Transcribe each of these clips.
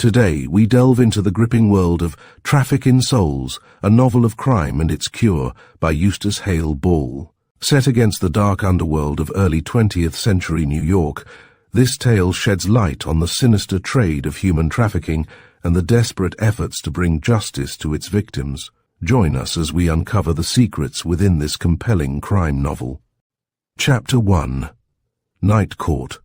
Today, we delve into the gripping world of Traffic in Souls, a novel of crime and its cure by Eustace Hale Ball. Set against the dark underworld of early 20th century New York, this tale sheds light on the sinister trade of human trafficking and the desperate efforts to bring justice to its victims. Join us as we uncover the secrets within this compelling crime novel. Chapter 1. Night Court.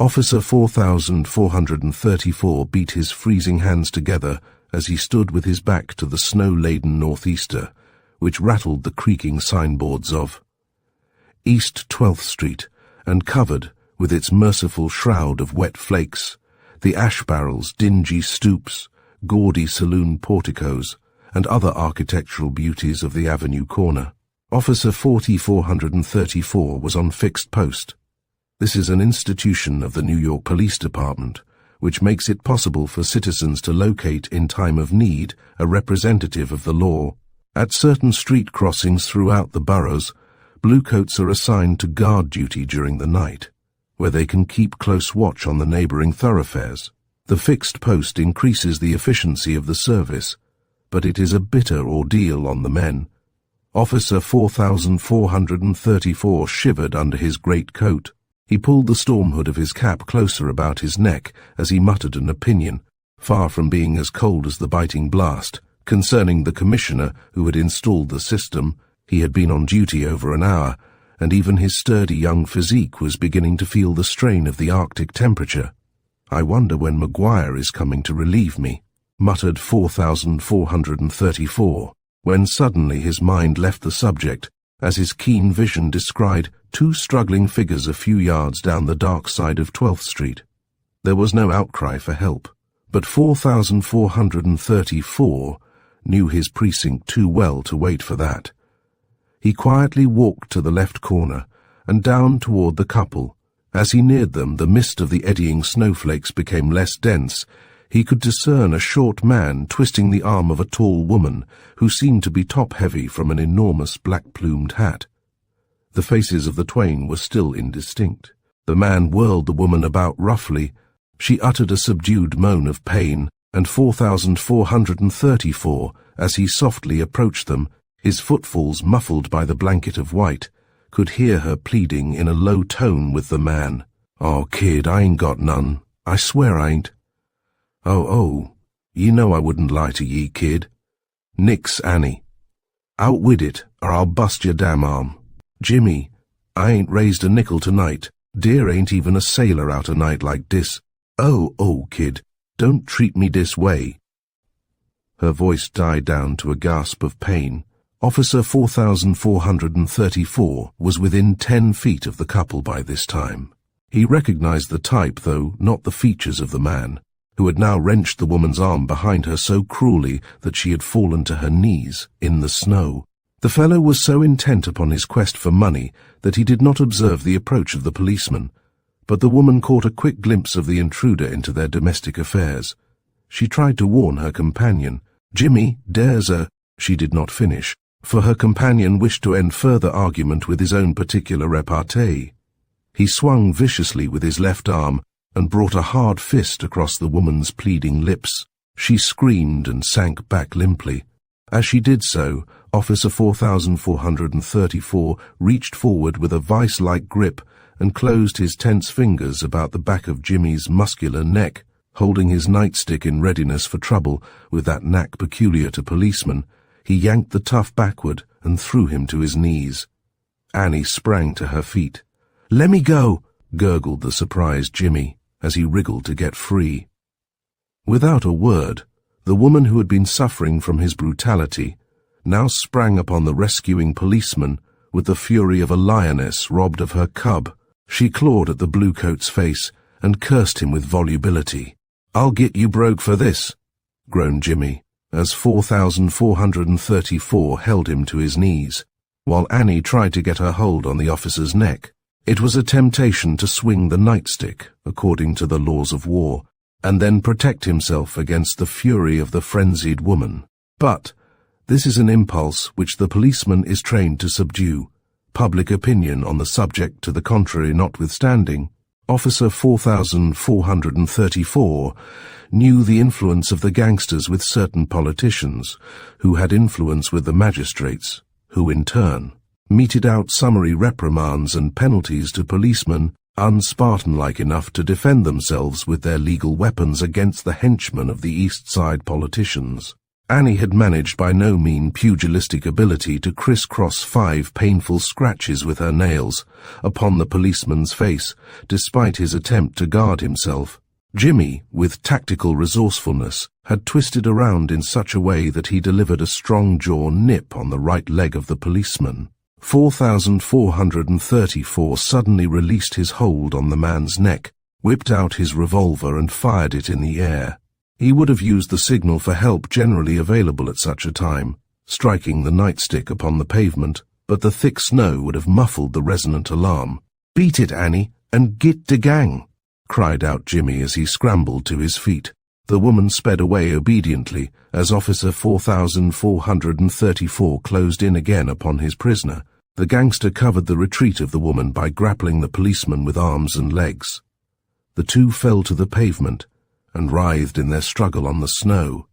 Officer 4434 beat his freezing hands together as he stood with his back to the snow-laden northeaster, which rattled the creaking signboards of East 12th Street, and covered, with its merciful shroud of wet flakes, the ash barrels, dingy stoops, gaudy saloon porticos, and other architectural beauties of the avenue corner. Officer 4434 was on fixed post. This is an institution of the New York Police Department, which makes it possible for citizens to locate in time of need a representative of the law. At certain street crossings throughout the boroughs, bluecoats are assigned to guard duty during the night, where they can keep close watch on the neighboring thoroughfares. The fixed post increases the efficiency of the service, but it is a bitter ordeal on the men. Officer 4434 shivered under his great coat. He pulled the storm hood of his cap closer about his neck as he muttered an opinion, far from being as cold as the biting blast, concerning the commissioner who had installed the system. He had been on duty over an hour, and even his sturdy young physique was beginning to feel the strain of the Arctic temperature. "I wonder when Maguire is coming to relieve me," muttered 4434, when suddenly his mind left the subject, as his keen vision descried two struggling figures a few yards down the dark side of 12th Street. There was no outcry for help, but 4434 knew his precinct too well to wait for that. He quietly walked to the left corner and down toward the couple. As he neared them, the mist of the eddying snowflakes became less dense. He could discern a short man twisting the arm of a tall woman who seemed to be top-heavy from an enormous black-plumed hat. The faces of the twain were still indistinct. The man whirled the woman about roughly. She uttered a subdued moan of pain, and 4434, as he softly approached them, his footfalls muffled by the blanket of white, could hear her pleading in a low tone with the man. "Oh, kid, I ain't got none. I swear I ain't." Oh, ye know I wouldn't lie to ye, kid." "Nix, Annie. Out wid it, or I'll bust your damn arm." "Jimmy, I ain't raised a nickel tonight. Dear ain't even a sailor out a night like dis. Oh, kid, don't treat me dis way." Her voice died down to a gasp of pain. Officer 4434 was within 10 feet of the couple by this time. He recognized the type, though not the features of the man, who had now wrenched the woman's arm behind her so cruelly that she had fallen to her knees in the snow. The fellow was so intent upon his quest for money that he did not observe the approach of the policeman, but the woman caught a quick glimpse of the intruder into their domestic affairs. She tried to warn her companion. "Jimmy, there's a—" She did not finish, for her companion wished to end further argument with his own particular repartee. He swung viciously with his left arm and brought a hard fist across the woman's pleading lips. She screamed and sank back limply. As she did so, Officer 4434 reached forward with a vice-like grip and closed his tense fingers about the back of Jimmy's muscular neck, holding his nightstick in readiness for trouble with that knack peculiar to policemen. He yanked the tough backward and threw him to his knees. Annie sprang to her feet. "Lemme go," gurgled the surprised Jimmy as he wriggled to get free. Without a word, the woman who had been suffering from his brutality now sprang upon the rescuing policeman with the fury of a lioness robbed of her cub. She clawed at the bluecoat's face and cursed him with volubility. "I'll get you broke for this," groaned Jimmy, as 4434 held him to his knees, while Annie tried to get her hold on the officer's neck. It was a temptation to swing the nightstick, according to the laws of war, and then protect himself against the fury of the frenzied woman. But this is an impulse which the policeman is trained to subdue, public opinion on the subject to the contrary notwithstanding. Officer 4434 knew the influence of the gangsters with certain politicians, who had influence with the magistrates, who in turn meted out summary reprimands and penalties to policemen un-Spartan-like enough to defend themselves with their legal weapons against the henchmen of the East Side politicians. Annie had managed by no mean pugilistic ability to criss-cross 5 painful scratches with her nails upon the policeman's face, despite his attempt to guard himself. Jimmy, with tactical resourcefulness, had twisted around in such a way that he delivered a strong-jaw nip on the right leg of the policeman. 4434 suddenly released his hold on the man's neck, whipped out his revolver and fired it in the air. He would have used the signal for help generally available at such a time, striking the nightstick upon the pavement, but the thick snow would have muffled the resonant alarm. "Beat it, Annie, and git de gang!" cried out Jimmy as he scrambled to his feet. The woman sped away obediently as Officer 4434 closed in again upon his prisoner. The gangster covered the retreat of the woman by grappling the policeman with arms and legs. The two fell to the pavement and writhed in their struggle on the snow.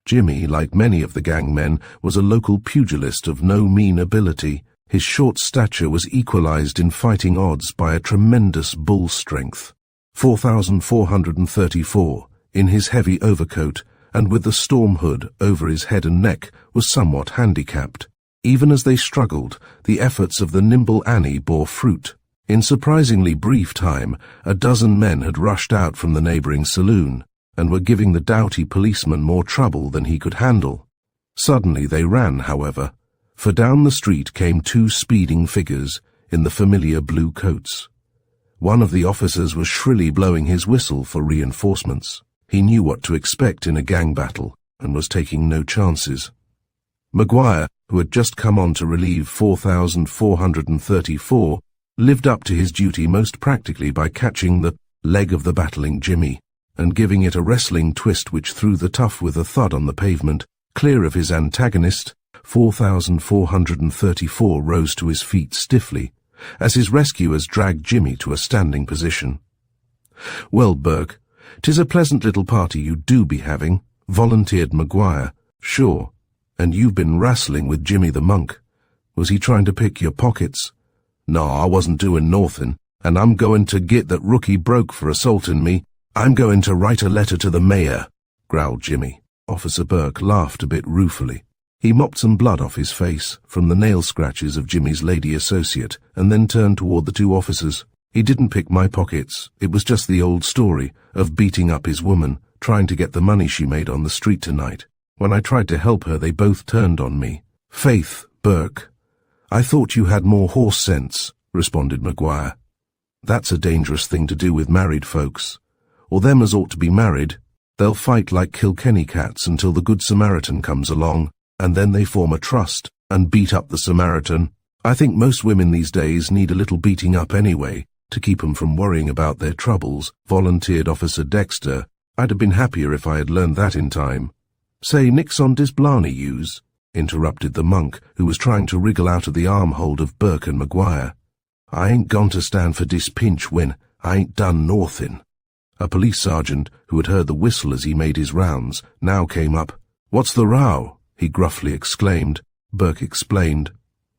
Jimmy, like many of the gang men, was a local pugilist of no mean ability. His short stature was equalized in fighting odds by a tremendous bull strength. 4434, in his heavy overcoat and with the storm hood over his head and neck, was somewhat handicapped. Even as they struggled, the efforts of the nimble Annie bore fruit. In surprisingly brief time, a dozen men had rushed out from the neighboring saloon, and were giving the doughty policeman more trouble than he could handle. Suddenly they ran, however, for down the street came 2 speeding figures in the familiar blue coats. One of the officers was shrilly blowing his whistle for reinforcements. He knew what to expect in a gang battle, and was taking no chances. Maguire, who had just come on to relieve 4434, lived up to his duty most practically by catching the leg of the battling Jimmy, and giving it a wrestling twist which threw the tough with a thud on the pavement, clear of his antagonist. 4434 rose to his feet stiffly, as his rescuers dragged Jimmy to a standing position. "Well, Burke, 'tis a pleasant little party you do be having," volunteered Maguire. "Sure. And you've been wrestling with Jimmy the monk. Was he trying to pick your pockets?" "No, I wasn't doing nothin', and I'm going to git that rookie Broke for assaulting me. I'm going to write a letter to the mayor," growled Jimmy. Officer Burke laughed a bit ruefully. He mopped some blood off his face from the nail scratches of Jimmy's lady associate, and then turned toward the 2 officers. "He didn't pick my pockets. It was just the old story of beating up his woman, trying to get the money she made on the street tonight. When I tried to help her, they both turned on me." "Faith, Burke, I thought you had more horse sense," responded Maguire. "That's a dangerous thing to do with married folks, or them as ought to be married. They'll fight like Kilkenny cats until the Good Samaritan comes along, and then they form a trust and beat up the Samaritan. I think most women these days need a little beating up anyway, to keep 'em from worrying about their troubles," volunteered Officer Dexter. "I'd have been happier if I had learned that in time." "Say, nix on dis blarney use," interrupted the monk, who was trying to wriggle out of the arm-hold of Burke and Maguire. "I ain't gone to stand for dis pinch when I ain't done northin'." A police sergeant, who had heard the whistle as he made his rounds, now came up. "What's the row?" he gruffly exclaimed. Burke explained.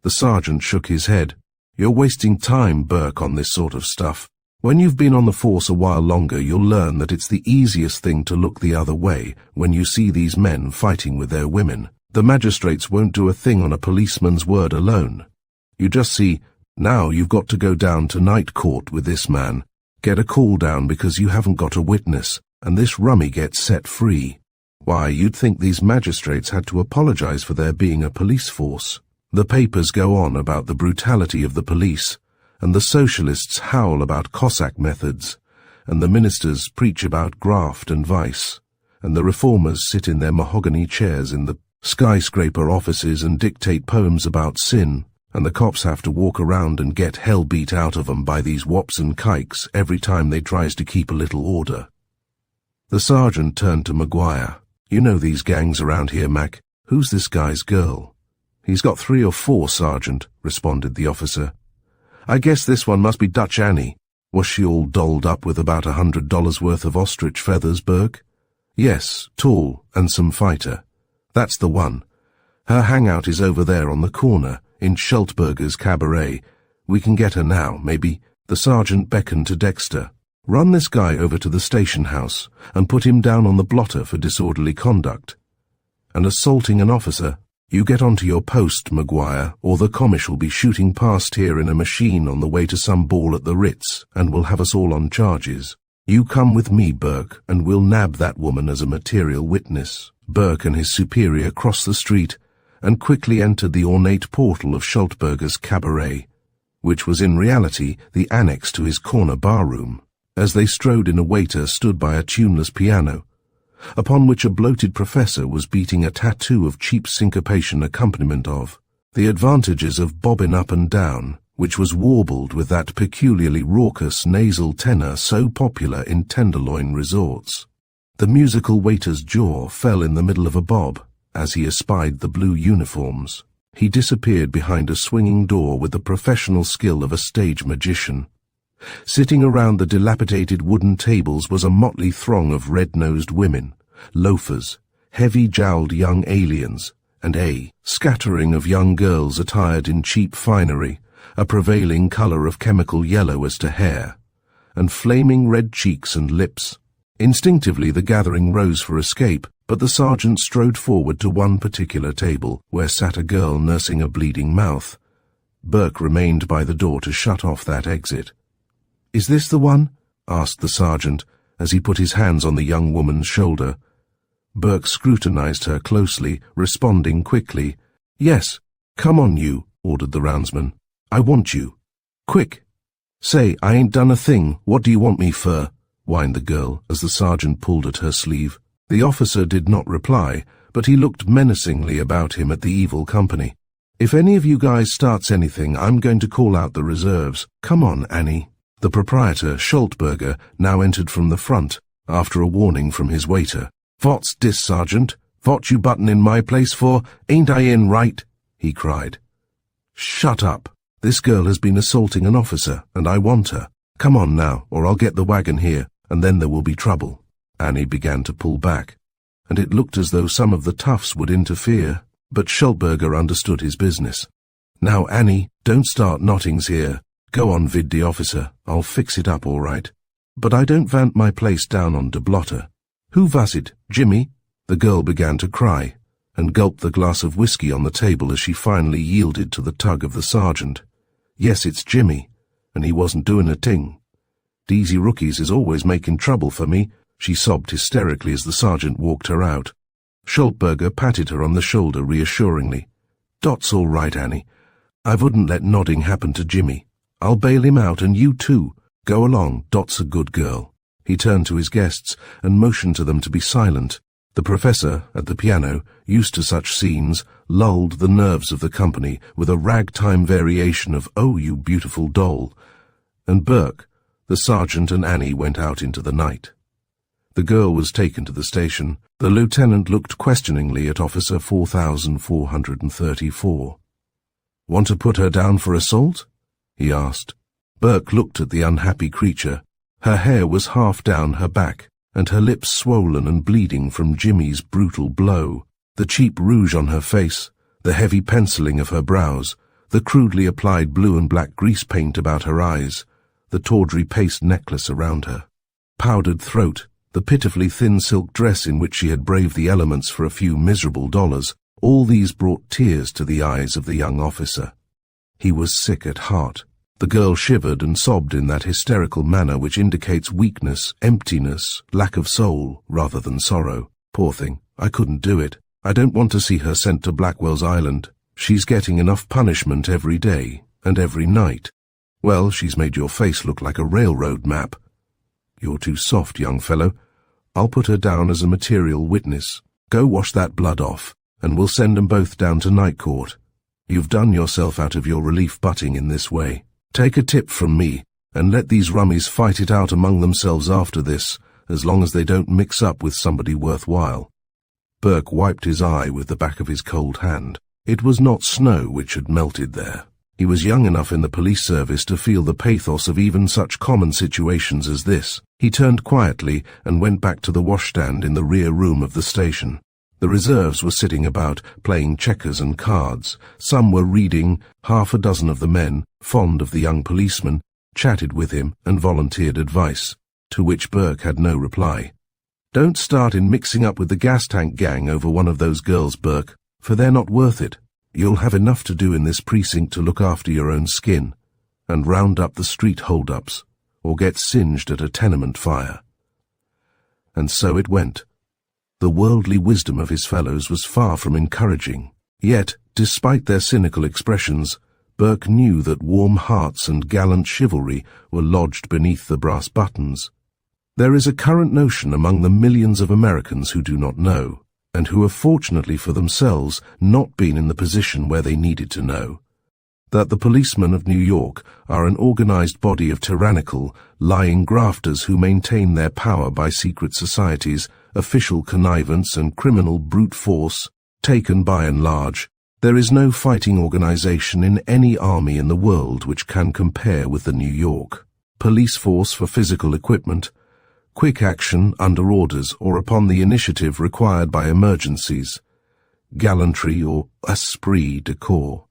The sergeant shook his head. "You're wasting time, Burke, on this sort of stuff. When you've been on the force a while longer, you'll learn that it's the easiest thing to look the other way when you see these men fighting with their women. The magistrates won't do a thing on a policeman's word alone. You just see, now you've got to go down to night court with this man, get a call down because you haven't got a witness, and this rummy gets set free. Why, you'd think these magistrates had to apologize for there being a police force. The papers go on about the brutality of the police, and the socialists howl about Cossack methods, and the ministers preach about graft and vice, and the reformers sit in their mahogany chairs in the skyscraper offices and dictate poems about sin, and the cops have to walk around and get hell beat out of 'em by these wops and kikes every time they tries to keep a little order." The sergeant turned to Maguire. "You know these gangs around here, Mac. Who's this guy's girl?" "He's got 3 or 4, Sergeant," responded the officer. "I guess this one must be Dutch Annie. Was she all dolled up with about $100 worth of ostrich feathers, Burke?" Yes, tall and some fighter. That's the one. Her hangout is over there on the corner, in Schultberger's cabaret. We can get her now, maybe. The sergeant beckoned to Dexter. Run this guy over to the station house and put him down on the blotter for disorderly conduct. And assaulting an officer. You get onto your post, Maguire, or the commish will be shooting past here in a machine on the way to some ball at the Ritz, and will have us all on charges. You come with me, Burke, and we'll nab that woman as a material witness. Burke and his superior crossed the street and quickly entered the ornate portal of Schultberger's cabaret, which was in reality the annex to his corner barroom. As they strode in, a waiter stood by a tuneless piano, upon which a bloated professor was beating a tattoo of cheap syncopation accompaniment of the advantages of bobbing up and down, which was warbled with that peculiarly raucous nasal tenor so popular in Tenderloin resorts. The musical waiter's jaw fell in the middle of a bob as he espied the blue uniforms. He disappeared behind a swinging door with the professional skill of a stage magician. Sitting around the dilapidated wooden tables was a motley throng of red-nosed women, loafers, heavy-jowled young aliens, and a scattering of young girls attired in cheap finery, a prevailing colour of chemical yellow as to hair, and flaming red cheeks and lips. Instinctively the gathering rose for escape, but the sergeant strode forward to one particular table, where sat a girl nursing a bleeding mouth. Burke remained by the door to shut off that exit. "Is this the one?" asked the sergeant, as he put his hands on the young woman's shoulder. Burke scrutinized her closely, responding quickly. "Yes, come on you," ordered the roundsman. "I want you. Quick. Say, I ain't done a thing. What do you want me for?" whined the girl, as the sergeant pulled at her sleeve. The officer did not reply, but he looked menacingly about him at the evil company. "If any of you guys starts anything, I'm going to call out the reserves. Come on, Annie." The proprietor, Schultberger, now entered from the front, after a warning from his waiter. "Vot's dis, sergeant? Vot you button in my place for? Ain't I in right?" he cried. "Shut up. This girl has been assaulting an officer, and I want her. Come on now, or I'll get the wagon here, and then there will be trouble." Annie began to pull back, and it looked as though some of the toughs would interfere, but Schultberger understood his business. "Now, Annie, don't start nottings here. Go on vid the officer, I'll fix it up all right. But I don't vant my place down on de blotter. Who was it, Jimmy?" The girl began to cry, and gulped the glass of whiskey on the table as she finally yielded to the tug of the sergeant. "Yes, it's Jimmy, and he wasn't doing a ting. Deasy rookies is always making trouble for me," she sobbed hysterically as the sergeant walked her out. Schultberger patted her on the shoulder reassuringly. "Dot's all right, Annie. I wouldn't let nodding happen to Jimmy. I'll bail him out, and you too. Go along, Dot's a good girl." He turned to his guests and motioned to them to be silent. The professor, at the piano, used to such scenes, lulled the nerves of the company with a ragtime variation of "Oh, you beautiful doll," and Burke, the sergeant and Annie went out into the night. The girl was taken to the station. The lieutenant looked questioningly at Officer 4434. "Want to put her down for assault?" he asked. Burke looked at the unhappy creature. Her hair was half down her back, and her lips swollen and bleeding from Jimmy's brutal blow. The cheap rouge on her face, the heavy penciling of her brows, the crudely applied blue and black grease paint about her eyes, the tawdry paste necklace around her, powdered throat, the pitifully thin silk dress in which she had braved the elements for a few miserable dollars, all these brought tears to the eyes of the young officer. He was sick at heart. The girl shivered and sobbed in that hysterical manner which indicates weakness, emptiness, lack of soul, rather than sorrow. "Poor thing, I couldn't do it. I don't want to see her sent to Blackwell's Island. She's getting enough punishment every day, and every night." "Well, she's made your face look like a railroad map." "You're too soft, young fellow. I'll put her down as a material witness. Go wash that blood off, and we'll send 'em both down to night court. You've done yourself out of your relief butting in this way. Take a tip from me, and let these rummies fight it out among themselves after this, as long as they don't mix up with somebody worthwhile." Burke wiped his eye with the back of his cold hand. It was not snow which had melted there. He was young enough in the police service to feel the pathos of even such common situations as this. He turned quietly and went back to the washstand in the rear room of the station. The reserves were sitting about, playing checkers and cards. Some were reading. Half a dozen of the men, fond of the young policeman, chatted with him and volunteered advice, to which Burke had no reply. "Don't start in mixing up with the gas tank gang over one of those girls, Burke, for they're not worth it. You'll have enough to do in this precinct to look after your own skin, and round up the street hold-ups, or get singed at a tenement fire." And so it went. The worldly wisdom of his fellows was far from encouraging. Yet, despite their cynical expressions, Burke knew that warm hearts and gallant chivalry were lodged beneath the brass buttons. There is a current notion among the millions of Americans who do not know, and who have fortunately for themselves not been in the position where they needed to know, that the policemen of New York are an organized body of tyrannical, lying grafters who maintain their power by secret societies, official connivance and criminal brute force, taken by and large. There is no fighting organization in any army in the world which can compare with the New York police force for physical equipment, quick action under orders or upon the initiative required by emergencies, gallantry or esprit de corps.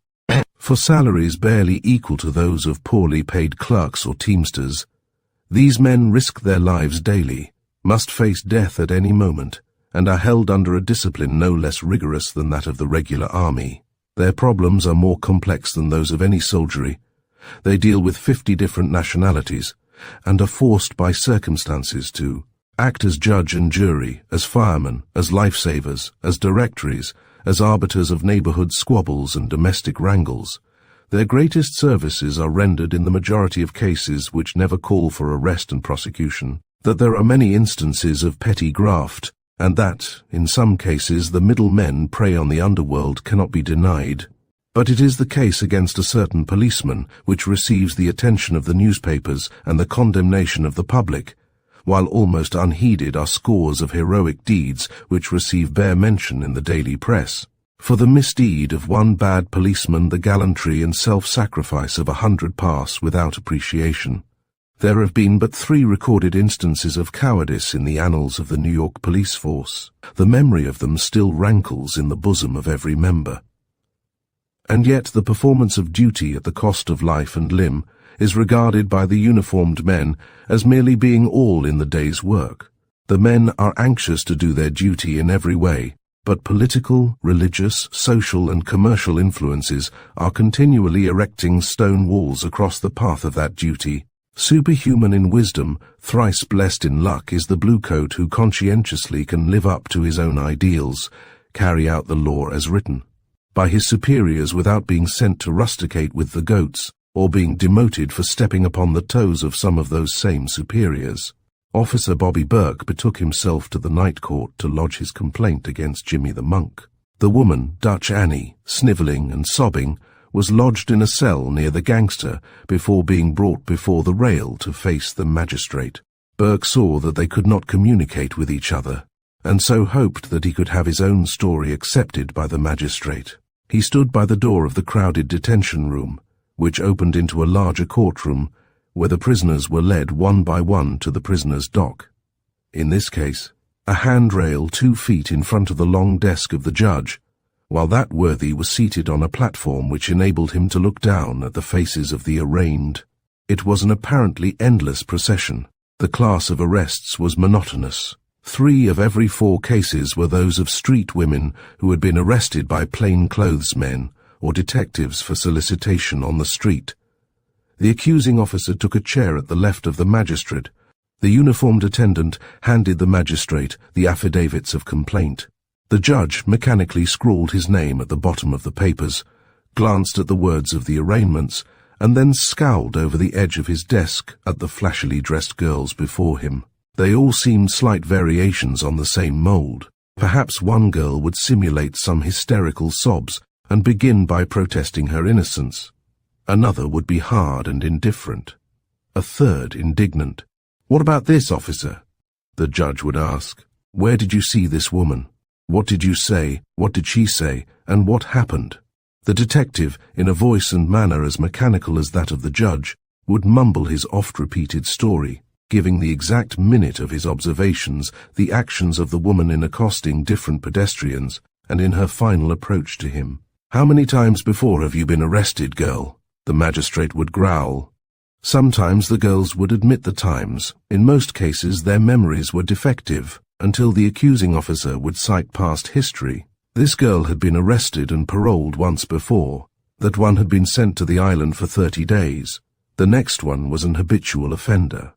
For salaries barely equal to those of poorly paid clerks or teamsters, these men risk their lives daily, must face death at any moment, and are held under a discipline no less rigorous than that of the regular army. Their problems are more complex than those of any soldiery. They deal with 50 different nationalities, and are forced by circumstances to act as judge and jury, as firemen, as lifesavers, as directories, as arbiters of neighborhood squabbles and domestic wrangles. Their greatest services are rendered in the majority of cases which never call for arrest and prosecution, that there are many instances of petty graft, and that, in some cases, the middle men prey on the underworld cannot be denied. But it is the case against a certain policeman which receives the attention of the newspapers and the condemnation of the public, while almost unheeded are scores of heroic deeds which receive bare mention in the daily press. For the misdeed of one bad policeman the gallantry and self-sacrifice of 100 pass without appreciation. There have been but 3 recorded instances of cowardice in the annals of the New York police force. The memory of them still rankles in the bosom of every member. And yet the performance of duty at the cost of life and limb is regarded by the uniformed men as merely being all in the day's work. The men are anxious to do their duty in every way, but political, religious, social and commercial influences are continually erecting stone walls across the path of that duty. Superhuman in wisdom, thrice blessed in luck is the bluecoat who conscientiously can live up to his own ideals, carry out the law as written, by his superiors without being sent to rusticate with the goats, or being demoted for stepping upon the toes of some of those same superiors. Officer Bobby Burke betook himself to the night court to lodge his complaint against Jimmy the monk. The woman, Dutch Annie, snivelling and sobbing, was lodged in a cell near the gangster before being brought before the rail to face the magistrate. Burke saw that they could not communicate with each other, and so hoped that he could have his own story accepted by the magistrate. He stood by the door of the crowded detention room, which opened into a larger courtroom, where the prisoners were led one by one to the prisoner's dock. In this case, a handrail 2 feet in front of the long desk of the judge, while that worthy was seated on a platform which enabled him to look down at the faces of the arraigned. It was an apparently endless procession. The class of arrests was monotonous. 3 of every 4 cases were those of street women who had been arrested by plainclothes men or detectives for solicitation on the street. The accusing officer took a chair at the left of the magistrate. The uniformed attendant handed the magistrate the affidavits of complaint. The judge mechanically scrawled his name at the bottom of the papers, glanced at the words of the arraignments, and then scowled over the edge of his desk at the flashily dressed girls before him. They all seemed slight variations on the same mould. Perhaps one girl would simulate some hysterical sobs and begin by protesting her innocence. Another would be hard and indifferent. A third indignant. "What about this, officer?" the judge would ask. "Where did you see this woman? What did you say? What did she say? And what happened?" The detective, in a voice and manner as mechanical as that of the judge, would mumble his oft-repeated story, giving the exact minute of his observations, the actions of the woman in accosting different pedestrians, and in her final approach to him. "How many times before have you been arrested, girl?" the magistrate would growl. Sometimes the girls would admit the times. In most cases their memories were defective, until the accusing officer would cite past history. This girl had been arrested and paroled once before. That one had been sent to the island for 30 days. The next one was an habitual offender.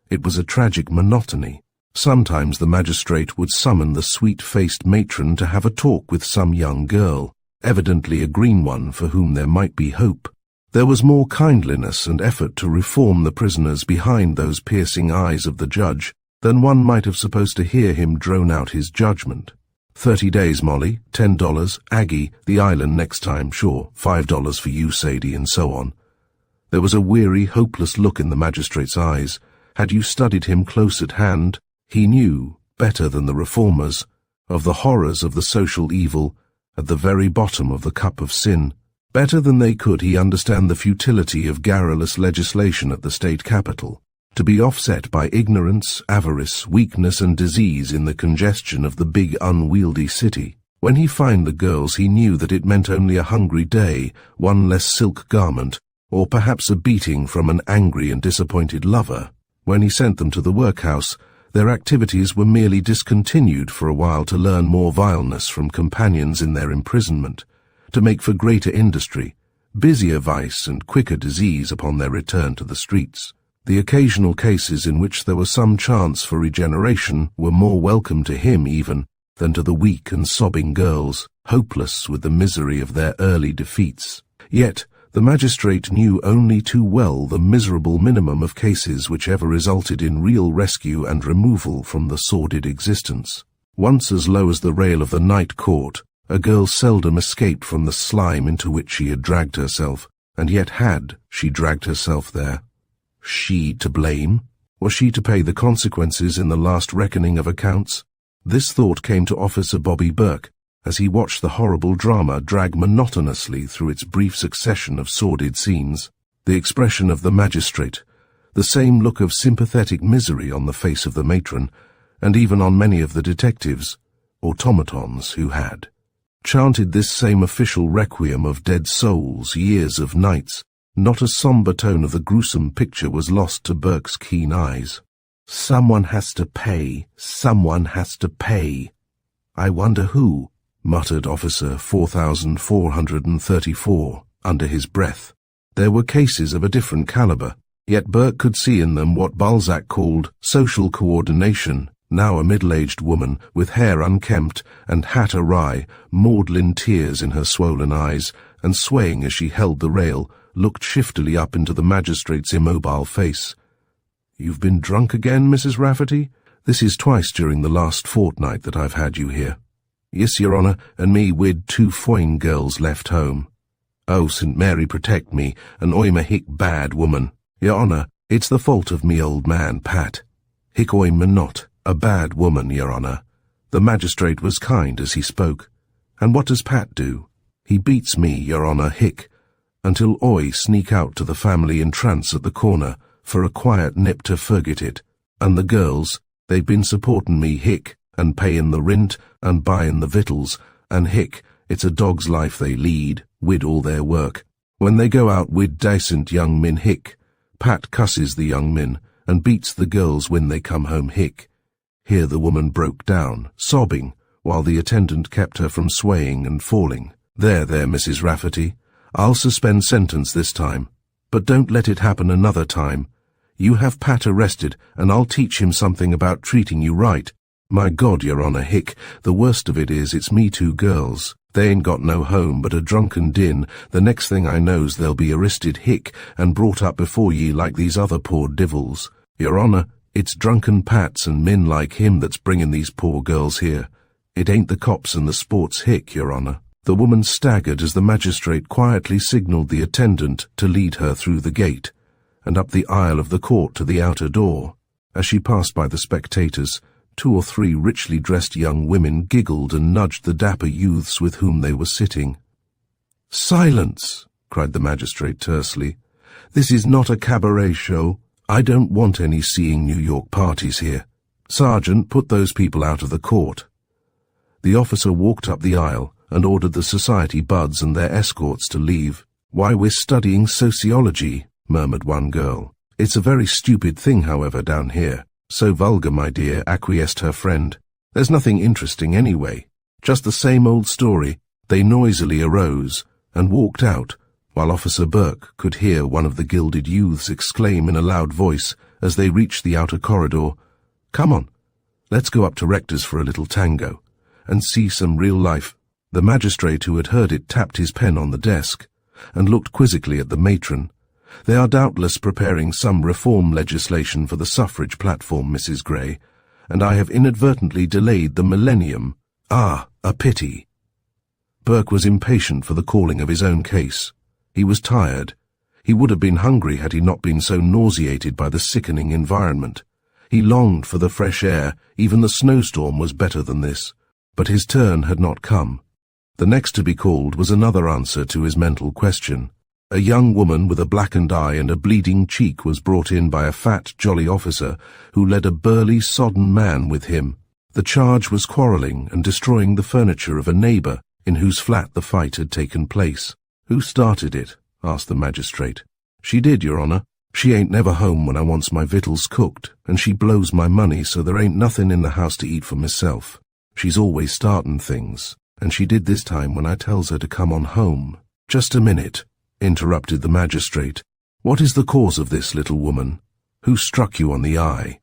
It was a tragic monotony. Sometimes the magistrate would summon the sweet-faced matron to have a talk with some young girl, evidently a green one for whom there might be hope. There was more kindliness and effort to reform the prisoners behind those piercing eyes of the judge than one might have supposed to hear him drone out his judgment. 30 days, Molly, $10, Aggie, the island next time, sure, $5 for you, Sadie, and so on. There was a weary, hopeless look in the magistrate's eyes. Had you studied him close at hand, he knew, better than the reformers, of the horrors of the social evil at the very bottom of the cup of sin. Better than they could he understand the futility of garrulous legislation at the state capital, to be offset by ignorance, avarice, weakness and disease in the congestion of the big unwieldy city. When he found the girls he knew that it meant only a hungry day, one less silk garment, or perhaps a beating from an angry and disappointed lover. When he sent them to the workhouse, their activities were merely discontinued for a while to learn more vileness from companions in their imprisonment, to make for greater industry, busier vice and quicker disease upon their return to the streets. The occasional cases in which there was some chance for regeneration were more welcome to him even than to the weak and sobbing girls, hopeless with the misery of their early defeats. Yet the magistrate knew only too well the miserable minimum of cases which ever resulted in real rescue and removal from the sordid existence. Once as low as the rail of the night court, a girl seldom escaped from the slime into which she had dragged herself, and yet had she dragged herself there. She to blame? Was she to pay the consequences in the last reckoning of accounts? This thought came to Officer Bobby Burke as he watched the horrible drama drag monotonously through its brief succession of sordid scenes. The expression of the magistrate, the same look of sympathetic misery on the face of the matron, and even on many of the detectives, automatons who had chanted this same official requiem of dead souls, years of nights. Not a somber tone of the gruesome picture was lost to Burke's keen eyes. "Someone has to pay. Someone has to pay. I wonder who," muttered Officer 4434 under his breath. There were cases of a different caliber, yet Burke could see in them what Balzac called social coordination. Now a middle-aged woman, with hair unkempt and hat awry, maudlin tears in her swollen eyes, and swaying as she held the rail, looked shiftily up into the magistrate's immobile face. "You've been drunk again, Mrs. Rafferty? This is twice during the last fortnight that I've had you here." "Yes, Your Honour, and me wid 2 foine girls left home." "Oh, St. Mary protect me, and I'm a hick bad woman." "Your Honour, it's the fault of me old man, Pat. Hick I'm not a bad woman, Your Honour." The magistrate was kind as he spoke. "And what does Pat do?" "He beats me, Your Honour, hick, until I sneak out to the family entrance at the corner for a quiet nip to forget it. And the girls, they've been supportin' me, hick, and payin' the rint and buyin' the victuals, and hick, it's a dog's life they lead, wid all their work. When they go out wid dacent young min, hick, Pat cusses the young min and beats the girls when they come home, hick." Here the woman broke down, sobbing, while the attendant kept her from swaying and falling. There, Mrs. Rafferty. I'll suspend sentence this time, but don't let it happen another time. You have Pat arrested, and I'll teach him something about treating you right. My God, Your Honour, hick, the worst of it is it's me 2 girls. They ain't got no home but a drunken din. The next thing I knows they'll be arrested, hick, and brought up before ye like these other poor divils. Your Honour, it's drunken Pats and men like him that's bringin' these poor girls here. It ain't the cops and the sports, hick, Your Honour." The woman staggered as the magistrate quietly signalled the attendant to lead her through the gate, and up the aisle of the court to the outer door. As she passed by the spectators, 2 or 3 richly dressed young women giggled and nudged the dapper youths with whom they were sitting. "Silence!" cried the magistrate tersely. "This is not a cabaret show. I don't want any seeing New York parties here. Sergeant, put those people out of the court." The officer walked up the aisle and ordered the society buds and their escorts to leave. "Why, we're studying sociology," murmured one girl. "It's a very stupid thing, however, down here." "So vulgar, my dear," acquiesced her friend. "There's nothing interesting anyway. Just the same old story." They noisily arose and walked out, while Officer Burke could hear one of the gilded youths exclaim in a loud voice as they reached the outer corridor, "Come on, let's go up to Rector's for a little tango, and see some real life." The magistrate who had heard it tapped his pen on the desk, and looked quizzically at the matron. "They are doubtless preparing some reform legislation for the suffrage platform, Mrs. Gray, and I have inadvertently delayed the millennium. Ah, a pity." Burke was impatient for the calling of his own case. He was tired. He would have been hungry had he not been so nauseated by the sickening environment. He longed for the fresh air. Even the snowstorm was better than this. But his turn had not come. The next to be called was another answer to his mental question. A young woman with a blackened eye and a bleeding cheek was brought in by a fat, jolly officer who led a burly, sodden man with him. The charge was quarrelling and destroying the furniture of a neighbour in whose flat the fight had taken place. "Who started it?" asked the magistrate. "She did, Your Honour. She ain't never home when I wants my victuals cooked, and she blows my money so there ain't nothing in the house to eat for myself. She's always startin' things, and she did this time when I tells her to come on home." "Just a minute," interrupted the magistrate. "What is the cause of this, little woman? Who struck you on the eye?"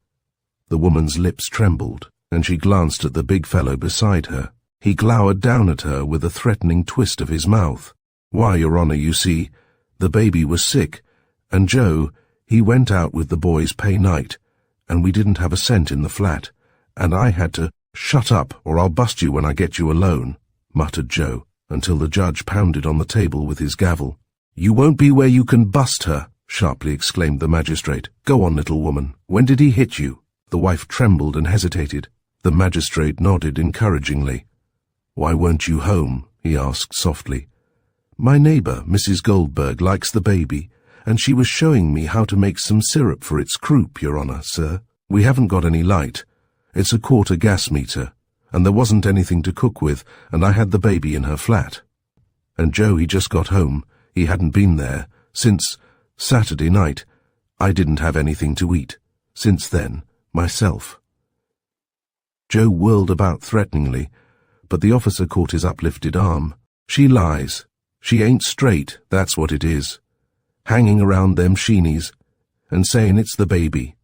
The woman's lips trembled, and she glanced at the big fellow beside her. He glowered down at her with a threatening twist of his mouth. "Why, Your Honour, you see, the baby was sick, and Joe, he went out with the boys pay night, and we didn't have a cent in the flat, and I had to—" "Shut up, or I'll bust you when I get you alone," muttered Joe, until the judge pounded on the table with his gavel. "You won't be where you can bust her," sharply exclaimed the magistrate. "Go on, little woman. When did he hit you?" The wife trembled and hesitated. The magistrate nodded encouragingly. "Why weren't you home?" he asked softly. "My neighbour, Mrs. Goldberg, likes the baby, and she was showing me how to make some syrup for its croup, Your Honour, sir. We haven't got any light. It's a quarter gas meter, and there wasn't anything to cook with, and I had the baby in her flat. And Joe, he just got home. He hadn't been there since Saturday night. I didn't have anything to eat. Since then, myself." Joe whirled about threateningly, but the officer caught his uplifted arm. "She lies. She ain't straight, that's what it is. Hanging around them sheenies, and saying it's the baby.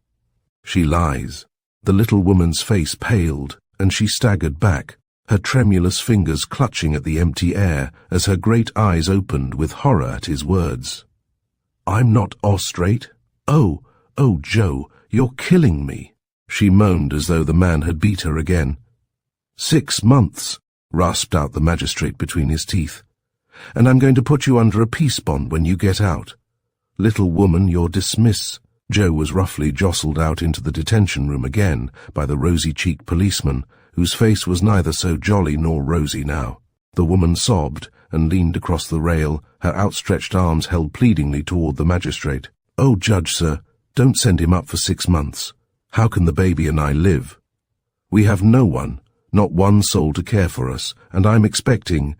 She lies." The little woman's face paled, and she staggered back, her tremulous fingers clutching at the empty air as her great eyes opened with horror at his words. "I'm not straight. Oh, Joe, you're killing me," she moaned as though the man had beat her again. 6 months, rasped out the magistrate between his teeth. "And I'm going to put you under a peace bond when you get out. Little woman, you're dismissed." Joe was roughly jostled out into the detention room again by the rosy-cheeked policeman, whose face was neither so jolly nor rosy now. The woman sobbed and leaned across the rail, her outstretched arms held pleadingly toward the magistrate. "Oh, Judge, sir, don't send him up for 6 months. How can the baby and I live? We have no one, not one soul to care for us, and I'm expecting—"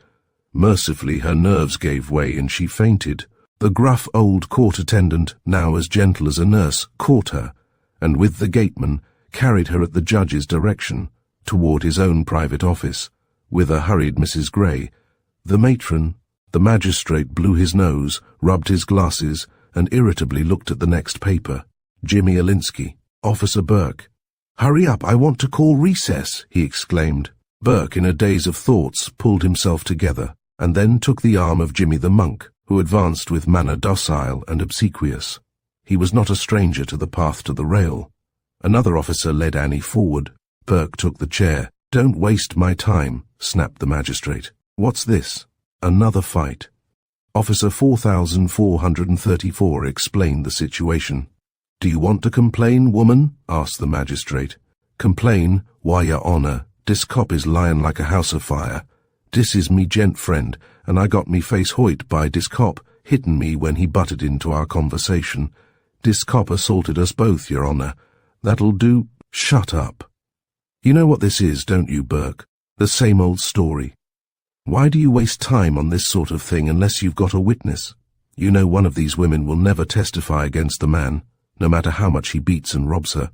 Mercifully her nerves gave way and she fainted. The gruff old court attendant, now as gentle as a nurse, caught her, and with the gateman carried her at the judge's direction toward his own private office, whither hurried Mrs. Gray. The matron, the magistrate, blew his nose, rubbed his glasses, and irritably looked at the next paper. Jimmy Alinsky, Officer Burke. "Hurry up, I want to call recess," he exclaimed. Burke, in a daze of thoughts, pulled himself together, and then took the arm of Jimmy the monk, who advanced with manner docile and obsequious. He was not a stranger to the path to the rail. Another officer led Annie forward. Burke took the chair. "Don't waste my time," snapped the magistrate. "What's this? Another fight?" Officer 4434 explained the situation. "Do you want to complain, woman?" asked the magistrate. "Complain? Why, your honour, dis cop is lying like a house afire. Dis is me gent friend, and I got me face hoit by dis cop hittin' me when he butted into our conversation. Dis cop assaulted us both, Your Honour. That'll do. Shut up. You know what this is, don't you, Burke? The same old story. Why do you waste time on this sort of thing unless you've got a witness? You know one of these women will never testify against the man, no matter how much he beats and robs her.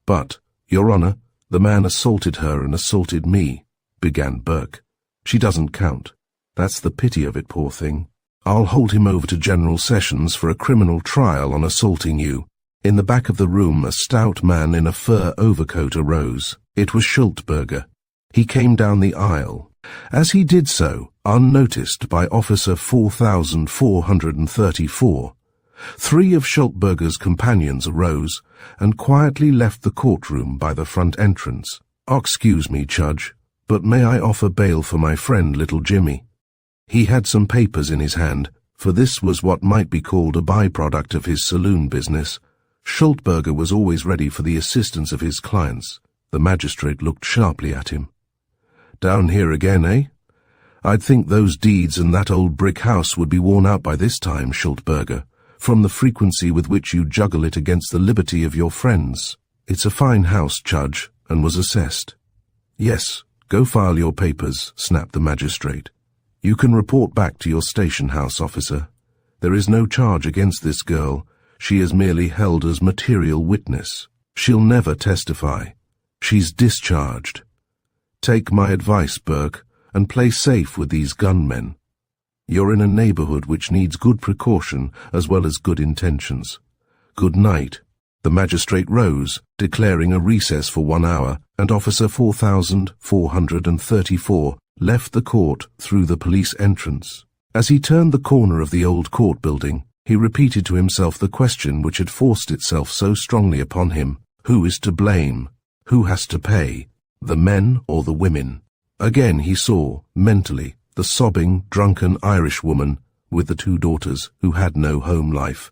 But, Your Honour, the man assaulted her and assaulted me, began Burke. She doesn't count. That's the pity of it, poor thing. I'll hold him over to General Sessions for a criminal trial on assaulting you. In the back of the room, a stout man in a fur overcoat arose. It was Schultberger. He came down the aisle. As he did so, unnoticed by Officer 4434, 3 of Schultberger's companions arose and quietly left the courtroom by the front entrance. "Excuse me, Judge, but may I offer bail for my friend, little Jimmy?" He had some papers in his hand, for this was what might be called a byproduct of his saloon business. Schultberger was always ready for the assistance of his clients. The magistrate looked sharply at him. "Down here again, eh? I'd think those deeds and that old brick house would be worn out by this time, Schultberger, from the frequency with which you juggle it against the liberty of your friends. It's a fine house, Judge, and was assessed." "Yes, go file your papers," snapped the magistrate. "You can report back to your station house, officer. There is no charge against this girl. She is merely held as material witness. She'll never testify. She's discharged. Take my advice, Burke, and play safe with these gunmen. You're in a neighborhood which needs good precaution as well as good intentions. Good night." The magistrate rose, declaring a recess for 1 hour, and Officer 4434 left the court through the police entrance. As he turned the corner of the old court building, he repeated to himself the question which had forced itself so strongly upon him: who is to blame? Who has to pay? The men or the women? Again he saw, mentally, the sobbing, drunken Irish woman with the 2 daughters who had no home life.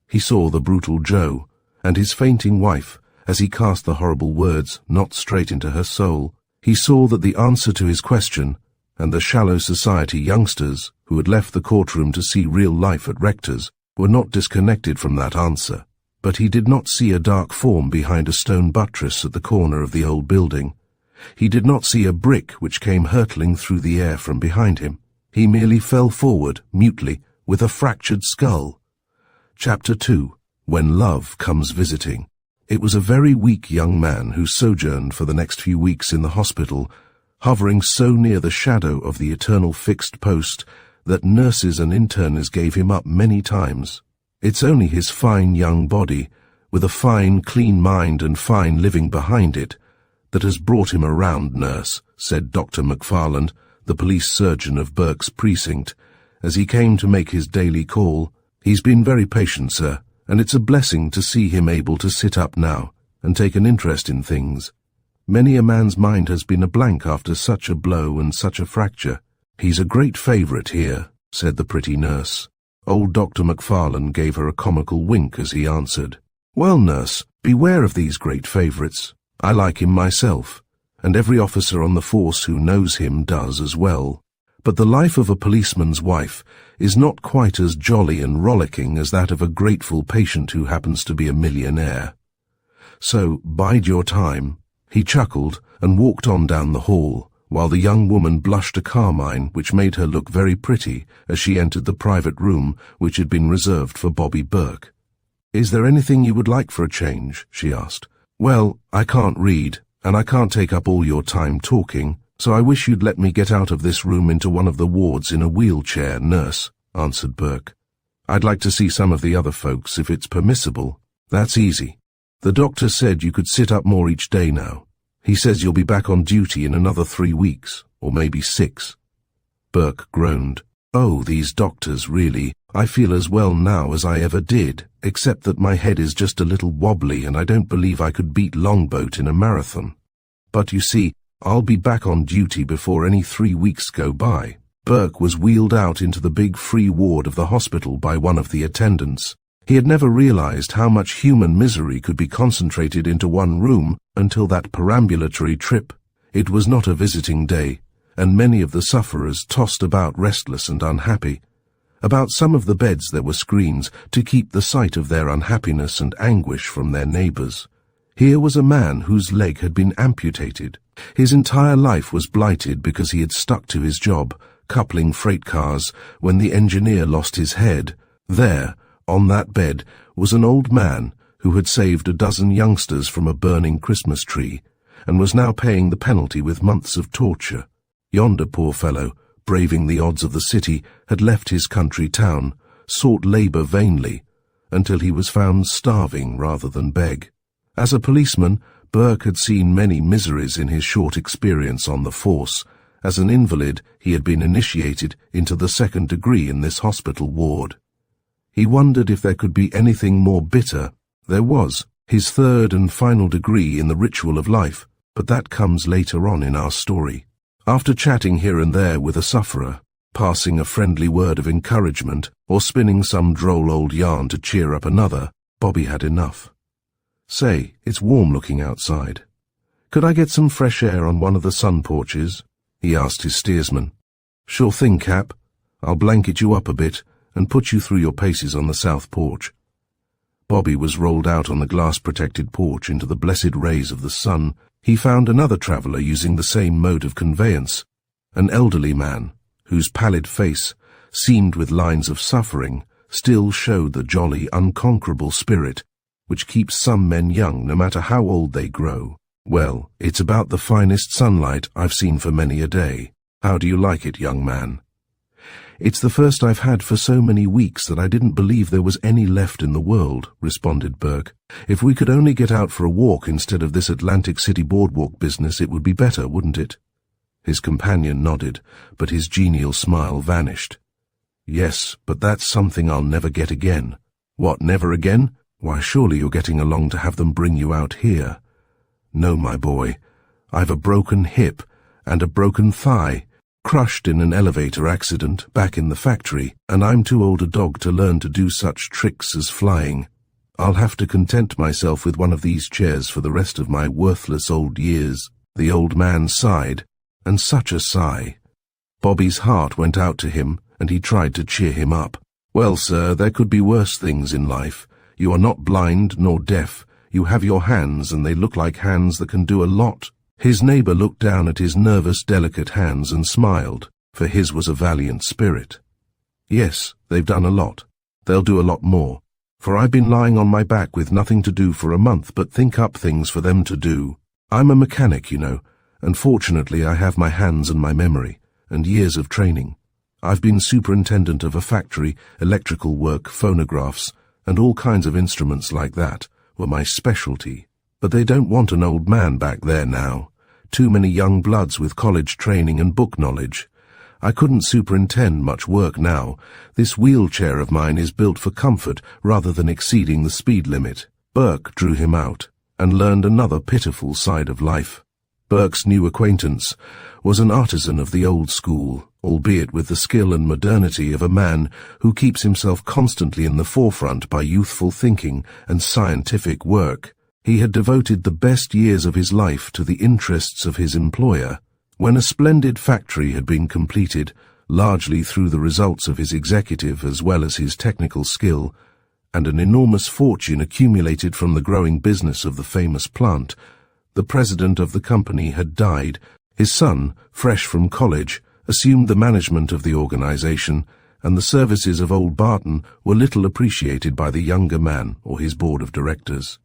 He saw the brutal Joe and his fainting wife as he cast the horrible words not straight into her soul. He saw that the answer to his question, and the shallow society youngsters who had left the courtroom to see real life at Rector's, were not disconnected from that answer. But he did not see a dark form behind a stone buttress at the corner of the old building. He did not see a brick which came hurtling through the air from behind him. He merely fell forward, mutely, with a fractured skull. Chapter 2. When Love Comes Visiting. It was a very weak young man who sojourned for the next few weeks in the hospital, hovering so near the shadow of the eternal fixed post that nurses and internes gave him up many times. It's only his fine young body, with a fine, clean mind and fine living behind it, that has brought him around, nurse, said Dr. McFarland, the police surgeon of Burke's precinct, as he came to make his daily call. "He's been very patient, sir, and it's a blessing to see him able to sit up now and take an interest in things. Many a man's mind has been a blank after such a blow and such a fracture. He's a great favourite here," said the pretty nurse. Old Dr. McFarland gave her a comical wink as he answered, "Well, nurse, beware of these great favourites. I like him myself, and every officer on the force who knows him does as well. But the life of a policeman's wife is not quite as jolly and rollicking as that of a grateful patient who happens to be a millionaire. So bide your time." He chuckled and walked on down the hall, while the young woman blushed a carmine which made her look very pretty as she entered the private room which had been reserved for Bobby Burke. "Is there anything you would like for a change?" she asked. "Well, I can't read, and I can't take up all your time talking, so I wish you'd let me get out of this room into one of the wards in a wheelchair, nurse," answered Burke. "I'd like to see some of the other folks, if it's permissible." "That's easy. The doctor said you could sit up more each day now. He says you'll be back on duty in another 3 weeks, or maybe 6. Burke groaned. "Oh, these doctors, really. I feel as well now as I ever did, except that my head is just a little wobbly and I don't believe I could beat Longboat in a marathon. But you see, I'll be back on duty before any 3 weeks go by." Burke was wheeled out into the big free ward of the hospital by one of the attendants. He had never realized how much human misery could be concentrated into one room until that perambulatory trip. It was not a visiting day, and many of the sufferers tossed about restless and unhappy. About some of the beds there were screens to keep the sight of their unhappiness and anguish from their neighbors. Here was a man whose leg had been amputated. His entire life was blighted because he had stuck to his job, coupling freight cars, when the engineer lost his head. There, on that bed, was an old man who had saved a dozen youngsters from a burning Christmas tree, and was now paying the penalty with months of torture. Yonder poor fellow, braving the odds of the city, had left his country town, sought labor vainly, until he was found starving rather than beg. As a policeman, Burke had seen many miseries in his short experience on the force. As an invalid, he had been initiated into the 2nd degree in this hospital ward. He wondered if there could be anything more bitter. There was, his 3rd and final degree in the ritual of life, but that comes later on in our story. After chatting here and there with a sufferer, passing a friendly word of encouragement, or spinning some droll old yarn to cheer up another, Bobby had enough. "Say, it's warm looking outside. Could I get some fresh air on one of the sun porches?" he asked his steersman. "Sure thing, Cap. I'll blanket you up a bit and put you through your paces on the south porch." Bobby was rolled out on the glass-protected porch into the blessed rays of the sun. He found another traveller using the same mode of conveyance, an elderly man, whose pallid face, seamed with lines of suffering, still showed the jolly, unconquerable spirit which keeps some men young no matter how old they grow. "Well, it's about the finest sunlight I've seen for many a day. How do you like it, young man?" "It's the first I've had for so many weeks that I didn't believe there was any left in the world," responded Burke. "If we could only get out for a walk instead of this Atlantic City boardwalk business, it would be better, wouldn't it?" His companion nodded, but his genial smile vanished. "Yes, but that's something I'll never get again." "What, never again? Why, surely you're getting along to have them bring you out here." "No, my boy. I've a broken hip and a broken thigh, crushed in an elevator accident back in the factory, and I'm too old a dog to learn to do such tricks as flying. I'll have to content myself with one of these chairs for the rest of my worthless old years." The old man sighed, and such a sigh. Bobby's heart went out to him, and he tried to cheer him up. "Well, sir, there could be worse things in life. You are not blind nor deaf. You have your hands, and they look like hands that can do a lot." His neighbour looked down at his nervous, delicate hands and smiled, for his was a valiant spirit. "Yes, they've done a lot. They'll do a lot more, for I've been lying on my back with nothing to do for a month but think up things for them to do. I'm a mechanic, you know, and fortunately I have my hands and my memory, and years of training. I've been superintendent of a factory, electrical work, phonographs, and all kinds of instruments like that were my specialty. But they don't want an old man back there now. Too many young bloods with college training and book knowledge. I couldn't superintend much work now. This wheelchair of mine is built for comfort rather than exceeding the speed limit." Burke drew him out, and learned another pitiful side of life. Burke's new acquaintance was an artisan of the old school, albeit with the skill and modernity of a man who keeps himself constantly in the forefront by youthful thinking and scientific work. He had devoted the best years of his life to the interests of his employer. When a splendid factory had been completed, largely through the results of his executive as well as his technical skill, and an enormous fortune accumulated from the growing business of the famous plant, the president of the company had died. His son, fresh from college, assumed the management of the organization, and the services of old Barton were little appreciated by the younger man or his board of directors.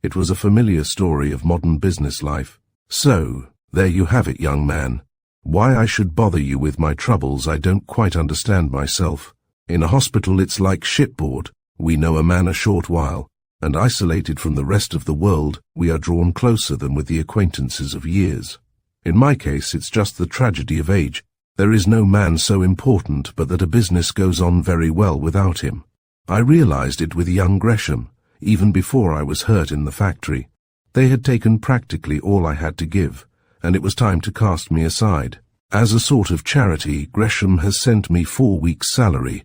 It was a familiar story of modern business life. "So, there you have it, young man. Why I should bother you with my troubles I don't quite understand myself. In a hospital it's like shipboard. We know a man a short while, and isolated from the rest of the world, we are drawn closer than with the acquaintances of years. In my case it's just the tragedy of age. There is no man so important but that a business goes on very well without him. I realized it with young Gresham, even before I was hurt in the factory. They had taken practically all I had to give, and it was time to cast me aside. As a sort of charity, Gresham has sent me 4 weeks' salary,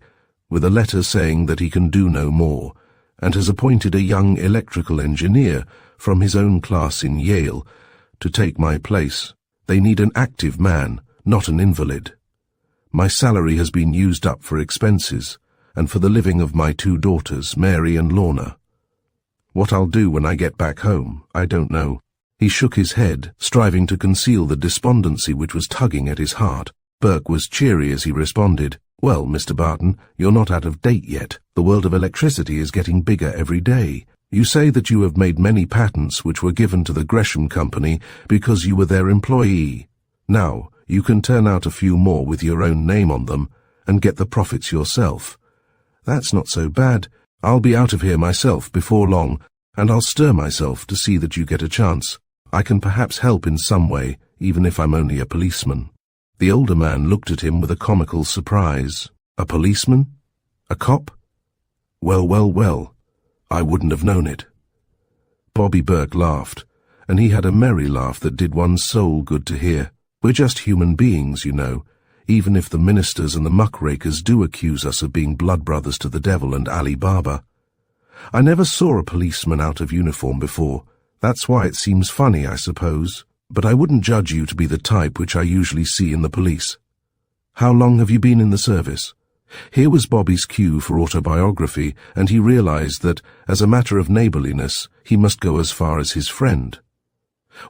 with a letter saying that he can do no more, and has appointed a young electrical engineer from his own class in Yale to take my place. They need an active man, not an invalid. My salary has been used up for expenses, and for the living of my 2 daughters, Mary and Lorna. What I'll do when I get back home, I don't know." He shook his head, striving to conceal the despondency which was tugging at his heart. Burke was cheery as he responded, "Well, Mr. Barton, you're not out of date yet. The world of electricity is getting bigger every day. You say that you have made many patents which were given to the Gresham Company because you were their employee. Now, you can turn out a few more with your own name on them and get the profits yourself. That's not so bad. I'll be out of here myself before long, and I'll stir myself to see that you get a chance. I can perhaps help in some way, even if I'm only a policeman." The older man looked at him with a comical surprise. "A policeman? A cop? Well, well, well, I wouldn't have known it." Bobby Burke laughed, and he had a merry laugh that did one's soul good to hear. "We're just human beings, you know, even if the ministers and the muckrakers do accuse us of being blood brothers to the devil and Ali Baba. I never saw a policeman out of uniform before. That's why it seems funny, I suppose. But I wouldn't judge you to be the type which I usually see in the police. How long have you been in the service?" Here was Bobby's cue for autobiography, and he realized that, as a matter of neighborliness, he must go as far as his friend.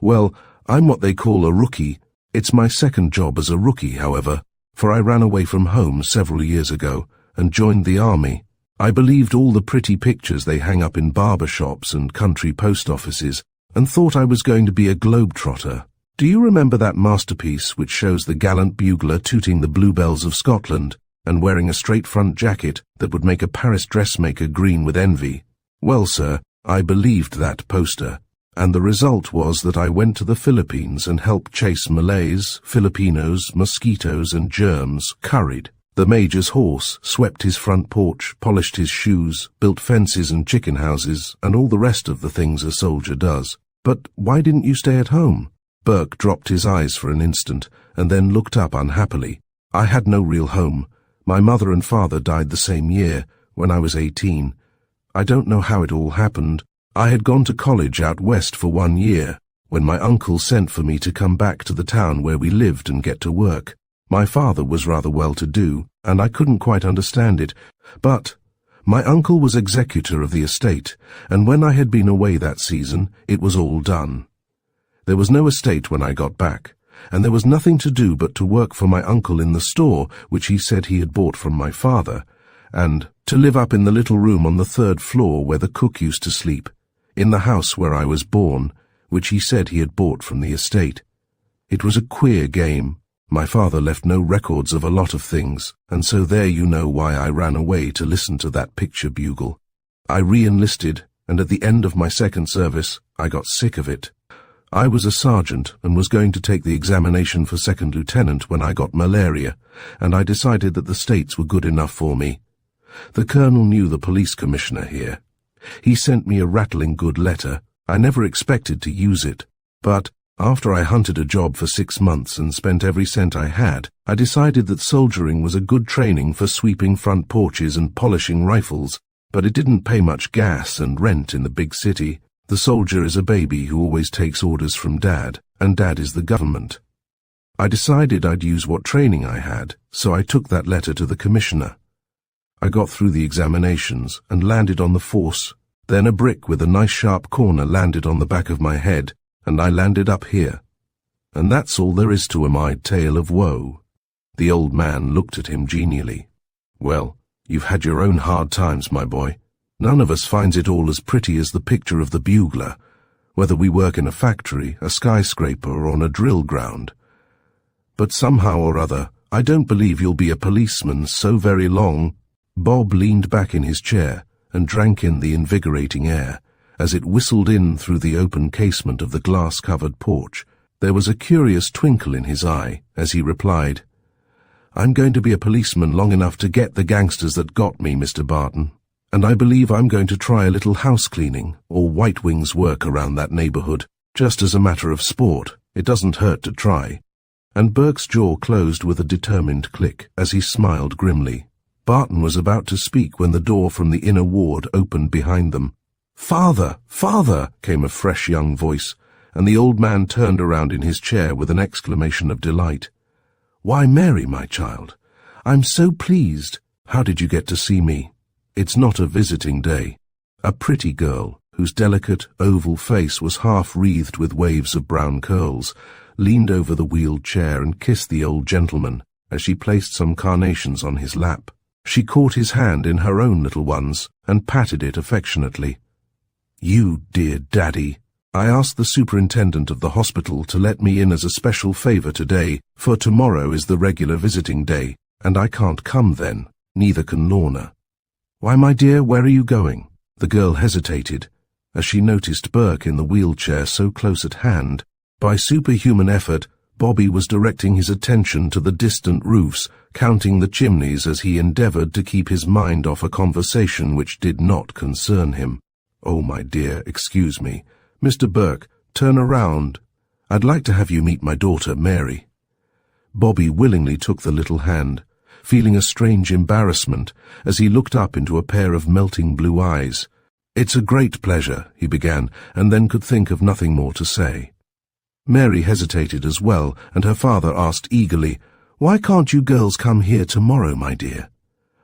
"Well, I'm what they call a rookie. It's my second job as a rookie, however, for I ran away from home several years ago and joined the army. I believed all the pretty pictures they hang up in barber shops and country post offices, and thought I was going to be a globetrotter. Do you remember that masterpiece which shows the gallant bugler tooting the bluebells of Scotland and wearing a straight front jacket that would make a Paris dressmaker green with envy? Well, sir, I believed that poster, and the result was that I went to the Philippines and helped chase Malays, Filipinos, mosquitoes and germs curried. The major's horse swept his front porch, polished his shoes, built fences and chicken houses, and all the rest of the things a soldier does. But why didn't you stay at home?" Burke dropped his eyes for an instant, and then looked up unhappily. "I had no real home. My mother and father died the same year, when I was 18. I don't know how it all happened. I had gone to college out west for 1 year, when my uncle sent for me to come back to the town where we lived and get to work. My father was rather well-to-do, and I couldn't quite understand it, but my uncle was executor of the estate, and when I had been away that season, it was all done. There was no estate when I got back, and there was nothing to do but to work for my uncle in the store which he said he had bought from my father, and to live up in the little room on the 3rd floor where the cook used to sleep, in the house where I was born, which he said he had bought from the estate. It was a queer game. My father left no records of a lot of things, and so there you know why I ran away to listen to that picture bugle. I re-enlisted, and at the end of my second service, I got sick of it. I was a sergeant and was going to take the examination for second lieutenant when I got malaria, and I decided that the States were good enough for me. The colonel knew the police commissioner here. He sent me a rattling good letter. I never expected to use it, but after I hunted a job for 6 months and spent every cent I had, I decided that soldiering was a good training for sweeping front porches and polishing rifles, but it didn't pay much gas and rent in the big city. The soldier is a baby who always takes orders from Dad, and Dad is the government. I decided I'd use what training I had, so I took that letter to the commissioner. I got through the examinations and landed on the force. Then a brick with a nice sharp corner landed on the back of my head, and I landed up here. And that's all there is to my tale of woe." The old man looked at him genially. "Well, you've had your own hard times, my boy. None of us finds it all as pretty as the picture of the bugler, whether we work in a factory, a skyscraper, or on a drill ground. But somehow or other, I don't believe you'll be a policeman so very long." Bob leaned back in his chair and drank in the invigorating air, as it whistled in through the open casement of the glass-covered porch. There was a curious twinkle in his eye as he replied, "I'm going to be a policeman long enough to get the gangsters that got me, Mr. Barton, and I believe I'm going to try a little house-cleaning or White Wings work around that neighborhood, just as a matter of sport. It doesn't hurt to try." And Burke's jaw closed with a determined click as he smiled grimly. Barton was about to speak when the door from the inner ward opened behind them. "Father! Father!" came a fresh young voice, and the old man turned around in his chair with an exclamation of delight. "Why, Mary, my child, I'm so pleased. How did you get to see me? It's not a visiting day." A pretty girl, whose delicate, oval face was half wreathed with waves of brown curls, leaned over the wheeled chair and kissed the old gentleman as she placed some carnations on his lap. She caught his hand in her own little ones and patted it affectionately. "You dear Daddy, I asked the superintendent of the hospital to let me in as a special favor today, for tomorrow is the regular visiting day, and I can't come then. Neither can Lorna." "Why, my dear, where are you going?" The girl hesitated, as she noticed Burke in the wheelchair so close at hand. By superhuman effort, Bobby was directing his attention to the distant roofs, counting the chimneys as he endeavored to keep his mind off a conversation which did not concern him. "Oh, my dear, excuse me. Mr. Burke, turn around. I'd like to have you meet my daughter, Mary." Bobby willingly took the little hand, feeling a strange embarrassment as he looked up into a pair of melting blue eyes. "It's a great pleasure," he began, and then could think of nothing more to say. Mary hesitated as well, and her father asked eagerly, "Why can't you girls come here tomorrow, my dear?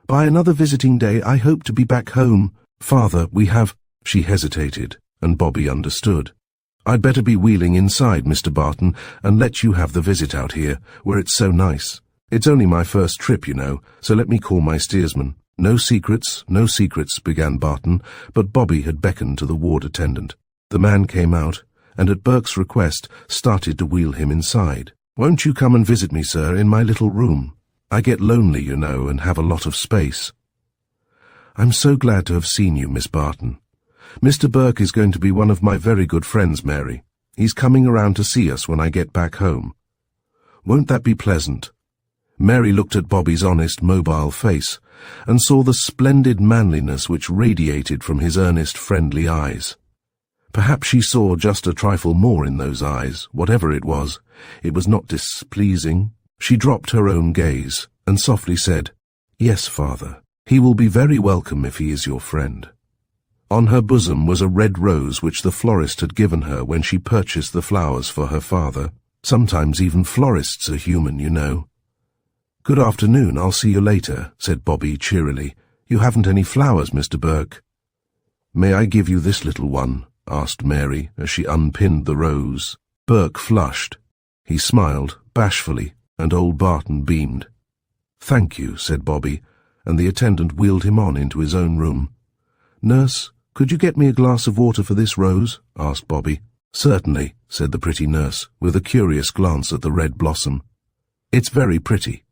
By another visiting day I hope to be back home." "Father, we have—" She hesitated, and Bobby understood. "I'd better be wheeling inside, Mr. Barton, and let you have the visit out here, where it's so nice. It's only my first trip, you know, so let me call my steersman." No secrets, began Barton, but Bobby had beckoned to the ward attendant. The man came out, and at Burke's request started to wheel him inside. "Won't you come and visit me, sir, in my little room? I get lonely, you know, and have a lot of space." "I'm so glad to have seen you, Miss Barton. Mr. Burke is going to be one of my very good friends, Mary. He's coming around to see us when I get back home. Won't that be pleasant?" Mary looked at Bobby's honest, mobile face and saw the splendid manliness which radiated from his earnest, friendly eyes. Perhaps she saw just a trifle more in those eyes, whatever it was. It was not displeasing. She dropped her own gaze and softly said, "Yes, father. He will be very welcome if he is your friend." On her bosom was a red rose which the florist had given her when she purchased the flowers for her father. Sometimes even florists are human, you know. "Good afternoon, I'll see you later," said Bobby cheerily. "You haven't any flowers, Mr. Burke." "May I give you this little one?" asked Mary as she unpinned the rose. Burke flushed. He smiled, bashfully, and old Barton beamed. "Thank you," said Bobby, and the attendant wheeled him on into his own room. "Nurse, could you get me a glass of water for this rose?" asked Bobby. "Certainly," said the pretty nurse, with a curious glance at the red blossom. "It's very pretty.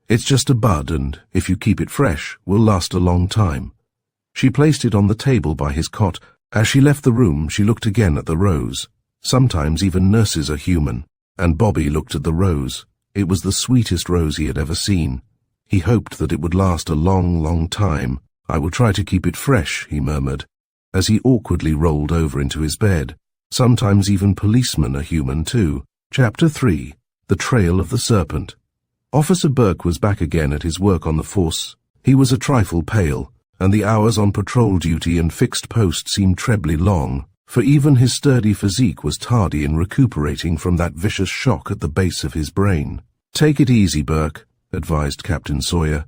It's just a bud, and, if you keep it fresh, will last a long time." She placed it on the table by his cot. As she left the room, she looked again at the rose. Sometimes even nurses are human, and Bobby looked at the rose. It was the sweetest rose he had ever seen. He hoped that it would last a long, long time. "I will try to keep it fresh," he murmured, as he awkwardly rolled over into his bed. Sometimes even policemen are human too. Chapter 3. The Trail of the Serpent. Officer Burke was back again at his work on the force. He was a trifle pale, and the hours on patrol duty and fixed post seemed trebly long, for even his sturdy physique was tardy in recuperating from that vicious shock at the base of his brain. "Take it easy, Burke," advised Captain Sawyer.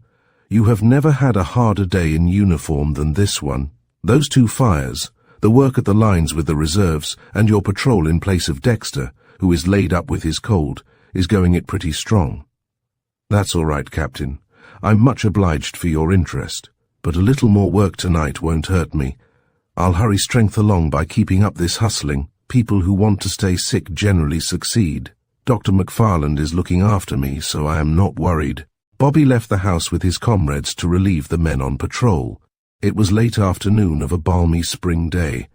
"You have never had a harder day in uniform than this one. Those 2 fires, the work at the lines with the reserves, and your patrol in place of Dexter, who is laid up with his cold, is going it pretty strong." "That's all right, Captain. I'm much obliged for your interest, but a little more work tonight won't hurt me. I'll hurry strength along by keeping up this hustling. People who want to stay sick generally succeed. Dr. McFarland is looking after me, so I am not worried." Bobby left the house with his comrades to relieve the men on patrol. It was late afternoon of a balmy spring day.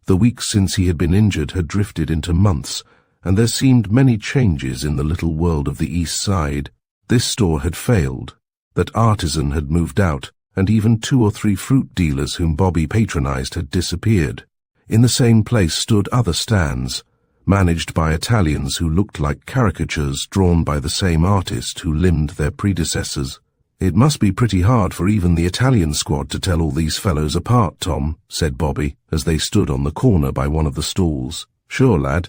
The weeks since he had been injured had drifted into months, and there seemed many changes in the little world of the East Side. This store had failed, that artisan had moved out, and even 2 or 3 fruit dealers whom Bobby patronized had disappeared. In the same place stood other stands, managed by Italians who looked like caricatures drawn by the same artist who limned their predecessors. "It must be pretty hard for even the Italian squad to tell all these fellows apart, Tom," said Bobby, as they stood on the corner by one of the stalls. "Sure, lad.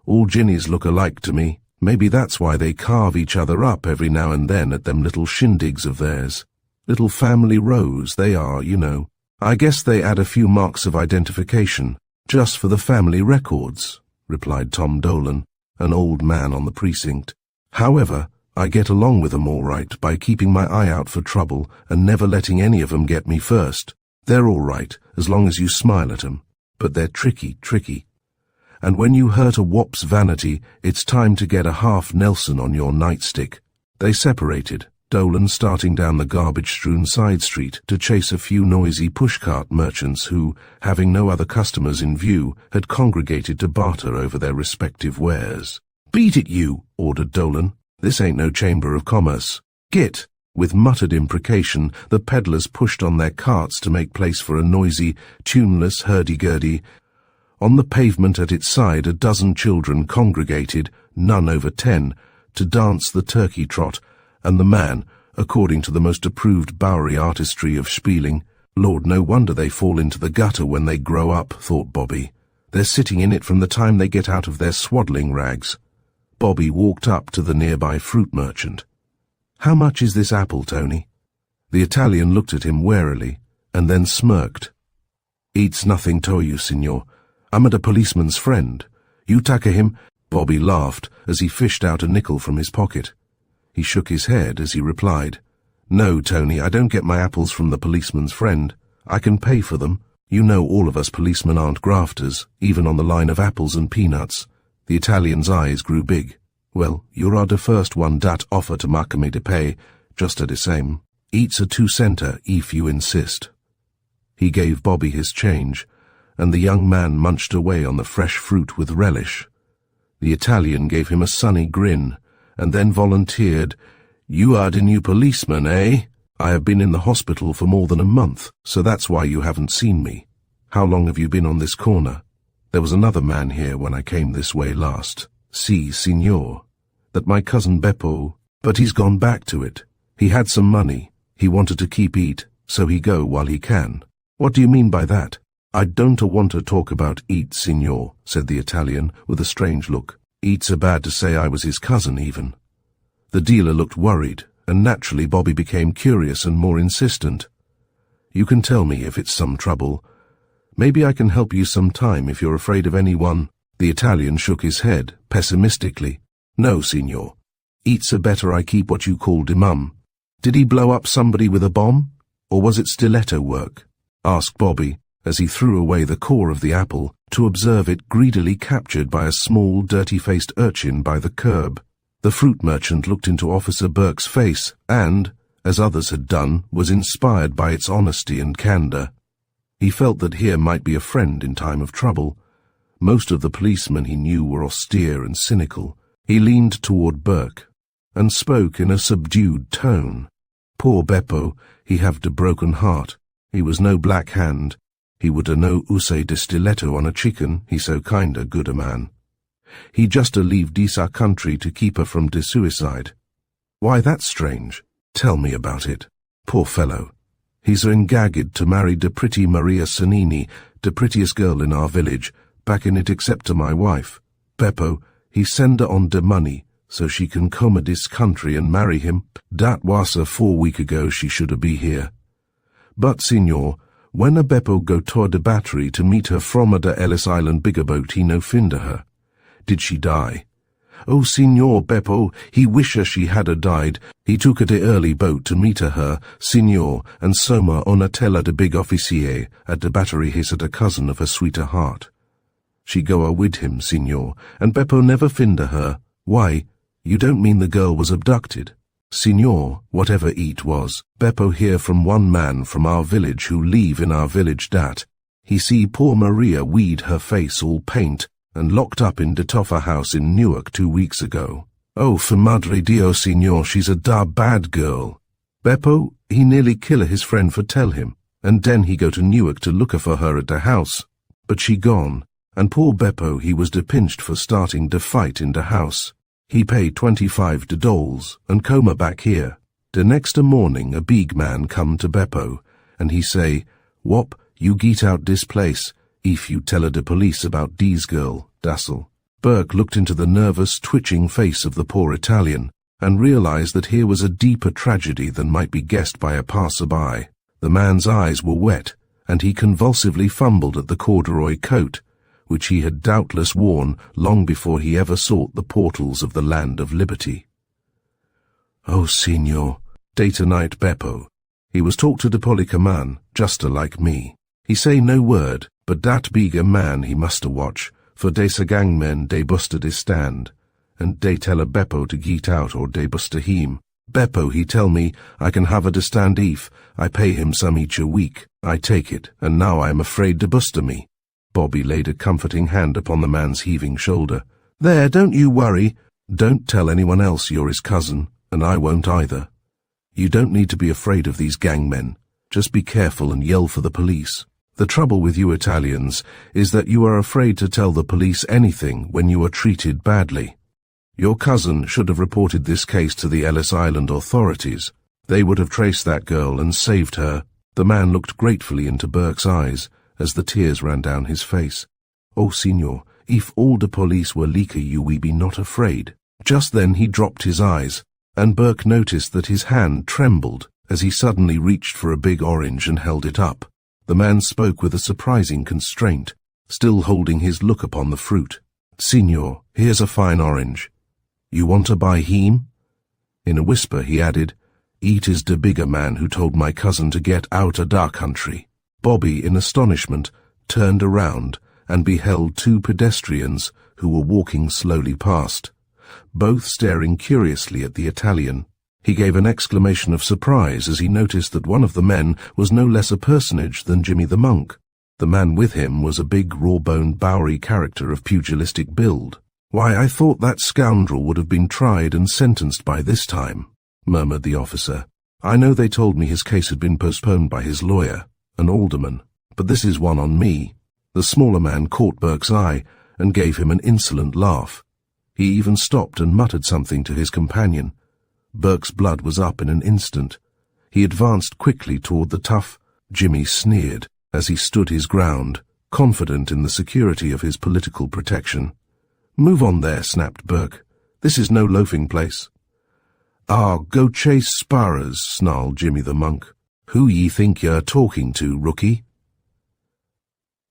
All ginnies look alike to me. Maybe that's why they carve each other up every now and then at them little shindigs of theirs. Little family rows they are, you know. I guess they add a few marks of identification, just for the family records, replied Tom Dolan, an old man on the precinct. However, I get along with 'em all right by keeping my eye out for trouble and never letting any of 'em get me first. They're all right, as long as you smile at 'em, but they're tricky. And when you hurt a wop's vanity, it's time to get a half Nelson on your nightstick. They separated, Dolan starting down the garbage-strewn side street to chase a few noisy pushcart merchants who, having no other customers in view, had congregated to barter over their respective wares. "Beat it, you," ordered Dolan. "This ain't no chamber of commerce. Git." With muttered imprecation, the peddlers pushed on their carts to make place for a noisy, tuneless hurdy-gurdy. On the pavement at its side 12 children congregated, none over 10, to dance the turkey trot, and the man, according to the most approved Bowery artistry of spieling. Lord, no wonder they fall into the gutter when they grow up, thought Bobby. They're sitting in it from the time they get out of their swaddling rags. Bobby walked up to the nearby fruit merchant. "How much is this apple, Tony?" The Italian looked at him warily, and then smirked. "Eats nothing to you, signor. I'm at a policeman's friend. You taka him?" Bobby laughed as he fished out a nickel from his pocket. He shook his head as he replied, "No, Tony, I don't get my apples from the policeman's friend. I can pay for them. You know all of us policemen aren't grafters, even on the line of apples and peanuts." The Italian's eyes grew big. "Well, you're the first one dat offer to make me to pay, just the same. Eats a 2-center if you insist." He gave Bobby his change, and the young man munched away on the fresh fruit with relish. The Italian gave him a sunny grin, and then volunteered, "You are the new policeman, eh? I have been in the hospital for more than a month, so that's why you haven't seen me. How long have you been on this corner? There was another man here when I came this way last. Si, signor. That my cousin Beppo, but he's gone back to it. He had some money. He wanted to keep eat, so he go while he can." "What do you mean by that?" "I don't want to talk about eat, signor," said the Italian, with a strange look. "Eat's a bad to say I was his cousin, even." The dealer looked worried, and naturally Bobby became curious and more insistent. "You can tell me if it's some trouble. Maybe I can help you some time if you're afraid of anyone." The Italian shook his head, pessimistically. "No, signor. Eat's a better I keep what you call de mum. Did he blow up somebody with a bomb? Or was it stiletto work?" asked Bobby, as he threw away the core of the apple to observe it greedily captured by a small, dirty-faced urchin by the curb. The fruit merchant looked into Officer Burke's face and, as others had done, was inspired by its honesty and candor. He felt that here might be a friend in time of trouble. Most of the policemen he knew were austere and cynical. He leaned toward Burke and spoke in a subdued tone. "Poor Beppo, he haved a broken heart. He was no black hand. He would-a no use de stiletto on a chicken, he so kinda good a man. He just-a leave dis our country to keep her from de suicide." "Why, that's strange. Tell me about it." "Poor fellow. He's engagged to marry de pretty Maria Sanini, de prettiest girl in our village, back in it except to my wife. Beppo, he send her on de money, so she can come a dis country and marry him. Dat was 4 week ago she should-a be here. But, signor, when a Beppo go toward the battery to meet her from the Ellis Island bigger boat, he no find her. Did she die? Oh, signor Beppo, he wisher she had-a died. He took a de early boat to meet her, signor, and soma on a tella de big officier at the battery his at a cousin of her sweeter heart. She go-a wid him, signor, and Beppo never find her. Why, you don't mean the girl was abducted?" "Signor, whatever it was, Beppo hear from one man from our village who live in our village dat. He see poor Maria weed her face all paint and locked up in de Toffa house in Newark 2 weeks ago. Oh, for madre dio, signor, she's a da bad girl. Beppo, he nearly kill his friend for tell him, and den he go to Newark to look for her at the house. But she gone, and poor Beppo he was de-pinched for starting de fight in de house. He paid $25 and coma back here. The next morning a big man come to Beppo, and he say, 'Wop, you get out this place, if you tell the police about dees girl, dassel.' Burke looked into the nervous, twitching face of the poor Italian, and realized that here was a deeper tragedy than might be guessed by a passer-by. The man's eyes were wet, and he convulsively fumbled at the corduroy coat, which he had doubtless worn long before he ever sought the portals of the land of liberty. "Oh, signor, day to night Beppo. He was talk to de polica man, justa like me. He say no word, but dat bigger man he musta watch, for de sa gangmen de busta de stand, and de tell a Beppo to get out or de busta him. Beppo he tell me I can have a de stand if I pay him some each a week. I take it, and now I am afraid de busta me." Bobby laid a comforting hand upon the man's heaving shoulder. "There, don't you worry. Don't tell anyone else you're his cousin, and I won't either. You don't need to be afraid of these gangmen. Just be careful and yell for the police. The trouble with you Italians is that you are afraid to tell the police anything when you are treated badly. Your cousin should have reported this case to the Ellis Island authorities. They would have traced that girl and saved her." The man looked gratefully into Burke's eyes as the tears ran down his face. "Oh, signor, if all the police were like you we be not afraid." Just then he dropped his eyes, and Burke noticed that his hand trembled as he suddenly reached for a big orange and held it up. The man spoke with a surprising constraint, still holding his look upon the fruit. "Signor, here's a fine orange. You want to buy him?" In a whisper he added, "It is the bigger man who told my cousin to get out of our country." Bobby, in astonishment, turned around and beheld two pedestrians who were walking slowly past, both staring curiously at the Italian. He gave an exclamation of surprise as he noticed that one of the men was no less a personage than Jimmy the monk. The man with him was a big, raw-boned Bowery character of pugilistic build. "Why, I thought that scoundrel would have been tried and sentenced by this time," murmured the officer. "I know they told me his case had been postponed by his lawyer, an alderman, but this is one on me." The smaller man caught Burke's eye and gave him an insolent laugh. He even stopped and muttered something to his companion. Burke's blood was up in an instant. He advanced quickly toward the tough. Jimmy sneered as he stood his ground, confident in the security of his political protection. "Move on there," snapped Burke. "This is no loafing place." "Ah, go chase sparrows," snarled Jimmy the monk. "Who ye think you're talking to, rookie?"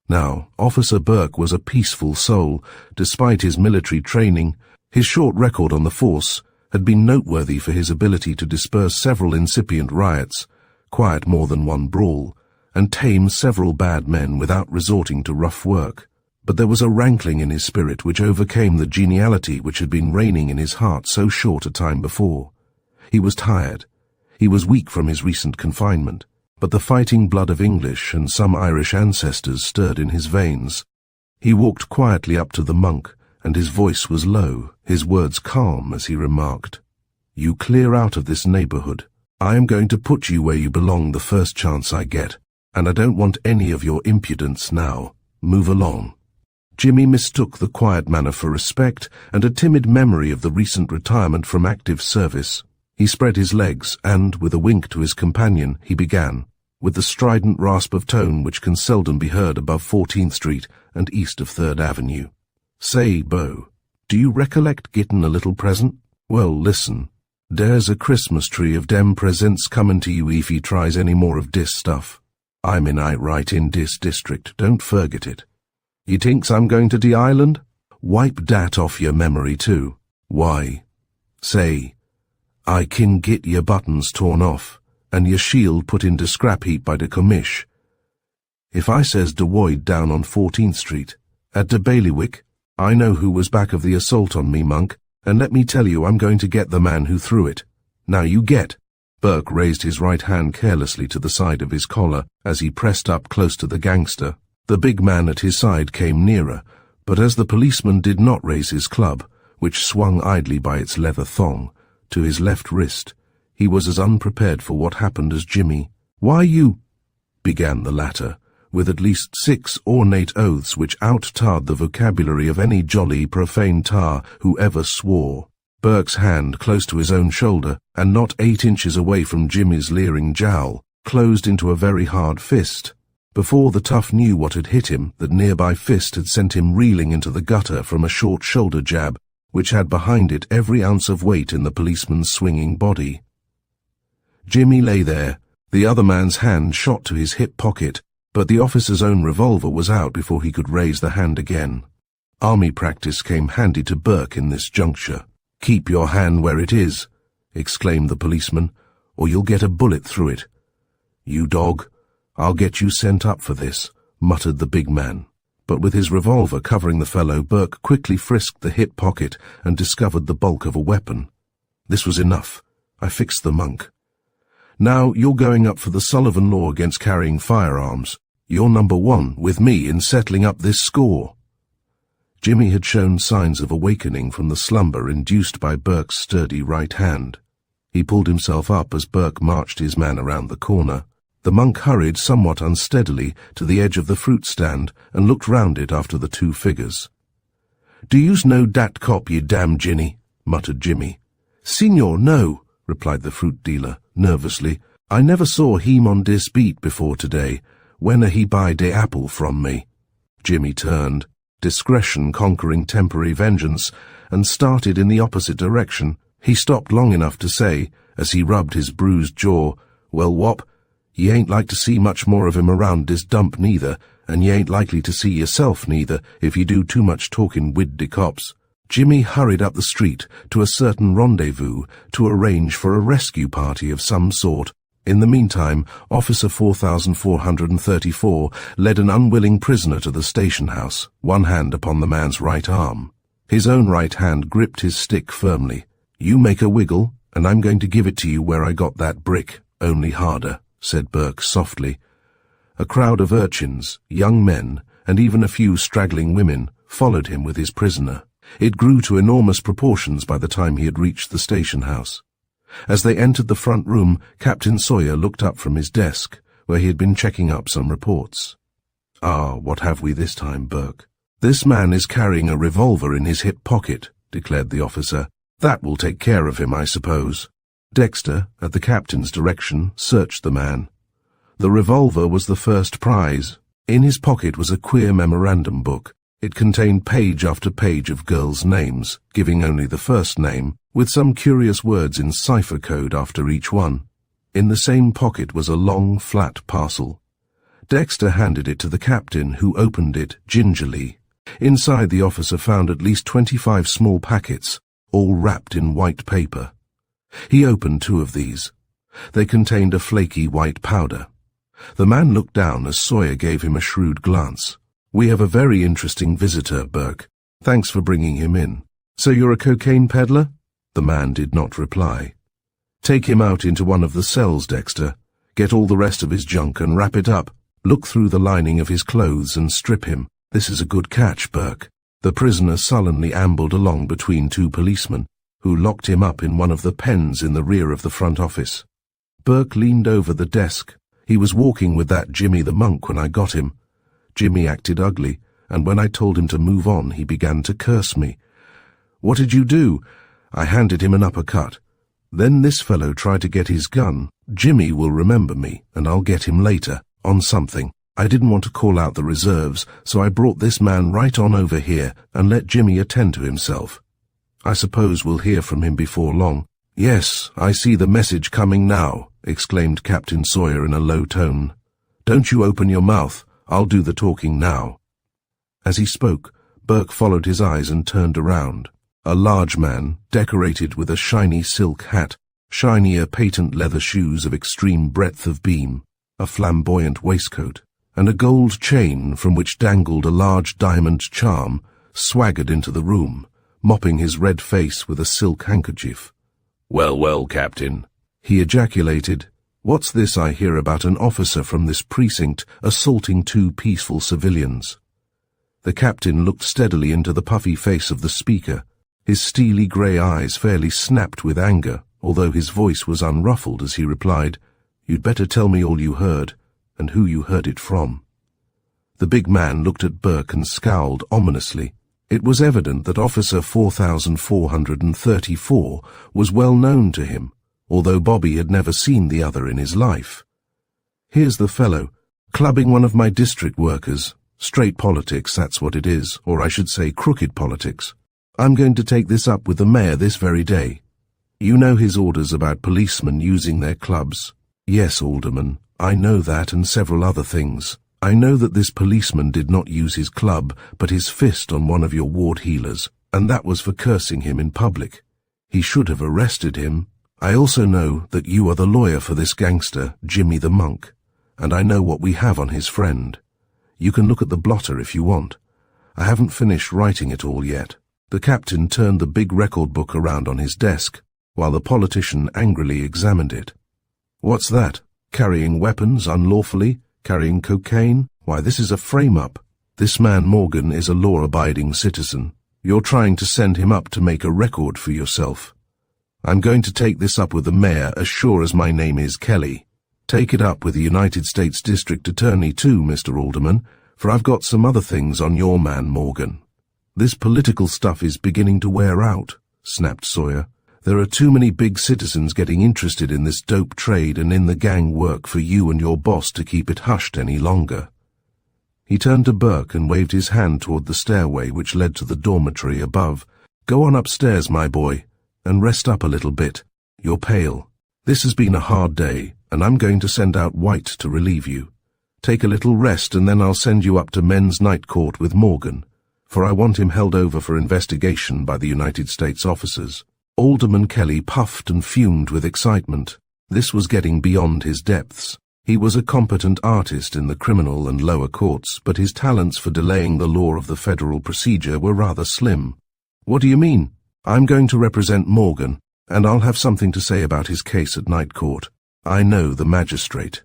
Now, Officer Burke was a peaceful soul, despite his military training. His short record on the force had been noteworthy for his ability to disperse several incipient riots, quiet more than one brawl, and tame several bad men without resorting to rough work. But there was a rankling in his spirit which overcame the geniality which had been reigning in his heart so short a time before. He was tired. He was weak from his recent confinement, but the fighting blood of English and some Irish ancestors stirred in his veins. He walked quietly up to the monk, and his voice was low, his words calm as he remarked, "You clear out of this neighborhood. I am going to put you where you belong the first chance I get, and I don't want any of your impudence now. Move along." Jimmy mistook the quiet manner for respect and a timid memory of the recent retirement from active service. He spread his legs and, with a wink to his companion, he began, with the strident rasp of tone which can seldom be heard above 14th Street and east of 3rd Avenue. "Say, Bo, do you recollect gettin' a little present? Well, listen, there's a Christmas tree of dem presents comin' to you if he tries any more of dis stuff. I'm in right in dis district, don't forget it. You thinks I'm going to the island? Wipe dat off your memory too. Why, say, I can get your buttons torn off, and your shield put into scrap heap by the commish. If I says de Woyd down on 14th Street, at de bailiwick, I know who was back of the assault on me, monk, and let me tell you I'm going to get the man who threw it. Now you get." Burke raised his right hand carelessly to the side of his collar as he pressed up close to the gangster. The big man at his side came nearer, but as the policeman did not raise his club, which swung idly by its leather thong, to his left wrist, he was as unprepared for what happened as Jimmy. "Why you—" began the latter, with at least 6 ornate oaths which out-tarred the vocabulary of any jolly, profane tar who ever swore. Burke's hand, close to his own shoulder, and not 8 inches away from Jimmy's leering jowl, closed into a very hard fist. Before the tough knew what had hit him, that nearby fist had sent him reeling into the gutter from a short shoulder jab, which had behind it every ounce of weight in the policeman's swinging body. Jimmy lay there, the other man's hand shot to his hip pocket, but the officer's own revolver was out before he could raise the hand again. Army practice came handy to Burke in this juncture. "Keep your hand where it is," exclaimed the policeman, "or you'll get a bullet through it." "You dog, I'll get you sent up for this," muttered the big man. But with his revolver covering the fellow, Burke quickly frisked the hip pocket and discovered the bulk of a weapon. This was enough. I fixed the monk. "Now you're going up for the Sullivan law against carrying firearms. You're number one with me in settling up this score." Jimmy had shown signs of awakening from the slumber induced by Burke's sturdy right hand. He pulled himself up as Burke marched his man around the corner. The monk hurried somewhat unsteadily to the edge of the fruit stand and looked round it after the two figures. "Do yous know dat cop, ye damn Jinny?" muttered Jimmy. "Signor, no," replied the fruit dealer, nervously. "I never saw him on dis beat before today. When he buy de apple from me?" Jimmy turned, discretion conquering temporary vengeance, and started in the opposite direction. He stopped long enough to say, as he rubbed his bruised jaw, "Well, wop, ye ain't like to see much more of him around dis dump neither, and ye ain't likely to see yourself neither if ye do too much talking wid de cops." Jimmy hurried up the street to a certain rendezvous to arrange for a rescue party of some sort. In the meantime, Officer 4434 led an unwilling prisoner to the station house, one hand upon the man's right arm. His own right hand gripped his stick firmly. "You make a wiggle, and I'm going to give it to you where I got that brick, only harder," said Burke softly. A crowd of urchins, young men, and even a few straggling women followed him with his prisoner. It grew to enormous proportions by the time he had reached the station house. As they entered the front room, Captain Sawyer looked up from his desk, where he had been checking up some reports. "Ah, what have we this time, Burke?" "This man is carrying a revolver in his hip pocket," declared the officer. "That will take care of him, I suppose." Dexter, at the captain's direction, searched the man. The revolver was the first prize. In his pocket was a queer memorandum book. It contained page after page of girls' names, giving only the first name, with some curious words in cipher code after each one. In the same pocket was a long, flat parcel. Dexter handed it to the captain, who opened it gingerly. Inside, the officer found at least 25 small packets, all wrapped in white paper. He opened two of these. They contained a flaky white powder. The man looked down as Sawyer gave him a shrewd glance. "We have a very interesting visitor, Burke. Thanks for bringing him in. So you're a cocaine peddler?" The man did not reply. "Take him out into one of the cells, Dexter. Get all the rest of his junk and wrap it up. Look through the lining of his clothes and strip him. This is a good catch, Burke." The prisoner sullenly ambled along between two policemen, who locked him up in one of the pens in the rear of the front office. Burke leaned over the desk. "He was walking with that Jimmy the monk when I got him. Jimmy acted ugly, and when I told him to move on, he began to curse me. What did you do? I handed him an uppercut. Then this fellow tried to get his gun. Jimmy will remember me, and I'll get him later, on something. I didn't want to call out the reserves, so I brought this man right on over here and let Jimmy attend to himself. I suppose we'll hear from him before long." "Yes, I see the message coming now," exclaimed Captain Sawyer in a low tone. "Don't you open your mouth. I'll do the talking now." As he spoke, Burke followed his eyes and turned around. A large man, decorated with a shiny silk hat, shinier patent leather shoes of extreme breadth of beam, a flamboyant waistcoat, and a gold chain from which dangled a large diamond charm, swaggered into the room, mopping his red face with a silk handkerchief. "Well, well, Captain," he ejaculated. "What's this I hear about an officer from this precinct assaulting two peaceful civilians?" The captain looked steadily into the puffy face of the speaker. His steely grey eyes fairly snapped with anger, although his voice was unruffled as he replied, "You'd better tell me all you heard, and who you heard it from." The big man looked at Burke and scowled ominously. It was evident that Officer 4434 was well known to him, although Bobby had never seen the other in his life. "Here's the fellow. Clubbing one of my district workers. Straight politics, that's what it is, or I should say crooked politics. I'm going to take this up with the mayor this very day. You know his orders about policemen using their clubs. Yes, Alderman, I know that and several other things. I know that this policeman did not use his club, but his fist on one of your ward heelers, and that was for cursing him in public. He should have arrested him. I also know that you are the lawyer for this gangster, Jimmy the Monk, and I know what we have on his friend. You can look at the blotter if you want. I haven't finished writing it all yet. The captain turned the big record book around on his desk, while the politician angrily examined it. What's that? Carrying weapons unlawfully? Carrying cocaine? Why, this is a frame-up. This man Morgan is a law-abiding citizen. You're trying to send him up to make a record for yourself. I'm going to take this up with the mayor as sure as my name is Kelly. Take it up with the United States District Attorney too, Mr. Alderman, for I've got some other things on your man Morgan. This political stuff is beginning to wear out, snapped Sawyer. There are too many big citizens getting interested in this dope trade and in the gang work for you and your boss to keep it hushed any longer. He turned to Burke and waved his hand toward the stairway which led to the dormitory above. Go on upstairs, my boy, and rest up a little bit. You're pale. This has been a hard day, and I'm going to send out White to relieve you. Take a little rest and then I'll send you up to Men's Night Court with Morgan, for I want him held over for investigation by the United States officers. Alderman Kelly puffed and fumed with excitement. This was getting beyond his depths. He was a competent artist in the criminal and lower courts, but his talents for delaying the law of the federal procedure were rather slim. What do you mean? I'm going to represent Morgan, and I'll have something to say about his case at Night Court. I know the magistrate.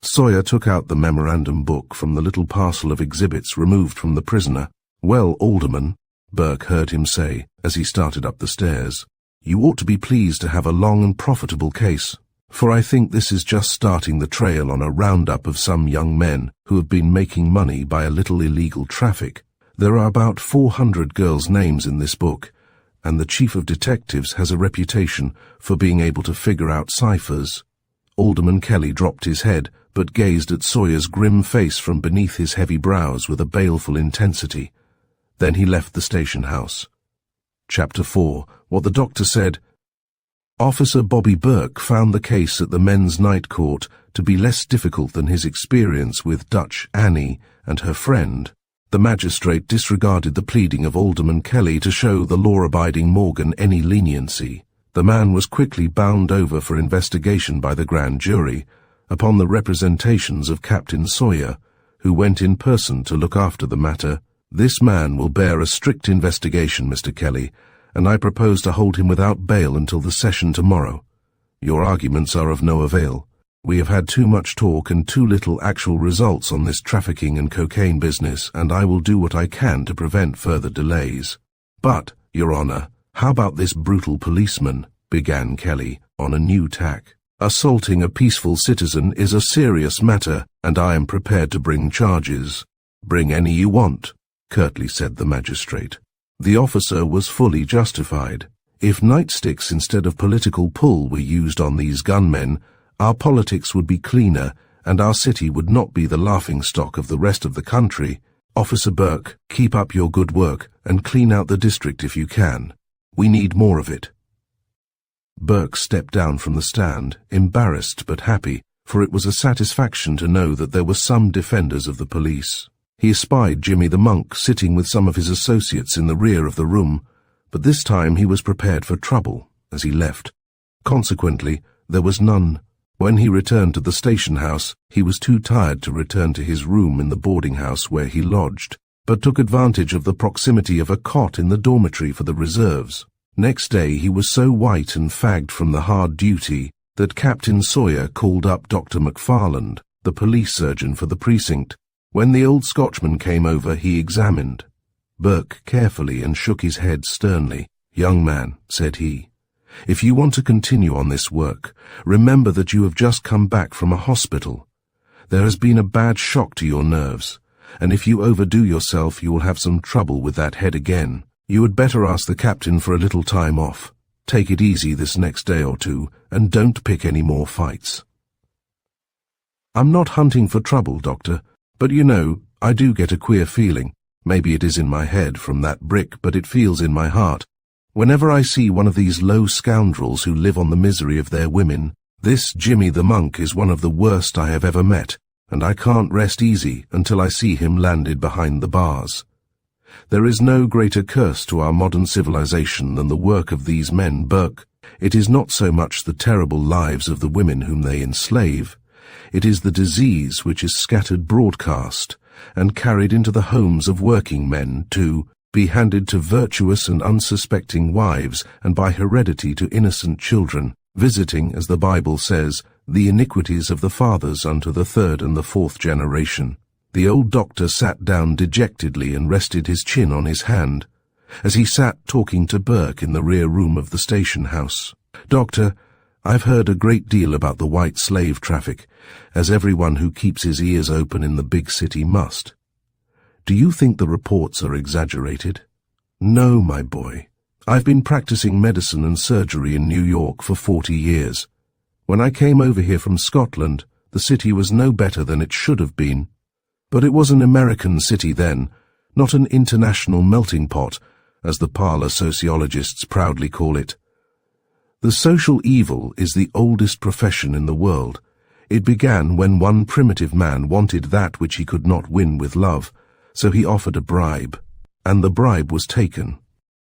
Sawyer took out the memorandum book from the little parcel of exhibits removed from the prisoner. Well, Alderman, Burke heard him say as he started up the stairs, you ought to be pleased to have a long and profitable case, for I think this is just starting the trail on a roundup of some young men who have been making money by a little illegal traffic. There are about 400 girls' names in this book, and the chief of detectives has a reputation for being able to figure out ciphers. Alderman Kelly dropped his head, but gazed at Sawyer's grim face from beneath his heavy brows with a baleful intensity. Then he left the station house. Chapter 4. What the doctor said. Officer Bobby Burke found the case at the Men's Night Court to be less difficult than his experience with Dutch Annie and her friend. The magistrate disregarded the pleading of Alderman Kelly to show the law-abiding Morgan any leniency. The man was quickly bound over for investigation by the grand jury, upon the representations of Captain Sawyer, who went in person to look after the matter. This man will bear a strict investigation, Mr. Kelly, and I propose to hold him without bail until the session tomorrow. Your arguments are of no avail. We have had too much talk and too little actual results on this trafficking and cocaine business, and I will do what I can to prevent further delays. But, Your Honor, how about this brutal policeman? Began Kelly, on a new tack. Assaulting a peaceful citizen is a serious matter, and I am prepared to bring charges. Bring any you want, curtly said the magistrate. The officer was fully justified. If nightsticks instead of political pull were used on these gunmen, our politics would be cleaner, and our city would not be the laughingstock of the rest of the country. Officer Burke, keep up your good work, and clean out the district if you can. We need more of it. Burke stepped down from the stand, embarrassed but happy, for it was a satisfaction to know that there were some defenders of the police. He espied Jimmy the Monk sitting with some of his associates in the rear of the room, but this time he was prepared for trouble as he left. Consequently, there was none. When he returned to the station house, he was too tired to return to his room in the boarding house where he lodged, but took advantage of the proximity of a cot in the dormitory for the reserves. Next day he was so white and fagged from the hard duty that Captain Sawyer called up Dr. McFarland, the police surgeon for the precinct. When the old Scotchman came over, he examined Burke carefully and shook his head sternly. "Young man," said he, "if you want to continue on this work, remember that you have just come back from a hospital. There has been a bad shock to your nerves, and if you overdo yourself you will have some trouble with that head again. You had better ask the captain for a little time off. Take it easy this next day or two, and don't pick any more fights." I'm not hunting for trouble, Doctor, but you know, I do get a queer feeling. Maybe it is in my head from that brick, but it feels in my heart. Whenever I see one of these low scoundrels who live on the misery of their women, this Jimmy the monk is one of the worst I have ever met, and I can't rest easy until I see him landed behind the bars. There is no greater curse to our modern civilization than the work of these men, Burke. It is not so much the terrible lives of the women whom they enslave. It is the disease which is scattered broadcast and carried into the homes of working men to be handed to virtuous and unsuspecting wives and by heredity to innocent children, visiting, as the Bible says, the iniquities of the fathers unto the third and the fourth generation. The old doctor sat down dejectedly and rested his chin on his hand, as he sat talking to Burke in the rear room of the station house. Doctor, I've heard a great deal about the white slave traffic, as everyone who keeps his ears open in the big city must. Do you think the reports are exaggerated? No, my boy. I've been practicing medicine and surgery in New York for 40 years. When I came over here from Scotland, the city was no better than it should have been. But it was an American city then, not an international melting pot, as the parlor sociologists proudly call it. The social evil is the oldest profession in the world. It began when one primitive man wanted that which he could not win with love, so he offered a bribe, and the bribe was taken.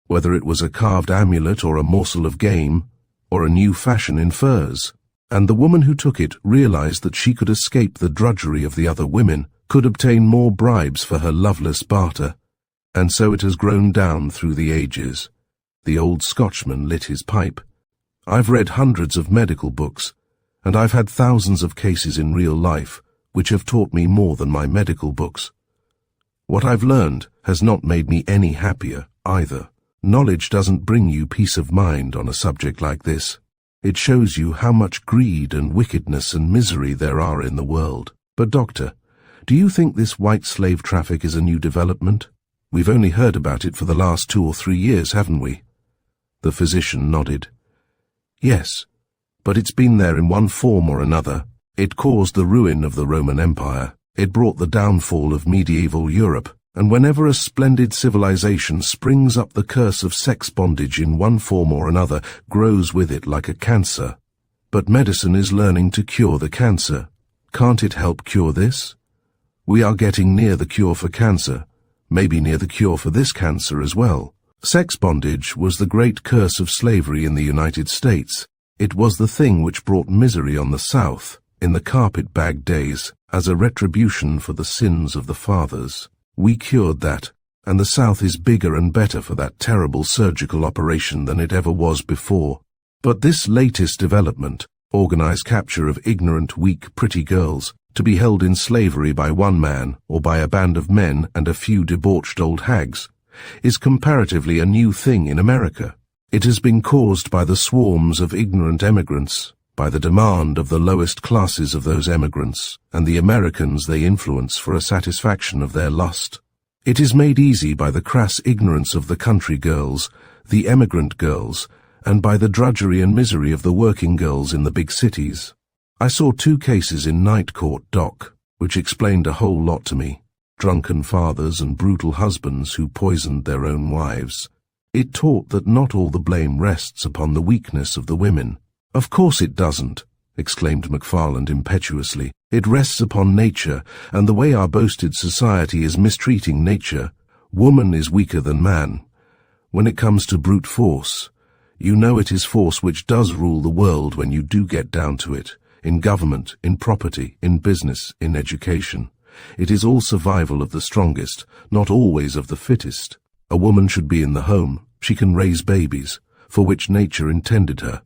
Whether it was a carved amulet or a morsel of game, or a new fashion in furs. And the woman who took it realized that she could escape the drudgery of the other women, could obtain more bribes for her loveless barter, and so it has grown down through the ages. The old Scotchman lit his pipe. I've read hundreds of medical books, and I've had thousands of cases in real life, which have taught me more than my medical books. What I've learned has not made me any happier, either. Knowledge doesn't bring you peace of mind on a subject like this. It shows you how much greed and wickedness and misery there are in the world. But, Doctor, do you think this white slave traffic is a new development? We've only heard about it for the last 2 or 3 years, haven't we? The physician nodded. Yes, but it's been there in one form or another. It caused the ruin of the Roman Empire. It brought the downfall of medieval Europe. And whenever a splendid civilization springs up, the curse of sex bondage in one form or another grows with it like a cancer. But medicine is learning to cure the cancer. Can't it help cure this? We are getting near the cure for cancer, maybe near the cure for this cancer as well. Sex bondage was the great curse of slavery in the United States. It was the thing which brought misery on the South, in the carpet-bag days, as a retribution for the sins of the fathers. We cured that, and the South is bigger and better for that terrible surgical operation than it ever was before. But this latest development, organized capture of ignorant, weak, pretty girls, to be held in slavery by one man or by a band of men and a few debauched old hags, is comparatively a new thing in America. It has been caused by the swarms of ignorant emigrants, by the demand of the lowest classes of those emigrants, and the Americans they influence for a satisfaction of their lust. It is made easy by the crass ignorance of the country girls, the emigrant girls, and by the drudgery and misery of the working girls in the big cities. I saw 2 cases in Night Court, Doc, which explained a whole lot to me. Drunken fathers and brutal husbands who poisoned their own wives. It taught that not all the blame rests upon the weakness of the women. Of course it doesn't, exclaimed McFarland impetuously. It rests upon nature, and the way our boasted society is mistreating nature. Woman is weaker than man. When it comes to brute force, you know it is force which does rule the world when you do get down to it. In government, in property, in business, in education. It is all survival of the strongest, not always of the fittest. A woman should be in the home. She can raise babies, for which nature intended her.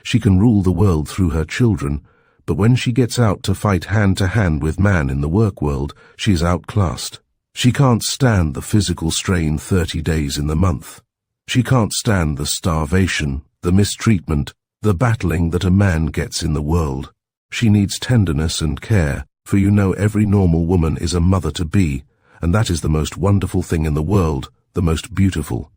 She can rule the world through her children, but when she gets out to fight hand-to-hand with man in the work world, she is outclassed. She can't stand the physical strain 30 days in the month. She can't stand the starvation, the mistreatment, the battling that a man gets in the world. She needs tenderness and care, for you know every normal woman is a mother-to-be, and that is the most wonderful thing in the world, the most beautiful.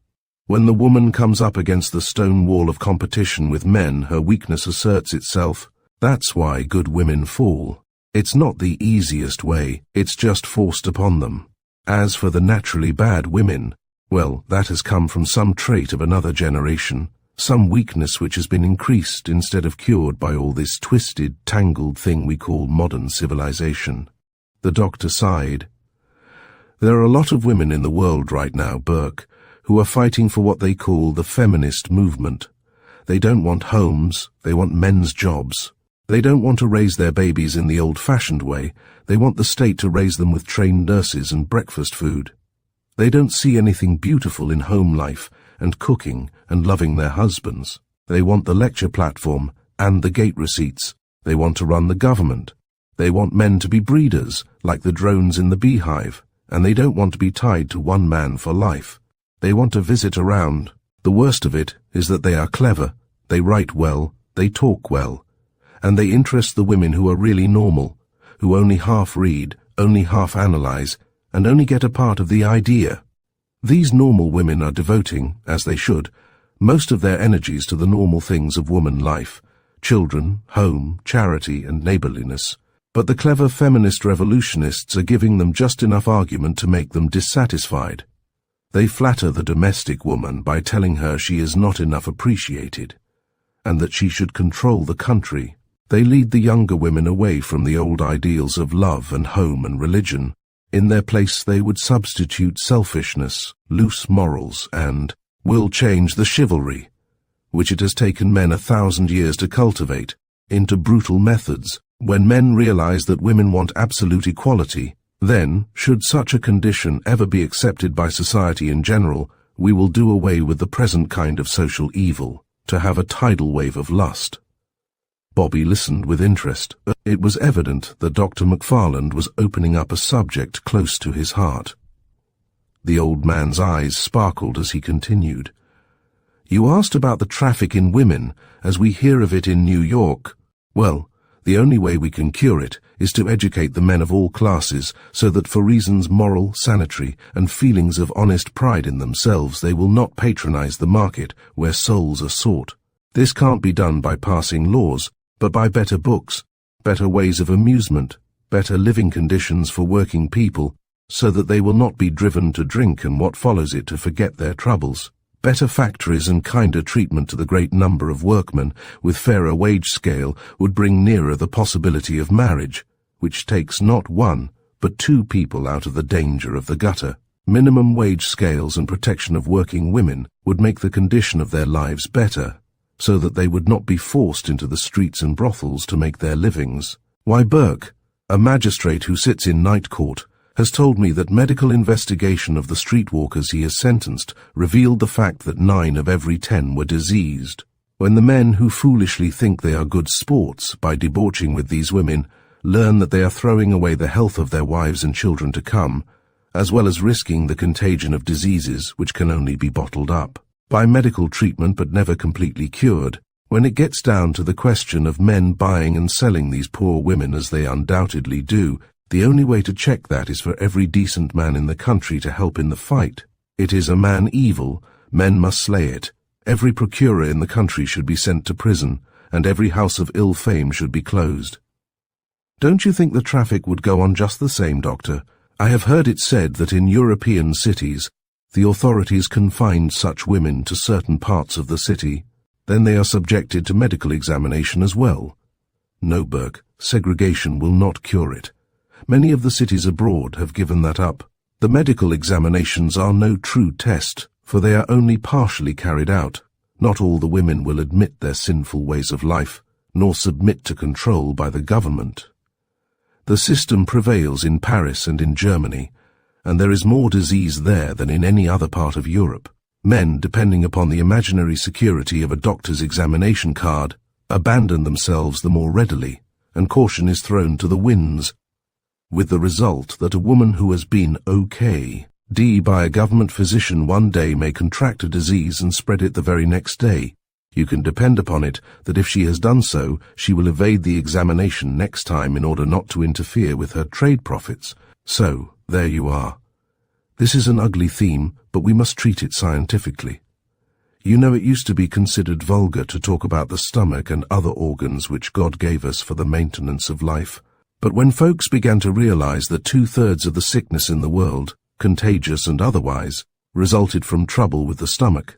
When the woman comes up against the stone wall of competition with men, her weakness asserts itself. That's why good women fall. It's not the easiest way, it's just forced upon them. As for the naturally bad women, well, that has come from some trait of another generation, some weakness which has been increased instead of cured by all this twisted, tangled thing we call modern civilization. The doctor sighed. There are a lot of women in the world right now, Burke, who are fighting for what they call the feminist movement. They don't want homes, they want men's jobs. They don't want to raise their babies in the old-fashioned way, they want the state to raise them with trained nurses and breakfast food. They don't see anything beautiful in home life and cooking and loving their husbands. They want the lecture platform and the gate receipts. They want to run the government. They want men to be breeders, like the drones in the beehive, and they don't want to be tied to one man for life. They want to visit around. The worst of it is that they are clever, they write well, they talk well, and they interest the women who are really normal, who only half read, only half analyze, and only get a part of the idea. These normal women are devoting, as they should, most of their energies to the normal things of woman life, children, home, charity, and neighborliness. But the clever feminist revolutionists are giving them just enough argument to make them dissatisfied. They flatter the domestic woman by telling her she is not enough appreciated, and that she should control the country. They lead the younger women away from the old ideals of love and home and religion. In their place they would substitute selfishness, loose morals, and will change the chivalry, which it has taken men 1,000 years to cultivate, into brutal methods. When men realize that women want absolute equality, then, should such a condition ever be accepted by society in general, we will do away with the present kind of social evil, to have a tidal wave of lust. Bobby listened with interest. It was evident that Dr. McFarland was opening up a subject close to his heart. The old man's eyes sparkled as he continued. You asked about the traffic in women, as we hear of it in New York. Well, the only way we can cure it is to educate the men of all classes so that for reasons moral, sanitary, and feelings of honest pride in themselves they will not patronize the market where souls are sought. This can't be done by passing laws, but by better books, better ways of amusement, better living conditions for working people, so that they will not be driven to drink and what follows it to forget their troubles. Better factories and kinder treatment to the great number of workmen, with fairer wage scale, would bring nearer the possibility of marriage, which takes not one, but two people out of the danger of the gutter. Minimum wage scales and protection of working women would make the condition of their lives better, so that they would not be forced into the streets and brothels to make their livings. Why, Burke, a magistrate who sits in night court, has told me that medical investigation of the streetwalkers he has sentenced revealed the fact that 9 of every 10 were diseased. When the men who foolishly think they are good sports by debauching with these women learn that they are throwing away the health of their wives and children to come, as well as risking the contagion of diseases which can only be bottled up by medical treatment but never completely cured, when it gets down to the question of men buying and selling these poor women as they undoubtedly do, the only way to check that is for every decent man in the country to help in the fight. It is a man evil, men must slay it. Every procurer in the country should be sent to prison, and every house of ill fame should be closed. Don't you think the traffic would go on just the same, Doctor? I have heard it said that in European cities, the authorities confine such women to certain parts of the city. Then they are subjected to medical examination as well. No, Burke, segregation will not cure it. Many of the cities abroad have given that up. The medical examinations are no true test, for they are only partially carried out. Not all the women will admit their sinful ways of life, nor submit to control by the government. The system prevails in Paris and in Germany, and there is more disease there than in any other part of Europe. Men, depending upon the imaginary security of a doctor's examination card, abandon themselves the more readily, and caution is thrown to the winds, with the result that a woman who has been OK.D by a government physician one day may contract a disease and spread it the very next day. You can depend upon it that if she has done so, she will evade the examination next time in order not to interfere with her trade profits. So, there you are. This is an ugly theme, but we must treat it scientifically. You know, it used to be considered vulgar to talk about the stomach and other organs which God gave us for the maintenance of life. But when folks began to realize that 2/3 of the sickness in the world, contagious and otherwise, resulted from trouble with the stomach,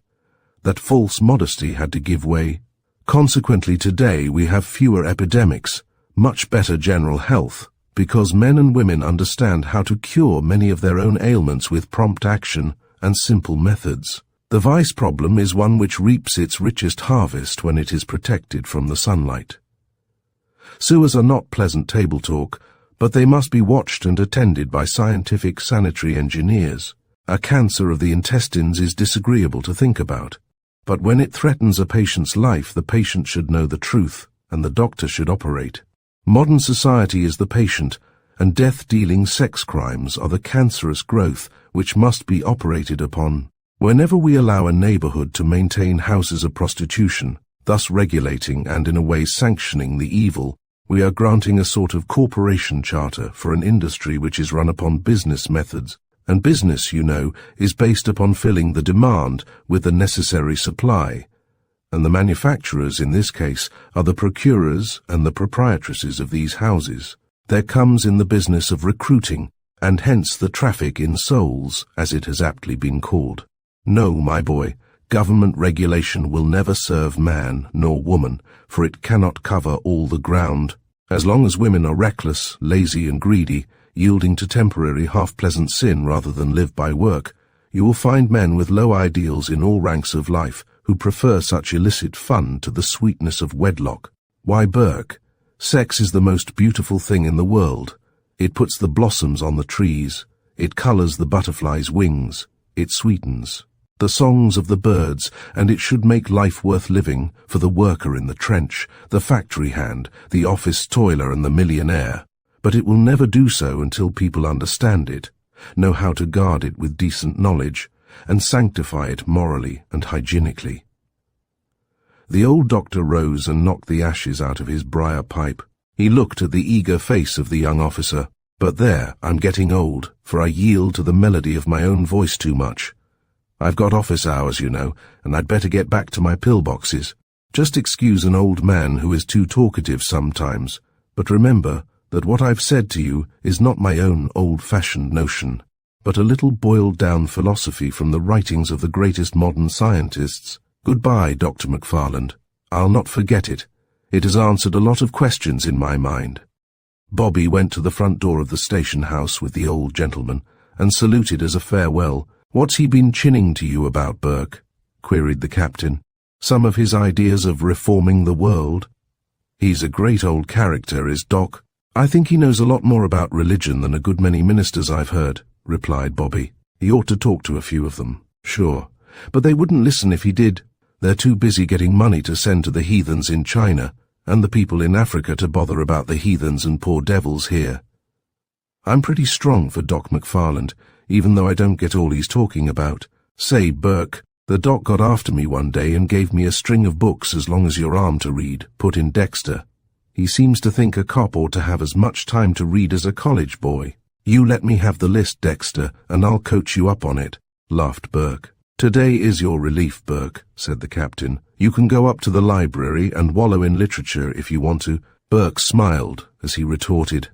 that false modesty had to give way. Consequently, today we have fewer epidemics, much better general health, because men and women understand how to cure many of their own ailments with prompt action and simple methods. The vice problem is one which reaps its richest harvest when it is protected from the sunlight. Sewers are not pleasant table talk, but they must be watched and attended by scientific sanitary engineers. A cancer of the intestines is disagreeable to think about, but when it threatens a patient's life, the patient should know the truth, and the doctor should operate. Modern society is the patient, and death-dealing sex crimes are the cancerous growth which must be operated upon. Whenever we allow a neighborhood to maintain houses of prostitution, thus regulating and in a way sanctioning the evil, we are granting a sort of corporation charter for an industry which is run upon business methods, and business, you know, is based upon filling the demand with the necessary supply, and the manufacturers in this case are the procurers and the proprietresses of these houses. There comes in the business of recruiting, and hence the traffic in souls, as it has aptly been called. No, my boy, government regulation will never serve man nor woman, for it cannot cover all the ground. As long as women are reckless, lazy and greedy, yielding to temporary half-pleasant sin rather than live by work, you will find men with low ideals in all ranks of life who prefer such illicit fun to the sweetness of wedlock. Why, Burke, sex is the most beautiful thing in the world. It puts the blossoms on the trees. It colors the butterfly's wings. It sweetens the songs of the birds, and it should make life worth living for the worker in the trench, the factory hand, the office toiler and the millionaire. But it will never do so until people understand it, know how to guard it with decent knowledge, and sanctify it morally and hygienically. The old doctor rose and knocked the ashes out of his briar pipe. He looked at the eager face of the young officer. But there, I'm getting old, for I yield to the melody of my own voice too much. I've got office hours, you know, and I'd better get back to my pillboxes. Just excuse an old man who is too talkative sometimes, but remember that what I've said to you is not my own old-fashioned notion, but a little boiled-down philosophy from the writings of the greatest modern scientists. Goodbye, Dr. McFarland. I'll not forget it. It has answered a lot of questions in my mind. Bobby went to the front door of the station house with the old gentleman and saluted as a farewell. "What's he been chinning to you about, Burke?" queried the captain. "Some of his ideas of reforming the world?" "He's a great old character, is Doc. I think he knows a lot more about religion than a good many ministers I've heard," replied Bobby. "He ought to talk to a few of them." "Sure, but they wouldn't listen if he did. They're too busy getting money to send to the heathens in China, and the people in Africa to bother about the heathens and poor devils here." "I'm pretty strong for Doc McFarland, even though I don't get all he's talking about. Say, Burke, the doc got after me one day and gave me a string of books as long as your arm to read, put in Dexter. He seems to think a cop ought to have as much time to read as a college boy." "You let me have the list, Dexter, and I'll coach you up on it," laughed Burke. "Today is your relief, Burke," said the captain. "You can go up to the library and wallow in literature if you want to." Burke smiled as he retorted,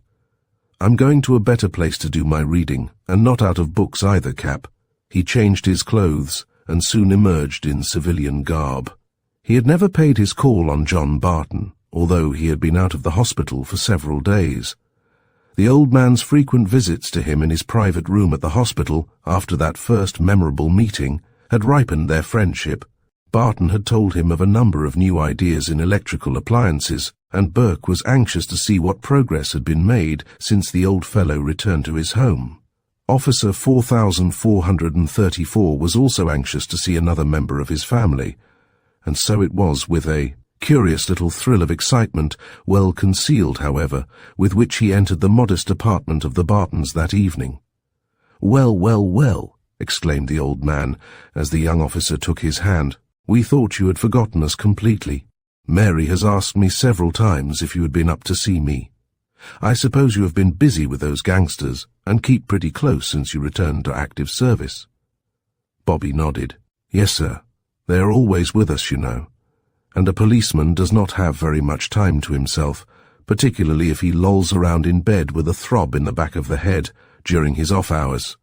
"I'm going to a better place to do my reading, and not out of books either, Cap." He changed his clothes and soon emerged in civilian garb. He had never paid his call on John Barton, although he had been out of the hospital for several days. The old man's frequent visits to him in his private room at the hospital after that first memorable meeting had ripened their friendship. Barton had told him of a number of new ideas in electrical appliances, and Burke was anxious to see what progress had been made since the old fellow returned to his home. Officer 4434 was also anxious to see another member of his family, and so it was with a curious little thrill of excitement, well concealed, however, with which he entered the modest apartment of the Bartons that evening. "Well, well, well," exclaimed the old man, as the young officer took his hand. "We thought you had forgotten us completely. Mary has asked me several times if you had been up to see me. I suppose you have been busy with those gangsters, and keep pretty close since you returned to active service." Bobby nodded. "Yes, sir. They are always with us, you know. And a policeman does not have very much time to himself, particularly if he lolls around in bed with a throb in the back of the head during his off hours,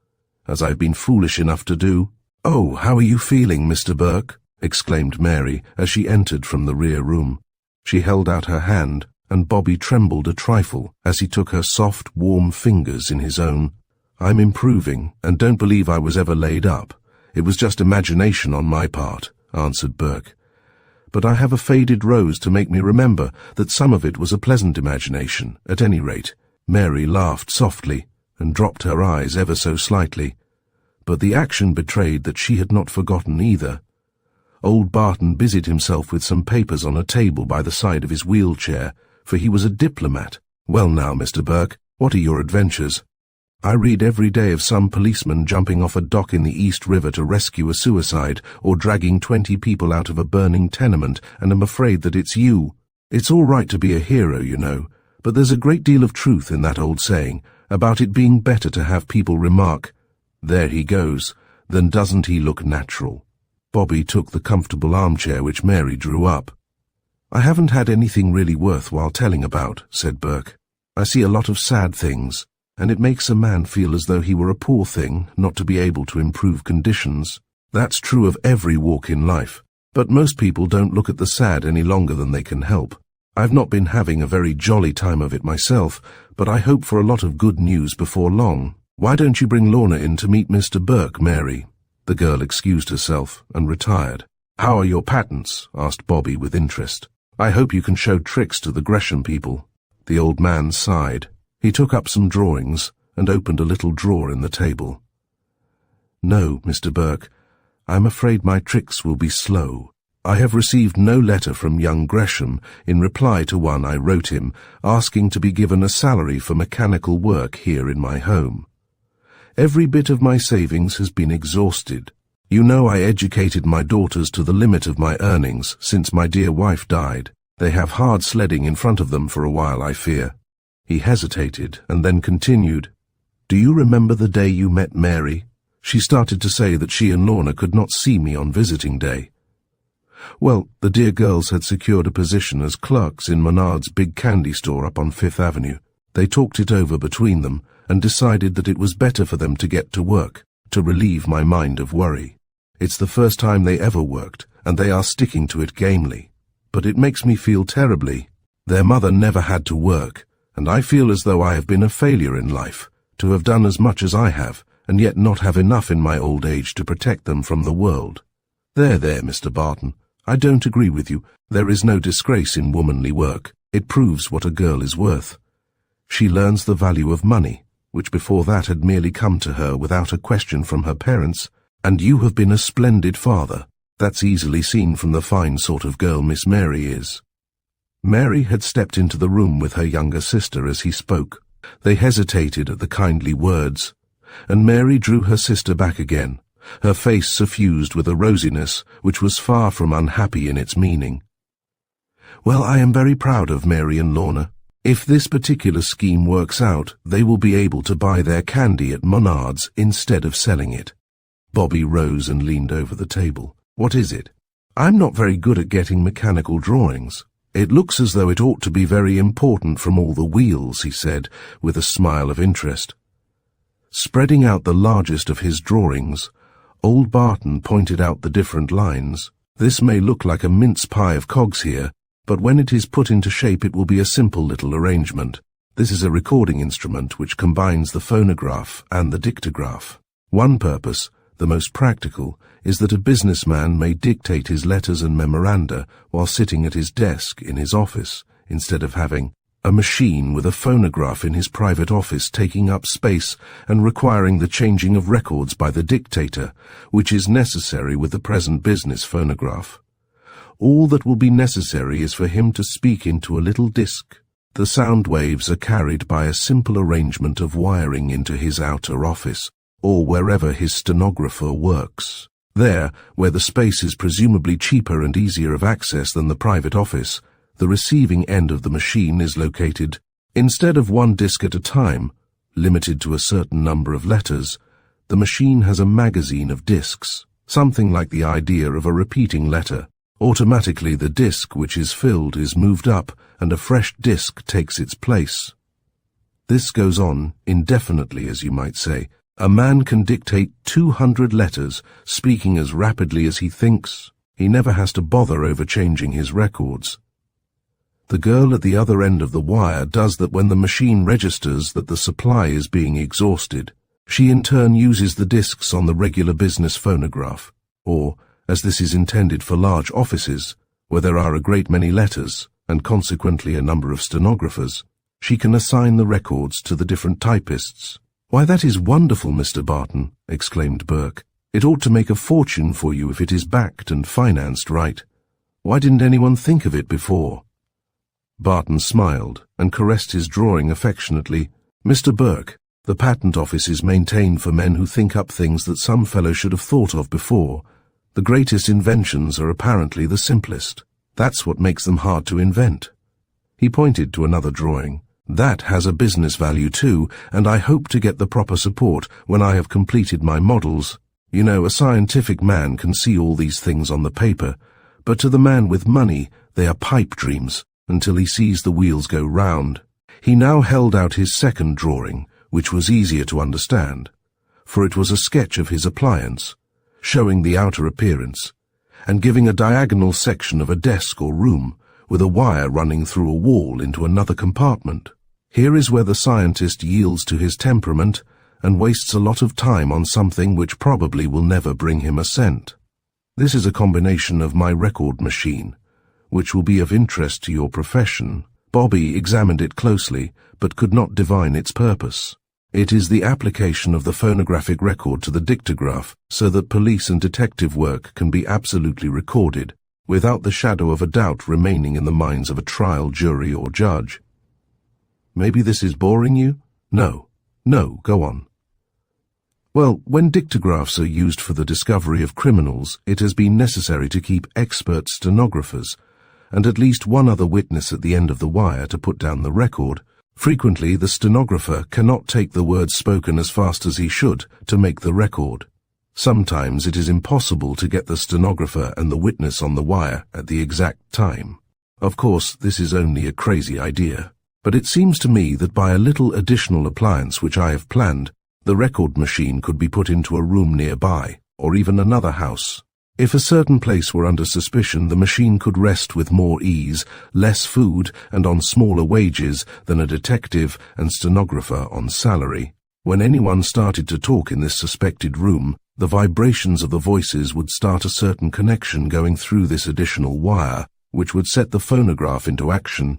as I've been foolish enough to do. "Oh, how are you feeling, Mr. Burke?" exclaimed Mary as she entered from the rear room. She held out her hand, and Bobby trembled a trifle as he took her soft, warm fingers in his own. "I'm improving, and don't believe I was ever laid up. It was just imagination on my part," answered Burke. "But I have a faded rose to make me remember that some of it was a pleasant imagination, at any rate." Mary laughed softly and dropped her eyes ever so slightly, but the action betrayed that she had not forgotten either. Old Barton busied himself with some papers on a table by the side of his wheelchair, for he was a diplomat. "Well now, Mr. Burke, what are your adventures?" "I read every day of some policeman jumping off a dock in the East River to rescue a suicide, or dragging 20 people out of a burning tenement, and am afraid that it's you. It's all right to be a hero, you know, but there's a great deal of truth in that old saying about it being better to have people remark, 'There he goes,' than 'Doesn't he look natural?'" Bobby took the comfortable armchair which Mary drew up. "I haven't had anything really worthwhile telling about," said Burke. "I see a lot of sad things, and it makes a man feel as though he were a poor thing not to be able to improve conditions. That's true of every walk in life, but most people don't look at the sad any longer than they can help. I've not been having a very jolly time of it myself, but I hope for a lot of good news before long. Why don't you bring Lorna in to meet Mr. Burke, Mary?" The girl excused herself and retired. "How are your patents?" asked Bobby with interest. "I hope you can show tricks to the Gresham people." The old man sighed. He took up some drawings and opened a little drawer in the table. "No, Mr. Burke, I'm afraid my tricks will be slow. I have received no letter from young Gresham in reply to one I wrote him asking to be given a salary for mechanical work here in my home. Every bit of my savings has been exhausted. You know I educated my daughters to the limit of my earnings since my dear wife died. They have hard sledding in front of them for a while, I fear." He hesitated and then continued, "Do you remember the day you met Mary? She started to say that she and Lorna could not see me on visiting day. Well, the dear girls had secured a position as clerks in Menard's big candy store up on Fifth Avenue. They talked it over between them and decided that it was better for them to get to work, to relieve my mind of worry. It's the first time they ever worked, and they are sticking to it gamely. But it makes me feel terribly. Their mother never had to work, and I feel as though I have been a failure in life, to have done as much as I have, and yet not have enough in my old age to protect them from the world. There, Mr. Barton, I don't agree with you. There is no disgrace in womanly work. It proves what a girl is worth. She learns the value of money, which before that had merely come to her without a question from her parents, and you have been a splendid father. That's easily seen from the fine sort of girl Miss Mary is." Mary had stepped into the room with her younger sister as he spoke. They hesitated at the kindly words, and Mary drew her sister back again, her face suffused with a rosiness which was far from unhappy in its meaning. "Well, I am very proud of Mary and Lorna. If this particular scheme works out, they will be able to buy their candy at Menard's instead of selling it." Bobby rose and leaned over the table. "What is it?" "I'm not very good at getting mechanical drawings. It looks as though it ought to be very important from all the wheels," he said, with a smile of interest. Spreading out the largest of his drawings, old Barton pointed out the different lines. "This may look like a mince pie of cogs here, but when it is put into shape it will be a simple little arrangement. This is a recording instrument which combines the phonograph and the dictograph. One purpose, the most practical, is that a businessman may dictate his letters and memoranda while sitting at his desk in his office, instead of having a machine with a phonograph in his private office taking up space and requiring the changing of records by the dictator, which is necessary with the present business phonograph. All that will be necessary is for him to speak into a little disc. The sound waves are carried by a simple arrangement of wiring into his outer office, or wherever his stenographer works. There, where the space is presumably cheaper and easier of access than the private office, the receiving end of the machine is located. Instead of one disc at a time, limited to a certain number of letters, the machine has a magazine of discs, something like the idea of a repeating letter, Automatically the disk which is filled is moved up and a fresh disk takes its place. This goes on indefinitely, as you might say. A man can dictate 200 letters, speaking as rapidly as he thinks. He never has to bother over changing his records. The girl at the other end of the wire does that when the machine registers that the supply is being exhausted. She in turn uses the disks on the regular business phonograph, or, as this is intended for large offices, where there are a great many letters, and consequently a number of stenographers, she can assign the records to the different typists. "Why, that is wonderful, Mr. Barton," exclaimed Burke. "It ought to make a fortune for you if it is backed and financed right. Why didn't anyone think of it before?" Barton smiled and caressed his drawing affectionately. "Mr. Burke, the patent office is maintained for men who think up things that some fellow should have thought of before. The greatest inventions are apparently the simplest. That's what makes them hard to invent." He pointed to another drawing. "That has a business value too, and I hope to get the proper support when I have completed my models. You know, a scientific man can see all these things on the paper, but to the man with money they are pipe dreams until he sees the wheels go round." He now held out his second drawing, which was easier to understand, for it was a sketch of his appliance, showing the outer appearance, and giving a diagonal section of a desk or room, with a wire running through a wall into another compartment. Here is where the scientist yields to his temperament and wastes a lot of time on something which probably will never bring him a cent. This is a combination of my record machine, which will be of interest to your profession. Bobby examined it closely, but could not divine its purpose. It is the application of the phonographic record to the dictograph so that police and detective work can be absolutely recorded, without the shadow of a doubt remaining in the minds of a trial jury or judge. Maybe this is boring you? No, go on. Well, when dictographs are used for the discovery of criminals, it has been necessary to keep expert stenographers and at least one other witness at the end of the wire to put down the record. Frequently, the stenographer cannot take the words spoken as fast as he should to make the record. Sometimes it is impossible to get the stenographer and the witness on the wire at the exact time. Of course, this is only a crazy idea, but it seems to me that by a little additional appliance which I have planned, the record machine could be put into a room nearby, or even another house. If a certain place were under suspicion, the machine could rest with more ease, less food, and on smaller wages than a detective and stenographer on salary. When anyone started to talk in this suspected room, the vibrations of the voices would start a certain connection going through this additional wire, which would set the phonograph into action.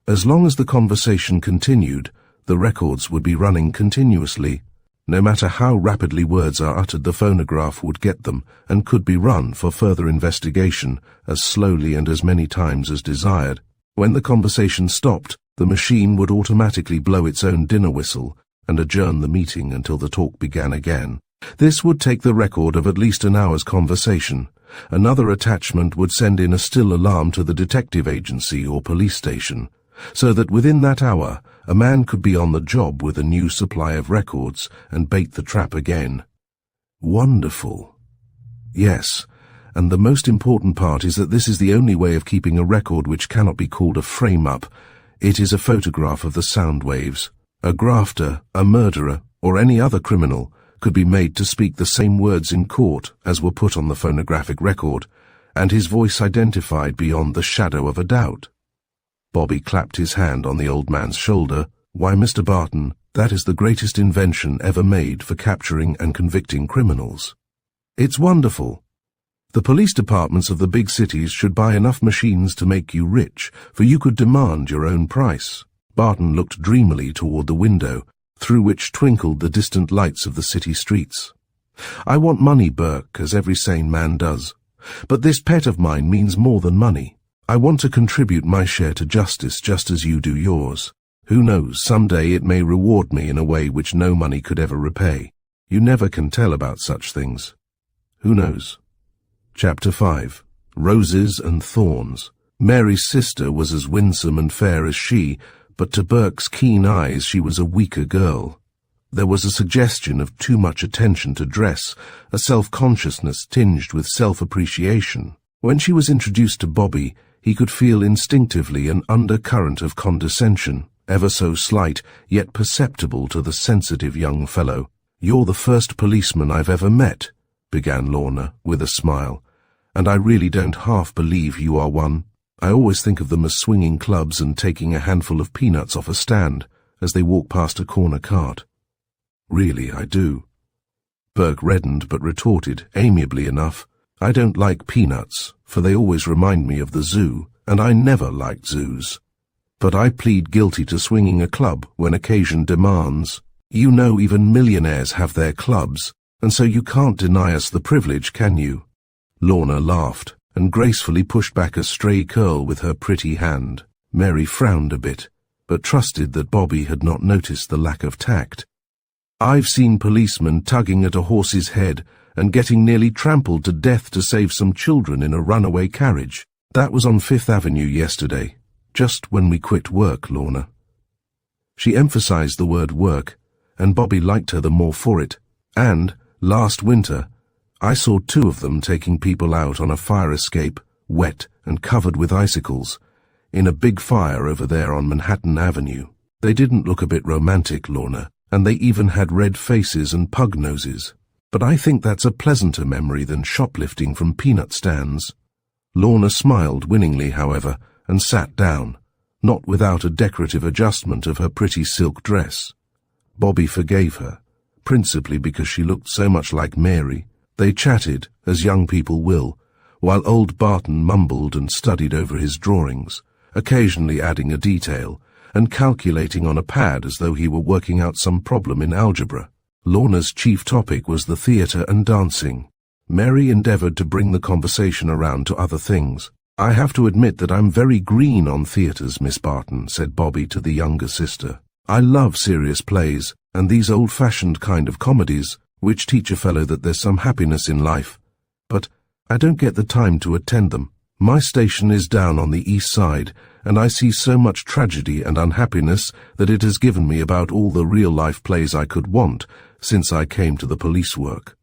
As long as the conversation continued, the records would be running continuously. No matter how rapidly words are uttered, the phonograph would get them and could be run for further investigation as slowly and as many times as desired. When the conversation stopped, the machine would automatically blow its own dinner whistle and adjourn the meeting until the talk began again. This would take the record of at least an hour's conversation. Another attachment would send in a still alarm to the detective agency or police station, so that within that hour a man could be on the job with a new supply of records and bait the trap again. Wonderful. Yes, and the most important part is that this is the only way of keeping a record which cannot be called a frame-up. It is a photograph of the sound waves. A grafter, a murderer, or any other criminal could be made to speak the same words in court as were put on the phonographic record, and his voice identified beyond the shadow of a doubt. Bobby clapped his hand on the old man's shoulder. "Why, Mr. Barton, that is the greatest invention ever made for capturing and convicting criminals. It's wonderful. The police departments of the big cities should buy enough machines to make you rich, for you could demand your own price." Barton looked dreamily toward the window, through which twinkled the distant lights of the city streets. "I want money, Burke, as every sane man does. But this pet of mine means more than money. I want to contribute my share to justice just as you do yours. Who knows, someday it may reward me in a way which no money could ever repay. You never can tell about such things. Who knows?" Chapter 5. Roses and Thorns. Mary's sister was as winsome and fair as she, but to Burke's keen eyes she was a weaker girl. There was a suggestion of too much attention to dress, a self-consciousness tinged with self-appreciation. When she was introduced to Bobby, he could feel instinctively an undercurrent of condescension, ever so slight, yet perceptible to the sensitive young fellow. "You're the first policeman I've ever met," began Lorna, with a smile, "and I really don't half believe you are one. I always think of them as swinging clubs and taking a handful of peanuts off a stand as they walk past a corner cart." "Really, I do." Burke reddened but retorted, amiably enough, "I don't like peanuts, for they always remind me of the zoo, and I never liked zoos. But I plead guilty to swinging a club when occasion demands. You know even millionaires have their clubs, and so you can't deny us the privilege, can you?" Lorna laughed, and gracefully pushed back a stray curl with her pretty hand. Mary frowned a bit, but trusted that Bobby had not noticed the lack of tact. "I've seen policemen tugging at a horse's head and getting nearly trampled to death to save some children in a runaway carriage. That was on Fifth Avenue yesterday, just when we quit work, Lorna." She emphasized the word work, and Bobby liked her the more for it. "And, last winter, I saw 2 of them taking people out on a fire escape, wet and covered with icicles, in a big fire over there on Manhattan Avenue. They didn't look a bit romantic, Lorna, and they even had red faces and pug noses. But I think that's a pleasanter memory than shoplifting from peanut stands." Lorna smiled winningly, however, and sat down, not without a decorative adjustment of her pretty silk dress. Bobby forgave her, principally because she looked so much like Mary. They chatted, as young people will, while old Barton mumbled and studied over his drawings, occasionally adding a detail, and calculating on a pad as though he were working out some problem in algebra. Lorna's chief topic was the theatre and dancing. Mary endeavoured to bring the conversation around to other things. "I have to admit that I'm very green on theatres, Miss Barton," said Bobby to the younger sister. "I love serious plays, and these old-fashioned kind of comedies, which teach a fellow that there's some happiness in life. But I don't get the time to attend them. My station is down on the east side, and I see so much tragedy and unhappiness that it has given me about all the real-life plays I could want since I came to the police work."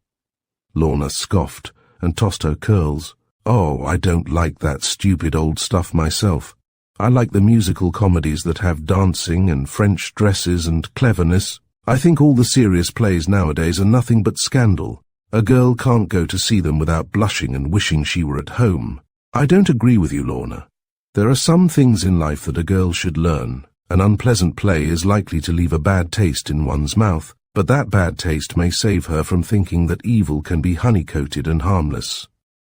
Lorna scoffed and tossed her curls. "Oh, I don't like that stupid old stuff myself. I like the musical comedies that have dancing and French dresses and cleverness. I think all the serious plays nowadays are nothing but scandal. A girl can't go to see them without blushing and wishing she were at home." "I don't agree with you, Lorna. There are some things in life that a girl should learn. An unpleasant play is likely to leave a bad taste in one's mouth, but that bad taste may save her from thinking that evil can be honey-coated and harmless.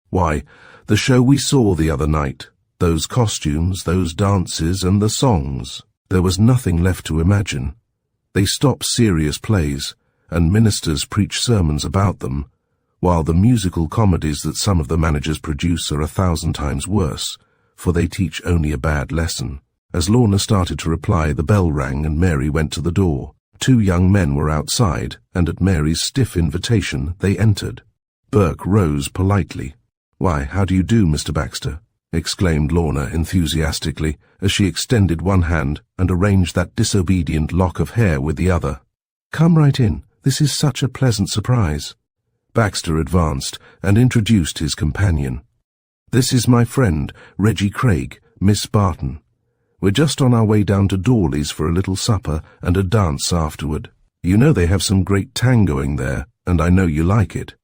Why, the show we saw the other night, those costumes, those dances, and the songs, there was nothing left to imagine. They stop serious plays, and ministers preach sermons about them, while the musical comedies that some of the managers produce are 1,000 times worse, for they teach only a bad lesson." As Lorna started to reply, the bell rang and Mary went to the door. 2 young men were outside, and at Mary's stiff invitation they entered. Burke rose politely. "Why, how do you do, Mr. Baxter?" exclaimed Lorna enthusiastically, as she extended one hand and arranged that disobedient lock of hair with the other. "Come right in. This is such a pleasant surprise." Baxter advanced and introduced his companion. "This is my friend, Reggie Craig, Miss Barton. We're just on our way down to Dawley's for a little supper and a dance afterward. You know they have some great tangoing there, and I know you like it."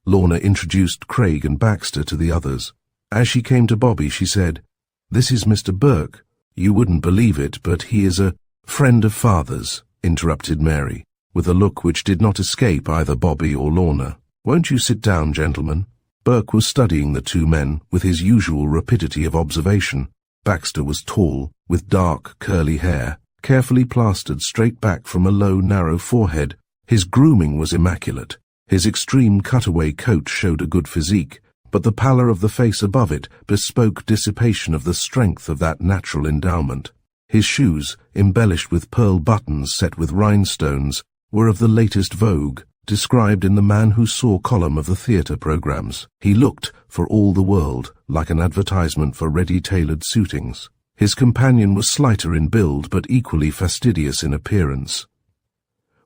Lorna introduced Craig and Baxter to the others. As she came to Bobby, she said, "This is Mr. Burke. You wouldn't believe it, but he is a friend of father's," interrupted Mary, with a look which did not escape either Bobby or Lorna. "Won't you sit down, gentlemen?" Burke was studying the 2 men with his usual rapidity of observation. Baxter was tall, with dark, curly hair, carefully plastered straight back from a low, narrow forehead. His grooming was immaculate. His extreme cutaway coat showed a good physique, but the pallor of the face above it bespoke dissipation of the strength of that natural endowment. His shoes, embellished with pearl buttons set with rhinestones, were of the latest vogue, described in the Man Who Saw column of the theatre programs. He looked, for all the world, like an advertisement for ready-tailored suitings. His companion was slighter in build, but equally fastidious in appearance.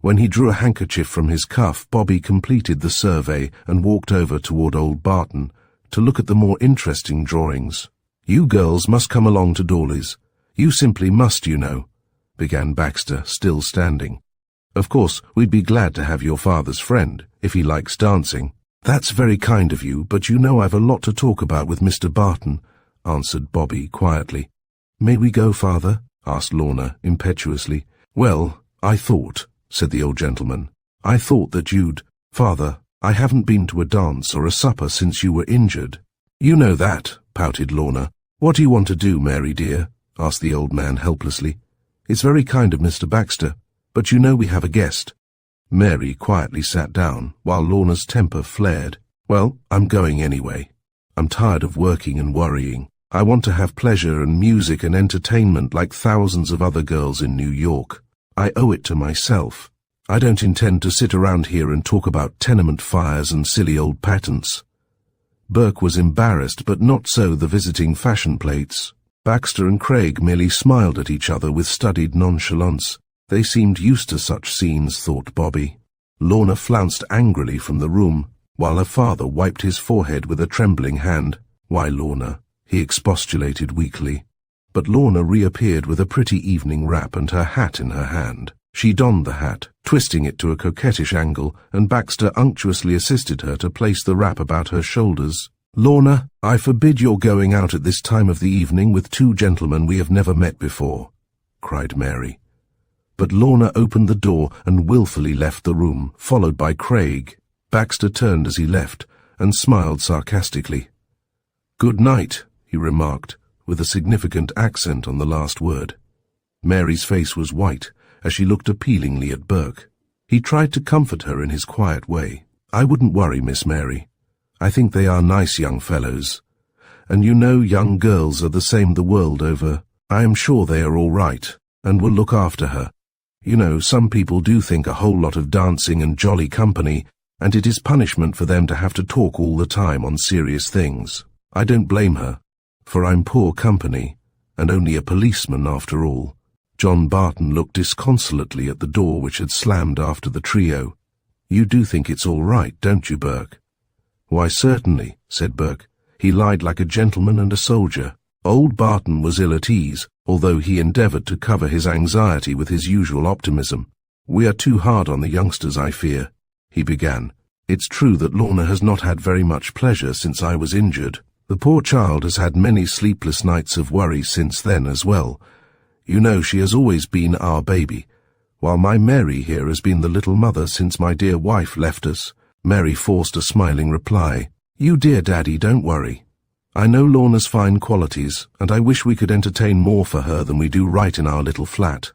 When he drew a handkerchief from his cuff, Bobby completed the survey and walked over toward old Barton, to look at the more interesting drawings. "You girls must come along to Dawley's. You simply must, you know," began Baxter, still standing. "Of course, we'd be glad to have your father's friend, if he likes dancing." "That's very kind of you, but you know I've a lot to talk about with Mr. Barton," answered Bobby quietly. "May we go, father?" asked Lorna impetuously. "Well, I thought," said the old gentleman, "I thought that you'd— Father, I haven't been to a dance or a supper since you were injured." "You know that," pouted Lorna. "What do you want to do, Mary dear?" asked the old man helplessly. "It's very kind of Mr. Baxter, but you know we have a guest." Mary quietly sat down, while Lorna's temper flared. "Well, I'm going anyway. I'm tired of working and worrying. I want to have pleasure and music and entertainment like thousands of other girls in New York. I owe it to myself. I don't intend to sit around here and talk about tenement fires and silly old patents." Burke was embarrassed, but not so the visiting fashion plates. Baxter and Craig merely smiled at each other with studied nonchalance. They seemed used to such scenes, thought Bobby. Lorna flounced angrily from the room, while her father wiped his forehead with a trembling hand. "Why, Lorna," he expostulated weakly. But Lorna reappeared with a pretty evening wrap and her hat in her hand. She donned the hat, twisting it to a coquettish angle, and Baxter unctuously assisted her to place the wrap about her shoulders. "Lorna, I forbid your going out at this time of the evening with two gentlemen we have never met before," cried Mary. But Lorna opened the door and wilfully left the room, followed by Craig. Baxter turned as he left and smiled sarcastically. "Good night," he remarked, with a significant accent on the last word. Mary's face was white as she looked appealingly at Burke. He tried to comfort her in his quiet way. "I wouldn't worry, Miss Mary. I think they are nice young fellows. And you know young girls are the same the world over. I am sure they are all right, and will look after her. You know, some people do think a whole lot of dancing and jolly company, and it is punishment for them to have to talk all the time on serious things. I don't blame her, for I'm poor company, and only a policeman after all." John Barton looked disconsolately at the door which had slammed after the trio. "You do think it's all right, don't you, Burke?" "Why, certainly," said Burke. He lied like a gentleman and a soldier. Old Barton was ill at ease, although he endeavoured to cover his anxiety with his usual optimism. "We are too hard on the youngsters, I fear," he began. "It's true that Lorna has not had very much pleasure since I was injured. The poor child has had many sleepless nights of worry since then as well. You know, she has always been our baby, while my Mary here has been the little mother since my dear wife left us." Mary forced a smiling reply. "You dear Daddy, don't worry. I know Lorna's fine qualities, and I wish we could entertain more for her than we do right in our little flat.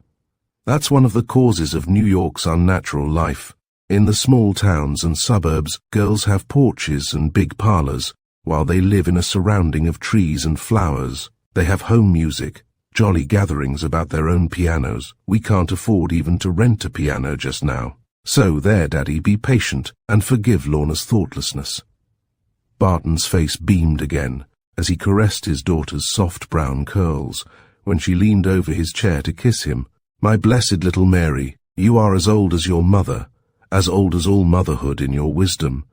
That's one of the causes of New York's unnatural life. In the small towns and suburbs, girls have porches and big parlors, while they live in a surrounding of trees and flowers. They have home music, jolly gatherings about their own pianos. We can't afford even to rent a piano just now. So there, Daddy, be patient and forgive Lorna's thoughtlessness." Barton's face beamed again as he caressed his daughter's soft brown curls when she leaned over his chair to kiss him. "My blessed little Mary, you are as old as your mother, as old as all motherhood in your wisdom.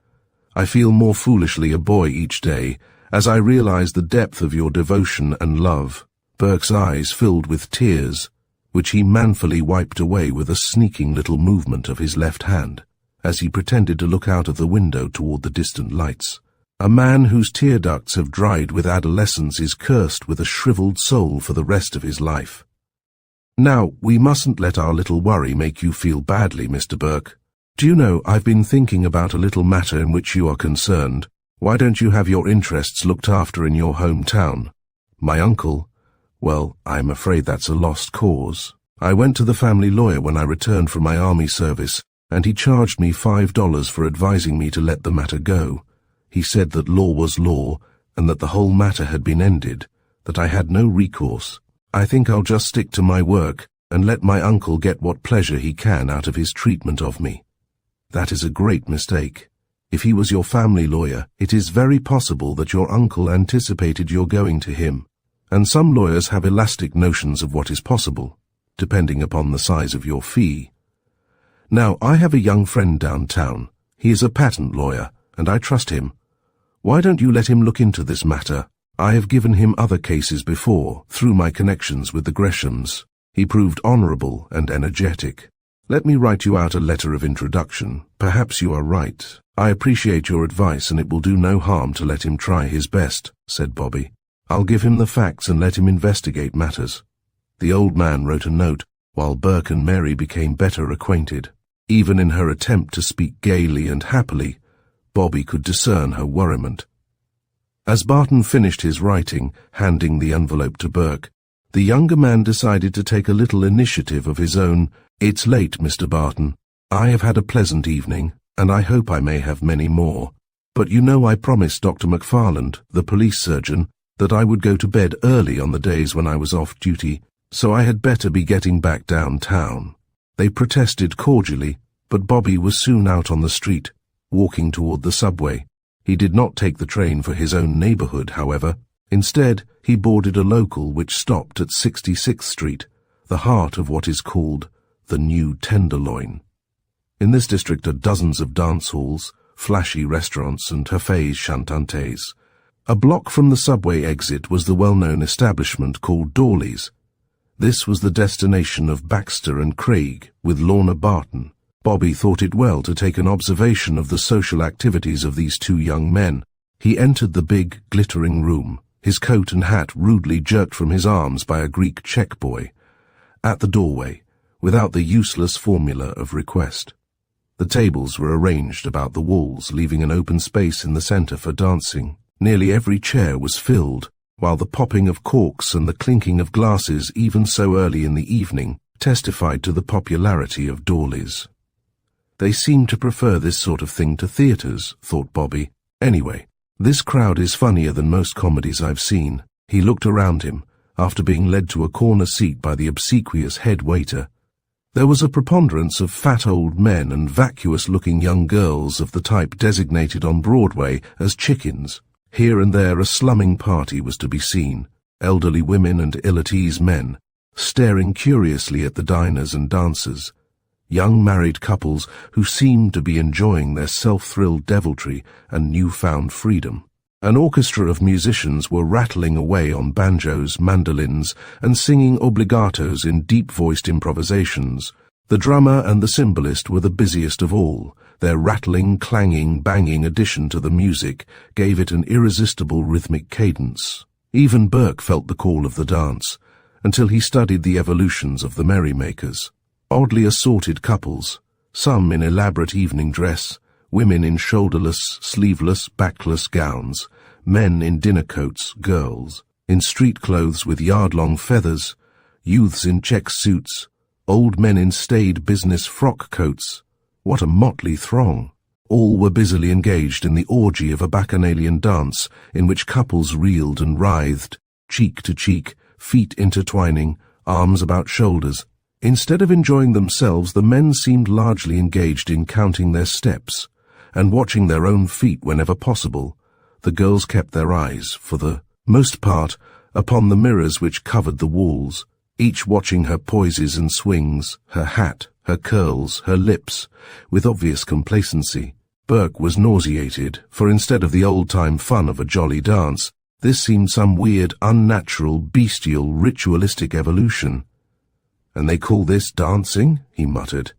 I feel more foolishly a boy each day as I realize the depth of your devotion and love." Burke's eyes filled with tears, which he manfully wiped away with a sneaking little movement of his left hand, as he pretended to look out of the window toward the distant lights. A man whose tear ducts have dried with adolescence is cursed with a shriveled soul for the rest of his life. "Now, we mustn't let our little worry make you feel badly, Mr. Burke. Do you know, I've been thinking about a little matter in which you are concerned. Why don't you have your interests looked after in your hometown? My uncle— well, I'm afraid that's a lost cause. I went to the family lawyer when I returned from my army service, and he charged me $5 for advising me to let the matter go. He said that law was law, and that the whole matter had been ended, that I had no recourse. I think I'll just stick to my work and let my uncle get what pleasure he can out of his treatment of me. That is a great mistake. If he was your family lawyer, it is very possible that your uncle anticipated your going to him. And some lawyers have elastic notions of what is possible, depending upon the size of your fee. Now, I have a young friend downtown. He is a patent lawyer, and I trust him. Why don't you let him look into this matter? I have given him other cases before, through my connections with the Greshams. He proved honourable and energetic. Let me write you out a letter of introduction. Perhaps you are right. I appreciate your advice, and it will do no harm to let him try his best," said Bobby. "I'll give him the facts and let him investigate matters." The old man wrote a note, while Burke and Mary became better acquainted. Even in her attempt to speak gaily and happily, Bobby could discern her worriment. As Barton finished his writing, handing the envelope to Burke, the younger man decided to take a little initiative of his own. "It's late, Mr. Barton. I have had a pleasant evening, and I hope I may have many more. But you know I promised Dr. McFarland, the police surgeon, that I would go to bed early on the days when I was off duty, so I had better be getting back downtown." They protested cordially, but Bobby was soon out on the street, walking toward the subway. He did not take the train for his own neighborhood, however. Instead, he boarded a local which stopped at 66th Street, the heart of what is called the New Tenderloin. In this district are dozens of dance halls, flashy restaurants, and cafés chantantes. A block from the subway exit was the well-known establishment called Dawley's. This was the destination of Baxter and Craig with Lorna Barton. Bobby thought it well to take an observation of the social activities of these two young men. He entered the big, glittering room, his coat and hat rudely jerked from his arms by a Greek check boy. At the doorway, without the useless formula of request. The tables were arranged about the walls, leaving an open space in the center for dancing. Nearly every chair was filled, while the popping of corks and the clinking of glasses, even so early in the evening, testified to the popularity of Dawley's. They seemed to prefer this sort of thing to theatres, thought Bobby. Anyway, this crowd is funnier than most comedies I've seen. He looked around him, after being led to a corner seat by the obsequious head waiter. There was a preponderance of fat old men and vacuous-looking young girls of the type designated on Broadway as chickens. Here and there a slumming party was to be seen, elderly women and ill-at-ease men, staring curiously at the diners and dancers, young married couples who seemed to be enjoying their self-thrilled deviltry and newfound freedom. An orchestra of musicians were rattling away on banjos, mandolins, and singing obligatos in deep-voiced improvisations. The drummer and the cymbalist were the busiest of all. Their rattling, clanging, banging addition to the music gave it an irresistible rhythmic cadence. Even Burke felt the call of the dance, until he studied the evolutions of the merrymakers. Oddly assorted couples, some in elaborate evening dress, women in shoulderless, sleeveless, backless gowns, men in dinner coats, girls in street clothes with yard-long feathers, youths in check suits, old men in staid business frock coats. What a motley throng! All were busily engaged in the orgy of a bacchanalian dance in which couples reeled and writhed, cheek to cheek, feet intertwining, arms about shoulders. Instead of enjoying themselves, the men seemed largely engaged in counting their steps and watching their own feet whenever possible. The girls kept their eyes, for the most part, upon the mirrors which covered the walls, each watching her poises and swings, her hat, her curls, her lips, with obvious complacency. Burke was nauseated, for instead of the old-time fun of a jolly dance, this seemed some weird, unnatural, bestial, ritualistic evolution. "And they call this dancing?" he muttered.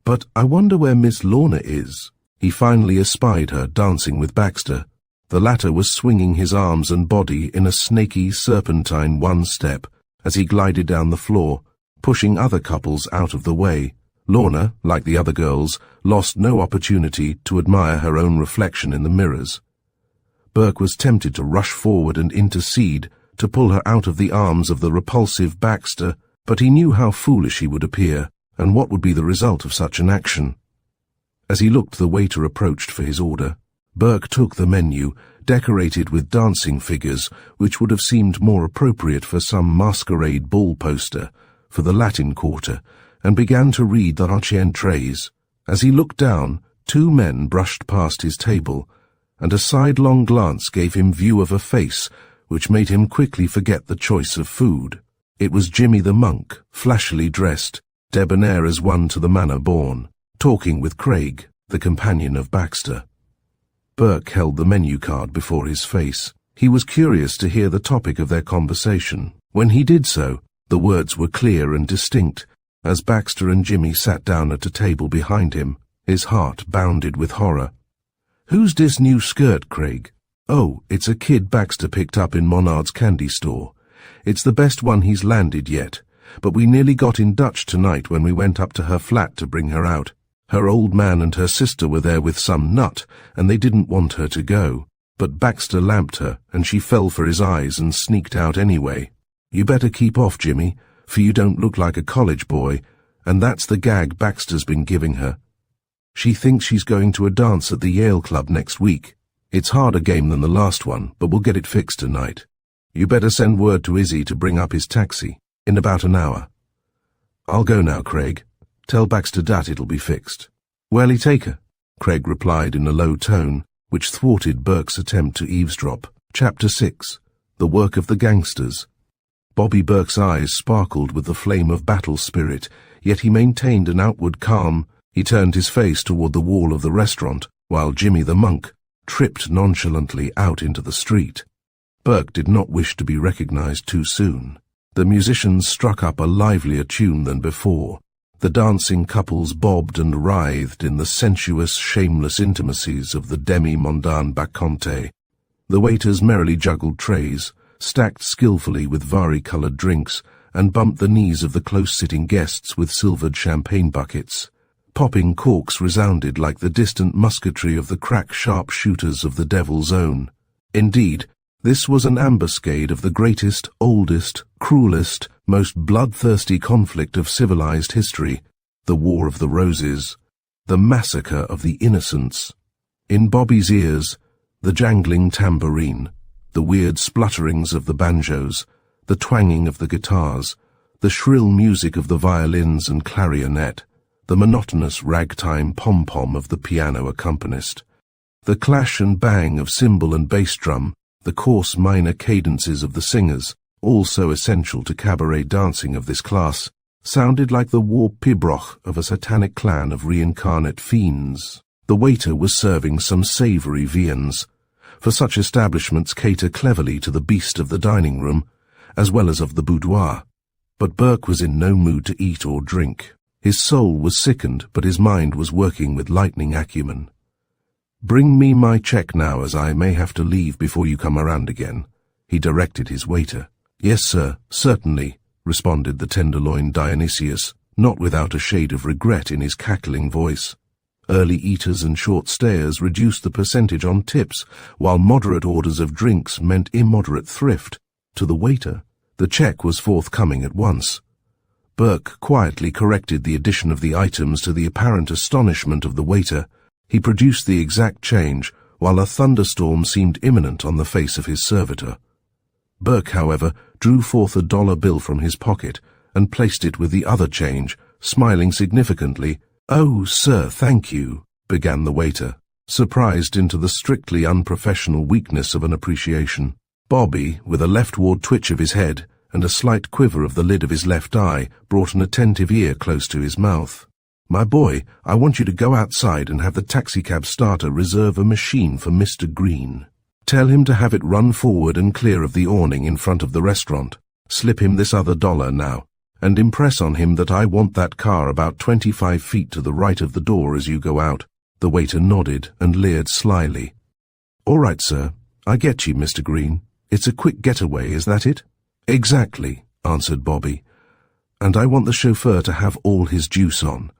"But I wonder where Miss Lorna is." He finally espied her dancing with Baxter. The latter was swinging his arms and body in a snaky, serpentine one-step as he glided down the floor, pushing other couples out of the way. Lorna, like the other girls, lost no opportunity to admire her own reflection in the mirrors. Burke was tempted to rush forward and intercede, to pull her out of the arms of the repulsive Baxter, but he knew how foolish he would appear, and what would be the result of such an action. As he looked, the waiter approached for his order. Burke took the menu, decorated with dancing figures, which would have seemed more appropriate for some masquerade ball poster, for the Latin Quarter, and began to read the entrees. As he looked down, two men brushed past his table, and a sidelong glance gave him view of a face which made him quickly forget the choice of food. It was Jimmy the monk, flashily dressed, debonair as one to the manner born, talking with Craig, the companion of Baxter. Burke held the menu card before his face. He was curious to hear the topic of their conversation. When he did so, the words were clear and distinct, as Baxter and Jimmy sat down at a table behind him. His heart bounded with horror. "Who's this new skirt, Craig?" "Oh, it's a kid Baxter picked up in Monard's candy store. It's the best one he's landed yet, but we nearly got in Dutch tonight when we went up to her flat to bring her out. Her old man and her sister were there with some nut, and they didn't want her to go. But Baxter lamped her, and she fell for his eyes and sneaked out anyway. You better keep off, Jimmy, for you don't look like a college boy, and that's the gag Baxter's been giving her. She thinks she's going to a dance at the Yale Club next week. It's harder game than the last one, but we'll get it fixed tonight. You better send word to Izzy to bring up his taxi, in about an hour. I'll go now, Craig. Tell Baxter dat it'll be fixed." "Where'll he take her?" Craig replied in a low tone, which thwarted Burke's attempt to eavesdrop. Chapter 6. The Work of the Gangsters. Bobby Burke's eyes sparkled with the flame of battle spirit, yet he maintained an outward calm. He turned his face toward the wall of the restaurant, while Jimmy the monk tripped nonchalantly out into the street. Burke did not wish to be recognized too soon. The musicians struck up a livelier tune than before. The dancing couples bobbed and writhed in the sensuous, shameless intimacies of the demi-mondaine bacchante. The waiters merrily juggled trays, stacked skillfully with vari-colored drinks, and bumped the knees of the close-sitting guests with silvered champagne buckets. Popping corks resounded like the distant musketry of the crack sharpshooters of the Devil's Own. Indeed, this was an ambuscade of the greatest, oldest, cruelest, most bloodthirsty conflict of civilized history, the War of the Roses, the massacre of the innocents. In Bobby's ears, the jangling tambourine, the weird splutterings of the banjos, the twanging of the guitars, the shrill music of the violins and clarionet, the monotonous ragtime pom-pom of the piano accompanist, the clash and bang of cymbal and bass drum, the coarse minor cadences of the singers, all so essential to cabaret dancing of this class, sounded like the war pibroch of a satanic clan of reincarnate fiends. The waiter was serving some savory viands, for such establishments cater cleverly to the beast of the dining room, as well as of the boudoir. But Burke was in no mood to eat or drink. His soul was sickened, but his mind was working with lightning acumen. "Bring me my check now, as I may have to leave before you come around again," he directed his waiter. "Yes, sir, certainly," responded the tenderloin Dionysius, not without a shade of regret in his cackling voice. Early eaters and short stayers reduced the percentage on tips, while moderate orders of drinks meant immoderate thrift. To the waiter, the check was forthcoming at once. Burke quietly corrected the addition of the items to the apparent astonishment of the waiter. He produced the exact change, while a thunderstorm seemed imminent on the face of his servitor. Burke, however, drew forth a dollar bill from his pocket and placed it with the other change, smiling significantly. "Oh, sir, thank you," began the waiter, surprised into the strictly unprofessional weakness of an appreciation. Bobby, with a leftward twitch of his head and a slight quiver of the lid of his left eye, brought an attentive ear close to his mouth. "My boy, I want you to go outside and have the taxicab starter reserve a machine for Mr. Green. Tell him to have it run forward and clear of the awning in front of the restaurant. Slip him this other dollar now, and impress on him that I want that car about 25 feet to the right of the door as you go out." The waiter nodded and leered slyly. "All right, sir. I get you, Mr. Green. It's a quick getaway, is that it?" "Exactly," answered Bobby. "And I want the chauffeur to have all his juice on.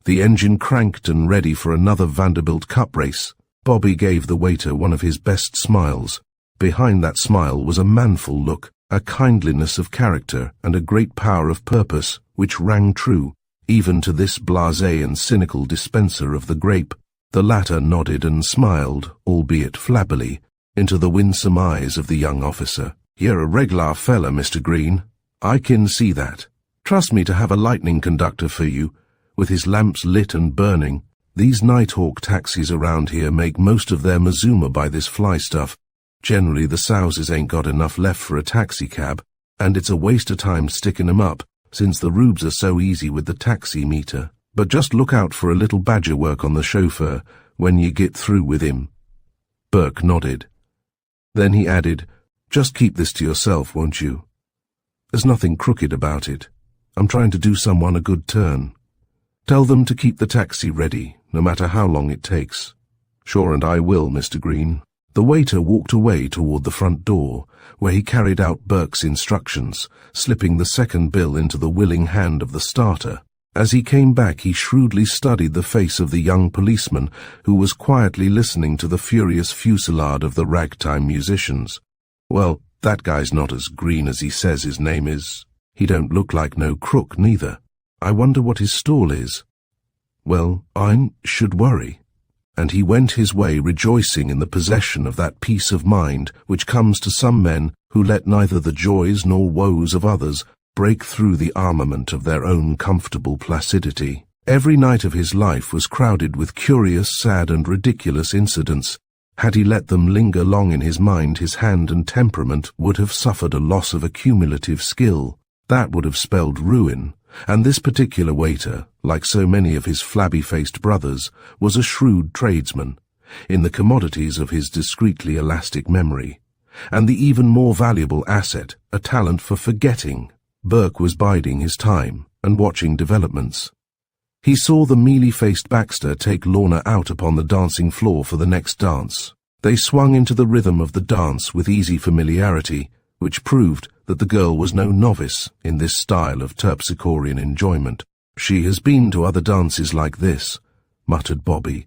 The engine cranked and ready for another Vanderbilt Cup race." Bobby gave the waiter one of his best smiles. Behind that smile was a manful look, a kindliness of character, and a great power of purpose, which rang true, even to this blasé and cynical dispenser of the grape. The latter nodded and smiled, albeit flabbily, into the winsome eyes of the young officer. "You're a reg'lar fella, Mr. Green. I can see that. Trust me to have a lightning conductor for you, with his lamps lit and burning. These Nighthawk taxis around here make most of their mazuma by this fly stuff. Generally the Souses ain't got enough left for a taxicab, and it's a waste of time sticking 'em up, since the rubes are so easy with the taxi meter. But just look out for a little badger work on the chauffeur when you get through with him." Burke nodded. Then he added, "Just keep this to yourself, won't you? There's nothing crooked about it. I'm trying to do someone a good turn. Tell them to keep the taxi ready, no matter how long it takes." "Sure, and I will, Mr. Green." The waiter walked away toward the front door, where he carried out Burke's instructions, slipping the second bill into the willing hand of the starter. As he came back, he shrewdly studied the face of the young policeman who was quietly listening to the furious fusillade of the ragtime musicians. "Well, that guy's not as green as he says his name is. He don't look like no crook, neither. I wonder what his stall is. Well, I should worry." And he went his way rejoicing in the possession of that peace of mind which comes to some men who let neither the joys nor woes of others break through the armament of their own comfortable placidity. Every night of his life was crowded with curious, sad, and ridiculous incidents. Had he let them linger long in his mind, his hand and temperament would have suffered a loss of accumulative skill. That would have spelled ruin. And this particular waiter, like so many of his flabby-faced brothers, was a shrewd tradesman, in the commodities of his discreetly elastic memory, and the even more valuable asset, a talent for forgetting. Burke was biding his time and watching developments. He saw the mealy-faced Baxter take Lorna out upon the dancing floor for the next dance. They swung into the rhythm of the dance with easy familiarity, which proved that the girl was no novice in this style of terpsichorean enjoyment. "She has been to other dances like this," muttered Bobby,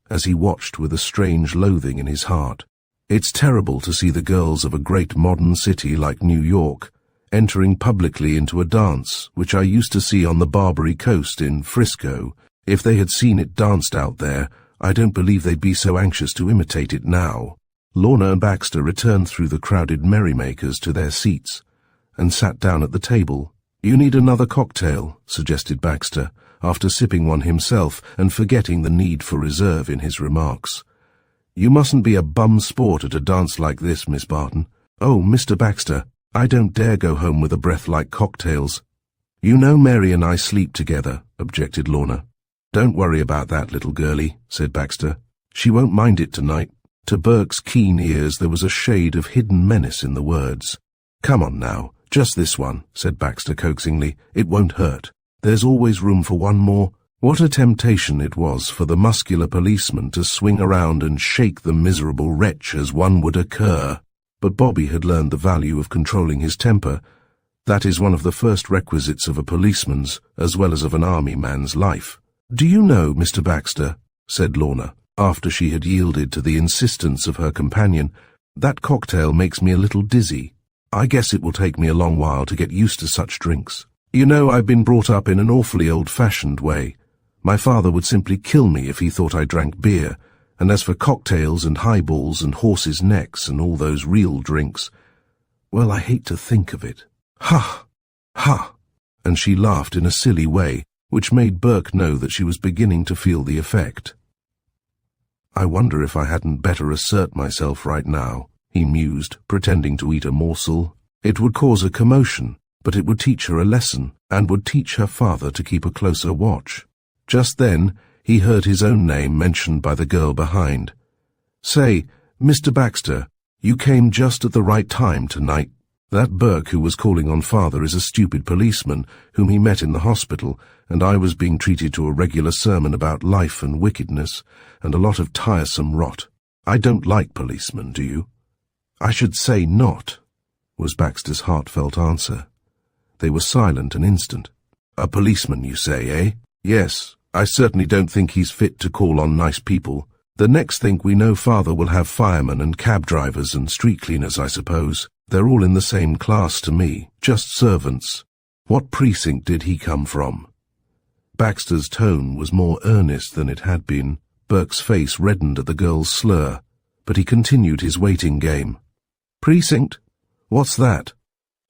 as he watched with a strange loathing in his heart. "It's terrible to see the girls of a great modern city like New York entering publicly into a dance which I used to see on the Barbary Coast in Frisco. If they had seen it danced out there, I don't believe they'd be so anxious to imitate it now." Lorna and Baxter returned through the crowded merrymakers to their seats and sat down at the table. "You need another cocktail," suggested Baxter, after sipping one himself and forgetting the need for reserve in his remarks. "You mustn't be a bum sport at a dance like this, Miss Barton." "Oh, Mr. Baxter, I don't dare go home with a breath like cocktails." "You know Mary and I sleep together," objected Lorna. "Don't worry about that, little girlie," said Baxter. "She won't mind it tonight." To Burke's keen ears there was a shade of hidden menace in the words. "Come on now, just this one," said Baxter coaxingly. "It won't hurt. There's always room for one more." What a temptation it was for the muscular policeman to swing around and shake the miserable wretch as one would a cur. But Bobby had learned the value of controlling his temper. That is one of the first requisites of a policeman's as well as of an army man's life. "Do you know, Mr. Baxter," said Lorna, after she had yielded to the insistence of her companion, "that cocktail makes me a little dizzy. I guess it will take me a long while to get used to such drinks. You know, I've been brought up in an awfully old-fashioned way. My father would simply kill me if he thought I drank beer, and as for cocktails and highballs and horses' necks and all those real drinks, well, I hate to think of it. Ha! Ha!" And she laughed in a silly way, which made Burke know that she was beginning to feel the effect. "I wonder if I hadn't better assert myself right now," he mused, pretending to eat a morsel. "It would cause a commotion, but it would teach her a lesson, and would teach her father to keep a closer watch." Just then, he heard his own name mentioned by the girl behind. "Say, Mr. Baxter, you came just at the right time tonight. That Burke who was calling on father is a stupid policeman whom he met in the hospital, and I was being treated to a regular sermon about life and wickedness, and a lot of tiresome rot. I don't like policemen, do you?" "I should say not," was Baxter's heartfelt answer. They were silent an instant. "A policeman, you say, eh?" "Yes, I certainly don't think he's fit to call on nice people. The next thing we know father will have firemen and cab drivers and street cleaners, I suppose. They're all in the same class to me, just servants. What precinct did he come from?" Baxter's tone was more earnest than it had been. Burke's face reddened at the girl's slur, but he continued his waiting game. "Precinct? What's that?"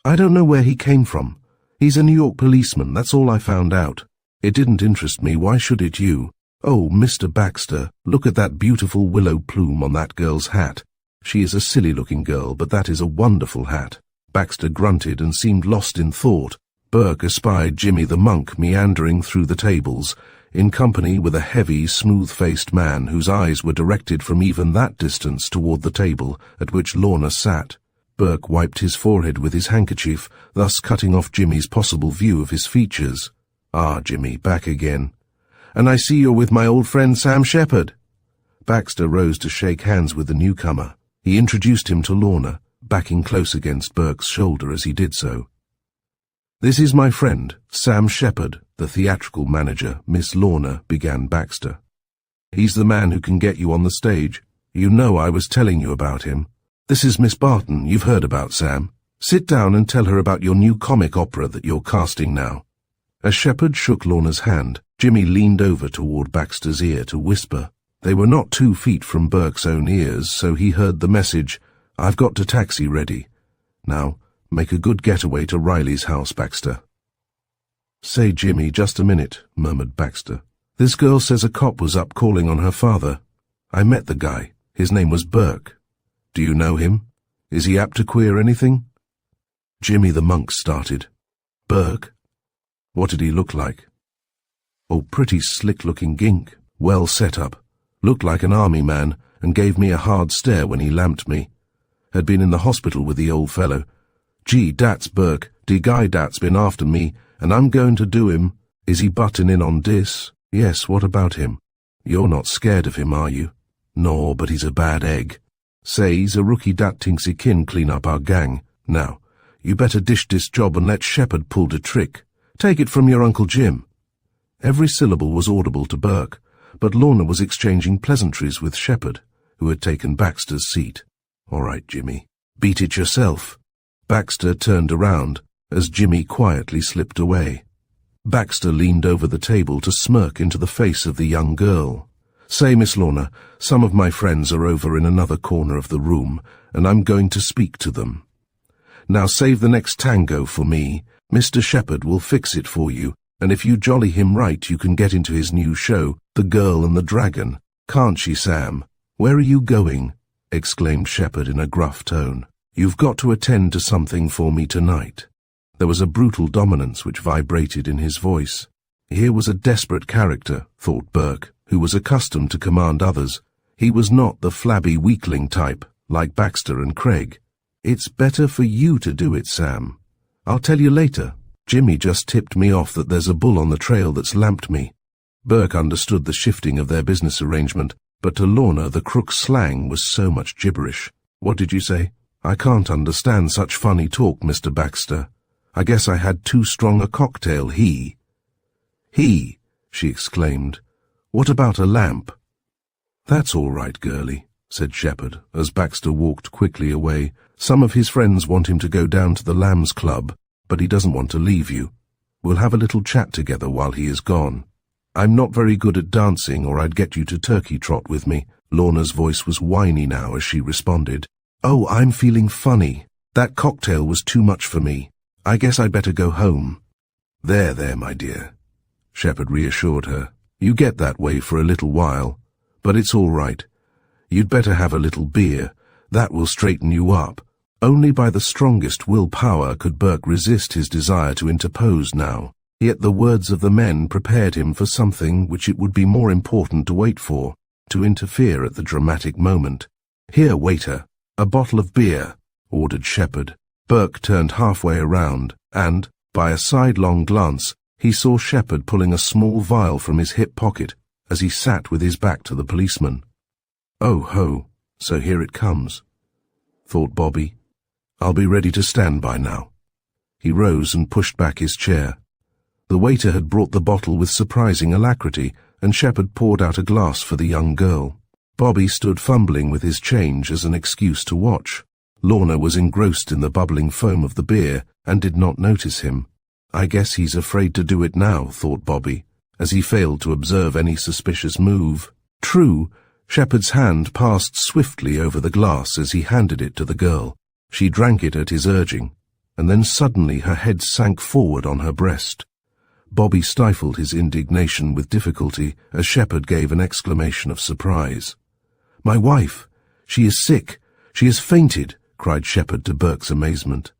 "I don't know where he came from. He's a New York policeman, that's all I found out. It didn't interest me, why should it you? Oh, Mr. Baxter, look at that beautiful willow plume on that girl's hat. She is a silly-looking girl, but that is a wonderful hat." Baxter grunted and seemed lost in thought. Burke espied Jimmy the monk meandering through the tables, in company with a heavy, smooth-faced man whose eyes were directed from even that distance toward the table at which Lorna sat. Burke wiped his forehead with his handkerchief, thus cutting off Jimmy's possible view of his features. "Ah, Jimmy, back again. And I see you're with my old friend Sam Shepherd." Baxter rose to shake hands with the newcomer. He introduced him to Lorna, backing close against Burke's shoulder as he did so. "This is my friend, Sam Shepherd, the theatrical manager, Miss Lorna," began Baxter. "He's the man who can get you on the stage. You know I was telling you about him. This is Miss Barton. You've heard about Sam. Sit down and tell her about your new comic opera that you're casting now." As Shepherd shook Lorna's hand, Jimmy leaned over toward Baxter's ear to whisper. They were not 2 feet from Burke's own ears, so he heard the message, "I've got the taxi ready. Now, make a good getaway to Riley's house, Baxter." "Say, Jimmy, just a minute," murmured Baxter. "This girl says a cop was up calling on her father. I met the guy. His name was Burke. Do you know him? Is he apt to queer anything?" Jimmy the monk started. "Burke? What did he look like?" "Oh, pretty slick-looking gink, well set up. Looked like an army man, and gave me a hard stare when he lamped me. Had been in the hospital with the old fellow. Gee, dat's Burke. De guy dat's been after me, and I'm going to do him. Is he buttin' in on dis?" "Yes, what about him?" "You're not scared of him, are you?" "No, but he's a bad egg. Say, he's a rookie dat thinks he kin clean up our gang. Now, you better dish dis job and let Shepherd pull de trick. Take it from your Uncle Jim." Every syllable was audible to Burke, but Lorna was exchanging pleasantries with Shepherd, who had taken Baxter's seat. "All right, Jimmy. Beat it yourself." Baxter turned around as Jimmy quietly slipped away. Baxter leaned over the table to smirk into the face of the young girl. "Say, Miss Lorna, some of my friends are over in another corner of the room, and I'm going to speak to them. Now save the next tango for me. Mr. Shepherd will fix it for you, and if you jolly him right you can get into his new show, The Girl and the Dragon. Can't she, Sam?" "Where are you going?" exclaimed Shepherd in a gruff tone. "You've got to attend to something for me tonight." There was a brutal dominance which vibrated in his voice. Here was a desperate character, thought Burke, who was accustomed to command others. He was not the flabby weakling type, like Baxter and Craig. "It's better for you to do it, Sam. I'll tell you later. Jimmy just tipped me off that there's a bull on the trail that's lamped me." Burke understood the shifting of their business arrangement, but to Lorna the crook's slang was so much gibberish. "What did you say?" "I can't understand such funny talk, Mr. Baxter. I guess I had too strong a cocktail, He, she exclaimed. "What about a lamp?" "That's all right, girlie," said Shepherd, as Baxter walked quickly away. "Some of his friends want him to go down to the Lambs Club, but he doesn't want to leave you. We'll have a little chat together while he is gone. I'm not very good at dancing, or I'd get you to turkey trot with me." Lorna's voice was whiny now as she responded. "Oh, I'm feeling funny. That cocktail was too much for me. I guess I'd better go home." There, my dear," Shepherd reassured her. "You get that way for a little while, but it's all right. You'd better have a little beer. That will straighten you up." Only by the strongest willpower could Burke resist his desire to interpose now, yet the words of the men prepared him for something which it would be more important to wait for, to interfere at the dramatic moment. "Here, waiter, a bottle of beer," ordered Shepherd. Burke turned halfway around, and, by a sidelong glance, he saw Shepherd pulling a small vial from his hip pocket as he sat with his back to the policeman. "Oh ho, so here it comes," thought Bobby. "I'll be ready to stand by now." He rose and pushed back his chair. The waiter had brought the bottle with surprising alacrity, and Shepherd poured out a glass for the young girl. Bobby stood fumbling with his change as an excuse to watch. Lorna was engrossed in the bubbling foam of the beer and did not notice him. "I guess he's afraid to do it now," thought Bobby, as he failed to observe any suspicious move. True, Shepherd's hand passed swiftly over the glass as he handed it to the girl. She drank it at his urging, and then suddenly her head sank forward on her breast. Bobby stifled his indignation with difficulty as Shepherd gave an exclamation of surprise. "My wife! She is sick! She has fainted!" cried Shepherd to Burke's amazement.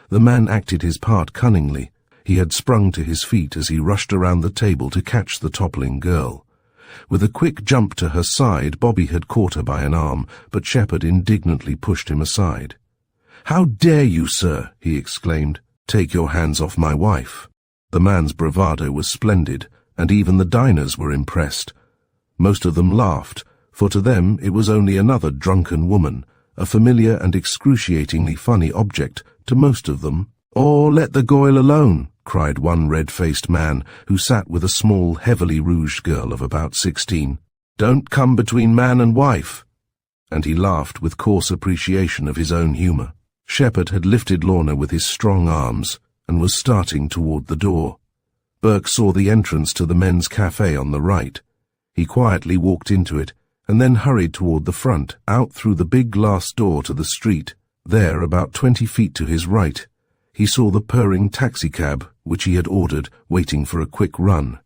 The man acted his part cunningly. He had sprung to his feet as he rushed around the table to catch the toppling girl. With a quick jump to her side, Bobby had caught her by an arm, but Shepherd indignantly pushed him aside. "How dare you, sir?" he exclaimed. "Take your hands off my wife." The man's bravado was splendid, and even the diners were impressed. Most of them laughed, for to them it was only another drunken woman, a familiar and excruciatingly funny object to most of them. "Oh, let the goil alone," cried one red-faced man who sat with a small, heavily rouged girl of about 16. "Don't come between man and wife." And he laughed with coarse appreciation of his own humour. Shepherd had lifted Lorna with his strong arms and was starting toward the door. Burke saw the entrance to the men's cafe on the right. He quietly walked into it and then hurried toward the front, out through the big glass door to the street. There, about 20 feet to his right, he saw the purring taxicab, which he had ordered, waiting for a quick run.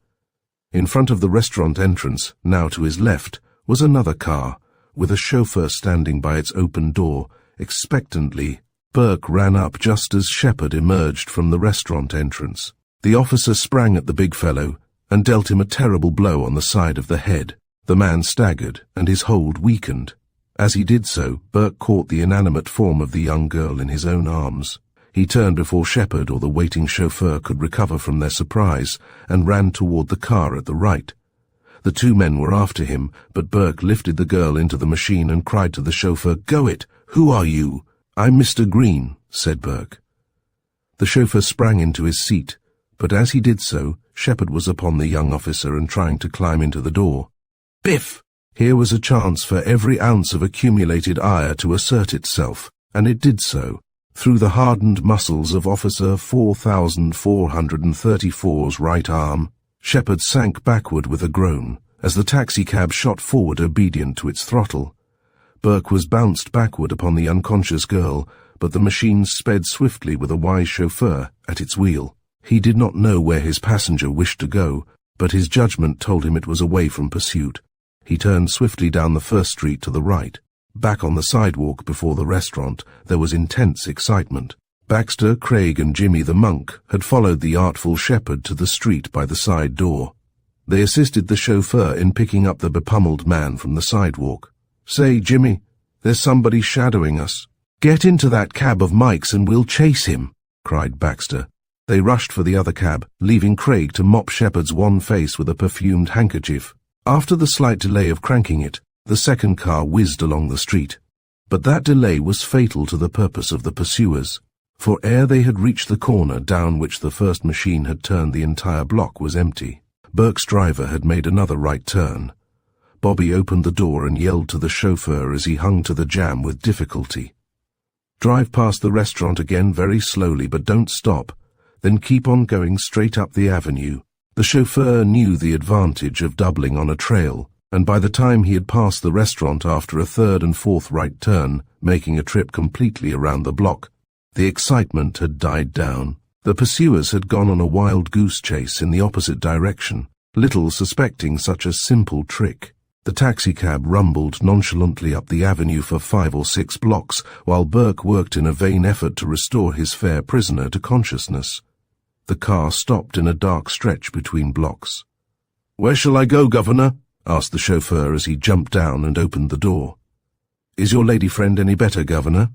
In front of the restaurant entrance, now to his left, was another car, with a chauffeur standing by its open door, expectantly. Burke ran up just as Shepherd emerged from the restaurant entrance. The officer sprang at the big fellow and dealt him a terrible blow on the side of the head. The man staggered, and his hold weakened. As he did so, Burke caught the inanimate form of the young girl in his own arms. He turned before Shepherd or the waiting chauffeur could recover from their surprise and ran toward the car at the right. The two men were after him, but Burke lifted the girl into the machine and cried to the chauffeur, "Go it! Who are you?" "I'm Mr. Green," said Burke. The chauffeur sprang into his seat, but as he did so, Shepherd was upon the young officer and trying to climb into the door. Biff! Here was a chance for every ounce of accumulated ire to assert itself, and it did so. Through the hardened muscles of Officer 4434's right arm, Shepherd sank backward with a groan, as the taxicab shot forward obedient to its throttle. Burke was bounced backward upon the unconscious girl, but the machine sped swiftly with a wise chauffeur at its wheel. He did not know where his passenger wished to go, but his judgment told him it was away from pursuit. He turned swiftly down the first street to the right. Back on the sidewalk before the restaurant, there was intense excitement. Baxter, Craig, and Jimmy the monk had followed the artful Shepherd to the street by the side door. They assisted the chauffeur in picking up the bepummeled man from the sidewalk. "Say, Jimmy, there's somebody shadowing us." "Get into that cab of Mike's and we'll chase him," cried Baxter. They rushed for the other cab, leaving Craig to mop Shepherd's wan face with a perfumed handkerchief. After the slight delay of cranking it, the second car whizzed along the street. But that delay was fatal to the purpose of the pursuers, for ere they had reached the corner down which the first machine had turned, the entire block was empty. Burke's driver had made another right turn. Bobby opened the door and yelled to the chauffeur as he hung to the jam with difficulty. "Drive past the restaurant again very slowly, but don't stop. Then keep on going straight up the avenue." The chauffeur knew the advantage of doubling on a trail, and by the time he had passed the restaurant after a third and fourth right turn, making a trip completely around the block, the excitement had died down. The pursuers had gone on a wild goose chase in the opposite direction, little suspecting such a simple trick. The taxicab rumbled nonchalantly up the avenue for 5 or 6 blocks, while Burke worked in a vain effort to restore his fair prisoner to consciousness. The car stopped in a dark stretch between blocks. "Where shall I go, Governor?" asked the chauffeur as he jumped down and opened the door. "Is your lady friend any better, Governor?"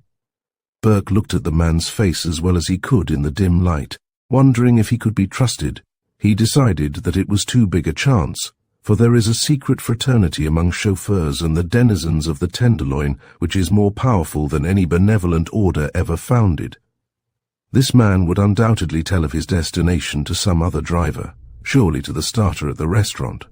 Burke looked at the man's face as well as he could in the dim light, wondering if he could be trusted. He decided that it was too big a chance, for there is a secret fraternity among chauffeurs and the denizens of the Tenderloin which is more powerful than any benevolent order ever founded. This man would undoubtedly tell of his destination to some other driver, surely to the starter at the restaurant.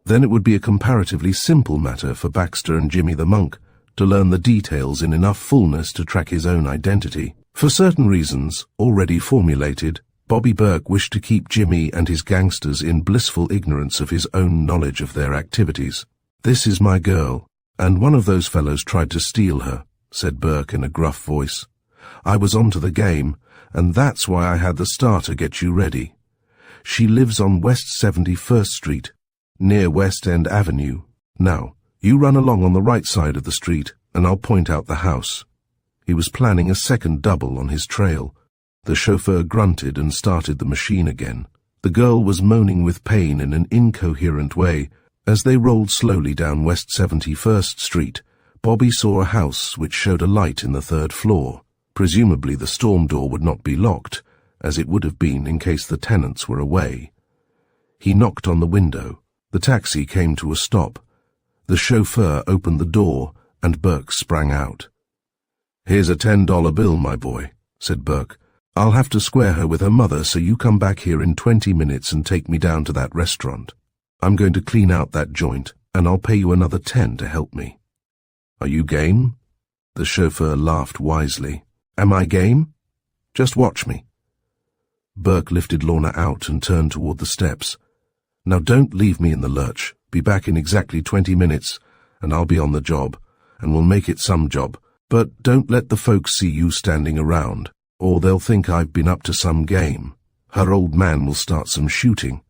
Then it would be a comparatively simple matter for Baxter and Jimmy the monk to learn the details in enough fullness to track his own identity. For certain reasons, already formulated, Bobby Burke wished to keep Jimmy and his gangsters in blissful ignorance of his own knowledge of their activities. "This is my girl, and one of those fellows tried to steal her," said Burke in a gruff voice. "I was onto the game, and that's why I had the starter get you ready. She lives on West 71st Street, near West End Avenue. Now, you run along on the right side of the street, and I'll point out the house." He was planning a second double on his trail. The chauffeur grunted and started the machine again. The girl was moaning with pain in an incoherent way. As they rolled slowly down West 71st Street, Bobby saw a house which showed a light in the 3rd floor. Presumably the storm door would not be locked, as it would have been in case the tenants were away. He knocked on the window. The taxi came to a stop. The chauffeur opened the door, and Burke sprang out. "Here's a $10 bill, my boy," said Burke. "I'll have to square her with her mother, so you come back here in 20 minutes and take me down to that restaurant. I'm going to clean out that joint, and I'll pay you another 10 to help me. Are you game?" The chauffeur laughed wisely. "Am I game? Just watch me." Burke lifted Lorna out and turned toward the steps. "Now don't leave me in the lurch. Be back in exactly 20 minutes, and I'll be on the job, and we'll make it some job. But don't let the folks see you standing around, or they'll think I've been up to some game. Her old man will start some shooting.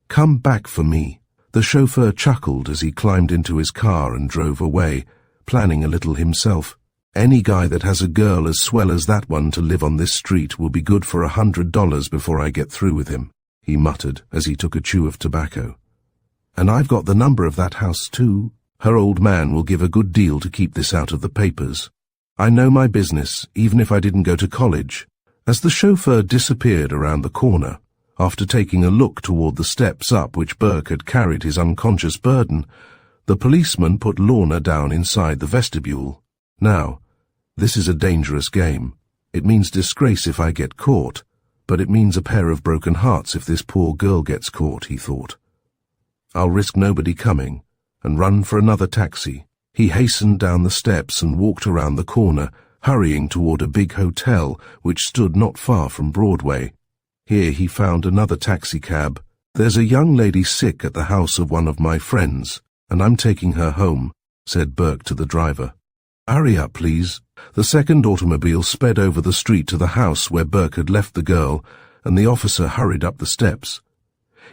Come back for me." The chauffeur chuckled as he climbed into his car and drove away, planning a little himself. "Any guy that has a girl as swell as that one to live on this street will be good for $100 before I get through with him," he muttered as he took a chew of tobacco. "And I've got the number of that house too. Her old man will give a good deal to keep this out of the papers. I know my business, even if I didn't go to college." As the chauffeur disappeared around the corner, after taking a look toward the steps up which Burke had carried his unconscious burden, the policeman put Lorna down inside the vestibule. "Now, this is a dangerous game. It means disgrace if I get caught, but it means a pair of broken hearts if this poor girl gets caught," he thought. "I'll risk nobody coming, and run for another taxi." He hastened down the steps and walked around the corner, hurrying toward a big hotel which stood not far from Broadway. Here he found another taxicab. "There's a young lady sick at the house of one of my friends, and I'm taking her home," said Burke to the driver. "Hurry up, please." The second automobile sped over the street to the house where Burke had left the girl, and the officer hurried up the steps.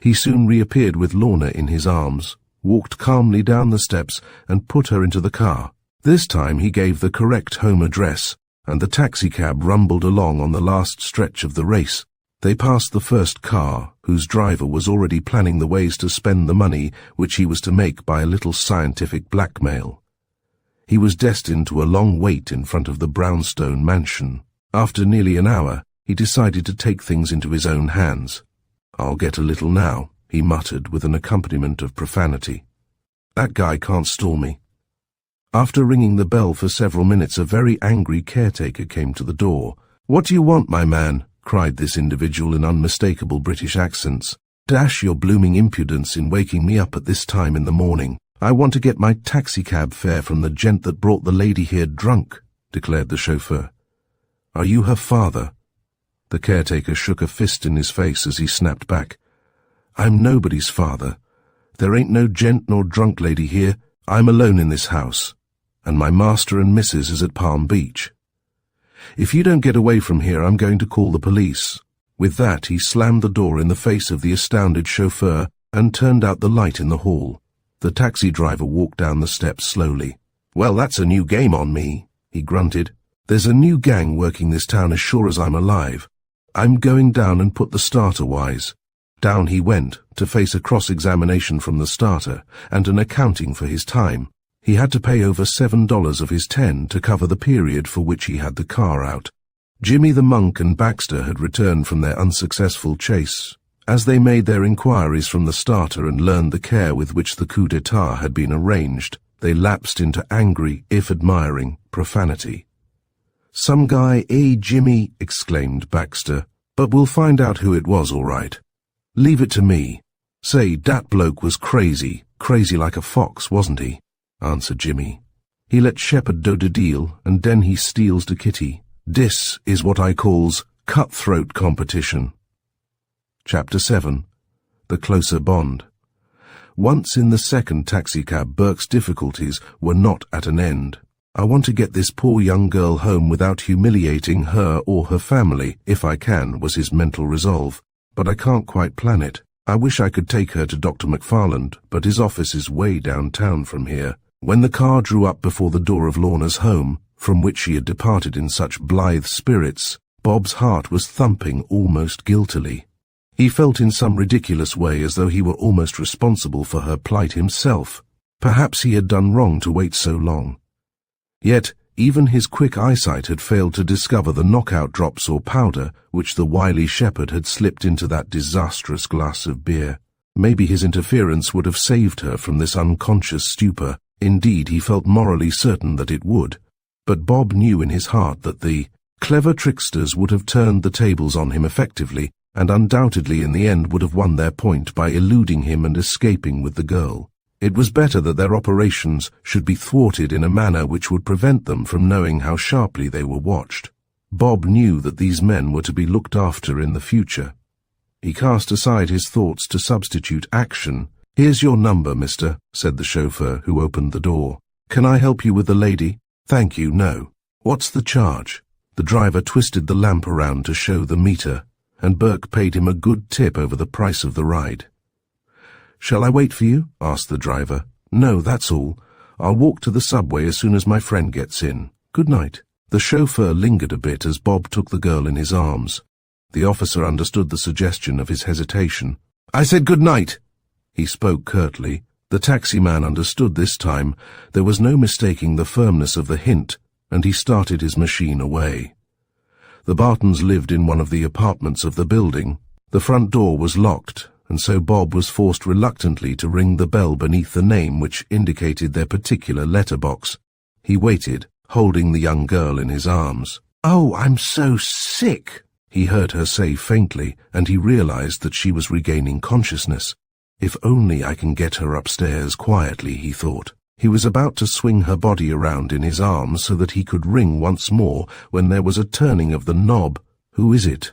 He soon reappeared with Lorna in his arms, walked calmly down the steps, and put her into the car. This time he gave the correct home address, and the taxicab rumbled along on the last stretch of the race. They passed the first car, whose driver was already planning the ways to spend the money which he was to make by a little scientific blackmail. He was destined to a long wait in front of the brownstone mansion. After nearly an hour, he decided to take things into his own hands. "I'll get a little now," he muttered with an accompaniment of profanity. "That guy can't stall me." After ringing the bell for several minutes, a very angry caretaker came to the door. "What do you want, my man?" cried this individual in unmistakable British accents. "Dash your blooming impudence in waking me up at this time in the morning. I want to get my taxicab fare from the gent that brought the lady here drunk," declared the chauffeur. "Are you her father?" The caretaker shook a fist in his face as he snapped back. "I'm nobody's father. There ain't no gent nor drunk lady here. I'm alone in this house, and my master and missus is at Palm Beach. If you don't get away from here, I'm going to call the police." With that, he slammed the door in the face of the astounded chauffeur and turned out the light in the hall. The taxi driver walked down the steps slowly. "Well, that's a new game on me," he grunted. "There's a new gang working this town as sure as I'm alive. I'm going down and put the starter wise." Down he went, to face a cross-examination from the starter and an accounting for his time. He had to pay over $7 of his 10 to cover the period for which he had the car out. Jimmy the monk and Baxter had returned from their unsuccessful chase. As they made their inquiries from the starter and learned the care with which the coup d'etat had been arranged, they lapsed into angry, if admiring, profanity. "Some guy, Jimmy," exclaimed Baxter. "But we'll find out who it was, all right. Leave it to me. Say, dat bloke was crazy like a fox, wasn't he?" answered Jimmy. "He let Shepherd do de deal, and den he steals de kitty. Dis is what I calls cutthroat competition." Chapter 7. The Closer Bond. Once in the second taxicab, Burke's difficulties were not at an end. "I want to get this poor young girl home without humiliating her or her family, if I can," was his mental resolve. "But I can't quite plan it. I wish I could take her to Dr. McFarland, but his office is way downtown from here." When the car drew up before the door of Lorna's home, from which she had departed in such blithe spirits, Bob's heart was thumping almost guiltily. He felt in some ridiculous way as though he were almost responsible for her plight himself. Perhaps he had done wrong to wait so long. Yet, even his quick eyesight had failed to discover the knockout drops or powder which the wily shepherd had slipped into that disastrous glass of beer. Maybe his interference would have saved her from this unconscious stupor. Indeed, he felt morally certain that it would. But Bob knew in his heart that the clever tricksters would have turned the tables on him effectively, and undoubtedly in the end would have won their point by eluding him and escaping with the girl. It was better that their operations should be thwarted in a manner which would prevent them from knowing how sharply they were watched. Bob knew that these men were to be looked after in the future. He cast aside his thoughts to substitute action. "Here's your number, mister," said the chauffeur, who opened the door. "Can I help you with the lady?" "Thank you, no." "What's the charge?" The driver twisted the lamp around to show the meter, and Burke paid him a good tip over the price of the ride. "Shall I wait for you?" asked the driver. "No, that's all. I'll walk to the subway as soon as my friend gets in. Good night." The chauffeur lingered a bit as Bob took the girl in his arms. The officer understood the suggestion of his hesitation. "I said good night." He spoke curtly. The taximan understood this time. There was no mistaking the firmness of the hint, and he started his machine away. The Bartons lived in one of the apartments of the building. The front door was locked, and so Bob was forced reluctantly to ring the bell beneath the name which indicated their particular letterbox. He waited, holding the young girl in his arms. "Oh, I'm so sick," he heard her say faintly, and he realized that she was regaining consciousness. If only I can get her upstairs quietly, he thought. He was about to swing her body around in his arms so that he could ring once more when there was a turning of the knob. "Who is it?"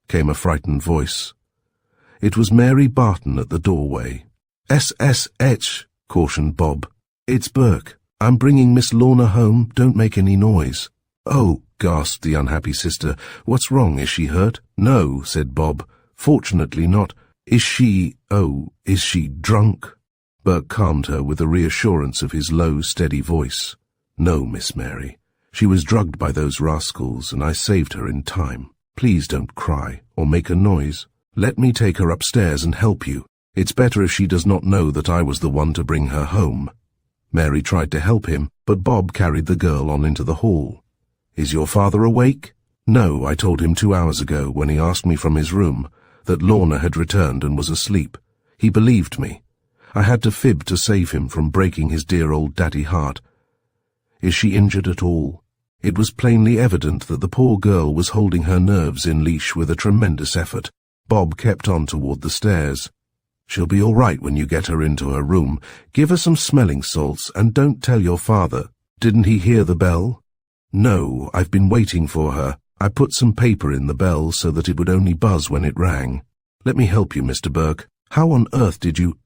came a frightened voice. It was Mary Barton at the doorway. "SSH," cautioned Bob. "It's Burke. I'm bringing Miss Lorna home. Don't make any noise." "Oh," gasped the unhappy sister. "What's wrong? Is she hurt?" "No," said Bob. "Fortunately not. Is she drunk?" Burke calmed her with the reassurance of his low, steady voice. "No, Miss Mary. She was drugged by those rascals, and I saved her in time. Please don't cry or make a noise. Let me take her upstairs and help you. It's better if she does not know that I was the one to bring her home." Mary tried to help him, but Bob carried the girl on into the hall. "Is your father awake?" "No, I told him 2 hours ago when he asked me from his room that Lorna had returned and was asleep. He believed me. I had to fib to save him from breaking his dear old daddy heart. Is she injured at all?" It was plainly evident that the poor girl was holding her nerves in leash with a tremendous effort. Bob kept on toward the stairs. "She'll be all right when you get her into her room. Give her some smelling salts, and don't tell your father." "Didn't he hear the bell?" "No, I've been waiting for her. I put some paper in the bell so that it would only buzz when it rang. Let me help you, Mr. Burke. How on earth did you—"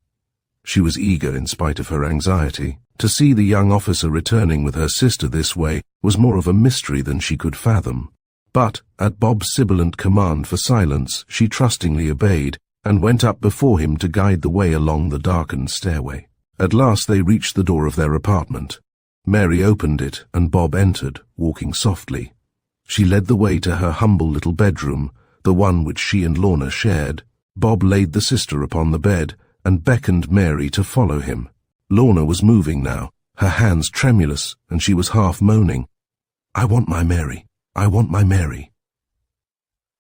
She was eager in spite of her anxiety. To see the young officer returning with her sister this way was more of a mystery than she could fathom. But, at Bob's sibilant command for silence, she trustingly obeyed, and went up before him to guide the way along the darkened stairway. At last they reached the door of their apartment. Mary opened it, and Bob entered, walking softly. She led the way to her humble little bedroom, the one which she and Lorna shared. Bob laid the sister upon the bed, and beckoned Mary to follow him. Lorna was moving now, her hands tremulous, and she was half moaning. "I want my Mary. I want my Mary."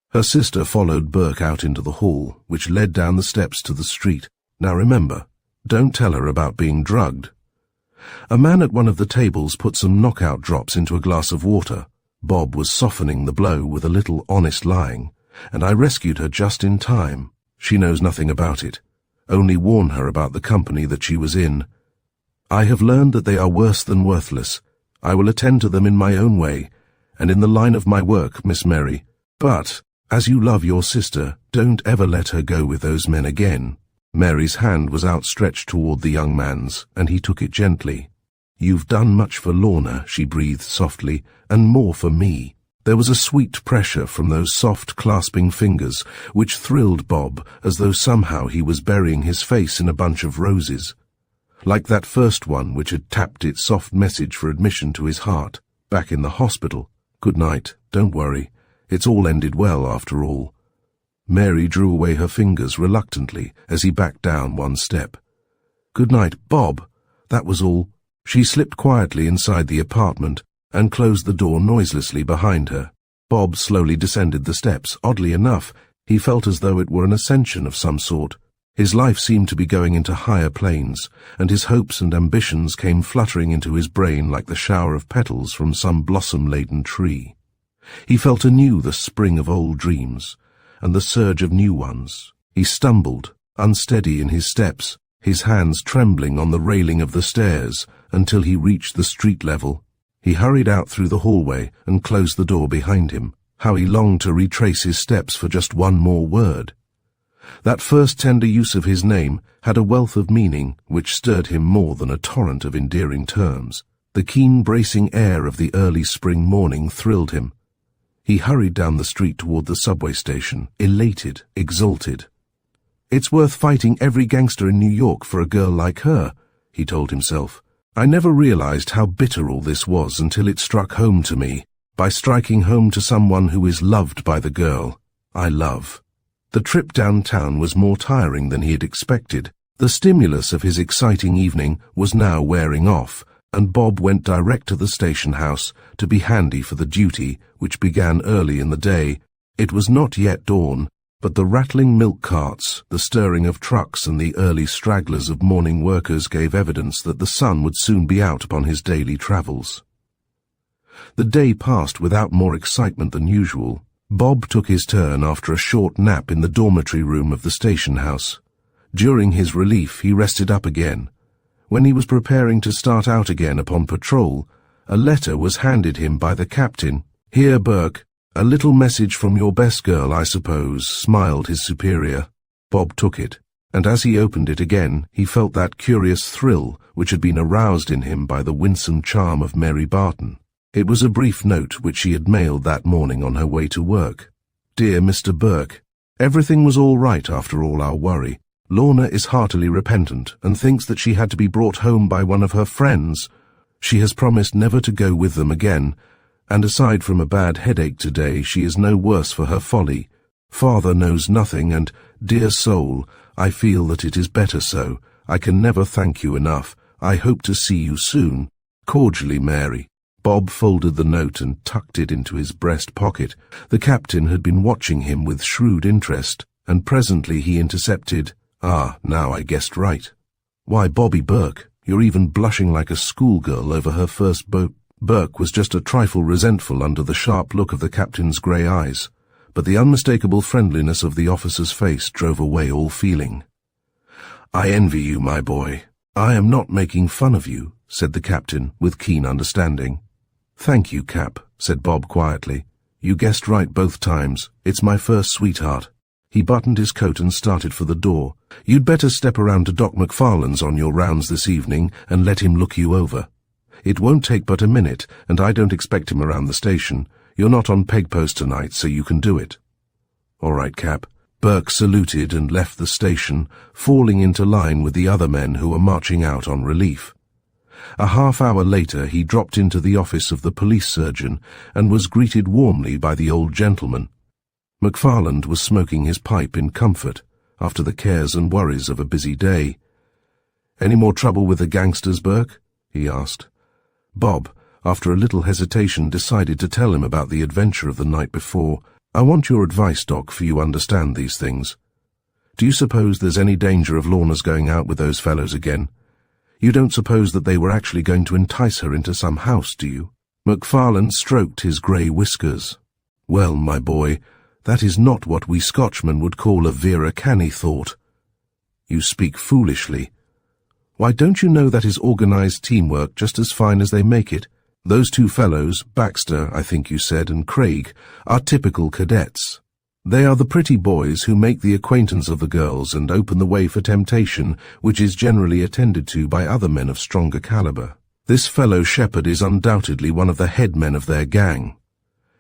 Her sister followed Burke out into the hall, which led down the steps to the street. "Now remember, don't tell her about being drugged." A man at one of the tables put some knockout drops into a glass of water. Bob was softening the blow with a little honest lying, and I rescued her just in time. She knows nothing about it. Only warn her about the company that she was in. I have learned that they are worse than worthless. I will attend to them in my own way, and in the line of my work, Miss Mary. But, as you love your sister, don't ever let her go with those men again." Mary's hand was outstretched toward the young man's, and he took it gently. "You've done much for Lorna," she breathed softly, "and more for me." There was a sweet pressure from those soft, clasping fingers, which thrilled Bob as though somehow he was burying his face in a bunch of roses. Like that first one which had tapped its soft message for admission to his heart, back in the hospital. "Good night, don't worry. It's all ended well, after all. Mary drew away her fingers reluctantly as he backed down one step. "Good night, Bob." That was all. She slipped quietly inside the apartment and closed the door noiselessly behind her. Bob slowly descended the steps. Oddly enough, he felt as though it were an ascension of some sort. His life seemed to be going into higher planes, and his hopes and ambitions came fluttering into his brain like the shower of petals from some blossom-laden tree. He felt anew the spring of old dreams, and the surge of new ones. He stumbled, unsteady in his steps, his hands trembling on the railing of the stairs, until he reached the street level. He hurried out through the hallway and closed the door behind him. How he longed to retrace his steps for just one more word. That first tender use of his name had a wealth of meaning which stirred him more than a torrent of endearing terms. The keen, bracing air of the early spring morning thrilled him. He hurried down the street toward the subway station, elated, exalted. "It's worth fighting every gangster in New York for a girl like her," he told himself. "I never realized how bitter all this was until it struck home to me, by striking home to someone who is loved by the girl I love." The trip downtown was more tiring than he had expected. The stimulus of his exciting evening was now wearing off, and Bob went direct to the station house to be handy for the duty, which began early in the day. It was not yet dawn, but the rattling milk carts, the stirring of trucks, and the early stragglers of morning workers gave evidence that the sun would soon be out upon his daily travels. The day passed without more excitement than usual. Bob took his turn after a short nap in the dormitory room of the station house. During his relief, he rested up again. When he was preparing to start out again upon patrol, a letter was handed him by the captain. "Here, Burke, a little message from your best girl, I suppose," smiled his superior. Bob took it, and as he opened it again, he felt that curious thrill which had been aroused in him by the winsome charm of Mary Barton. It was a brief note which she had mailed that morning on her way to work. "Dear Mr. Burke, everything was all right after all our worry. Lorna is heartily repentant and thinks that she had to be brought home by one of her friends. She has promised never to go with them again, and aside from a bad headache today, she is no worse for her folly. Father knows nothing, and, dear soul, I feel that it is better so. I can never thank you enough. I hope to see you soon. Cordially, Mary." Bob folded the note and tucked it into his breast pocket. The captain had been watching him with shrewd interest, and presently he intercepted, "Ah, now I guessed right. Why, Bobby Burke, you're even blushing like a schoolgirl over her first Burke was just a trifle resentful under the sharp look of the captain's grey eyes, but the unmistakable friendliness of the officer's face drove away all feeling. "I envy you, my boy. I am not making fun of you," said the captain with keen understanding. "Thank you, Cap," said Bob quietly. "You guessed right both times. It's my first sweetheart." He buttoned his coat and started for the door. "You'd better step around to Doc McFarlane's on your rounds this evening and let him look you over. It won't take but a minute, and I don't expect him around the station. You're not on peg post tonight, so you can do it." "All right, Cap." Burke saluted and left the station, falling into line with the other men who were marching out on relief. A half-hour later he dropped into the office of the police surgeon and was greeted warmly by the old gentleman. McFarland was smoking his pipe in comfort after the cares and worries of a busy day. "Any more trouble with the gangsters, Burke?" he asked. Bob, after a little hesitation, decided to tell him about the adventure of the night before. "I want your advice, Doc, for you understand these things. Do you suppose there's any danger of Lorna's going out with those fellows again? You don't suppose that they were actually going to entice her into some house, do you?" McFarland stroked his grey whiskers. "Well, my boy, that is not what we Scotchmen would call a vera canny thought." "You speak foolishly. Why, don't you know that is organised teamwork just as fine as they make it? Those two fellows, Baxter, I think you said, and Craig, are typical cadets. They are the pretty boys who make the acquaintance of the girls and open the way for temptation, which is generally attended to by other men of stronger calibre. This fellow Shepherd is undoubtedly one of the head men of their gang.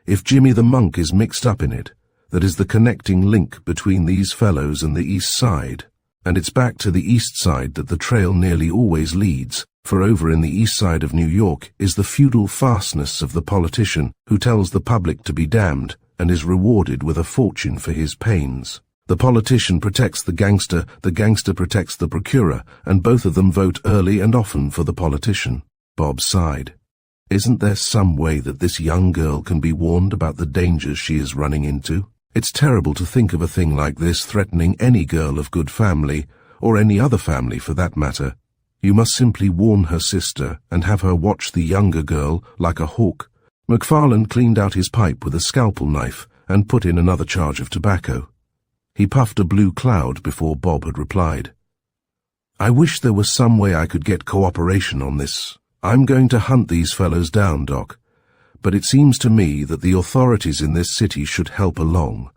If Jimmy the Monk is mixed up in it, that is the connecting link between these fellows and the East Side. And it's back to the East Side that the trail nearly always leads, for over in the East Side of New York is the feudal fastness of the politician who tells the public to be damned, and is rewarded with a fortune for his pains. The politician protects the gangster protects the procurer, and both of them vote early and often for the politician. Bob sighed. Isn't there some way that this young girl can be warned about the dangers she is running into? It's terrible to think of a thing like this threatening any girl of good family, or any other family for that matter. You must simply warn her sister and have her watch the younger girl like a hawk. McFarland cleaned out his pipe with a scalpel knife and put in another charge of tobacco. He puffed a blue cloud before Bob had replied. I wish there was some way I could get cooperation on this. I'm going to hunt these fellows down, Doc. But it seems to me that the authorities in this city should help along.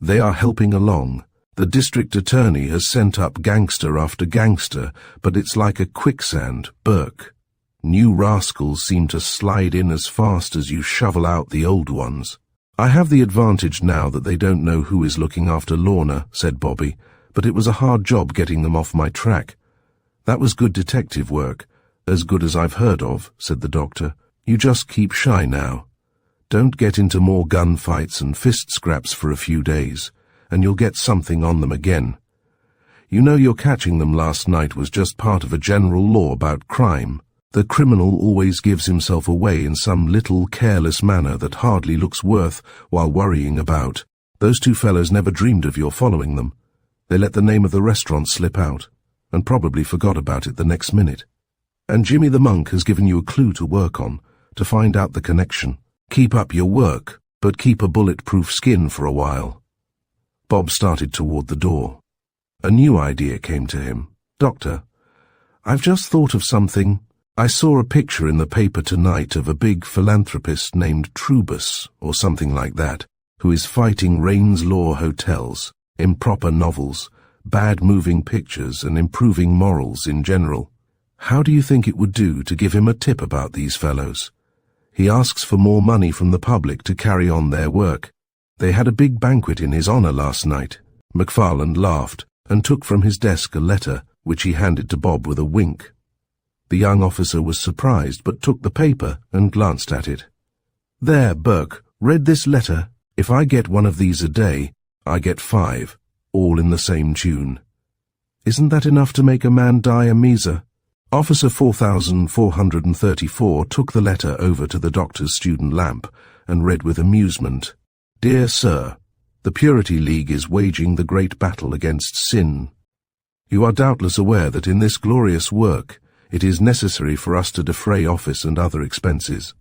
They are helping along. The district attorney has sent up gangster after gangster, but it's like a quicksand, Burke. New rascals seem to slide in as fast as you shovel out the old ones. I have the advantage now that they don't know who is looking after Lorna, said Bobby, but it was a hard job getting them off my track. That was good detective work, as good as I've heard of, said the doctor. You just keep shy now. Don't get into more gunfights and fist scraps for a few days, and you'll get something on them again. You know your catching them last night was just part of a general law about crime. The criminal always gives himself away in some little careless manner that hardly looks worth while worrying about. Those two fellows never dreamed of your following them. They let the name of the restaurant slip out, and probably forgot about it the next minute. And Jimmy the monk has given you a clue to work on, to find out the connection. Keep up your work, but keep a bulletproof skin for a while. Bob started toward the door. A new idea came to him. Doctor, I've just thought of something. I saw a picture in the paper tonight of a big philanthropist named Trubus, or something like that, who is fighting Rains Law hotels, improper novels, bad moving pictures, and improving morals in general. How do you think it would do to give him a tip about these fellows? He asks for more money from the public to carry on their work. They had a big banquet in his honor last night. McFarland laughed and took from his desk a letter, which he handed to Bob with a wink. The young officer was surprised, but took the paper and glanced at it. There, Burke, read this letter. If I get one of these a day, I get 5, all in the same tune. Isn't that enough to make a man die a miser? Officer 4434 took the letter over to the doctor's student lamp and read with amusement. Dear Sir, the Purity League is waging the great battle against sin. You are doubtless aware that in this glorious work it is necessary for us to defray office and other expenses.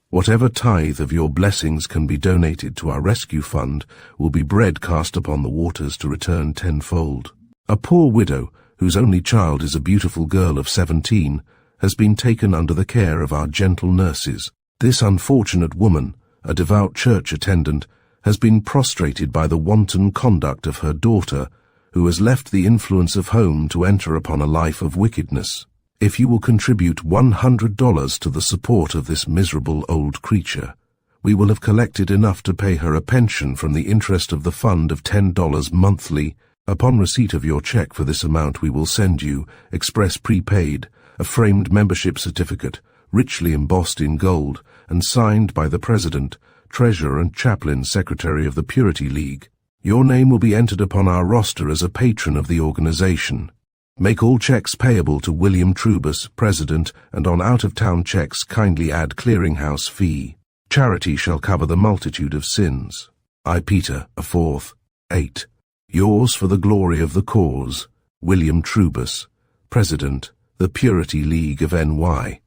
Whatever tithe of your blessings can be donated to our rescue fund will be bread cast upon the waters to return tenfold. A poor widow, whose only child is a beautiful girl of 17, has been taken under the care of our gentle nurses. This unfortunate woman, a devout church attendant, has been prostrated by the wanton conduct of her daughter, who has left the influence of home to enter upon a life of wickedness. If you will contribute $100 to the support of this miserable old creature, we will have collected enough to pay her a pension from the interest of the fund of $10 monthly. Upon receipt of your check for this amount, we will send you, express prepaid, a framed membership certificate, richly embossed in gold, and signed by the President, Treasurer and Chaplain Secretary of the Purity League. Your name will be entered upon our roster as a patron of the organization. Make all checks payable to William Trubus, President, and on out-of-town checks kindly add clearinghouse fee. Charity shall cover the multitude of sins. I, Peter, a 4th, 8. Yours for the glory of the cause, William Trubus, President, the Purity League of NY.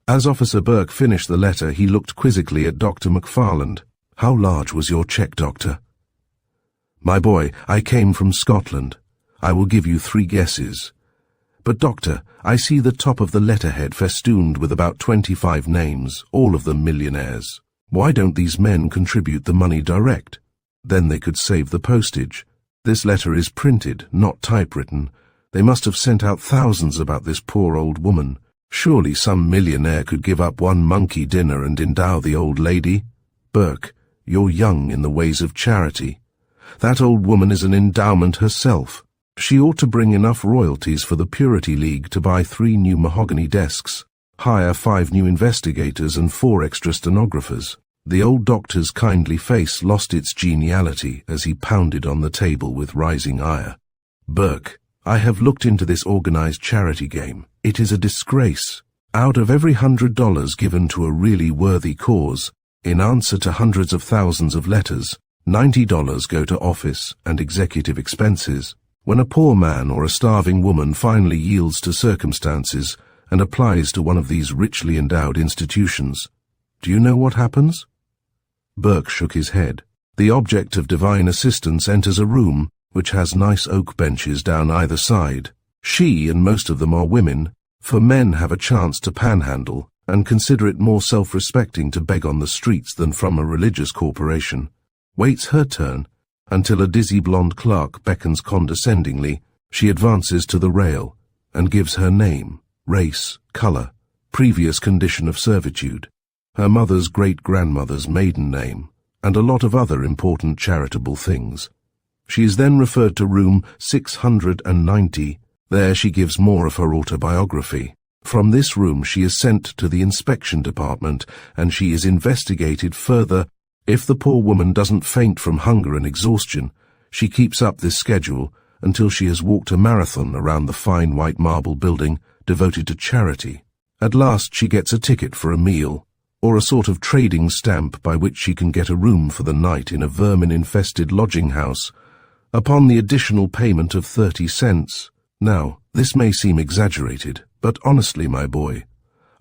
As Officer Burke finished the letter, he looked quizzically at Dr. McFarland. How large was your check, Doctor? My boy, I came from Scotland. I will give you 3 guesses. But, Doctor, I see the top of the letterhead festooned with about 25 names, all of them millionaires. Why don't these men contribute the money direct? Then they could save the postage. This letter is printed, not typewritten. They must have sent out thousands about this poor old woman. Surely some millionaire could give up one monkey dinner and endow the old lady. Burke, you're young in the ways of charity. That old woman is an endowment herself. She ought to bring enough royalties for the Purity League to buy 3 new mahogany desks, hire 5 new investigators and 4 extra stenographers. The old doctor's kindly face lost its geniality as he pounded on the table with rising ire. "Burke, I have looked into this organized charity game. It is a disgrace. Out of every $100 given to a really worthy cause, in answer to hundreds of thousands of letters, $90 go to office and executive expenses. When a poor man or a starving woman finally yields to circumstances and applies to one of these richly endowed institutions, do you know what happens?" Burke shook his head. "The object of divine assistance enters a room which has nice oak benches down either side. She, and most of them are women, for men have a chance to panhandle and consider it more self-respecting to beg on the streets than from a religious corporation. Waits her turn until a dizzy blonde clerk beckons condescendingly. She advances to the rail and gives her name, race, color, previous condition of servitude, her mother's great-grandmother's maiden name, and a lot of other important charitable things. She is then referred to room 690. There she gives more of her autobiography. From this room she is sent to the inspection department, and she is investigated further. If the poor woman doesn't faint from hunger and exhaustion, she keeps up this schedule until she has walked a marathon around the fine white marble building devoted to charity. At last she gets a ticket for a meal, or a sort of trading stamp by which she can get a room for the night in a vermin-infested lodging house, upon the additional payment of 30 cents. Now, this may seem exaggerated, but honestly, my boy,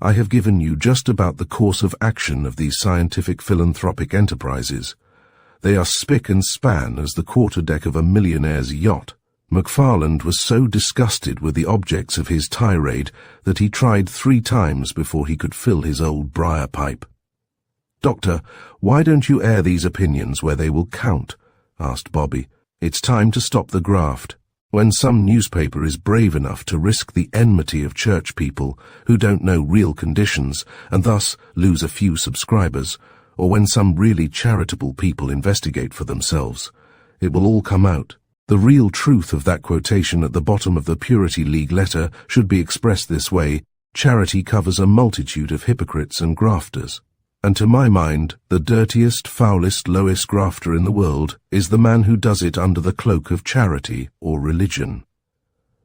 I have given you just about the course of action of these scientific philanthropic enterprises. They are spick and span as the quarterdeck of a millionaire's yacht. McFarland was so disgusted with the objects of his tirade that he tried 3 times before he could fill his old briar pipe. "Doctor, why don't you air these opinions where they will count?" asked Bobby. "It's time to stop the graft. When some newspaper is brave enough to risk the enmity of church people who don't know real conditions and thus lose a few subscribers, or when some really charitable people investigate for themselves, it will all come out. The real truth of that quotation at the bottom of the Purity League letter should be expressed this way: charity covers a multitude of hypocrites and grafters. And to my mind, the dirtiest, foulest, lowest grafter in the world is the man who does it under the cloak of charity or religion.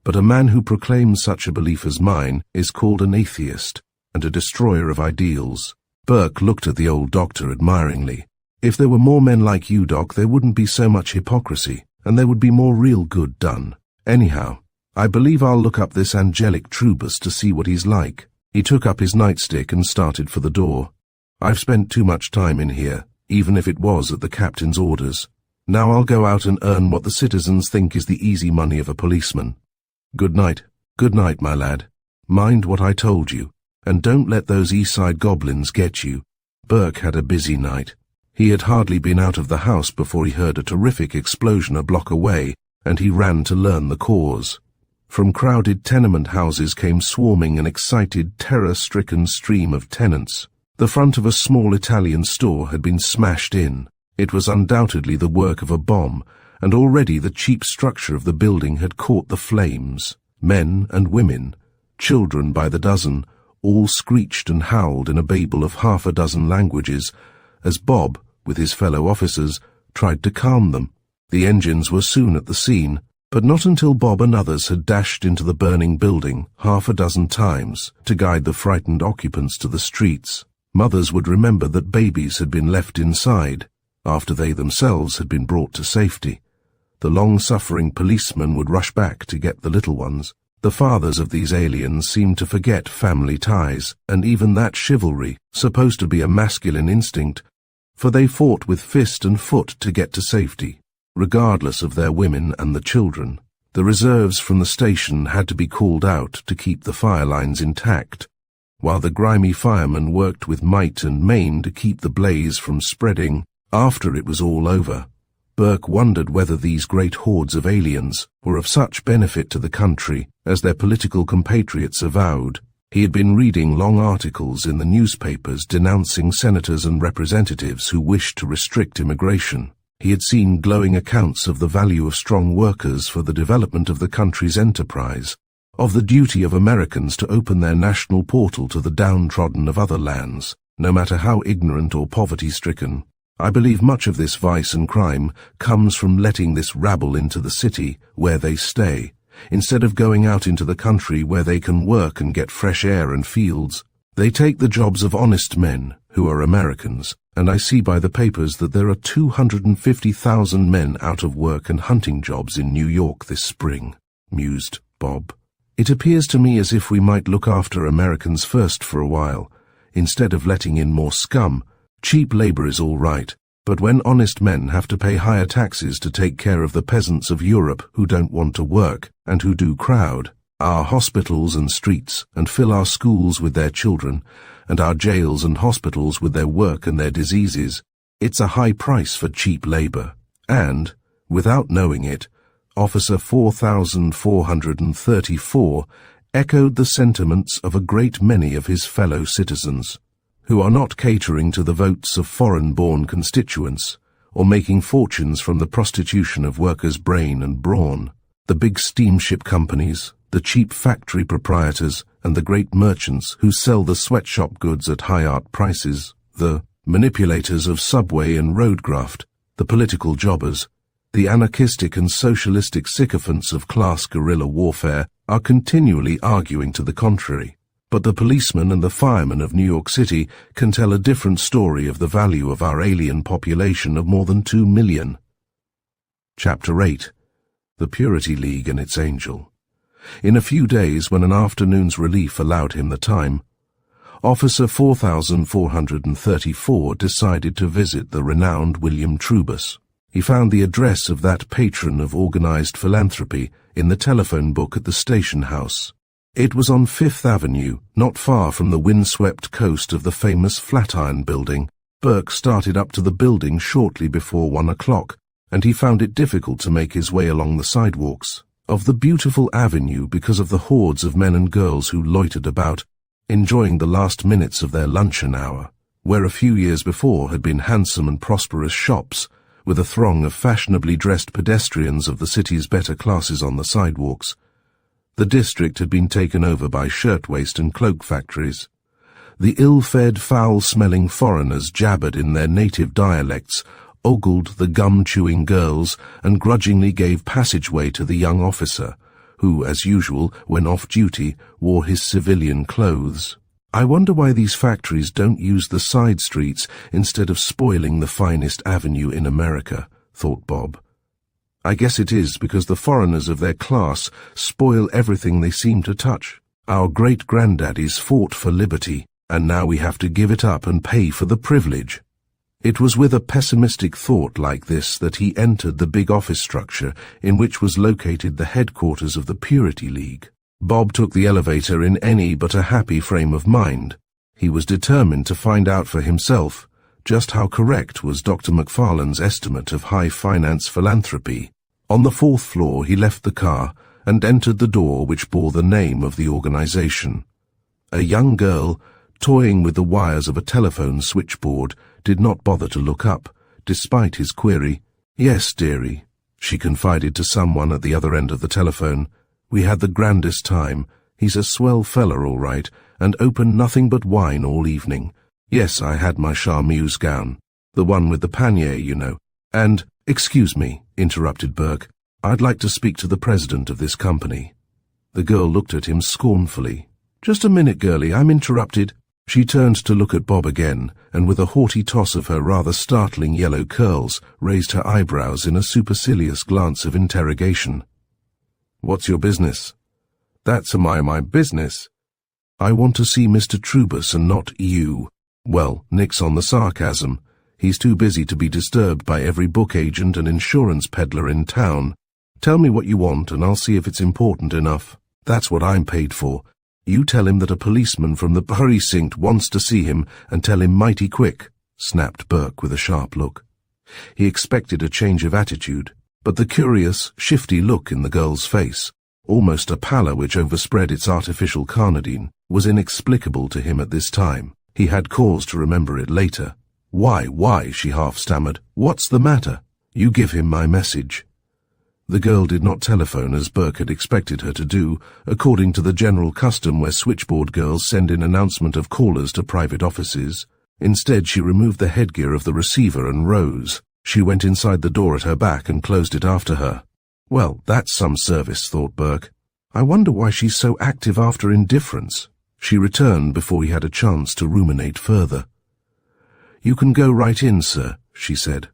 But a man who proclaims such a belief as mine is called an atheist and a destroyer of ideals." Burke looked at the old doctor admiringly. "If there were more men like you, Doc, there wouldn't be so much hypocrisy, and there would be more real good done. Anyhow, I believe I'll look up this angelic Trubus to see what he's like." He took up his nightstick and started for the door. "I've spent too much time in here, even if it was at the captain's orders. Now I'll go out and earn what the citizens think is the easy money of a policeman. Good night, my lad. Mind what I told you, and don't let those Eastside goblins get you." Burke had a busy night. He had hardly been out of the house before he heard a terrific explosion a block away, and he ran to learn the cause. From crowded tenement houses came swarming an excited, terror-stricken stream of tenants. The front of a small Italian store had been smashed in. It was undoubtedly the work of a bomb, and already the cheap structure of the building had caught the flames. Men and women, children by the dozen, all screeched and howled in a babel of half a dozen languages, as Bob, with his fellow officers, tried to calm them. The engines were soon at the scene, but not until Bob and others had dashed into the burning building half a dozen times to guide the frightened occupants to the streets. Mothers would remember that babies had been left inside, after they themselves had been brought to safety. The long-suffering policemen would rush back to get the little ones. The fathers of these aliens seemed to forget family ties, and even that chivalry, supposed to be a masculine instinct, for they fought with fist and foot to get to safety, regardless of their women and the children. The reserves from the station had to be called out to keep the fire lines intact, while the grimy firemen worked with might and main to keep the blaze from spreading. After it was all over, Burke wondered whether these great hordes of aliens were of such benefit to the country as their political compatriots avowed. He had been reading long articles in the newspapers denouncing senators and representatives who wished to restrict immigration. He had seen glowing accounts of the value of strong workers for the development of the country's enterprise, of the duty of Americans to open their national portal to the downtrodden of other lands, no matter how ignorant or poverty-stricken. I believe much of this vice and crime comes from letting this rabble into the city where they stay, instead of going out into the country where they can work and get fresh air and fields. They take the jobs of honest men, who are Americans, and I see by the papers that there are 250,000 men out of work and hunting jobs in New York this spring, mused Bob. It appears to me as if we might look after Americans first for a while, instead of letting in more scum. Cheap labor is all right, but when honest men have to pay higher taxes to take care of the peasants of Europe who don't want to work and who do crowd our hospitals and streets and fill our schools with their children and our jails and hospitals with their work and their diseases, it's a high price for cheap labor. And, without knowing it, Officer 4434 echoed the sentiments of a great many of his fellow citizens, who are not catering to the votes of foreign-born constituents, or making fortunes from the prostitution of workers' brain and brawn. The big steamship companies, the cheap factory proprietors, and the great merchants who sell the sweatshop goods at high-art prices, the manipulators of subway and road graft, the political jobbers, the anarchistic and socialistic sycophants of class guerrilla warfare are continually arguing to the contrary. But the policemen and the firemen of New York City can tell a different story of the value of our alien population of more than 2 million. Chapter 8. The Purity League and its Angel. In a few days, when an afternoon's relief allowed him the time, Officer 4434 decided to visit the renowned William Trubus. He found the address of that patron of organized philanthropy in the telephone book at the station house. It was on Fifth Avenue, not far from the windswept coast of the famous Flatiron Building. Burke started up to the building shortly before 1 o'clock, and he found it difficult to make his way along the sidewalks of the beautiful avenue because of the hordes of men and girls who loitered about, enjoying the last minutes of their luncheon hour, where a few years before had been handsome and prosperous shops, with a throng of fashionably dressed pedestrians of the city's better classes on the sidewalks. The district had been taken over by shirtwaist and cloak factories. The ill-fed, foul-smelling foreigners jabbered in their native dialects, ogled the gum-chewing girls, and grudgingly gave passageway to the young officer, who, as usual, when off-duty, wore his civilian clothes. I wonder why these factories don't use the side streets instead of spoiling the finest avenue in America, thought Bob. I guess it is because the foreigners of their class spoil everything they seem to touch. Our great-granddaddies fought for liberty, and now we have to give it up and pay for the privilege. It was with a pessimistic thought like this that he entered the big office structure in which was located the headquarters of the Purity League. Bob took the elevator in any but a happy frame of mind. He was determined to find out for himself just how correct was Dr. McFarlane's estimate of high-finance philanthropy. On the 4th floor he left the car and entered the door which bore the name of the organization. A young girl, toying with the wires of a telephone switchboard, did not bother to look up, despite his query. "Yes, dearie," she confided to someone at the other end of the telephone. "We had the grandest time. He's a swell fella, all right, and opened nothing but wine all evening. Yes, I had my charmeuse gown, the one with the pannier, you know. And, excuse me," interrupted Burke, "I'd like to speak to the president of this company." The girl looked at him scornfully. "Just a minute, girlie, I'm interrupted." She turned to look at Bob again, and with a haughty toss of her rather startling yellow curls, raised her eyebrows in a supercilious glance of interrogation. "What's your business?" "That's my business. I want to see Mr. Trubus and not you." "Well, nix on the sarcasm. He's too busy to be disturbed by every book agent and insurance peddler in town. Tell me what you want and I'll see if it's important enough. That's what I'm paid for. You tell him that a policeman from the precinct wants to see him, and tell him mighty quick," snapped Burke with a sharp look. He expected a change of attitude, but the curious, shifty look in the girl's face, almost a pallor which overspread its artificial carnadine, was inexplicable to him at this time. He had cause to remember it later. Why, she half stammered. "What's the matter?" "You give him my message." The girl did not telephone as Burke had expected her to do, according to the general custom where switchboard girls send in announcement of callers to private offices. Instead, she removed the headgear of the receiver and rose. She went inside the door at her back and closed it after her. Well, that's some service, thought Burke. I wonder why she's so active after indifference. She returned before he had a chance to ruminate further. You can go right in, sir, she said.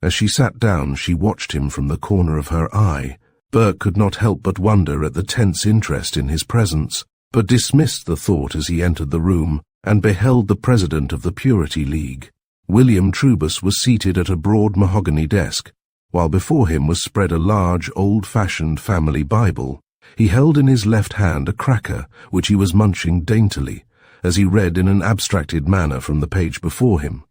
As she sat down, she watched him from the corner of her eye. Burke could not help but wonder at the tense interest in his presence, but dismissed the thought as he entered the room and beheld the president of the Purity League. William Trubus was seated at a broad mahogany desk, while before him was spread a large, old-fashioned family Bible. He held in his left hand a cracker, which he was munching daintily, as he read in an abstracted manner from the page before him.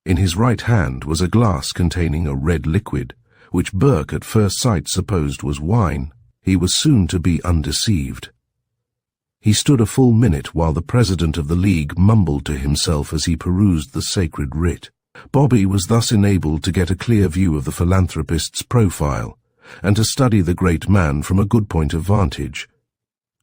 In his right hand was a glass containing a red liquid, which Burke at first sight supposed was wine. He was soon to be undeceived. He stood a full minute while the president of the League mumbled to himself as he perused the sacred writ. Bobby was thus enabled to get a clear view of the philanthropist's profile, and to study the great man from a good point of vantage.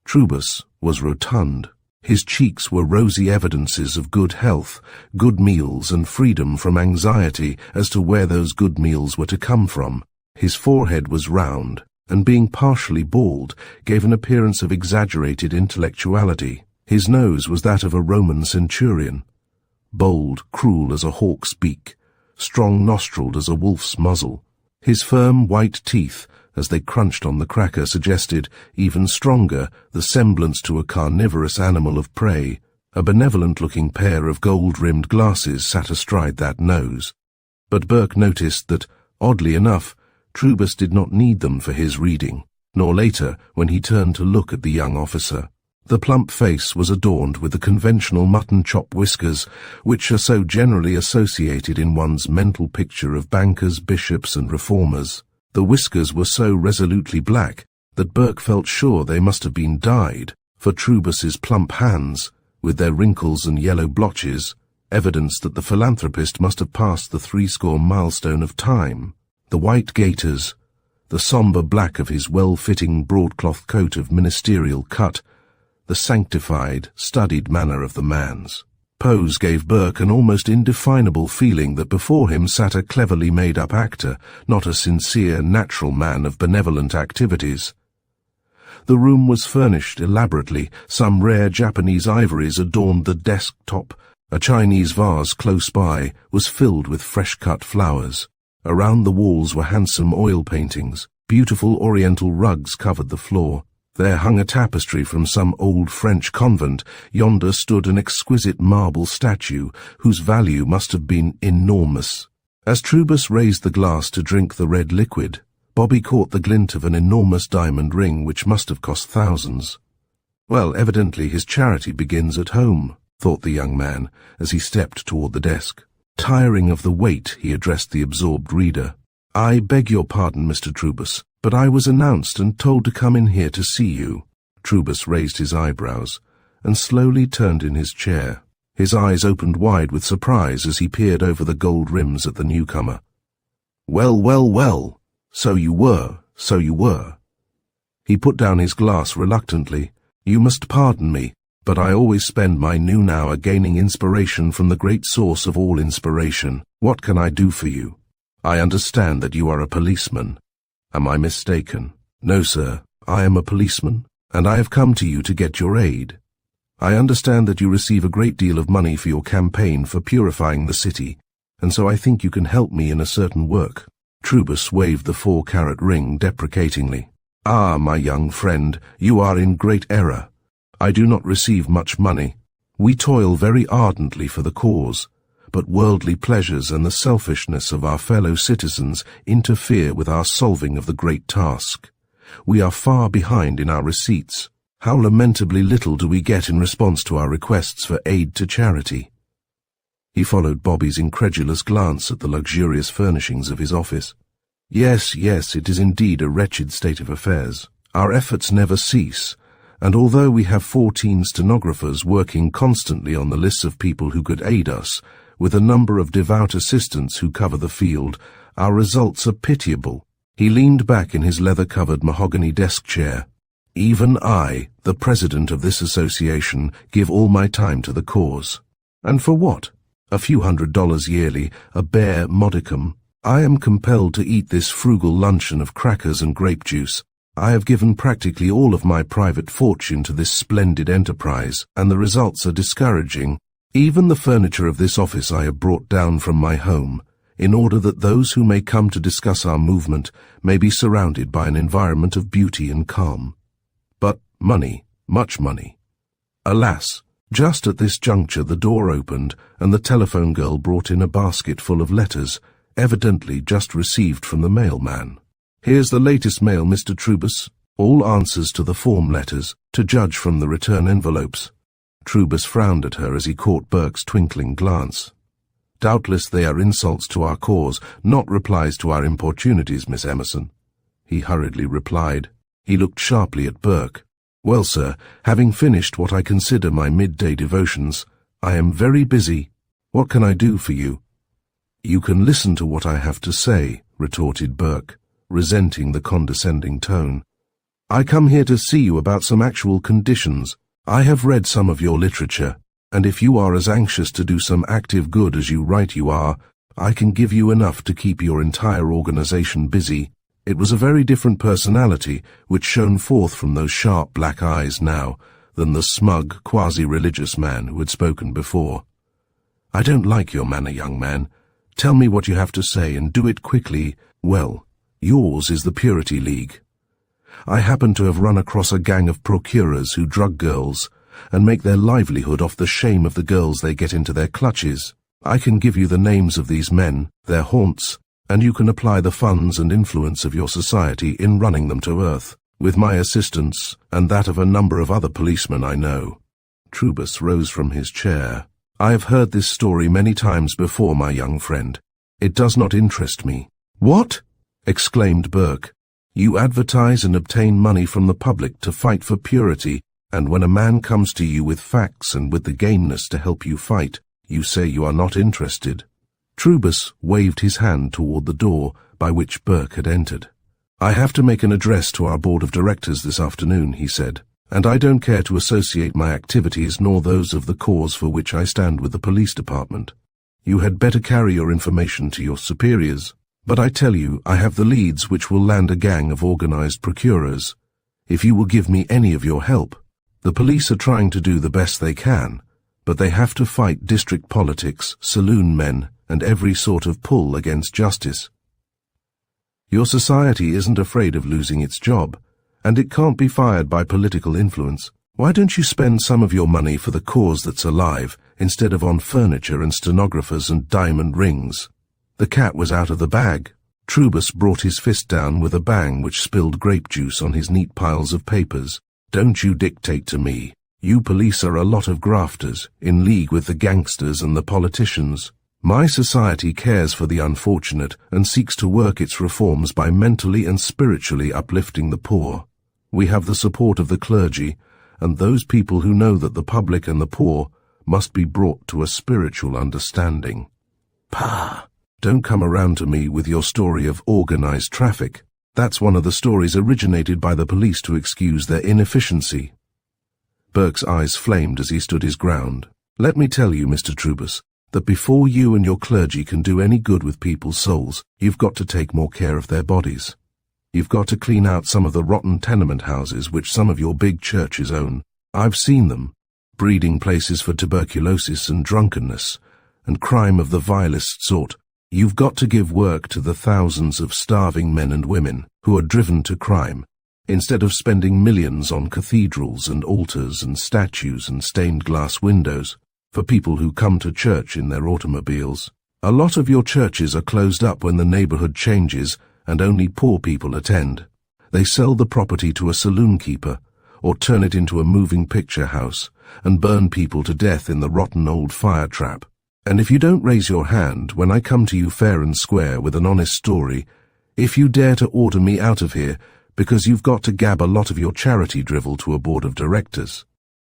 Trubus was rotund. His cheeks were rosy evidences of good health, good meals, and freedom from anxiety as to where those good meals were to come from. His forehead was round, and being partially bald, gave an appearance of exaggerated intellectuality. His nose was that of a Roman centurion, bold, cruel as a hawk's beak, strong-nostrilled as a wolf's muzzle. His firm white teeth, as they crunched on the cracker, suggested, even stronger, the semblance to a carnivorous animal of prey. A benevolent-looking pair of gold-rimmed glasses sat astride that nose. But Burke noticed that, oddly enough, Trubus did not need them for his reading, nor later when he turned to look at the young officer. The plump face was adorned with the conventional mutton-chop whiskers, which are so generally associated in one's mental picture of bankers, bishops, and reformers. The whiskers were so resolutely black that Burke felt sure they must have been dyed, for Trubus's plump hands, with their wrinkles and yellow blotches, evidenced that the philanthropist must have passed the 60 milestone of time. The white gaiters, the sombre black of his well-fitting broadcloth coat of ministerial cut, the sanctified, studied manner of the man's pose gave Burke an almost indefinable feeling that before him sat a cleverly made-up actor, not a sincere, natural man of benevolent activities. The room was furnished elaborately. Some rare Japanese ivories adorned the desk-top. A Chinese vase close by was filled with fresh-cut flowers. Around the walls were handsome oil paintings. Beautiful oriental rugs covered the floor. There hung a tapestry from some old French convent. Yonder stood an exquisite marble statue, whose value must have been enormous. As Trubus raised the glass to drink the red liquid, Bobby caught the glint of an enormous diamond ring which must have cost thousands. Well, evidently his charity begins at home, thought the young man, as he stepped toward the desk. Tiring of the wait, he addressed the absorbed reader. I beg your pardon, Mr. Trubus, but I was announced and told to come in here to see you. Trubus raised his eyebrows and slowly turned in his chair. His eyes opened wide with surprise as he peered over the gold rims at the newcomer. Well, well, well, so you were. He put down his glass reluctantly. You must pardon me, but I always spend my noon hour gaining inspiration from the great source of all inspiration. What can I do for you? I understand that you are a policeman. Am I mistaken? No, sir, I am a policeman, and I have come to you to get your aid. I understand that you receive a great deal of money for your campaign for purifying the city, and so I think you can help me in a certain work. Trubus waved the 4-carat ring deprecatingly. Ah, my young friend, you are in great error. I do not receive much money. We toil very ardently for the cause, but worldly pleasures and the selfishness of our fellow citizens interfere with our solving of the great task. We are far behind in our receipts. How lamentably little do we get in response to our requests for aid to charity. He followed Bobby's incredulous glance at the luxurious furnishings of his office. Yes, it is indeed a wretched state of affairs. Our efforts never cease, and although we have 14 stenographers working constantly on the lists of people who could aid us, with a number of devout assistants who cover the field, our results are pitiable. He leaned back in his leather-covered mahogany desk chair. Even I, the president of this association, give all my time to the cause. And for what? A few $100s yearly, a bare modicum. I am compelled to eat this frugal luncheon of crackers and grape juice. I have given practically all of my private fortune to this splendid enterprise, and the results are discouraging. Even the furniture of this office I have brought down from my home, in order that those who may come to discuss our movement may be surrounded by an environment of beauty and calm. But money, much money. Alas, just at this juncture the door opened, and the telephone girl brought in a basket full of letters, evidently just received from the mailman. "Here's the latest mail, Mr. Trubus. All answers to the form letters, to judge from the return envelopes." Trubus frowned at her as he caught Burke's twinkling glance. "Doubtless they are insults to our cause, not replies to our importunities, Miss Emerson," he hurriedly replied. He looked sharply at Burke. "Well, sir, having finished what I consider my midday devotions, I am very busy. What can I do for you?" "You can listen to what I have to say," retorted Burke, resenting the condescending tone. "I come here to see you about some actual conditions. I have read some of your literature, and if you are as anxious to do some active good as you write you are, I can give you enough to keep your entire organization busy." It was a very different personality which shone forth from those sharp black eyes now than the smug, quasi-religious man who had spoken before. "I don't like your manner, young man. Tell me what you have to say, and do it quickly. Well, yours is the Purity League. I happen to have run across a gang of procurers who drug girls and make their livelihood off the shame of the girls they get into their clutches. I can give you the names of these men, their haunts, and you can apply the funds and influence of your society in running them to earth, with my assistance and that of a number of other policemen I know." Trubus rose from his chair. "I have heard this story many times before, my young friend. It does not interest me." "What?" exclaimed Burke. "You advertise and obtain money from the public to fight for purity, and when a man comes to you with facts and with the gameness to help you fight, you say you are not interested." Trubus waved his hand toward the door by which Burke had entered. "I have to make an address to our board of directors this afternoon," he said, "and I don't care to associate my activities nor those of the cause for which I stand with the police department. You had better carry your information to your superiors. But I tell you, I have the leads which will land a gang of organized procurers. If you will give me any of your help. The police are trying to do the best they can, but they have to fight district politics, saloon men, and every sort of pull against justice. Your society isn't afraid of losing its job, and it can't be fired by political influence. Why don't you spend some of your money for the cause that's alive, instead of on furniture and stenographers and diamond rings?" The cat was out of the bag. Trubus brought his fist down with a bang which spilled grape juice on his neat piles of papers. "Don't you dictate to me. You police are a lot of grafters, in league with the gangsters and the politicians. My society cares for the unfortunate and seeks to work its reforms by mentally and spiritually uplifting the poor. We have the support of the clergy, and those people who know that the public and the poor must be brought to a spiritual understanding." "Pah! Don't come around to me with your story of organized traffic. That's one of the stories originated by the police to excuse their inefficiency." Burke's eyes flamed as he stood his ground. "Let me tell you, Mr. Trubus, that before you and your clergy can do any good with people's souls, you've got to take more care of their bodies. You've got to clean out some of the rotten tenement houses which some of your big churches own. I've seen them. Breeding places for tuberculosis and drunkenness, and crime of the vilest sort. You've got to give work to the thousands of starving men and women who are driven to crime, instead of spending millions on cathedrals and altars and statues and stained glass windows for people who come to church in their automobiles. A lot of your churches are closed up when the neighborhood changes and only poor people attend. They sell the property to a saloon keeper, or turn it into a moving picture house, and burn people to death in the rotten old fire trap. And if you don't raise your hand when I come to you fair and square with an honest story, if you dare to order me out of here because you've got to gab a lot of your charity drivel to a board of directors,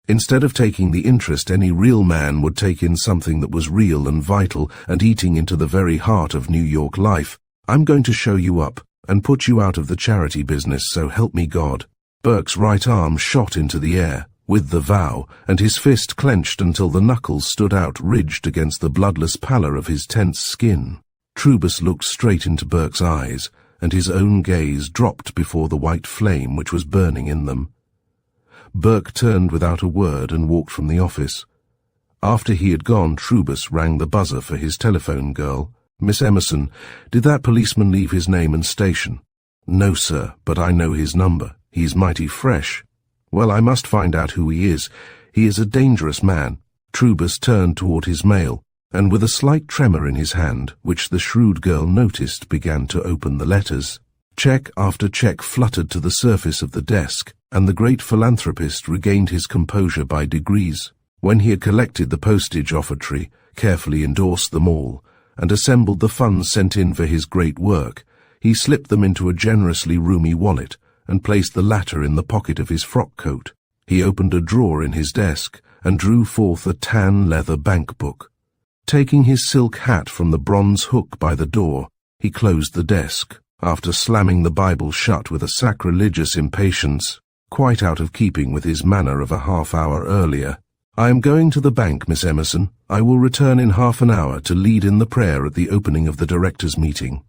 instead of taking the interest any real man would take in something that was real and vital and eating into the very heart of New York life, I'm going to show you up and put you out of the charity business, so help me God." Burke's right arm shot into the air. with the vow, and his fist clenched until the knuckles stood out ridged against the bloodless pallor of his tense skin. Trubus looked straight into Burke's eyes, and his own gaze dropped before the white flame which was burning in them. Burke turned without a word and walked from the office. After he had gone, Trubus rang the buzzer for his telephone girl. "Miss Emerson, did that policeman leave his name and station?" "No, sir, but I know his number. He's mighty fresh." "Well, I must find out who he is. He is a dangerous man." Trubus turned toward his mail, and with a slight tremor in his hand, which the shrewd girl noticed, began to open the letters. Check after check fluttered to the surface of the desk, and the great philanthropist regained his composure by degrees. When he had collected the postage offertory, carefully endorsed them all, and assembled the funds sent in for his great work, he slipped them into a generously roomy wallet, and placed the latter in the pocket of his frock coat. He opened a drawer in his desk, and drew forth a tan leather bank book. Taking his silk hat from the bronze hook by the door, he closed the desk, after slamming the Bible shut with a sacrilegious impatience, quite out of keeping with his manner of a half-hour earlier. "I am going to the bank, Miss Emerson. I will return in half an hour to lead in the prayer at the opening of the directors' meeting.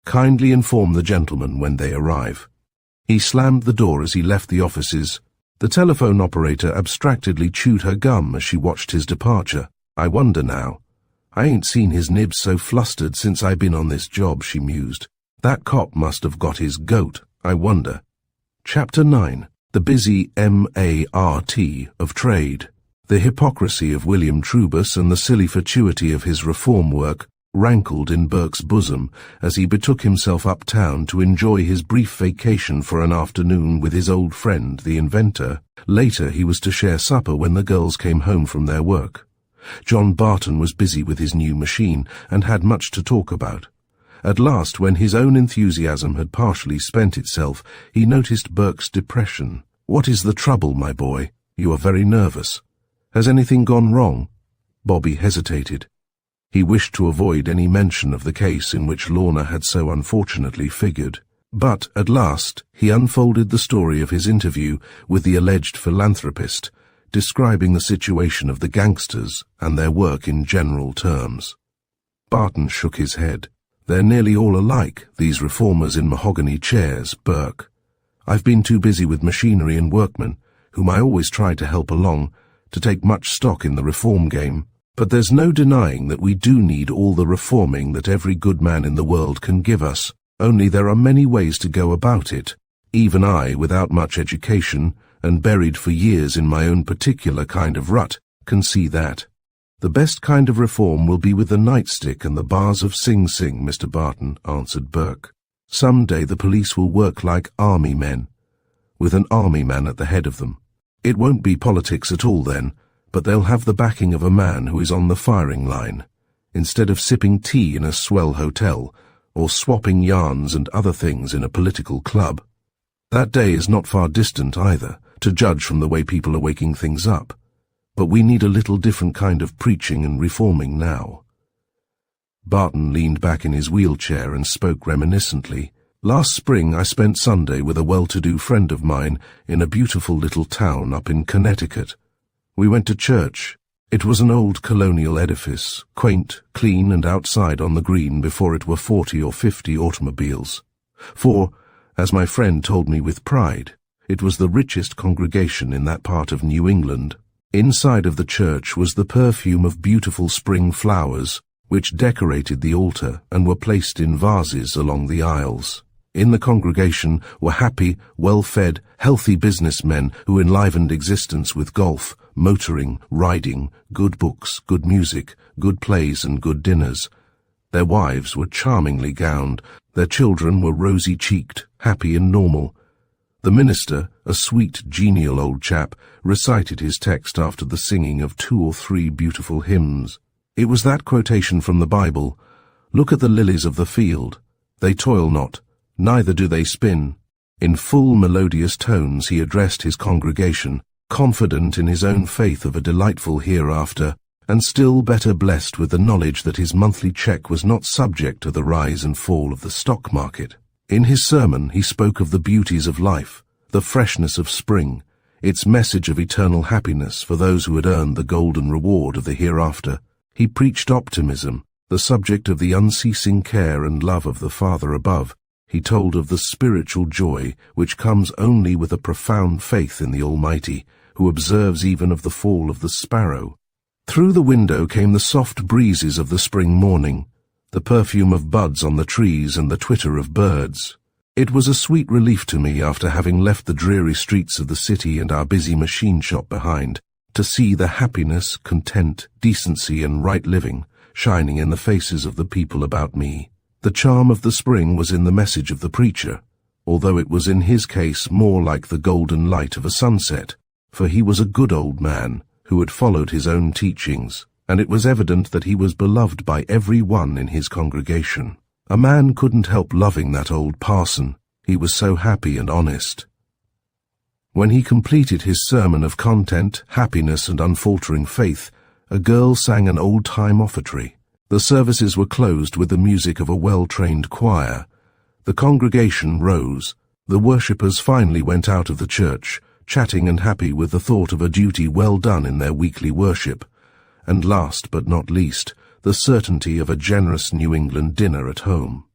Kindly inform the gentlemen when they arrive." He slammed the door as he left the offices. The telephone operator abstractedly chewed her gum as she watched his departure. "I wonder now. I ain't seen his nibs so flustered since I been on this job," she mused. "That cop must have got his goat, I wonder." Chapter 9. The busy MART of trade. The hypocrisy of William Trubus and the silly fatuity of his reform work rankled in Burke's bosom as he betook himself uptown to enjoy his brief vacation for an afternoon with his old friend, the inventor. Later he was to share supper when the girls came home from their work. John Barton was busy with his new machine and had much to talk about. At last, when his own enthusiasm had partially spent itself, he noticed Burke's depression. "What is the trouble, my boy? You are very nervous. Has anything gone wrong?" Bobby hesitated. He wished to avoid any mention of the case in which Lorna had so unfortunately figured. But, at last, he unfolded the story of his interview with the alleged philanthropist, describing the situation of the gangsters and their work in general terms. Barton shook his head. "They're nearly all alike, these reformers in mahogany chairs, Burke. I've been too busy with machinery and workmen, whom I always try to help along, to take much stock in the reform game. But there's no denying that we do need all the reforming that every good man in the world can give us. Only there are many ways to go about it. Even I, without much education, and buried for years in my own particular kind of rut, can see that. The best kind of reform will be with the nightstick and the bars of Sing Sing, Mr. Barton," answered Burke. "Some day the police will work like army men, with an army man at the head of them. It won't be politics at all then, but they'll have the backing of a man who is on the firing line, instead of sipping tea in a swell hotel, or swapping yarns and other things in a political club. That day is not far distant either, to judge from the way people are waking things up. But we need a little different kind of preaching and reforming now." Barton leaned back in his wheelchair and spoke reminiscently. "Last spring I spent Sunday with a well-to-do friend of mine in a beautiful little town up in Connecticut. We went to church. It was an old colonial edifice, quaint, clean, and outside on the green before it were 40 or 50 automobiles. For, as my friend told me with pride, it was the richest congregation in that part of New England. Inside of the church was the perfume of beautiful spring flowers, which decorated the altar and were placed in vases along the aisles. In the congregation were happy, well-fed, healthy businessmen who enlivened existence with golf, motoring, riding, good books, good music, good plays and good dinners. Their wives were charmingly gowned, their children were rosy-cheeked, happy and normal. The minister, a sweet, genial old chap, recited his text after the singing of 2 or 3 beautiful hymns. It was that quotation from the Bible, "Look at the lilies of the field. They toil not, neither do they spin." In full melodious tones he addressed his congregation, confident in his own faith of a delightful hereafter, and still better blessed with the knowledge that his monthly check was not subject to the rise and fall of the stock market. In his sermon he spoke of the beauties of life, the freshness of spring, its message of eternal happiness for those who had earned the golden reward of the hereafter. He preached optimism, the subject of the unceasing care and love of the Father above. He told of the spiritual joy which comes only with a profound faith in the Almighty, who observes even of the fall of the sparrow. Through the window came the soft breezes of the spring morning, the perfume of buds on the trees and the twitter of birds. It was a sweet relief to me, after having left the dreary streets of the city and our busy machine shop behind, to see the happiness, content, decency and right living shining in the faces of the people about me. The charm of the spring was in the message of the preacher, although it was in his case more like the golden light of a sunset, for he was a good old man who had followed his own teachings, and it was evident that he was beloved by every one in his congregation. A man couldn't help loving that old parson. He was so happy and honest. When he completed his sermon of content, happiness and unfaltering faith, a girl sang an old-time offertory. The services were closed with the music of a well-trained choir. The congregation rose. The worshippers finally went out of the church, chatting and happy with the thought of a duty well done in their weekly worship. And last but not least, the certainty of a generous New England dinner at home.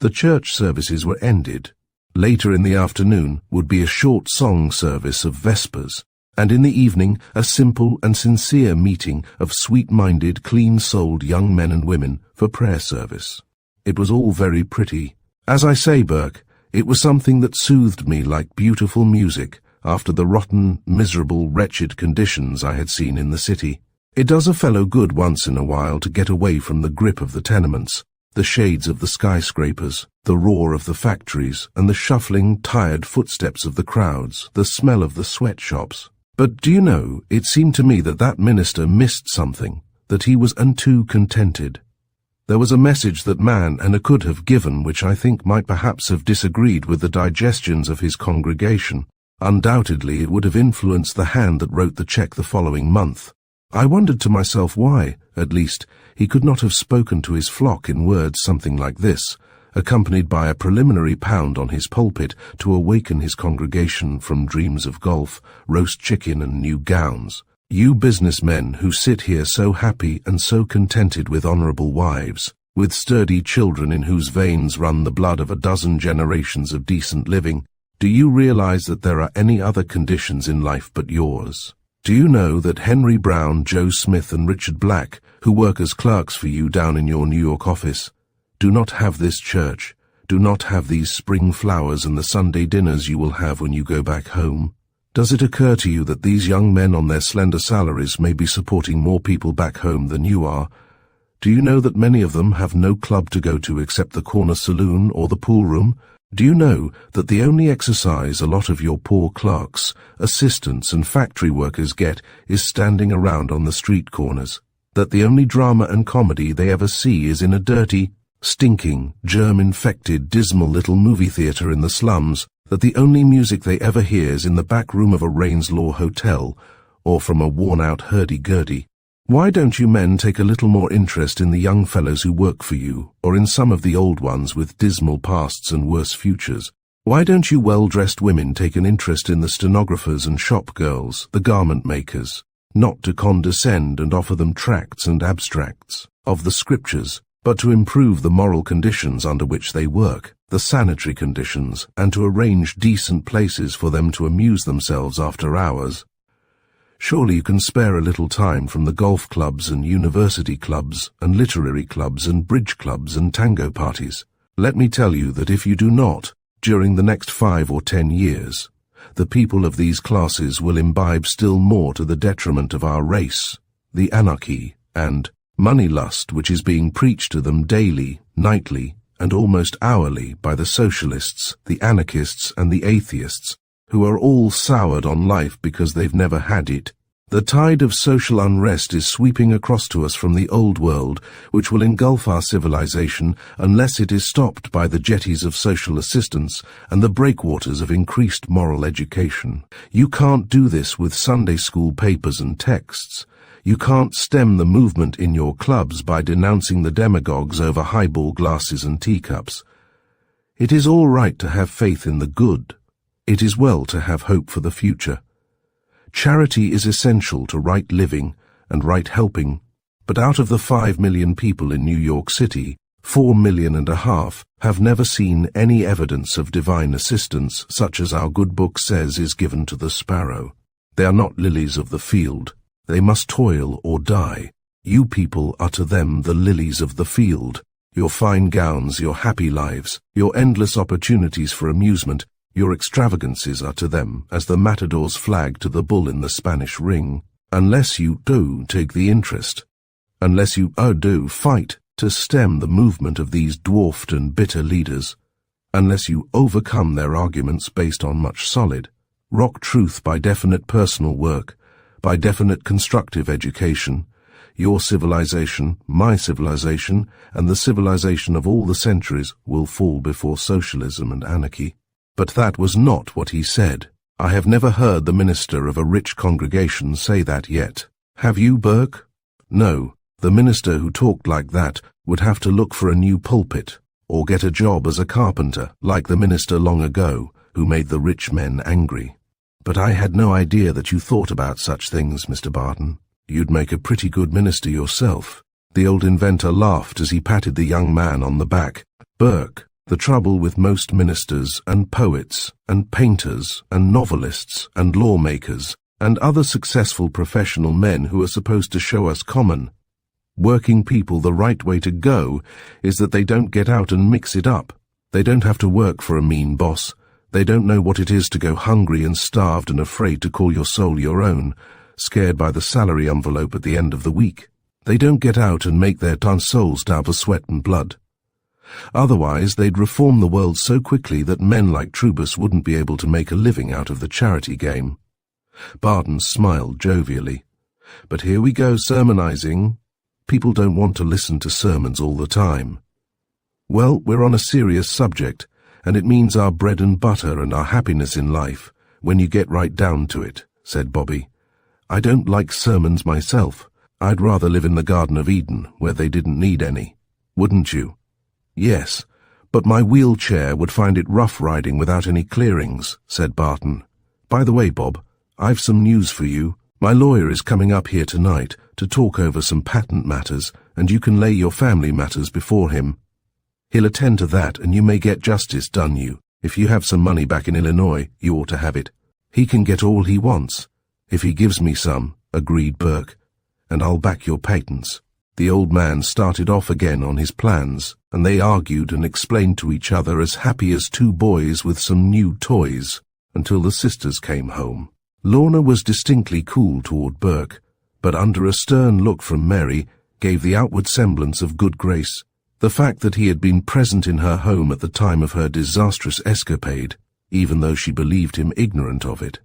The church services were ended. Later in the afternoon would be a short song service of Vespers, and in the evening a simple and sincere meeting of sweet-minded, clean-souled young men and women for prayer service. It was all very pretty. As I say, Burke, it was something that soothed me like beautiful music after the rotten, miserable, wretched conditions I had seen in the city. It does a fellow good once in a while to get away from the grip of the tenements, the shades of the skyscrapers, the roar of the factories, and the shuffling, tired footsteps of the crowds, the smell of the sweatshops. But do you know, it seemed to me that that minister missed something, that he was too contented. There was a message that man and could have given which I think might perhaps have disagreed with the digestions of his congregation. Undoubtedly it would have influenced the hand that wrote the check the following month. I wondered to myself why, at least, he could not have spoken to his flock in words something like this, accompanied by a preliminary pound on his pulpit to awaken his congregation from dreams of golf, roast chicken and new gowns. You businessmen who sit here so happy and so contented with honorable wives, with sturdy children in whose veins run the blood of a dozen generations of decent living, do you realize that there are any other conditions in life but yours? Do you know that Henry Brown, Joe Smith and Richard Black, who work as clerks for you down in your New York office, do not have this church, do not have these spring flowers and the Sunday dinners you will have when you go back home? Does it occur to you that these young men on their slender salaries may be supporting more people back home than you are? Do you know that many of them have no club to go to except the corner saloon or the pool room? Do you know that the only exercise a lot of your poor clerks, assistants and factory workers get is standing around on the street corners? That the only drama and comedy they ever see is in a dirty, stinking, germ-infected, dismal little movie theatre in the slums? That the only music they ever hear is in the back room of a Rains Law hotel, or from a worn-out hurdy-gurdy? Why don't you men take a little more interest in the young fellows who work for you, or in some of the old ones with dismal pasts and worse futures? Why don't you well-dressed women take an interest in the stenographers and shop girls, the garment makers, not to condescend and offer them tracts and abstracts of the scriptures, but to improve the moral conditions under which they work, the sanitary conditions, and to arrange decent places for them to amuse themselves after hours? Surely you can spare a little time from the golf clubs and university clubs and literary clubs and bridge clubs and tango parties. Let me tell you that if you do not, during the next 5 or 10 years, the people of these classes will imbibe still more to the detriment of our race, the anarchy and money lust which is being preached to them daily, nightly, and almost hourly by the socialists, the anarchists and the atheists, who are all soured on life because they've never had it. The tide of social unrest is sweeping across to us from the old world, which will engulf our civilization unless it is stopped by the jetties of social assistance and the breakwaters of increased moral education. You can't do this with Sunday school papers and texts. You can't stem the movement in your clubs by denouncing the demagogues over highball glasses and teacups. It is all right to have faith in the good. It is well to have hope for the future. Charity is essential to right living and right helping, but out of the 5 million people in New York City, 4.5 million have never seen any evidence of divine assistance such as our good book says is given to the sparrow. They are not lilies of the field. They must toil or die. You people are to them the lilies of the field. Your fine gowns, your happy lives, your endless opportunities for amusement, your extravagances are to them as the matador's flag to the bull in the Spanish ring. Unless you do take the interest, unless you do fight to stem the movement of these dwarfed and bitter leaders, unless you overcome their arguments based on much solid, rock truth by definite personal work, by definite constructive education, your civilization, my civilization, and the civilization of all the centuries will fall before socialism and anarchy. But that was not what he said. I have never heard the minister of a rich congregation say that yet. Have you, Burke? No. The minister who talked like that would have to look for a new pulpit, or get a job as a carpenter, like the minister long ago, who made the rich men angry. But I had no idea that you thought about such things, Mr. Barton. You'd make a pretty good minister yourself. The old inventor laughed as he patted the young man on the back. Burke, the trouble with most ministers and poets and painters and novelists and lawmakers and other successful professional men who are supposed to show us common, working people the right way to go is that they don't get out and mix it up. They don't have to work for a mean boss. They don't know what it is to go hungry and starved and afraid to call your soul your own, scared by the salary envelope at the end of the week. They don't get out and make their souls down for sweat and blood. Otherwise, they'd reform the world so quickly that men like Trubus wouldn't be able to make a living out of the charity game. Barton smiled jovially. But here we go sermonizing. People don't want to listen to sermons all the time. Well, we're on a serious subject, and it means our bread and butter and our happiness in life, when you get right down to it, said Bobby. I don't like sermons myself. I'd rather live in the Garden of Eden, where they didn't need any. Wouldn't you? Yes, but my wheelchair would find it rough riding without any clearings, said Barton. By the way, Bob, I've some news for you. My lawyer is coming up here tonight to talk over some patent matters, and you can lay your family matters before him. He'll attend to that, and you may get justice done you. If you have some money back in Illinois, you ought to have it. He can get all he wants. If he gives me some, agreed Burke, and I'll back your patents. The old man started off again on his plans, and they argued and explained to each other as happy as two boys with some new toys, until the sisters came home. Lorna was distinctly cool toward Burke, but under a stern look from Mary gave the outward semblance of good grace. The fact that he had been present in her home at the time of her disastrous escapade, even though she believed him ignorant of it,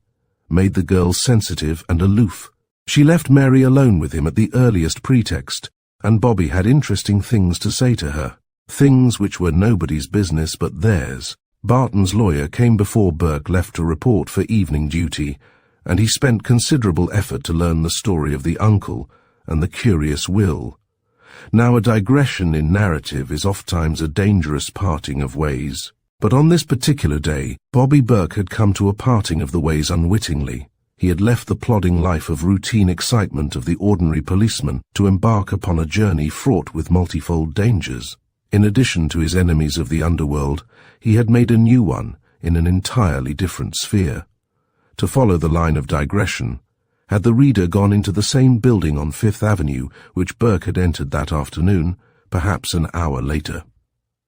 made the girl sensitive and aloof. She left Mary alone with him at the earliest pretext, and Bobby had interesting things to say to her, things which were nobody's business but theirs. Barton's lawyer came before Burke left to report for evening duty, and he spent considerable effort to learn the story of the uncle and the curious will. Now a digression in narrative is ofttimes a dangerous parting of ways, but on this particular day, Bobby Burke had come to a parting of the ways unwittingly. He had left the plodding life of routine excitement of the ordinary policeman to embark upon a journey fraught with multifold dangers. In addition to his enemies of the underworld, he had made a new one in an entirely different sphere. To follow the line of digression, had the reader gone into the same building on Fifth Avenue which Burke had entered that afternoon, perhaps an hour later,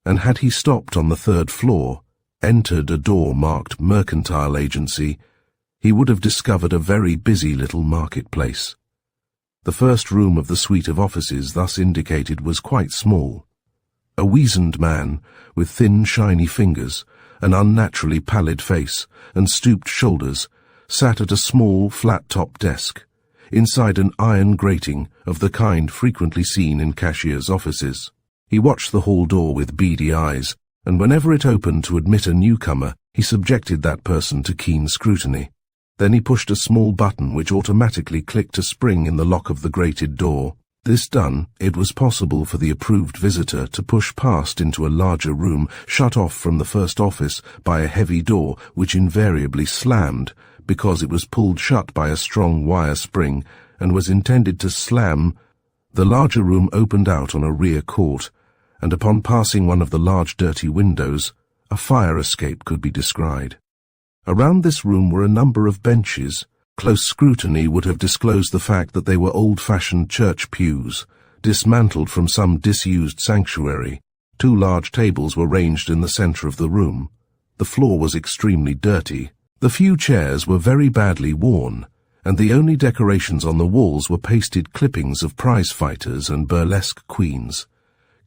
and had he stopped on the 3rd floor, entered a door marked Mercantile Agency, he would have discovered a very busy little marketplace. The first room of the suite of offices thus indicated was quite small. A weazened man, with thin, shiny fingers, an unnaturally pallid face, and stooped shoulders, sat at a small, flat-top desk, inside an iron grating of the kind frequently seen in cashiers' offices. He watched the hall door with beady eyes, and whenever it opened to admit a newcomer, he subjected that person to keen scrutiny. Then he pushed a small button which automatically clicked a spring in the lock of the grated door. This done, it was possible for the approved visitor to push past into a larger room, shut off from the first office by a heavy door which invariably slammed, because it was pulled shut by a strong wire spring and was intended to slam. The larger room opened out on a rear court, and upon passing one of the large dirty windows, a fire escape could be descried. Around this room were a number of benches. Close scrutiny would have disclosed the fact that they were old-fashioned church pews, dismantled from some disused sanctuary. 2 large tables were ranged in the center of the room. The floor was extremely dirty. The few chairs were very badly worn, and the only decorations on the walls were pasted clippings of prize fighters and burlesque queens,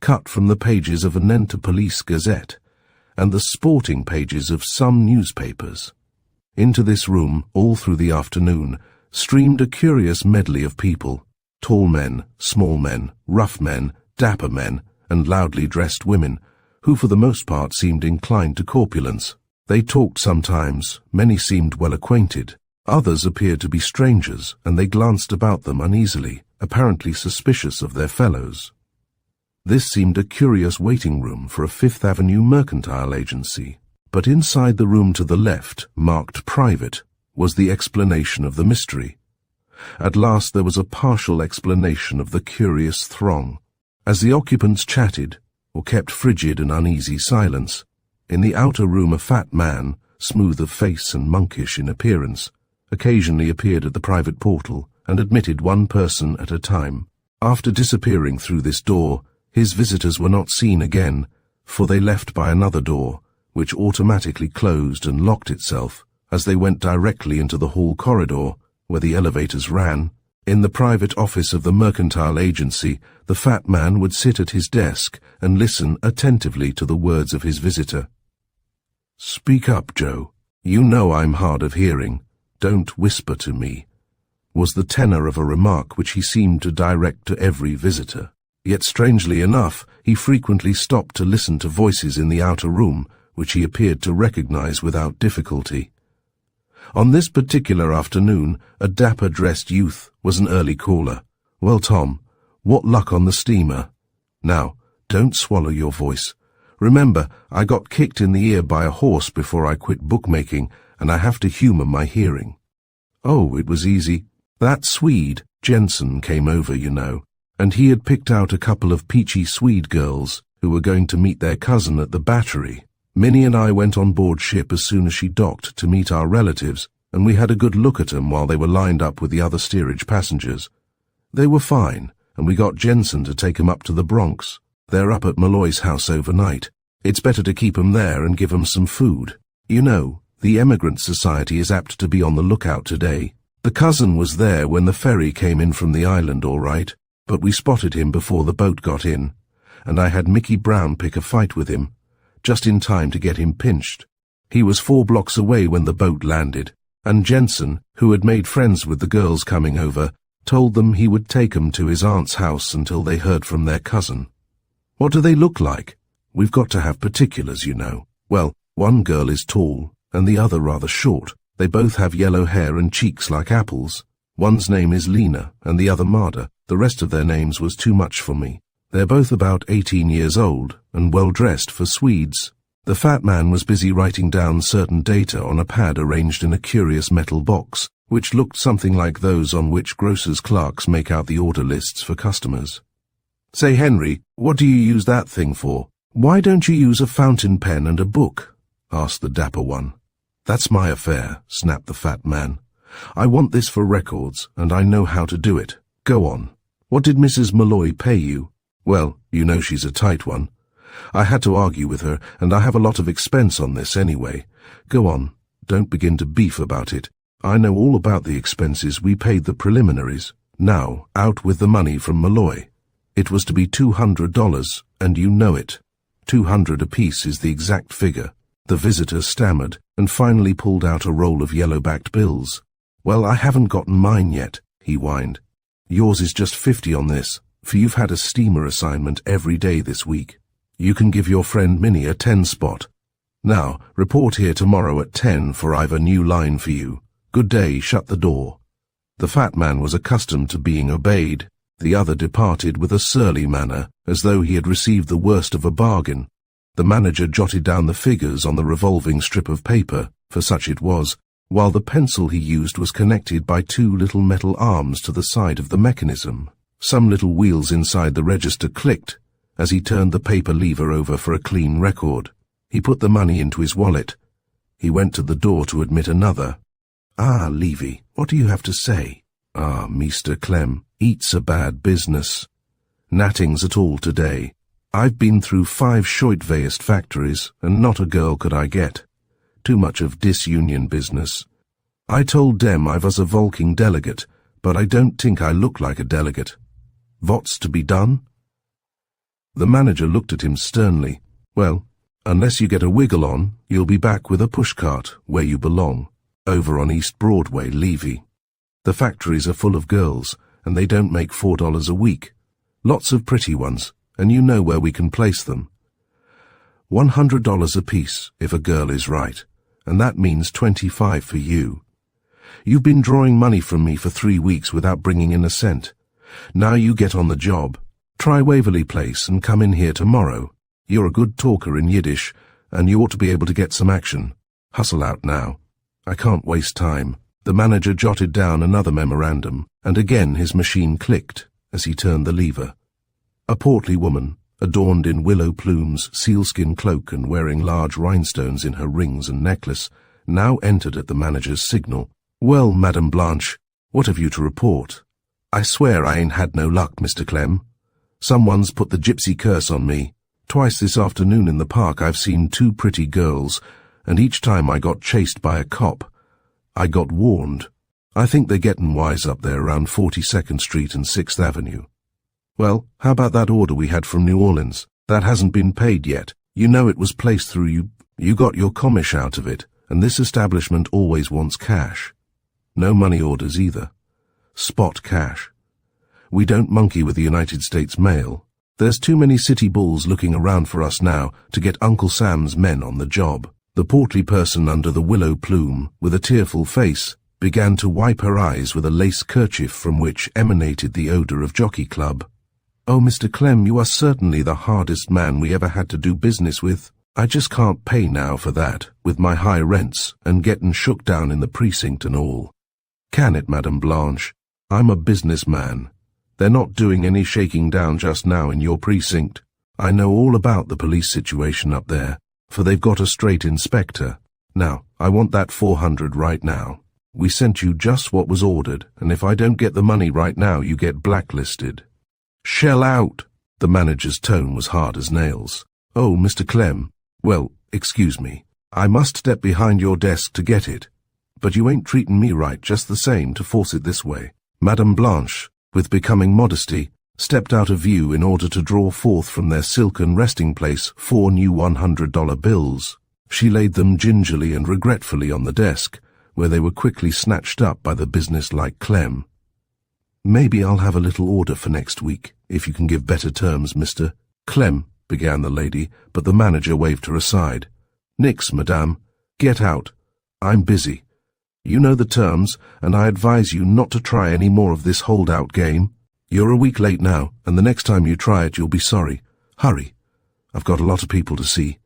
cut from the pages of a Nenter Police Gazette and the sporting pages of some newspapers. Into this room, all through the afternoon, streamed a curious medley of people: tall men, small men, rough men, dapper men, and loudly dressed women, who for the most part seemed inclined to corpulence. They talked sometimes, many seemed well acquainted, others appeared to be strangers, and they glanced about them uneasily, apparently suspicious of their fellows. This seemed a curious waiting room for a Fifth Avenue mercantile agency, but inside the room to the left, marked private, was the explanation of the mystery. At last there was a partial explanation of the curious throng. As the occupants chatted, or kept frigid and uneasy silence, in the outer room a fat man, smooth of face and monkish in appearance, occasionally appeared at the private portal and admitted one person at a time. After disappearing through this door, his visitors were not seen again, for they left by another door, which automatically closed and locked itself as they went directly into the hall corridor, where the elevators ran. In the private office of the mercantile agency, the fat man would sit at his desk and listen attentively to the words of his visitor. "Speak up, Joe. You know I'm hard of hearing. Don't whisper to me," was the tenor of a remark which he seemed to direct to every visitor. Yet strangely enough, he frequently stopped to listen to voices in the outer room, which he appeared to recognize without difficulty. On this particular afternoon, a dapper-dressed youth was an early caller. "Well, Tom, what luck on the steamer? Now, don't swallow your voice. Remember, I got kicked in the ear by a horse before I quit bookmaking, and I have to humor my hearing." "Oh, it was easy. That Swede, Jensen, came over, you know, and he had picked out a couple of peachy Swede girls who were going to meet their cousin at the Battery. Minnie and I went on board ship as soon as she docked to meet our relatives, and we had a good look at 'em while they were lined up with the other steerage passengers. They were fine, and we got Jensen to take 'em up to the Bronx. They're up at Malloy's house overnight. It's better to keep 'em there and give 'em some food. You know, the Emigrant Society is apt to be on the lookout today. The cousin was there when the ferry came in from the island, all right, but we spotted him before the boat got in, and I had Mickey Brown pick a fight with him, just in time to get him pinched. He was 4 blocks away when the boat landed, and Jensen, who had made friends with the girls coming over, told them he would take 'em to his aunt's house until they heard from their cousin. What do they look like? We've got to have particulars, you know. Well, one girl is tall, and the other rather short. They both have yellow hair and cheeks like apples. One's name is Lena, and the other Marda. The rest of their names was too much for me. They're both about 18 years old, and well-dressed for Swedes." The fat man was busy writing down certain data on a pad arranged in a curious metal box, which looked something like those on which grocers' clerks make out the order lists for customers. "Say, Henry, what do you use that thing for?" "Why don't you use a fountain pen and a book?" asked the dapper one. "That's my affair," snapped the fat man. "I want this for records, and I know how to do it. Go on. What did Mrs. Malloy pay you?" "Well, you know she's a tight one. I had to argue with her, and I have a lot of expense on this anyway. Go on. Don't begin to beef about it. I know all about the expenses. We paid the preliminaries. Now, out with the money from Malloy. It was to be $200, and you know it. 200 apiece is the exact figure." The visitor stammered, and finally pulled out a roll of yellow-backed bills. "Well, I haven't gotten mine yet," he whined. "Yours is just 50 on this, for you've had a steamer assignment every day this week. You can give your friend Minnie a 10 spot. Now, report here tomorrow at 10, for I've a new line for you. Good day, shut the door." The fat man was accustomed to being obeyed. The other departed with a surly manner, as though he had received the worst of a bargain. The manager jotted down the figures on the revolving strip of paper, for such it was, while the pencil he used was connected by two little metal arms to the side of the mechanism. Some little wheels inside the register clicked as he turned the paper lever over for a clean record. He put the money into his wallet. He went to the door to admit another. "Ah, Levy, what do you have to say?" "Ah, Mr. Clem, eat's a bad business. Nattings at all today. I've been through 5 Scheut-Weist factories, and not a girl could I get. Too much of disunion business. I told dem I was a Volking delegate, but I don't think I look like a delegate. What's to be done?" The manager looked at him sternly. "Well, unless you get a wiggle on, you'll be back with a pushcart where you belong, over on East Broadway, Levy. The factories are full of girls, and they don't make $4 a week. Lots of pretty ones, and you know where we can place them. $100 apiece if a girl is right, and that means 25 for you. You've been drawing money from me for 3 weeks without bringing in a cent. Now you get on the job. Try Waverley Place and come in here tomorrow. You're a good talker in Yiddish, and you ought to be able to get some action. Hustle out now. I can't waste time." The manager jotted down another memorandum, and again his machine clicked as he turned the lever. A portly woman, adorned in willow plumes, sealskin cloak, and wearing large rhinestones in her rings and necklace, now entered at the manager's signal. "Well, Madame Blanche, what have you to report?" "I swear I ain't had no luck, Mr. Clem. Someone's put the gypsy curse on me. Twice this afternoon in the park I've seen 2 pretty girls, and each time I got chased by a cop. I got warned. I think they're getting wise up there around 42nd Street and 6th Avenue. Well, how about that order we had from New Orleans? That hasn't been paid yet. You know it was placed through you. You got your commish out of it, and this establishment always wants cash. No money orders either. Spot cash. We don't monkey with the United States Mail. There's too many city bulls looking around for us now to get Uncle Sam's men on the job." The portly person under the willow plume, with a tearful face, began to wipe her eyes with a lace kerchief from which emanated the odour of Jockey Club. "Oh, Mr. Clem, you are certainly the hardest man we ever had to do business with. I just can't pay now for that, with my high rents, and getting shook down in the precinct and all. Can it, Madame Blanche? I'm a businessman. They're not doing any shaking down just now in your precinct. I know all about the police situation up there, for they've got a straight inspector. Now, I want that 400 right now. We sent you just what was ordered, and if I don't get the money right now, you get blacklisted." "Shell out!" The manager's tone was hard as nails. "Oh, Mr. Clem, well, excuse me. I must step behind your desk to get it. But you ain't treating me right just the same to force it this way." Madame Blanche, with becoming modesty, stepped out of view in order to draw forth from their silken resting place 4 new $100 bills. She laid them gingerly and regretfully on the desk, where they were quickly snatched up by the business-like Clem. "Maybe I'll have a little order for next week, if you can give better terms, Mr. Clem," began the lady, but the manager waved her aside. "Nix, madame. Get out. I'm busy. You know the terms, and I advise you not to try any more of this holdout game. You're a week late now, and the next time you try it you'll be sorry. Hurry. I've got a lot of people to see."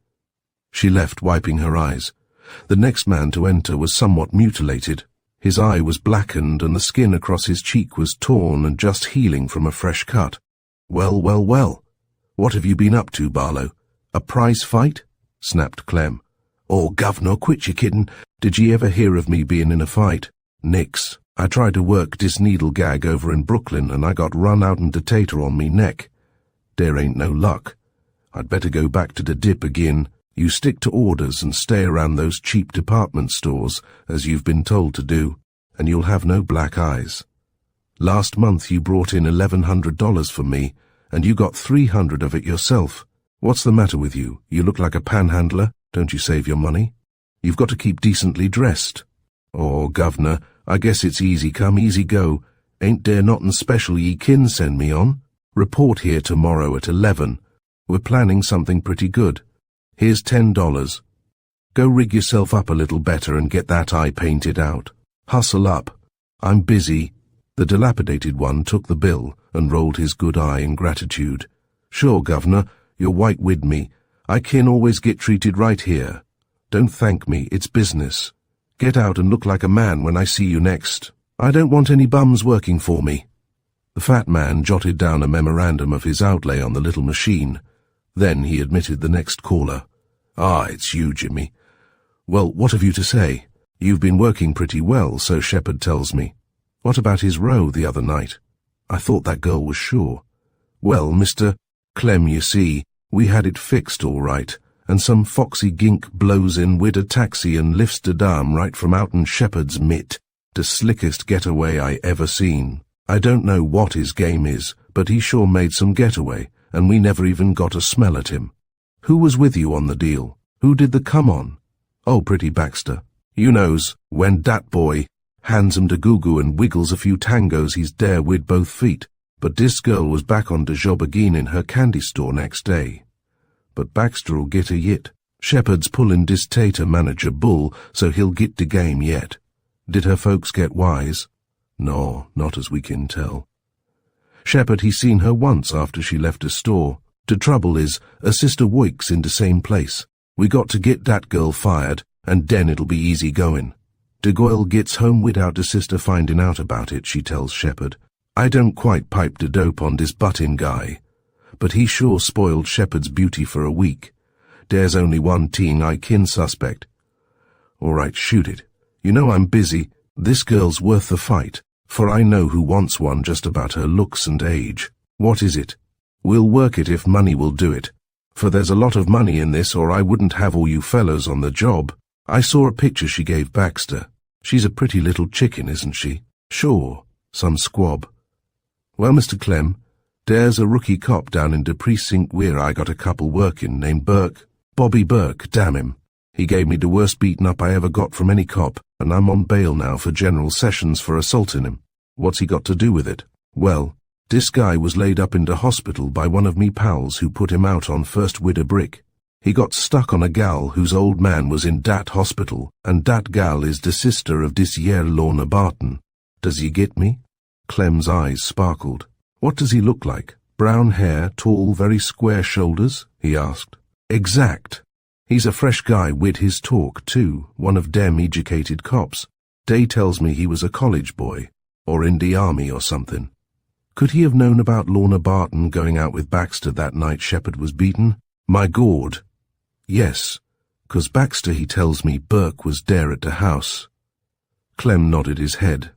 She left, wiping her eyes. The next man to enter was somewhat mutilated. His eye was blackened, and the skin across his cheek was torn and just healing from a fresh cut. "Well, well, well. What have you been up to, Barlow? A prize fight?" snapped Clem. "Oh, governor, quit your kiddin'. Did ye ever hear of me being in a fight? Nix. I tried to work dis needle gag over in Brooklyn, and I got run out and de tater on me neck. There ain't no luck. I'd better go back to the dip again. You stick to orders and stay around those cheap department stores, as you've been told to do, and you'll have no black eyes. Last month you brought in $1,100 for me, and you got 300 of it yourself. What's the matter with you? You look like a panhandler. Don't you save your money? You've got to keep decently dressed. Oh, governor, I guess it's easy come, easy go. Ain't there nothin' special ye kin send me on? Report here tomorrow at 11. We're planning something pretty good. Here's $10. Go rig yourself up a little better and get that eye painted out. Hustle up. I'm busy." The dilapidated one took the bill and rolled his good eye in gratitude. "Sure, governor, you're white wid me. I kin always get treated right here. Don't thank me, it's business. Get out and look like a man when I see you next. I don't want any bums working for me." The fat man jotted down a memorandum of his outlay on the little machine. Then he admitted the next caller. "Ah, it's you, Jimmy. Well, what have you to say? You've been working pretty well, so Shepherd tells me. What about his row the other night? I thought that girl was sure." "Well, Mr. Clem, you see, we had it fixed all right, and some foxy gink blows in wid a taxi and lifts de dame right from out'n Shepherd's mit, the slickest getaway I ever seen. I don't know what his game is, but he sure made some getaway, and we never even got a smell at him. Who was with you on the deal? Who did the come on?" "Oh, pretty Baxter. You knows, when dat boy hands him de goo-goo and wiggles a few tangos he's dare wid both feet. But dis girl was back on de job again in her candy store next day. But Baxter'll get a yit. Shepherd's pullin' dis tater manager bull, so he'll git de game yet. Did her folks get wise?" "No, not as we can tell. Shepherd he seen her once after she left the store. De trouble is, her sister works in de same place. We got to get dat girl fired, and den it'll be easy goin'. De girl gets home without de sister finding out about it, she tells Shepherd. I don't quite pipe de dope on dis buttin guy, but he sure spoiled Shepherd's beauty for a week. There's only one thing I kin suspect." "All right, shoot it. You know I'm busy. This girl's worth the fight, for I know who wants one just about her looks and age. What is it? We'll work it if money will do it, for there's a lot of money in this or I wouldn't have all you fellows on the job. I saw a picture she gave Baxter. She's a pretty little chicken, isn't she?" "Sure, some squab." "Well, Mr. Clem, there's a rookie cop down in de precinct where I got a couple workin' named Burke. Bobby Burke, damn him. He gave me the worst beatin' up I ever got from any cop, and I'm on bail now for general sessions for assaultin' him. What's he got to do with it? Well, this guy was laid up in the hospital by one of me pals who put him out on first wid a brick. He got stuck on a gal whose old man was in dat hospital, and dat gal is the sister of dis yer Lorna Barton. Does ye get me?" Clem's eyes sparkled. "What does he look like? Brown hair, tall, very square shoulders?" he asked. "Exact. He's a fresh guy wid his talk, too, one of dem educated cops. Day tells me he was a college boy, or in the army or something. Could he have known about Lorna Barton going out with Baxter that night Shepherd was beaten? My Gord. Yes, 'cause Baxter he tells me Burke was there at the house." Clem nodded his head.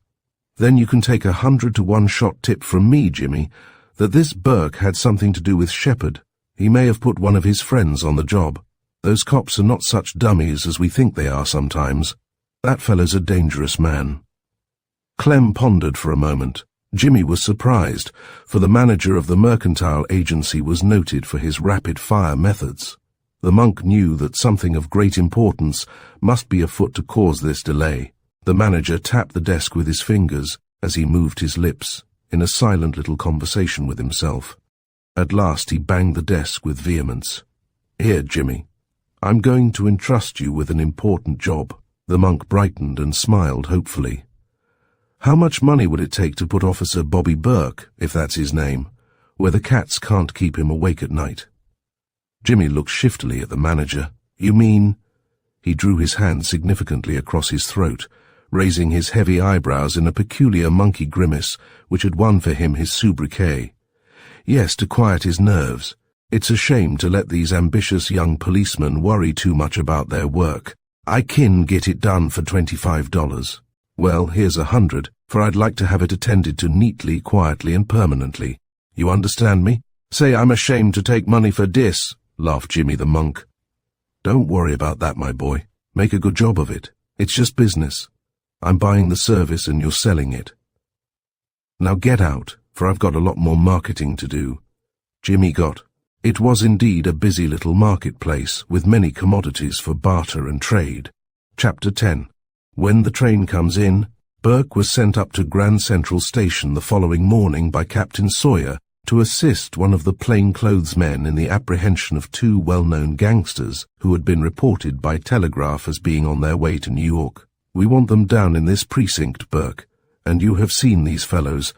"Then you can take 100 to 1 shot tip from me, Jimmy, that this Burke had something to do with Shepherd. He may have put one of his friends on the job. Those cops are not such dummies as we think they are sometimes. That fellow's a dangerous man." Clem pondered for a moment. Jimmy was surprised, for the manager of the mercantile agency was noted for his rapid-fire methods. The monk knew that something of great importance must be afoot to cause this delay. The manager tapped the desk with his fingers as he moved his lips, in a silent little conversation with himself. At last he banged the desk with vehemence. "Here, Jimmy. I'm going to entrust you with an important job." The monk brightened and smiled hopefully. "How much money would it take to put Officer Bobby Burke, if that's his name, where the cats can't keep him awake at night?" Jimmy looked shiftily at the manager. "You mean—" He drew his hand significantly across his throat, raising his heavy eyebrows in a peculiar monkey grimace which had won for him his sobriquet. "Yes, to quiet his nerves. It's a shame to let these ambitious young policemen worry too much about their work. I kin get it done for $25. Well, here's 100, for I'd like to have it attended to neatly, quietly, and permanently. You understand me? Say I'm ashamed to take money for dis," laughed Jimmy the monk. "Don't worry about that, my boy. Make a good job of it. It's just business. I'm buying the service and you're selling it. Now get out, for I've got a lot more marketing to do." Jimmy got. It was indeed a busy little marketplace, with many commodities for barter and trade. Chapter 10. When the train comes in, Burke was sent up to Grand Central Station the following morning by Captain Sawyer to assist one of the plainclothes men in the apprehension of 2 well-known gangsters who had been reported by telegraph as being on their way to New York. "We want them down in this precinct, Burke, and you have seen these fellows,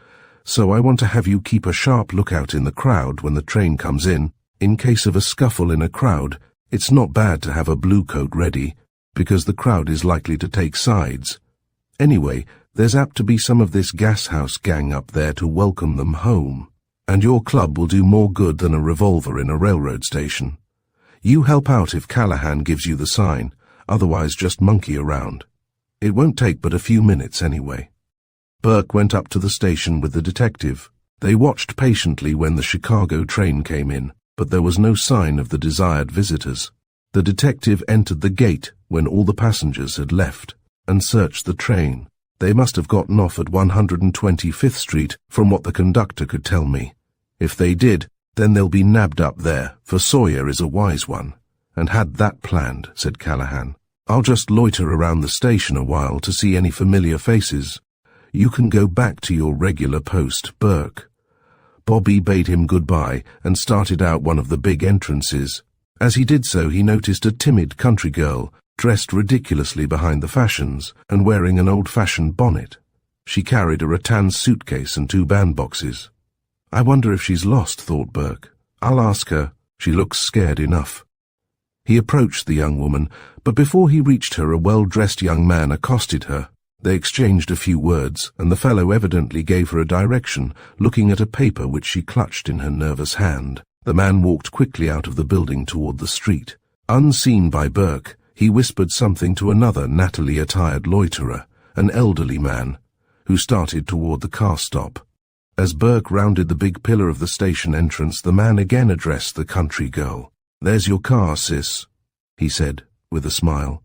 so I want to have you keep a sharp lookout in the crowd when the train comes in. In case of a scuffle in a crowd, it's not bad to have a blue coat ready, because the crowd is likely to take sides. Anyway, there's apt to be some of this gas house gang up there to welcome them home, and your club will do more good than a revolver in a railroad station. You help out if Callahan gives you the sign, otherwise just monkey around. It won't take but a few minutes anyway." Burke went up to the station with the detective. They watched patiently when the Chicago train came in, but there was no sign of the desired visitors. The detective entered the gate when all the passengers had left, and searched the train. They must have gotten off at 125th Street, from what the conductor could tell me. If they did, then they'll be nabbed up there, for Sawyer is a wise one, and had that planned, said Callahan. "I'll just loiter around the station a while to see any familiar faces. You can go back to your regular post, Burke." Bobby bade him goodbye and started out one of the big entrances. As he did so, he noticed a timid country girl, dressed ridiculously behind the fashions and wearing an old-fashioned bonnet. She carried a rattan suitcase and 2 bandboxes. "I wonder if she's lost," thought Burke. "I'll ask her. She looks scared enough." He approached the young woman, but before he reached her, a well-dressed young man accosted her. They exchanged a few words, and the fellow evidently gave her a direction, looking at a paper which she clutched in her nervous hand. The man walked quickly out of the building toward the street. Unseen by Burke, he whispered something to another nattily attired loiterer, an elderly man, who started toward the car stop. As Burke rounded the big pillar of the station entrance, the man again addressed the country girl. "There's your car, sis," he said, with a smile.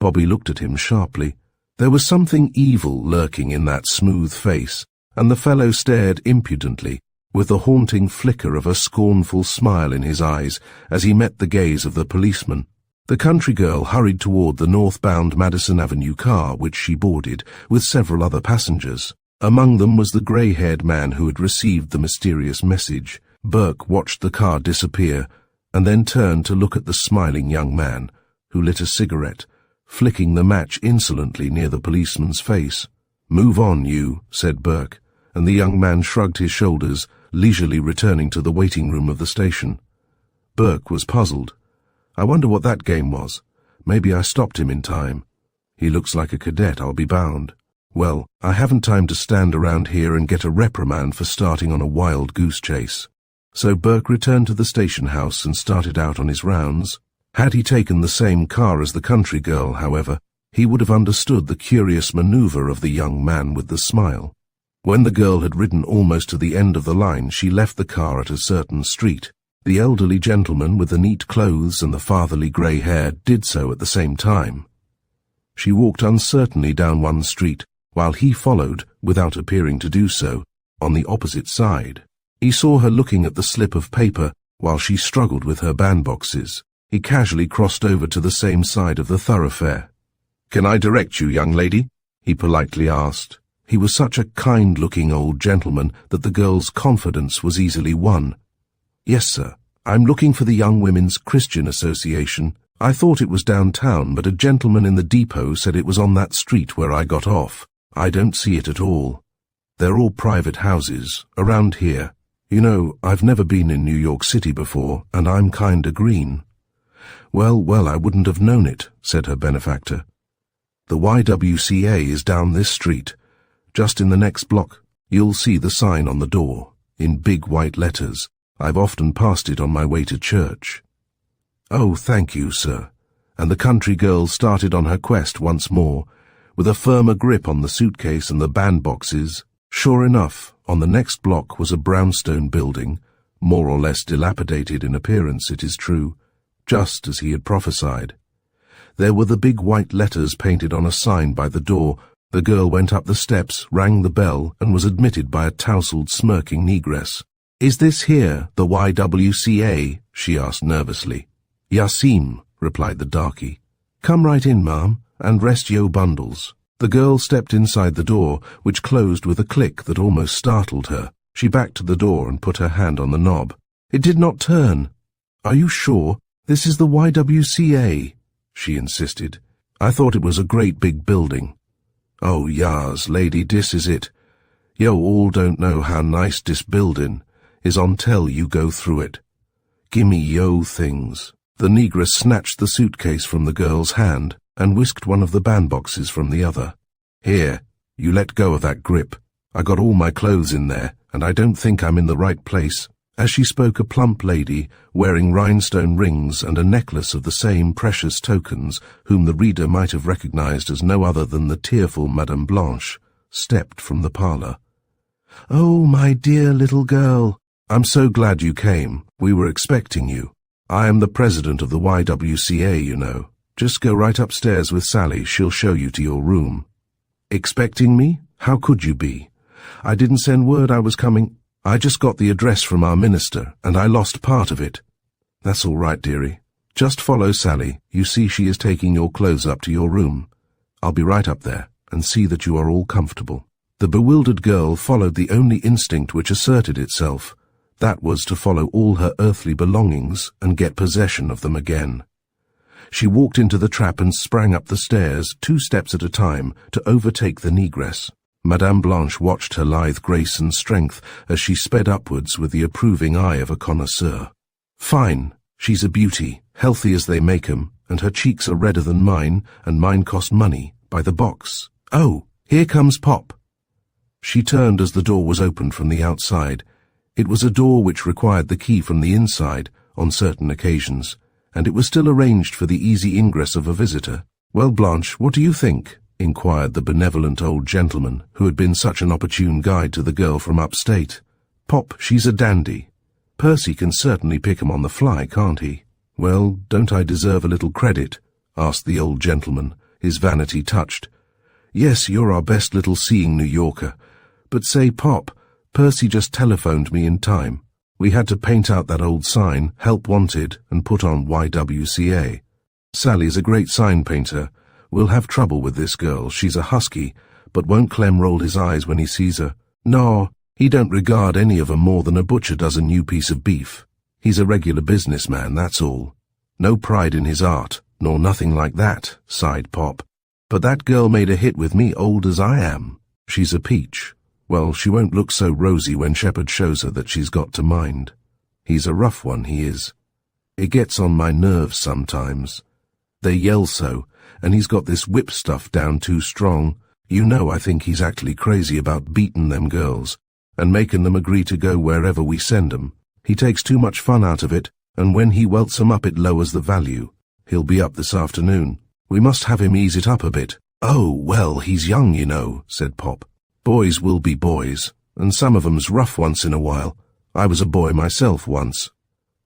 Bobby looked at him sharply. There was something evil lurking in that smooth face, and the fellow stared impudently, with the haunting flicker of a scornful smile in his eyes as he met the gaze of the policeman. The country girl hurried toward the northbound Madison Avenue car, which she boarded, with several other passengers. Among them was the grey-haired man who had received the mysterious message. Burke watched the car disappear, and then turned to look at the smiling young man, who lit a cigarette, flicking the match insolently near the policeman's face. "Move on, you," said Burke, and the young man shrugged his shoulders, leisurely returning to the waiting room of the station. Burke was puzzled. "I wonder what that game was. Maybe I stopped him in time. He looks like a cadet, I'll be bound. Well, I haven't time to stand around here and get a reprimand for starting on a wild goose chase." So Burke returned to the station house and started out on his rounds. Had he taken the same car as the country girl, however, he would have understood the curious maneuver of the young man with the smile. When the girl had ridden almost to the end of the line, she left the car at a certain street. The elderly gentleman with the neat clothes and the fatherly grey hair did so at the same time. She walked uncertainly down one street, while he followed, without appearing to do so, on the opposite side. He saw her looking at the slip of paper while she struggled with her bandboxes. He casually crossed over to the same side of the thoroughfare. "Can I direct you, young lady?" he politely asked. He was such a kind-looking old gentleman that the girl's confidence was easily won. "Yes, sir. I'm looking for the Young Women's Christian Association. I thought it was downtown, but a gentleman in the depot said it was on that street where I got off. I don't see it at all. They're all private houses, around here. You know, I've never been in New York City before, and I'm kinda green." Well, I wouldn't have known it," said her benefactor. "The YWCA is down this street. Just in the next block, you'll see the sign on the door, in big white letters. I've often passed it on my way to church." "Oh, thank you, sir." And the country girl started on her quest once more, with a firmer grip on the suitcase and the bandboxes. Sure enough, on the next block was a brownstone building, more or less dilapidated in appearance, it is true, just as he had prophesied. There were the big white letters painted on a sign by the door. The girl went up the steps, rang the bell, and was admitted by a tousled, smirking negress. "Is this here the YWCA?" she asked nervously. "Yassim," replied the darky. "Come right in, ma'am, and rest yo' bundles." The girl stepped inside the door, which closed with a click that almost startled her. She backed to the door and put her hand on the knob. It did not turn. "Are you sure? This is the YWCA?" she insisted. "I thought it was a great big building." "Oh, yas, lady, dis is it. Yo all don't know how nice dis building is until you go through it. Gimme yo things." The negress snatched the suitcase from the girl's hand. and whisked one of the bandboxes from the other. "Here, you let go of that grip. I got all my clothes in there, and I don't think I'm in the right place." As she spoke, a plump lady, wearing rhinestone rings and a necklace of the same precious tokens, whom the reader might have recognized as no other than the tearful Madame Blanche, stepped from the parlor. "Oh, my dear little girl, I'm so glad you came. We were expecting you. I am the president of the YWCA, you know. Just go right upstairs with Sally. She'll show you to your room." "Expecting me? How could you be? I didn't send word I was coming. I just got the address from our minister, and I lost part of it." "That's all right, dearie. Just follow Sally. You see she is taking your clothes up to your room. I'll be right up there, and see that you are all comfortable." The bewildered girl followed the only instinct which asserted itself. That was to follow all her earthly belongings and get possession of them again. She walked into the trap and sprang up the stairs, 2 steps at a time, to overtake the negress. Madame Blanche watched her lithe grace and strength as she sped upwards with the approving eye of a connoisseur. "Fine. She's a beauty, healthy as they make 'em, and her cheeks are redder than mine, and mine cost money, by the box. Oh, here comes Pop." She turned as the door was opened from the outside. It was a door which required the key from the inside, on certain occasions, and it was still arranged for the easy ingress of a visitor. "Well, Blanche, what do you think?" inquired the benevolent old gentleman who had been such an opportune guide to the girl from upstate. "Pop, she's a dandy. Percy can certainly pick 'em on the fly, can't he?" "Well, don't I deserve a little credit?" asked the old gentleman, his vanity touched. "Yes, you're our best little seeing New Yorker. But say, Pop, Percy just telephoned me in time. We had to paint out that old sign, Help Wanted, and put on YWCA. Sally's a great sign painter. We'll have trouble with this girl. She's a husky, but won't Clem roll his eyes when he sees her? No, he don't regard any of 'em more than a butcher does a new piece of beef. He's a regular businessman, that's all. No pride in his art, nor nothing like that," sighed Pop. "But that girl made a hit with me, old as I am. She's a peach. Well, she won't look so rosy when Shepherd shows her that she's got to mind. He's a rough one, he is. It gets on my nerves sometimes. They yell so, and he's got this whip stuff down too strong. You know, I think he's actually crazy about beatin' them girls, and making them agree to go wherever we send 'em. He takes too much fun out of it, and when he welts 'em up it lowers the value. He'll be up this afternoon. We must have him ease it up a bit." "Oh, well, he's young, you know," said Pop. "Boys will be boys, and some of 'em's rough once in a while. I was a boy myself once."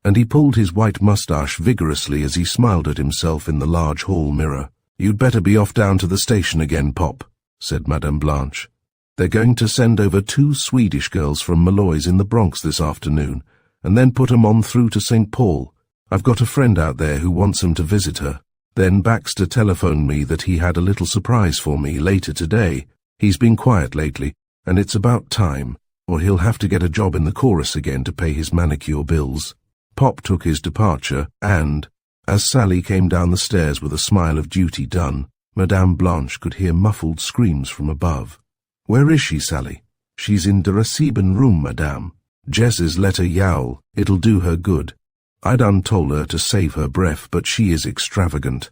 And he pulled his white moustache vigorously as he smiled at himself in the large hall mirror. "You'd better be off down to the station again, Pop," said Madame Blanche. "They're going to send over 2 Swedish girls from Malloy's in the Bronx this afternoon, and then put 'em on through to St. Paul. I've got a friend out there who wants 'em to visit her. Then Baxter telephoned me that he had a little surprise for me later today. He's been quiet lately, and it's about time, or he'll have to get a job in the chorus again to pay his manicure bills." Pop took his departure, and, as Sally came down the stairs with a smile of duty done, Madame Blanche could hear muffled screams from above. "Where is she, Sally?" "She's in der sieben room, Madame. Jess's let her yowl. It'll do her good. I done told her to save her breath, but she is extravagant.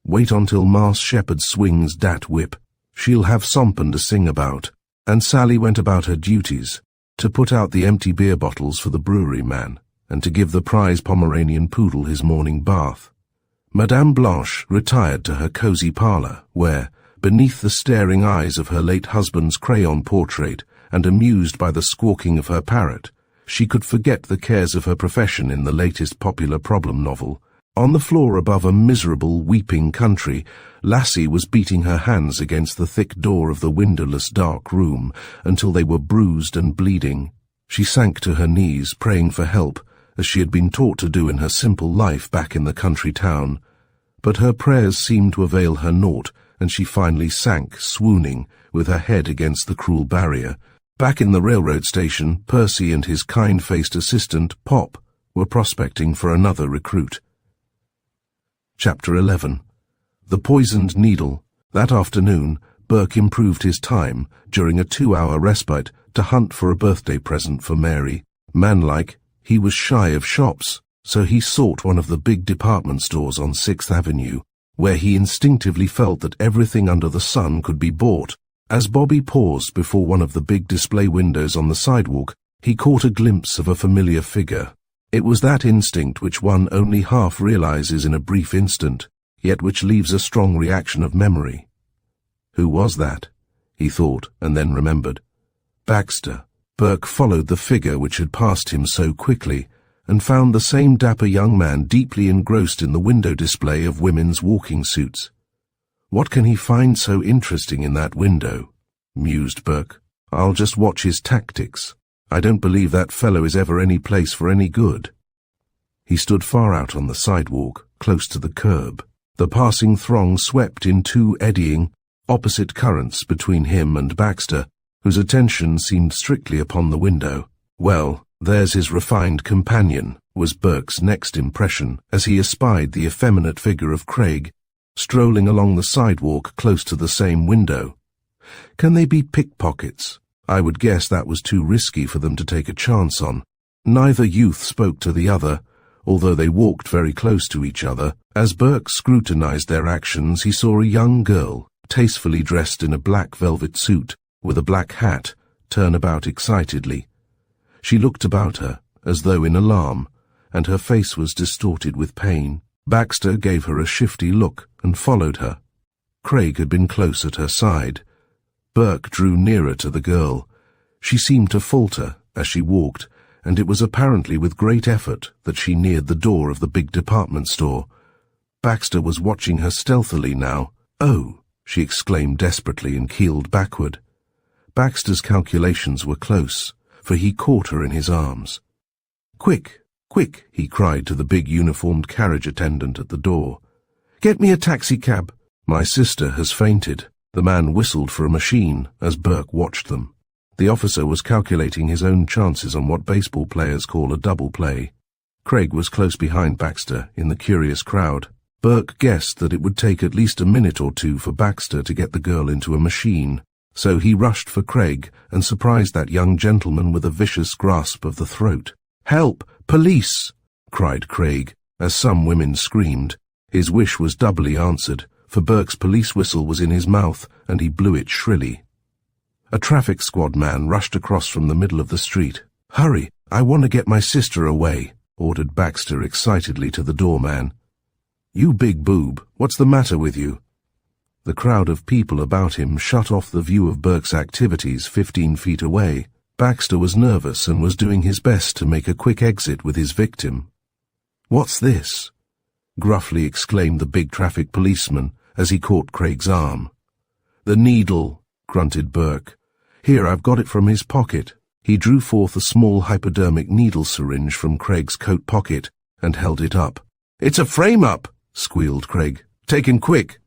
Wait until Mas Shepherd swings dat whip. She'll have somepin to sing about." And Sally went about her duties, to put out the empty beer bottles for the brewery man, and to give the prize Pomeranian poodle his morning bath. Madame Blanche retired to her cosy parlor, where, beneath the staring eyes of her late husband's crayon portrait, and amused by the squawking of her parrot, she could forget the cares of her profession in the latest popular problem novel. On the floor above a miserable, weeping country, Lassie was beating her hands against the thick door of the windowless dark room until they were bruised and bleeding. She sank to her knees, praying for help, as she had been taught to do in her simple life back in the country town. But her prayers seemed to avail her naught, and she finally sank, swooning, with her head against the cruel barrier. Back in the railroad station, Percy and his kind-faced assistant, Pop, were prospecting for another recruit. Chapter 11. The Poisoned Needle. That afternoon, Burke improved his time, during a 2-hour respite, to hunt for a birthday present for Mary. Manlike, he was shy of shops, so he sought one of the big department stores on 6th Avenue, where he instinctively felt that everything under the sun could be bought. As Bobby paused before one of the big display windows on the sidewalk, he caught a glimpse of a familiar figure. It was that instinct which one only half realizes in a brief instant, yet which leaves a strong reaction of memory. Who was that? He thought, and then remembered. Baxter. Burke followed the figure which had passed him so quickly, and found the same dapper young man deeply engrossed in the window display of women's walking suits. What can he find so interesting in that window? Mused Burke. I'll just watch his tactics. I don't believe that fellow is ever any place for any good. He stood far out on the sidewalk, close to the curb. The passing throng swept in two eddying, opposite currents between him and Baxter, whose attention seemed strictly upon the window. Well, there's his refined companion, was Burke's next impression, as he espied the effeminate figure of Craig, strolling along the sidewalk close to the same window. Can they be pickpockets? I would guess that was too risky for them to take a chance on. Neither youth spoke to the other, although they walked very close to each other. As Burke scrutinized their actions, he saw a young girl, tastefully dressed in a black velvet suit, with a black hat, turn about excitedly. She looked about her, as though in alarm, and her face was distorted with pain. Baxter gave her a shifty look and followed her. Craig had been close at her side. Burke drew nearer to the girl. She seemed to falter as she walked, and it was apparently with great effort that she neared the door of the big department store. Baxter was watching her stealthily now. "Oh!" she exclaimed desperately and keeled backward. Baxter's calculations were close, for he caught her in his arms. "Quick, quick," he cried to the big uniformed carriage attendant at the door. "Get me a taxicab. My sister has fainted." The man whistled for a machine as Burke watched them. The officer was calculating his own chances on what baseball players call a double play. Craig was close behind Baxter in the curious crowd. Burke guessed that it would take at least a minute or two for Baxter to get the girl into a machine, so he rushed for Craig and surprised that young gentleman with a vicious grasp of the throat. "Help! Police!" cried Craig, as some women screamed. His wish was doubly answered, for Burke's police whistle was in his mouth, and he blew it shrilly. A traffic squad man rushed across from the middle of the street. "Hurry, I want to get my sister away," ordered Baxter excitedly to the doorman. "You big boob, what's the matter with you?" The crowd of people about him shut off the view of Burke's activities 15 feet away. Baxter was nervous and was doing his best to make a quick exit with his victim. "What's this?" gruffly exclaimed the big traffic policeman as he caught Craig's arm. "The needle," grunted Burke. "Here, I've got it from his pocket." He drew forth a small hypodermic needle syringe from Craig's coat pocket and held it up. "It's a frame-up," squealed Craig. "Take him quick."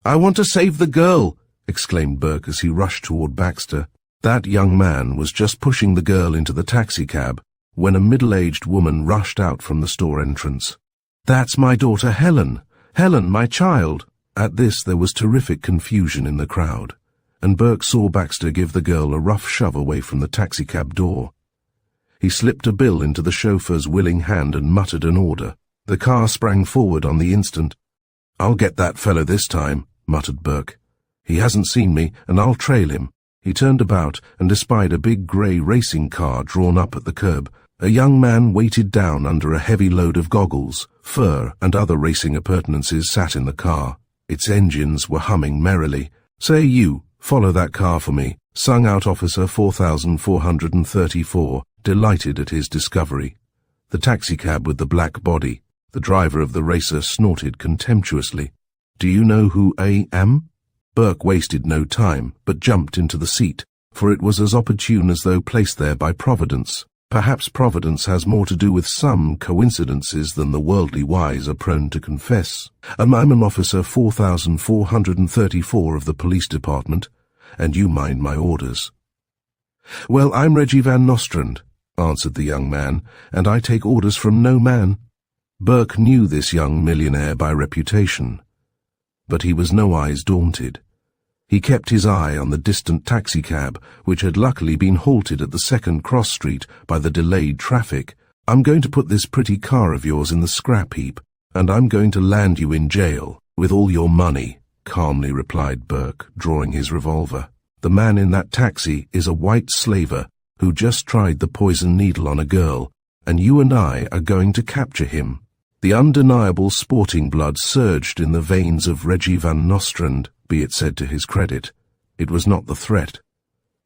"I want to save the girl," exclaimed Burke as he rushed toward Baxter. That young man was just pushing the girl into the taxicab when a middle-aged woman rushed out from the store entrance. "That's my daughter Helen! Helen, my child!" At this there was terrific confusion in the crowd, and Burke saw Baxter give the girl a rough shove away from the taxicab door. He slipped a bill into the chauffeur's willing hand and muttered an order. The car sprang forward on the instant. "I'll get that fellow this time," muttered Burke. "He hasn't seen me, and I'll trail him." He turned about and espied a big grey racing car drawn up at the curb. A young man weighted down under a heavy load of goggles, fur, and other racing appurtenances sat in the car. Its engines were humming merrily. "Say you, follow that car for me," sung out Officer 4434, delighted at his discovery. The taxicab with the black body. The driver of the racer snorted contemptuously. "Do you know who I am?" Burke wasted no time, but jumped into the seat, for it was as opportune as though placed there by Providence. Perhaps Providence has more to do with some coincidences than the worldly wise are prone to confess. "I'm an Officer 4434 of the police department, and you mind my orders." "Well, I'm Reggie Van Nostrand," answered the young man, "and I take orders from no man." Burke knew this young millionaire by reputation, but he was nowise daunted. He kept his eye on the distant taxicab, which had luckily been halted at the second cross street by the delayed traffic. "I'm going to put this pretty car of yours in the scrap heap, and I'm going to land you in jail." With all your money, calmly replied Burke, drawing his revolver. The man in that taxi is a white slaver who just tried the poison needle on a girl, and you and I are going to capture him. The undeniable sporting blood surged in the veins of Reggie Van Nostrand, be it said to his credit. It was not the threat.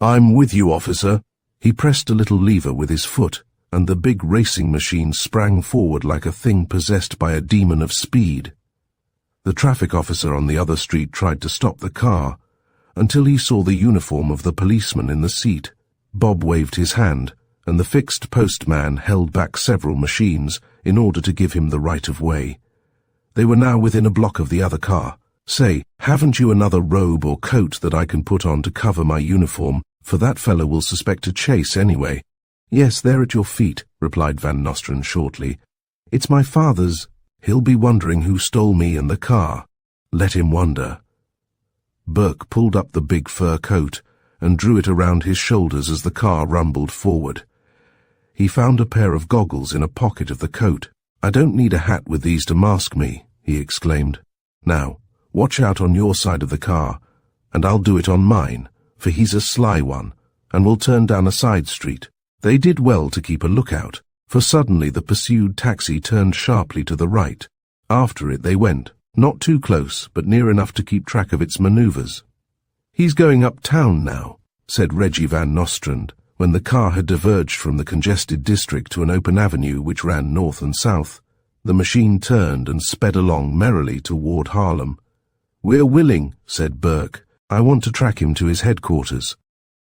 I'm with you, officer. He pressed a little lever with his foot, and the big racing machine sprang forward like a thing possessed by a demon of speed. The traffic officer on the other street tried to stop the car, until he saw the uniform of the policeman in the seat. Bob waved his hand, and the fixed postman held back several machines in order to give him the right of way. They were now within a block of the other car. Say, haven't you another robe or coat that I can put on to cover my uniform, for that fellow will suspect a chase anyway. Yes, they're at your feet, replied Van Nostrand shortly. It's my father's. He'll be wondering who stole me and the car. Let him wonder. Burke pulled up the big fur coat and drew it around his shoulders as the car rumbled forward. He found a pair of goggles in a pocket of the coat. I don't need a hat with these to mask me, he exclaimed. Now, watch out on your side of the car, and I'll do it on mine, for he's a sly one, and we'll turn down a side street. They did well to keep a lookout, for suddenly the pursued taxi turned sharply to the right. After it they went, not too close, but near enough to keep track of its manoeuvres. He's going uptown now, said Reggie Van Nostrand, when the car had diverged from the congested district to an open avenue which ran north and south. The machine turned and sped along merrily toward Harlem. We're willing, said Burke. I want to track him to his headquarters.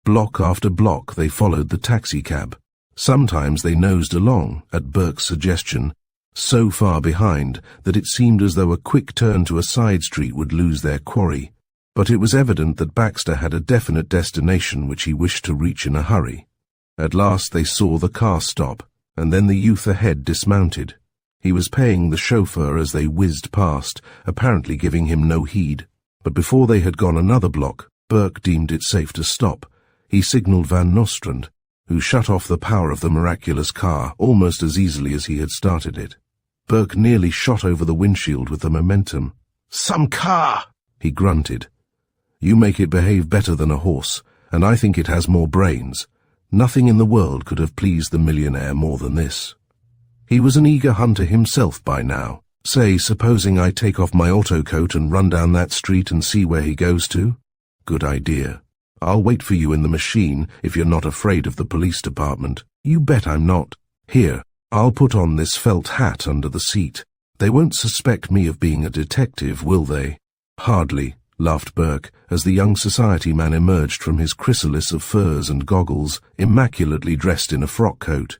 Block after block they followed the taxicab. Sometimes they nosed along, at Burke's suggestion, so far behind that it seemed as though a quick turn to a side street would lose their quarry. But it was evident that Baxter had a definite destination which he wished to reach in a hurry. At last they saw the car stop, and then the youth ahead dismounted. He was paying the chauffeur as they whizzed past, apparently giving him no heed. But before they had gone another block, Burke deemed it safe to stop. He signalled Van Nostrand, who shut off the power of the miraculous car almost as easily as he had started it. Burke nearly shot over the windshield with the momentum. Some car! He grunted. You make it behave better than a horse, and I think it has more brains. Nothing in the world could have pleased the millionaire more than this. He was an eager hunter himself by now. Say, supposing I take off my auto coat and run down that street and see where he goes to? Good idea. I'll wait for you in the machine if you're not afraid of the police department. You bet I'm not. Here, I'll put on this felt hat under the seat. They won't suspect me of being a detective, will they? Hardly, laughed Burke, as the young society man emerged from his chrysalis of furs and goggles, immaculately dressed in a frock coat.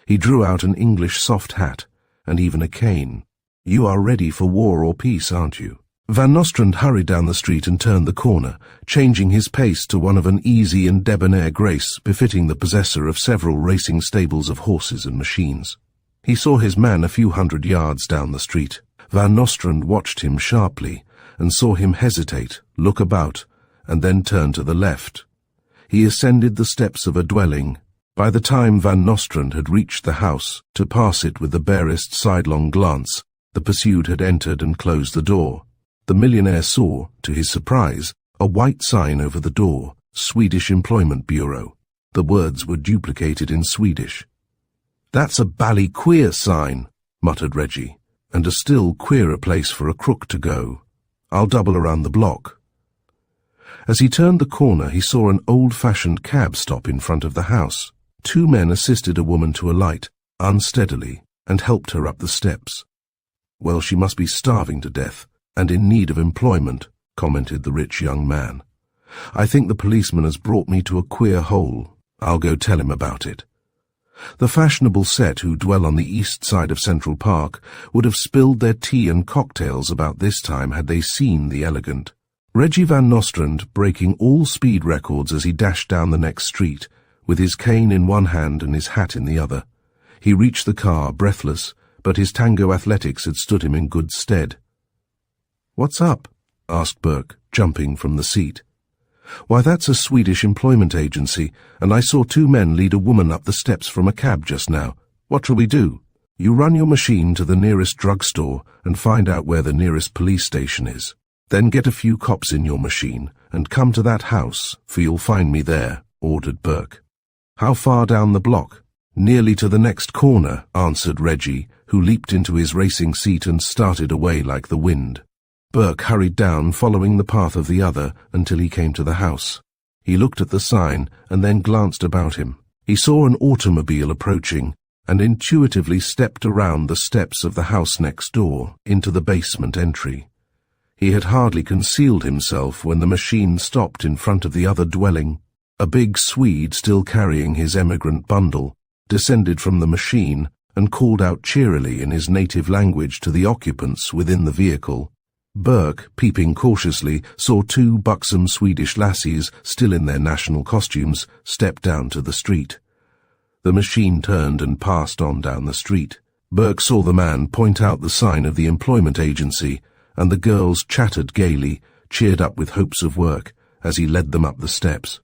He drew out an English soft hat, and even a cane. You are ready for war or peace, aren't you? Van Nostrand hurried down the street and turned the corner, changing his pace to one of an easy and debonair grace befitting the possessor of several racing stables of horses and machines. He saw his man a few hundred yards down the street. Van Nostrand watched him sharply and saw him hesitate, look about, and then turn to the left. He ascended the steps of a dwelling. By the time Van Nostrand had reached the house, to pass it with the barest sidelong glance, the pursued had entered and closed the door. The millionaire saw, to his surprise, a white sign over the door, Swedish Employment Bureau. The words were duplicated in Swedish. That's a bally queer sign, muttered Reggie, and a still queerer place for a crook to go. I'll double around the block. As he turned the corner, he saw an old-fashioned cab stop in front of the house. Two men assisted a woman to alight, unsteadily, and helped her up the steps. Well, she must be starving to death, and in need of employment, commented the rich young man. I think the policeman has brought me to a queer hole. I'll go tell him about it. The fashionable set who dwell on the east side of Central Park would have spilled their tea and cocktails about this time had they seen the elegant. Reggie Van Nostrand breaking all speed records as he dashed down the next street, with his cane in one hand and his hat in the other. He reached the car, breathless, but his tango athletics had stood him in good stead. What's up? Asked Burke, jumping from the seat. Why, that's a Swedish employment agency, and I saw two men lead a woman up the steps from a cab just now. What shall we do? You run your machine to the nearest drugstore and find out where the nearest police station is. Then get a few cops in your machine and come to that house, for you'll find me there," ordered Burke. "How far down the block?" "Nearly to the next corner," answered Reggie, who leaped into his racing seat and started away like the wind. Burke hurried down, following the path of the other, until he came to the house. He looked at the sign and then glanced about him. He saw an automobile approaching and intuitively stepped around the steps of the house next door into the basement entry. He had hardly concealed himself when the machine stopped in front of the other dwelling. A big Swede, still carrying his emigrant bundle, descended from the machine and called out cheerily in his native language to the occupants within the vehicle. Burke, peeping cautiously, saw two buxom Swedish lassies, still in their national costumes, step down to the street. The machine turned and passed on down the street. Burke saw the man point out the sign of the employment agency, and the girls chattered gaily, cheered up with hopes of work, as he led them up the steps.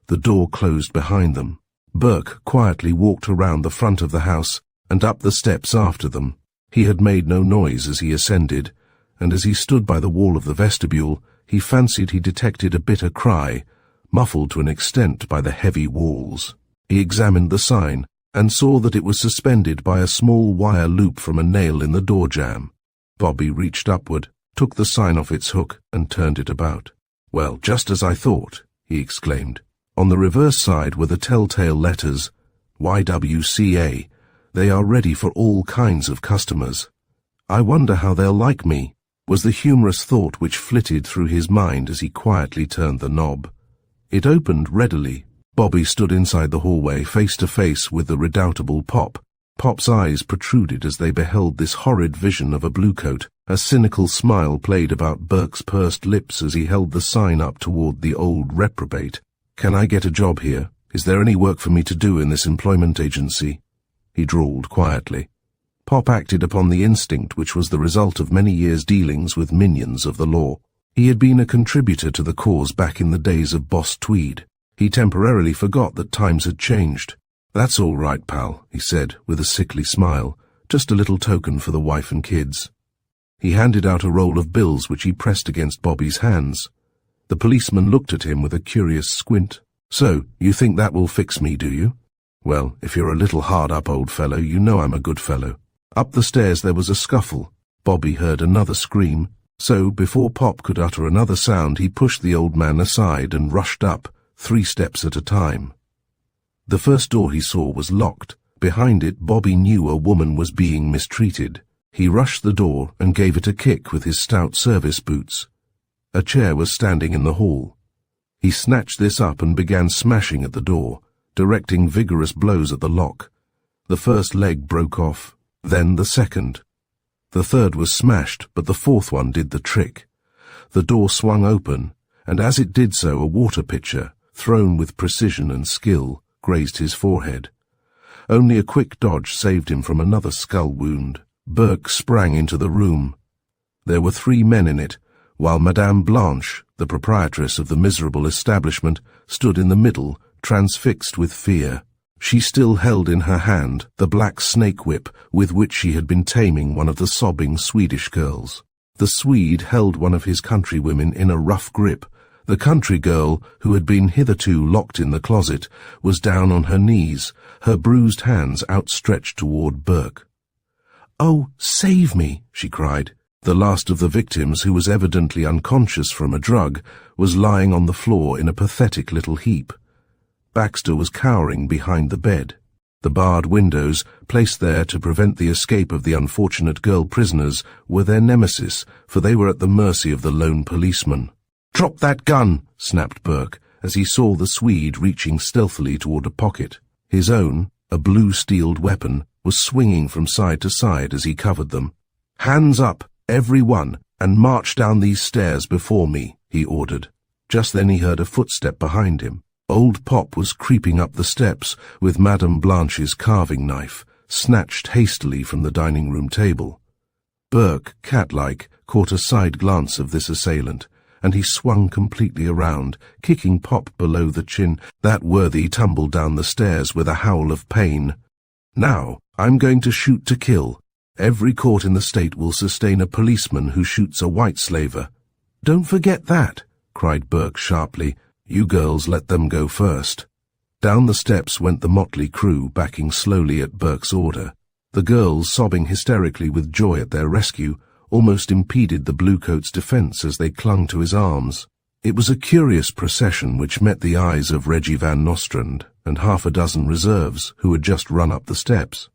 The door closed behind them. Burke quietly walked around the front of the house and up the steps after them. He had made no noise as he ascended, and as he stood by the wall of the vestibule, he fancied he detected a bitter cry, muffled to an extent by the heavy walls. He examined the sign and saw that it was suspended by a small wire loop from a nail in the door jamb. Bobby reached upward, took the sign off its hook, and turned it about. "Well, just as I thought," he exclaimed. On the reverse side were the telltale letters, YWCA. "They are ready for all kinds of customers. I wonder how they'll like me," was the humorous thought which flitted through his mind as he quietly turned the knob. It opened readily. Bobby stood inside the hallway, face to face with the redoubtable Pop. Pop's eyes protruded as they beheld this horrid vision of a bluecoat. A cynical smile played about Burke's pursed lips as he held the sign up toward the old reprobate. "Can I get a job here? Is there any work for me to do in this employment agency?" he drawled quietly. Pop acted upon the instinct which was the result of many years' dealings with minions of the law. He had been a contributor to the cause back in the days of Boss Tweed. He temporarily forgot that times had changed. "That's all right, pal," he said, with a sickly smile. "Just a little token for the wife and kids." He handed out a roll of bills which he pressed against Bobby's hands. The policeman looked at him with a curious squint. "So, you think that will fix me, do you? Well, if you're a little hard up, old fellow, you know I'm a good fellow." Up the stairs there was a scuffle. Bobby heard another scream. So, before Pop could utter another sound, he pushed the old man aside and rushed up, 3 steps at a time. The first door he saw was locked. Behind it, Bobby knew a woman was being mistreated. He rushed the door and gave it a kick with his stout service boots. A chair was standing in the hall. He snatched this up and began smashing at the door, directing vigorous blows at the lock. The first leg broke off, then the second. The third was smashed, but the fourth one did the trick. The door swung open, and as it did so, a water pitcher, thrown with precision and skill, grazed his forehead. Only a quick dodge saved him from another skull wound. Burke sprang into the room. There were 3 men in it, while Madame Blanche, the proprietress of the miserable establishment, stood in the middle, transfixed with fear. She still held in her hand the black snake whip with which she had been taming one of the sobbing Swedish girls. The Swede held one of his countrywomen in a rough grip. The country girl, who had been hitherto locked in the closet, was down on her knees, her bruised hands outstretched toward Burke. "Oh, save me!" she cried. The last of the victims, who was evidently unconscious from a drug, was lying on the floor in a pathetic little heap. Baxter was cowering behind the bed. The barred windows, placed there to prevent the escape of the unfortunate girl prisoners, were their nemesis, for they were at the mercy of the lone policeman. "Drop that gun!" snapped Burke, as he saw the Swede reaching stealthily toward a pocket. His own, a blue-steeled weapon, was swinging from side to side as he covered them. "Hands up, every one, and march down these stairs before me," he ordered. Just then he heard a footstep behind him. Old Pop was creeping up the steps with Madame Blanche's carving knife, snatched hastily from the dining-room table. Burke, cat-like, caught a side glance of this assailant, and he swung completely around, kicking Pop below the chin. That worthy tumbled down the stairs with a howl of pain. "Now, I'm going to shoot to kill. Every court in the state will sustain a policeman who shoots a white slaver." "Don't forget that," cried Burke sharply. "You girls let them go first." Down the steps went the motley crew, backing slowly at Burke's order. The girls, sobbing hysterically with joy at their rescue, almost impeded the bluecoats' defense as they clung to his arms. It was a curious procession which met the eyes of Reggie Van Nostrand and half a dozen reserves who had just run up the steps.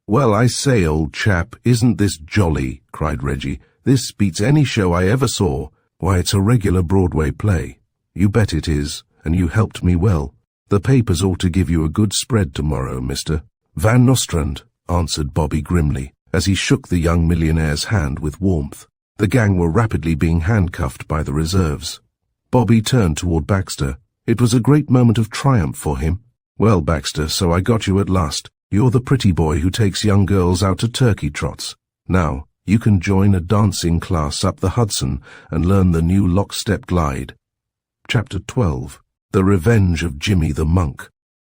"Well, I say, old chap, isn't this jolly?" cried Reggie. "This beats any show I ever saw. Why, it's a regular Broadway play. You bet it is, and you helped me well. The papers ought to give you a good spread tomorrow, Mr. Van Nostrand," answered Bobby grimly, as he shook the young millionaire's hand with warmth. The gang were rapidly being handcuffed by the reserves. Bobby turned toward Baxter. It was a great moment of triumph for him. "Well, Baxter, so I got you at last. You're the pretty boy who takes young girls out to turkey trots. Now, you can join a dancing class up the Hudson and learn the new lockstep glide." Chapter 12. The Revenge of Jimmy the Monk.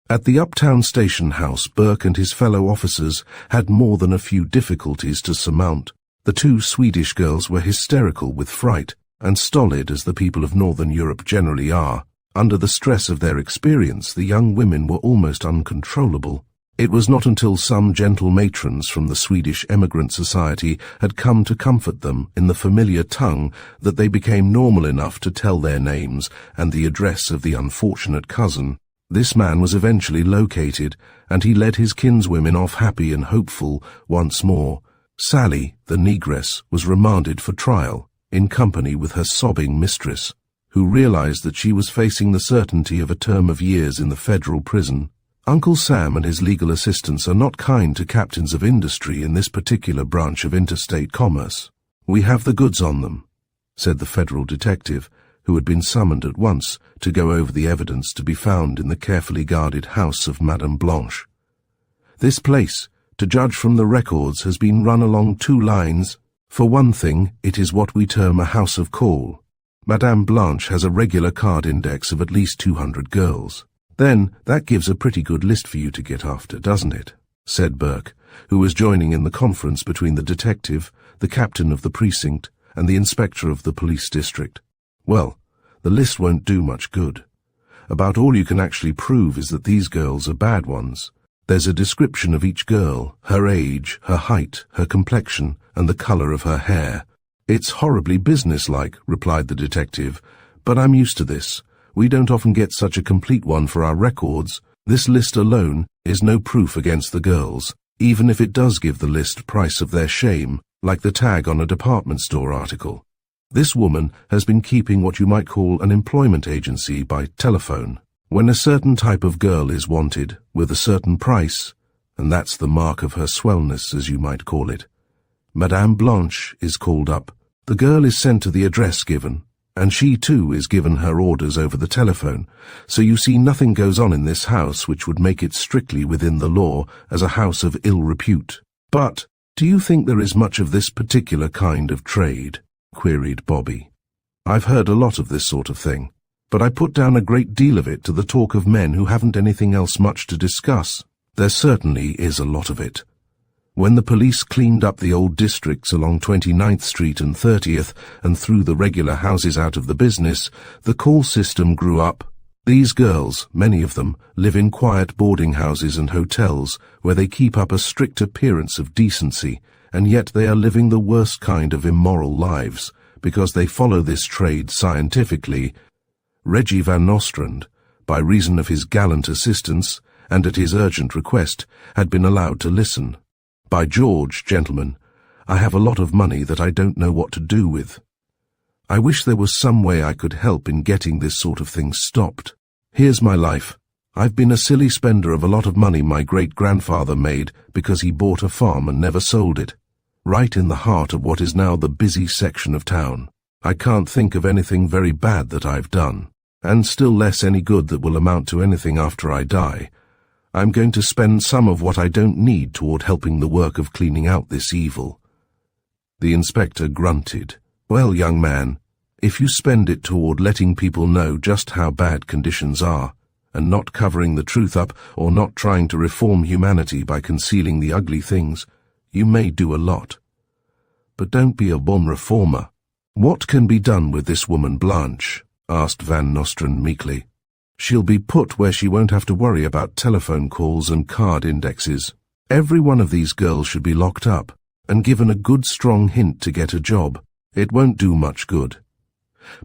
At the uptown station house, Burke and his fellow officers had more than a few difficulties to surmount. The two Swedish girls were hysterical with fright, and stolid as the people of Northern Europe generally are. Under the stress of their experience, the young women were almost uncontrollable. It was not until some gentle matrons from the Swedish Emigrant Society had come to comfort them in the familiar tongue that they became normal enough to tell their names and the address of the unfortunate cousin. This man was eventually located, and he led his kinswomen off happy and hopeful once more. Sally, the negress, was remanded for trial, in company with her sobbing mistress, who realized that she was facing the certainty of a term of years in the federal prison. Uncle Sam and his legal assistants are not kind to captains of industry in this particular branch of interstate commerce. "We have the goods on them," said the federal detective, who had been summoned at once to go over the evidence to be found in the carefully guarded house of Madame Blanche. "This place, to judge from the records, has been run along two lines. For one thing, it is what we term a house of call. Madame Blanche has a regular card index of at least 200 girls. Then, that gives a pretty good list for you to get after, doesn't it?" said Burke, who was joining in the conference between the detective, the captain of the precinct, and the inspector of the police district. "Well, the list won't do much good. About all you can actually prove is that these girls are bad ones. There's a description of each girl, her age, her height, her complexion, and the color of her hair." "It's horribly businesslike," replied the detective, "but I'm used to this. We don't often get such a complete one for our records. This list alone is no proof against the girls, even if it does give the list price of their shame, like the tag on a department store article. This woman has been keeping what you might call an employment agency by telephone. When a certain type of girl is wanted, with a certain price, and that's the mark of her swellness, as you might call it, Madame Blanche is called up. The girl is sent to the address given, and she too is given her orders over the telephone, so you see nothing goes on in this house which would make it strictly within the law as a house of ill repute." "But, do you think there is much of this particular kind of trade?" queried Bobby. "I've heard a lot of this sort of thing, but I put down a great deal of it to the talk of men who haven't anything else much to discuss. There certainly is a lot of it. When the police cleaned up the old districts along 29th Street and 30th and threw the regular houses out of the business, the call system grew up. These girls, many of them, live in quiet boarding houses and hotels where they keep up a strict appearance of decency, and yet they are living the worst kind of immoral lives because they follow this trade scientifically." Reggie Van Nostrand, by reason of his gallant assistance and at his urgent request, had been allowed to listen. "By George, gentlemen, I have a lot of money that I don't know what to do with. I wish there was some way I could help in getting this sort of thing stopped. Here's my life. I've been a silly spender of a lot of money my great-grandfather made because he bought a farm and never sold it, right in the heart of what is now the busy section of town. I can't think of anything very bad that I've done, and still less any good that will amount to anything after I die. I'm going to spend some of what I don't need toward helping the work of cleaning out this evil." The inspector grunted. "Well, young man, if you spend it toward letting people know just how bad conditions are, and not covering the truth up or not trying to reform humanity by concealing the ugly things, you may do a lot. But don't be a bomb reformer. What can be done with this woman Blanche? Asked Van Nostrand meekly. She'll be put where she won't have to worry about telephone calls and card indexes. Every one of these girls should be locked up and given a good strong hint to get a job. It won't do much good.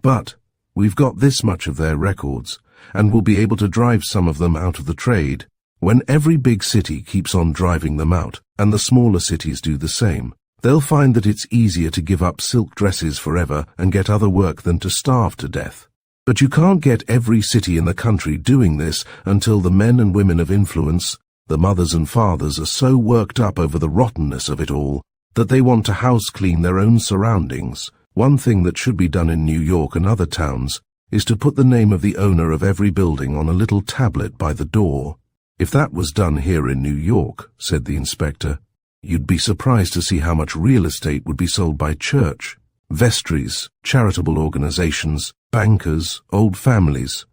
But we've got this much of their records, and we'll be able to drive some of them out of the trade. When every big city keeps on driving them out, and the smaller cities do the same, they'll find that it's easier to give up silk dresses forever and get other work than to starve to death. But you can't get every city in the country doing this until the men and women of influence, the mothers and fathers, are so worked up over the rottenness of it all that they want to house clean their own surroundings. One thing that should be done in New York and other towns is to put the name of the owner of every building on a little tablet by the door. If that was done here in New York, said the inspector, you'd be surprised to see how much real estate would be sold by church, vestries, charitable organizations, bankers, old families,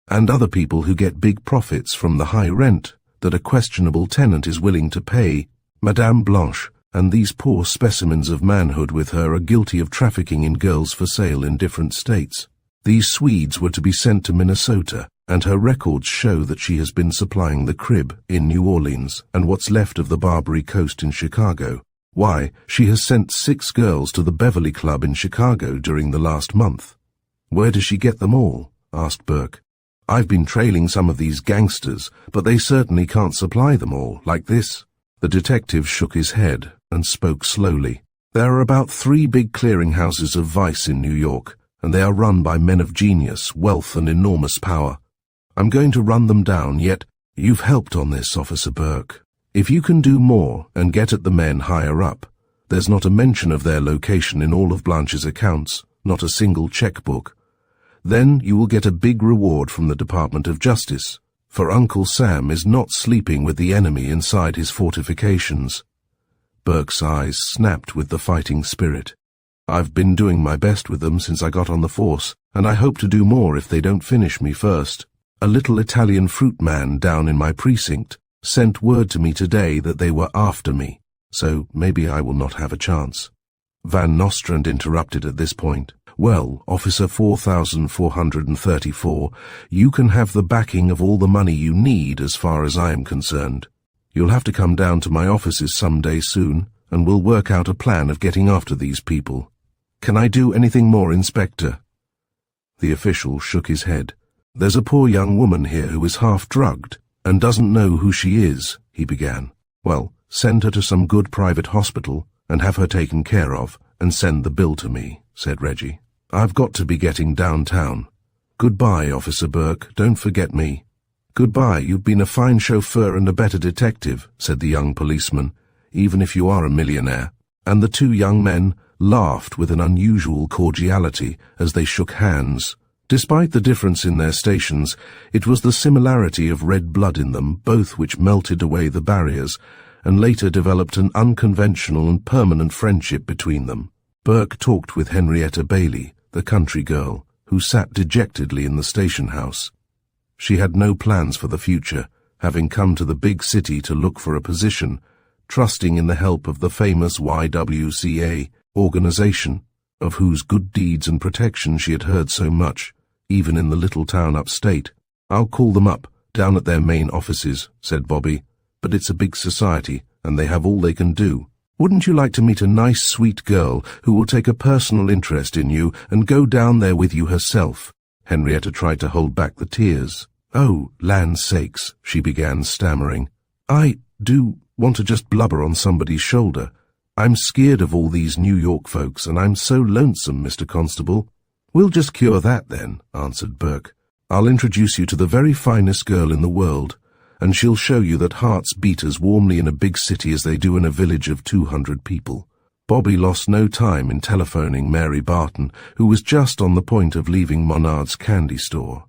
and other people who get big profits from the high rent that a questionable tenant is willing to pay. Madame Blanche and these poor specimens of manhood with her are guilty of trafficking in girls for sale in different states. These Swedes were to be sent to Minnesota, and her records show that she has been supplying the Crib in New Orleans and what's left of the Barbary Coast in Chicago. Why, she has sent 6 girls to the Beverly Club in Chicago during the last month. Where does she get them all? Asked Burke. I've been trailing some of these gangsters, but they certainly can't supply them all, like this. The detective shook his head and spoke slowly. There are about 3 big clearinghouses of vice in New York, and they are run by men of genius, wealth, and enormous power. I'm going to run them down, yet you've helped on this, Officer Burke. If you can do more and get at the men higher up, there's not a mention of their location in all of Blanche's accounts, not a single checkbook. Then you will get a big reward from the Department of Justice, for Uncle Sam is not sleeping with the enemy inside his fortifications. Burke's eyes snapped with the fighting spirit. I've been doing my best with them since I got on the force, and I hope to do more if they don't finish me first. A little Italian fruit man down in my precinct sent word to me today that they were after me, so maybe I will not have a chance. Van Nostrand interrupted at this point. Well, Officer 4434, you can have the backing of all the money you need as far as I am concerned. You'll have to come down to my offices some day soon, and we'll work out a plan of getting after these people. Can I do anything more, Inspector? The official shook his head. There's a poor young woman here who is half drugged and doesn't know who she is, he began. Well, send her to some good private hospital and have her taken care of, and send the bill to me, said Reggie. I've got to be getting downtown. Goodbye, Officer Burke, don't forget me. Goodbye, you've been a fine chauffeur and a better detective, said the young policeman, even if you are a millionaire. And the 2 young men laughed with an unusual cordiality as they shook hands. Despite the difference in their stations, it was the similarity of red blood in them, both which melted away the barriers, and later developed an unconventional and permanent friendship between them. Burke talked with Henrietta Bailey, the country girl, who sat dejectedly in the station house. She had no plans for the future, having come to the big city to look for a position, trusting in the help of the famous YWCA organization, of whose good deeds and protection she had heard so much, even in the little town upstate. I'll call them up, down at their main offices, said Bobby, but it's a big society, and they have all they can do. Wouldn't you like to meet a nice, sweet girl who will take a personal interest in you and go down there with you herself? Henrietta tried to hold back the tears. Oh, land's sakes, she began, stammering. I do want to just blubber on somebody's shoulder. I'm scared of all these New York folks, and I'm so lonesome, Mr. Constable. We'll just cure that then, answered Burke. I'll introduce you to the very finest girl in the world, and she'll show you that hearts beat as warmly in a big city as they do in a village of 200 people. Bobby lost no time in telephoning Mary Barton, who was just on the point of leaving Monard's candy store.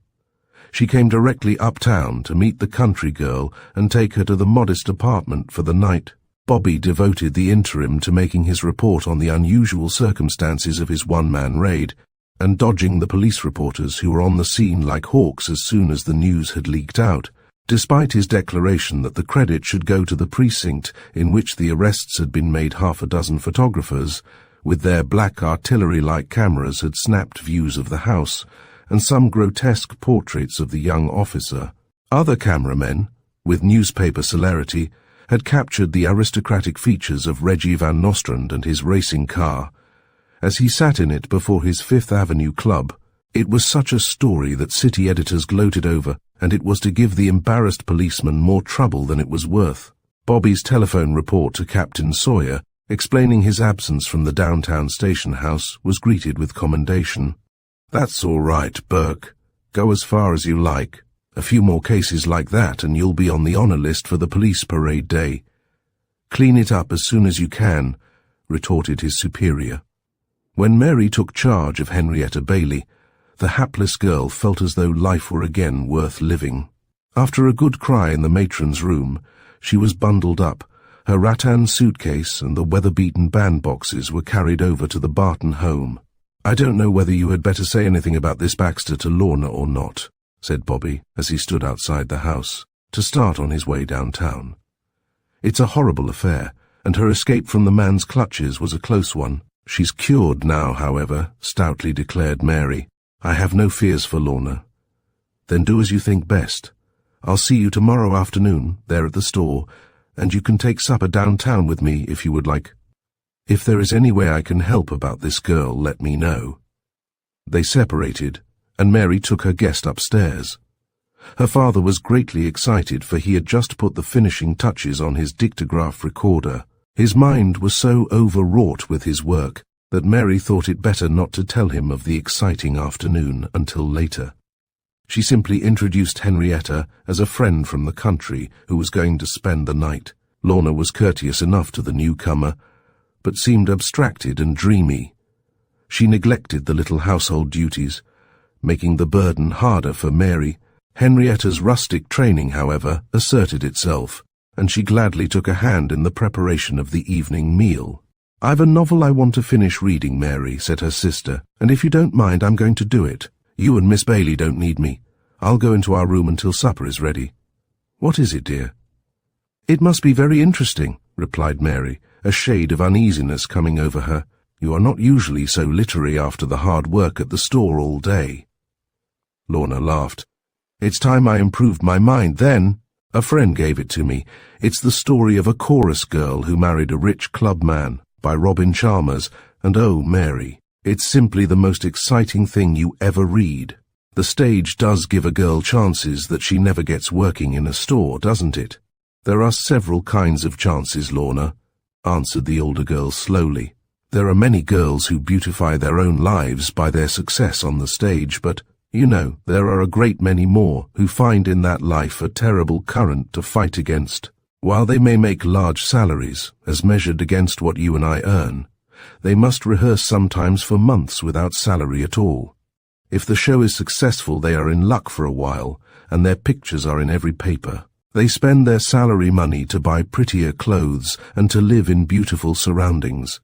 She came directly uptown to meet the country girl and take her to the modest apartment for the night. Bobby devoted the interim to making his report on the unusual circumstances of his one-man raid, and dodging the police reporters who were on the scene like hawks as soon as the news had leaked out, despite his declaration that the credit should go to the precinct in which the arrests had been made. Half a dozen photographers, with their black artillery-like cameras, had snapped views of the house, and some grotesque portraits of the young officer. Other cameramen, with newspaper celerity, had captured the aristocratic features of Reggie Van Nostrand and his racing car. As he sat in it before his Fifth Avenue club, it was such a story that city editors gloated over, and it was to give the embarrassed policeman more trouble than it was worth. Bobby's telephone report to Captain Sawyer, explaining his absence from the downtown station house, was greeted with commendation. "That's all right, Burke. Go as far as you like. A few more cases like that and you'll be on the honor list for the police parade day." "Clean it up as soon as you can," retorted his superior. When Mary took charge of Henrietta Bailey, the hapless girl felt as though life were again worth living. After a good cry in the matron's room, she was bundled up. Her rattan suitcase and the weather-beaten bandboxes were carried over to the Barton home. "I don't know whether you had better say anything about this Baxter to Lorna or not," said Bobby as he stood outside the house, to start on his way downtown. "It's a horrible affair, and her escape from the man's clutches was a close one. She's cured now, however," stoutly declared Mary. "I have no fears for Lorna." "Then do as you think best. I'll see you tomorrow afternoon, there at the store, and you can take supper downtown with me if you would like. If there is any way I can help about this girl, let me know." They separated, and Mary took her guest upstairs. Her father was greatly excited, for he had just put the finishing touches on his dictograph recorder. His mind was so overwrought with his work that Mary thought it better not to tell him of the exciting afternoon until later. She simply introduced Henrietta as a friend from the country who was going to spend the night. Lorna was courteous enough to the newcomer, but seemed abstracted and dreamy. She neglected the little household duties, making the burden harder for Mary. Henrietta's rustic training, however, asserted itself, and she gladly took a hand in the preparation of the evening meal. "I've a novel I want to finish reading, Mary," said her sister, "and if you don't mind, I'm going to do it. You and Miss Bailey don't need me. I'll go into our room until supper is ready." "What is it, dear?" "It must be very interesting," replied Mary, a shade of uneasiness coming over her. "You are not usually so literary after the hard work at the store all day." Lorna laughed. "It's time I improved my mind then. A friend gave it to me. It's the story of a chorus girl who married a rich club man, by Robin Chalmers, and oh, Mary, it's simply the most exciting thing you ever read. The stage does give a girl chances that she never gets working in a store, doesn't it?" "There are several kinds of chances, Lorna," answered the older girl slowly. "There are many girls who beautify their own lives by their success on the stage, but you know, there are a great many more who find in that life a terrible current to fight against. While they may make large salaries, as measured against what you and I earn, they must rehearse sometimes for months without salary at all. If the show is successful, they are in luck for a while, and their pictures are in every paper. They spend their salary money to buy prettier clothes and to live in beautiful surroundings,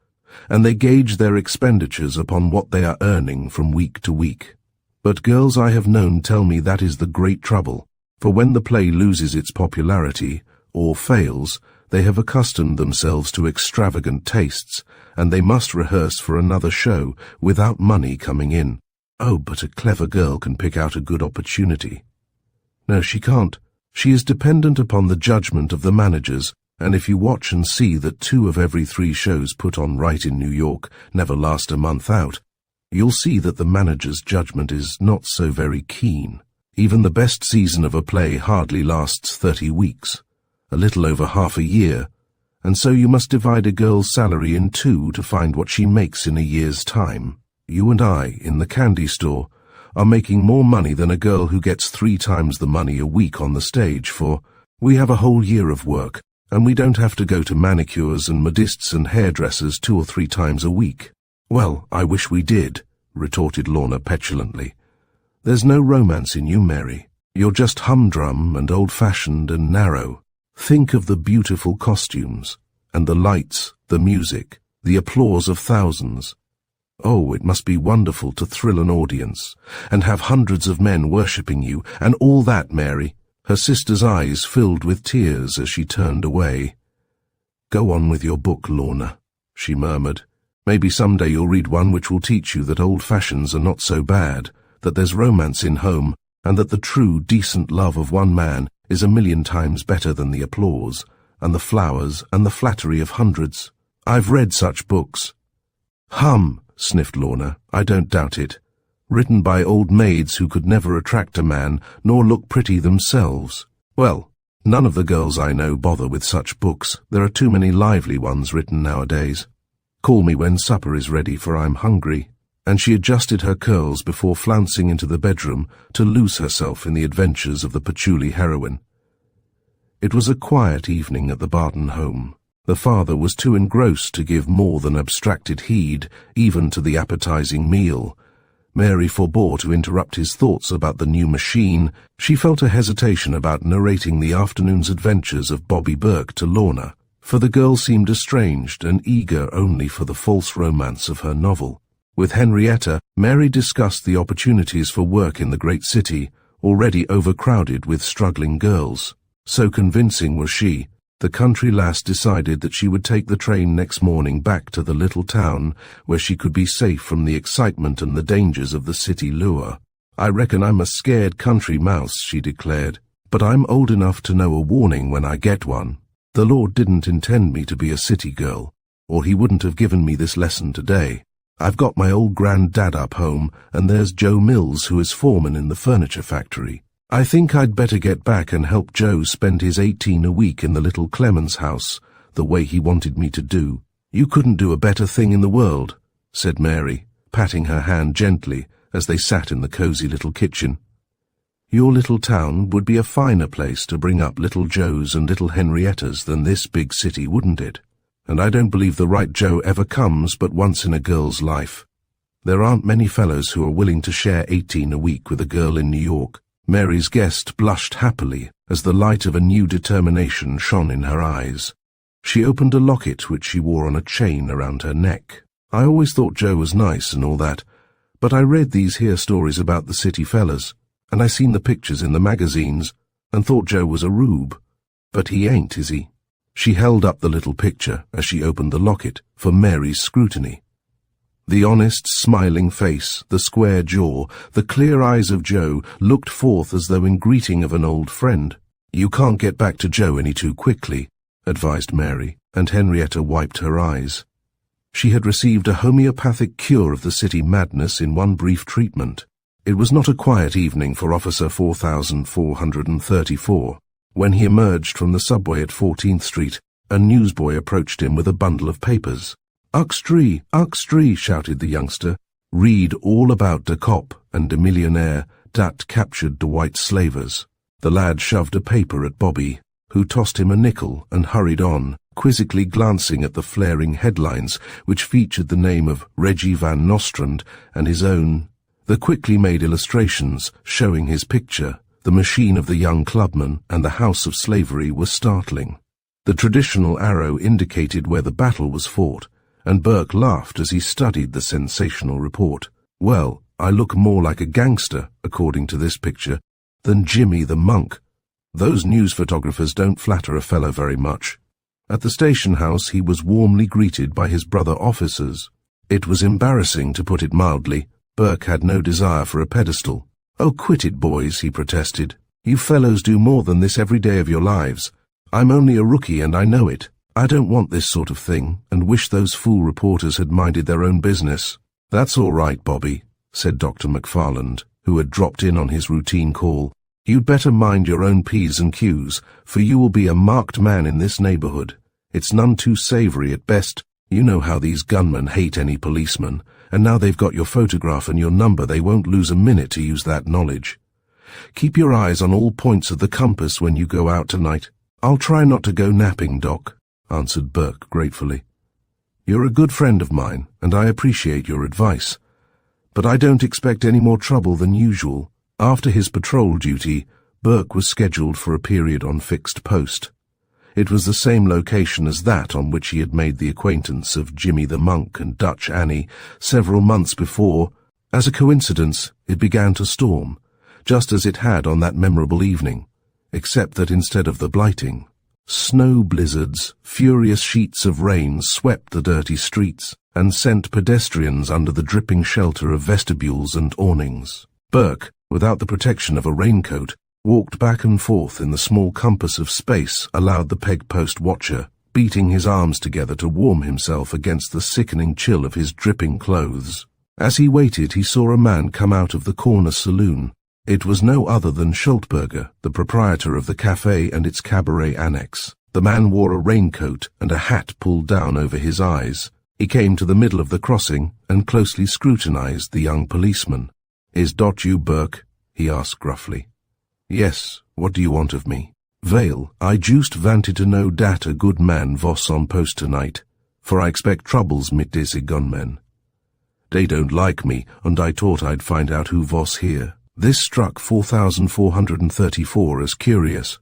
and they gauge their expenditures upon what they are earning from week to week. But girls I have known tell me that is the great trouble, for when the play loses its popularity, or fails, they have accustomed themselves to extravagant tastes, and they must rehearse for another show without money coming in. Oh, but a clever girl can pick out a good opportunity." "No, she can't. She is dependent upon the judgment of the managers, and if you watch and see that 2 of every 3 shows put on right in New York never last a month out, you'll see that the manager's judgment is not so very keen. Even the best season of a play hardly lasts 30 weeks, a little over half a year, and so you must divide a girl's salary in 2 to find what she makes in a year's time. You and I, in the candy store, are making more money than a girl who gets 3 times the money a week on the stage, for we have a whole year of work, and we don't have to go to manicures and modistes and hairdressers 2 or 3 times a week." "Well, I wish we did," retorted Lorna petulantly. "There's no romance in you, Mary. You're just humdrum and old-fashioned and narrow. Think of the beautiful costumes, and the lights, the music, the applause of thousands. Oh, it must be wonderful to thrill an audience, and have hundreds of men worshipping you, and all that, Mary." Her sister's eyes filled with tears as she turned away. "Go on with your book, Lorna," she murmured. "Maybe someday you'll read one which will teach you that old fashions are not so bad, that there's romance in home, and that the true, decent love of one man is 1,000,000 times better than the applause, and the flowers, and the flattery of hundreds. I've read such books." "Hum," sniffed Lorna, "I don't doubt it. Written by old maids who could never attract a man, nor look pretty themselves. Well, none of the girls I know bother with such books. There are too many lively ones written nowadays. Call me when supper is ready, for I'm hungry." And she adjusted her curls before flouncing into the bedroom to lose herself in the adventures of the patchouli heroine. It was a quiet evening at the Barton home. The father was too engrossed to give more than abstracted heed even to the appetizing meal. Mary forbore to interrupt his thoughts about the new machine. She felt a hesitation about narrating the afternoon's adventures of Bobby Burke to Lorna, for the girl seemed estranged and eager only for the false romance of her novel. With Henrietta, Mary discussed the opportunities for work in the great city, already overcrowded with struggling girls. So convincing was she, the country lass decided that she would take the train next morning back to the little town where she could be safe from the excitement and the dangers of the city lure. "I reckon I'm a scared country mouse," she declared, "but I'm old enough to know a warning when I get one. The Lord didn't intend me to be a city girl, or he wouldn't have given me this lesson today. I've got my old granddad up home, and there's Joe Mills, who is foreman in the furniture factory. I think I'd better get back and help Joe spend his 18 a week in the little Clemens house, the way he wanted me to do." "You couldn't do a better thing in the world," said Mary, patting her hand gently as they sat in the cosy little kitchen. "Your little town would be a finer place to bring up little Joes and little Henriettas than this big city, wouldn't it? And I don't believe the right Joe ever comes but once in a girl's life. There aren't many fellows who are willing to share 18 a week with a girl in New York." Mary's guest blushed happily as the light of a new determination shone in her eyes. She opened a locket which she wore on a chain around her neck. "I always thought Joe was nice and all that, but I read these here stories about the city fellas, and I seen the pictures in the magazines, and thought Joe was a rube. But he ain't, is he?" She held up the little picture as she opened the locket for Mary's scrutiny. The honest, smiling face, the square jaw, the clear eyes of Joe looked forth as though in greeting of an old friend. "You can't get back to Joe any too quickly," advised Mary, and Henrietta wiped her eyes. She had received a homeopathic cure of the city madness in one brief treatment. It was not a quiet evening for Officer 4434. When he emerged from the subway at 14th Street, a newsboy approached him with a bundle of papers. Uxtree, shouted the youngster. "Read all about de cop and de millionaire dat captured de white slavers." The lad shoved a paper at Bobby, who tossed him a nickel and hurried on, quizzically glancing at the flaring headlines which featured the name of Reggie Van Nostrand and his own. The quickly made illustrations showing his picture, the machine of the young clubman, and the house of slavery were startling. The traditional arrow indicated where the battle was fought, and Burke laughed as he studied the sensational report. "Well, I look more like a gangster, according to this picture, than Jimmy the monk. Those news photographers don't flatter a fellow very much." At the station house he was warmly greeted by his brother officers. It was embarrassing, to put it mildly. Burke had no desire for a pedestal. "Oh, quit it, boys," he protested. "You fellows do more than this every day of your lives. I'm only a rookie and I know it. I don't want this sort of thing, and wish those fool reporters had minded their own business." "That's all right, Bobby," said Dr. McFarland, who had dropped in on his routine call. "You'd better mind your own P's and Q's, for you will be a marked man in this neighborhood. It's none too savory at best. You know how these gunmen hate any policeman, and now they've got your photograph and your number, they won't lose a minute to use that knowledge. Keep your eyes on all points of the compass when you go out tonight." "I'll try not to go napping, Doc," answered Burke gratefully. "You're a good friend of mine, and I appreciate your advice. But I don't expect any more trouble than usual." After his patrol duty, Burke was scheduled for a period on fixed post. It was the same location as that on which he had made the acquaintance of Jimmy the Monk and Dutch Annie several months before. As a coincidence, it began to storm, just as it had on that memorable evening, except that instead of the blighting, snow blizzards, furious sheets of rain swept the dirty streets and sent pedestrians under the dripping shelter of vestibules and awnings. Burke, without the protection of a raincoat, walked back and forth in the small compass of space allowed the peg-post watcher, beating his arms together to warm himself against the sickening chill of his dripping clothes. As he waited, he saw a man come out of the corner saloon. It was no other than Schultberger, the proprietor of the cafe and its cabaret annex. The man wore a raincoat and a hat pulled down over his eyes. He came to the middle of the crossing and closely scrutinized the young policeman. "Is dot you, Burke?" he asked gruffly. "Yes, what do you want of me?" "Vale, I just wanted to know dat a good man was on post tonight, for I expect troubles mit dese gunmen. They don't like me, and I thought I'd find out who was here." This struck 4434 as curious.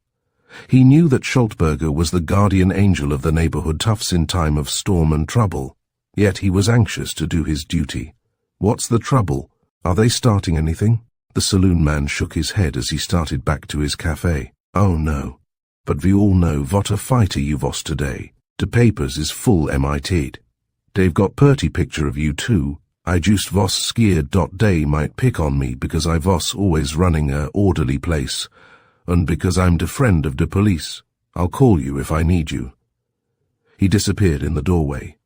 He knew that Schultberger was the guardian angel of the neighborhood toughs in time of storm and trouble, yet he was anxious to do his duty. "What's the trouble? Are they starting anything?" The saloon man shook his head as he started back to his cafe. "Oh no, but we all know what a fighter you was today. The papers is full MIT'd. They've got purty picture of you too. I just was scared dot they might pick on me because I was always running a orderly place, and because I'm the friend of the police. I'll call you if I need you." He disappeared in the doorway.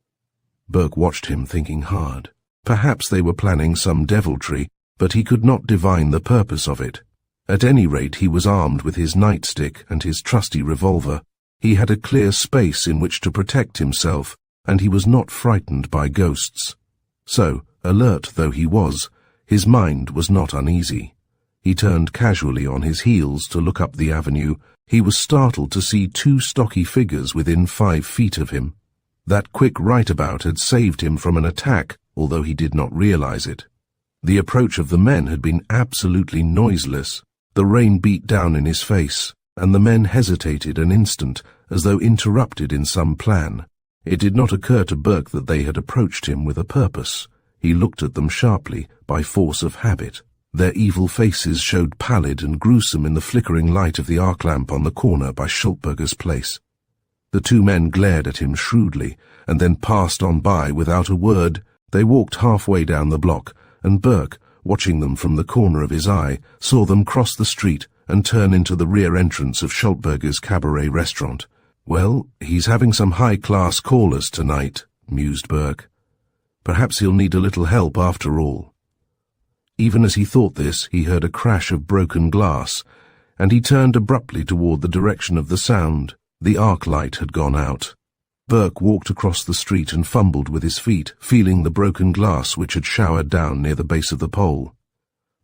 Burke watched him, thinking hard. Perhaps they were planning some deviltry, but he could not divine the purpose of it. At any rate, he was armed with his nightstick and his trusty revolver. He had a clear space in which to protect himself, and he was not frightened by ghosts. So, alert though he was, his mind was not uneasy. He turned casually on his heels to look up the avenue. He was startled to see two stocky figures within 5 feet of him. That quick right-about had saved him from an attack, although he did not realize it. The approach of the men had been absolutely noiseless. The rain beat down in his face, and the men hesitated an instant, as though interrupted in some plan. It did not occur to Burke that they had approached him with a purpose. He looked at them sharply, by force of habit. Their evil faces showed pallid and gruesome in the flickering light of the arc lamp on the corner by Schultberger's place. The two men glared at him shrewdly, and then passed on by without a word. They walked halfway down the block, and Burke, watching them from the corner of his eye, saw them cross the street and turn into the rear entrance of Schultberger's cabaret restaurant. "Well, he's having some high-class callers tonight," mused Burke. "Perhaps he'll need a little help after all." Even as he thought this, he heard a crash of broken glass, and he turned abruptly toward the direction of the sound. The arc light had gone out. Burke walked across the street and fumbled with his feet, feeling the broken glass which had showered down near the base of the pole.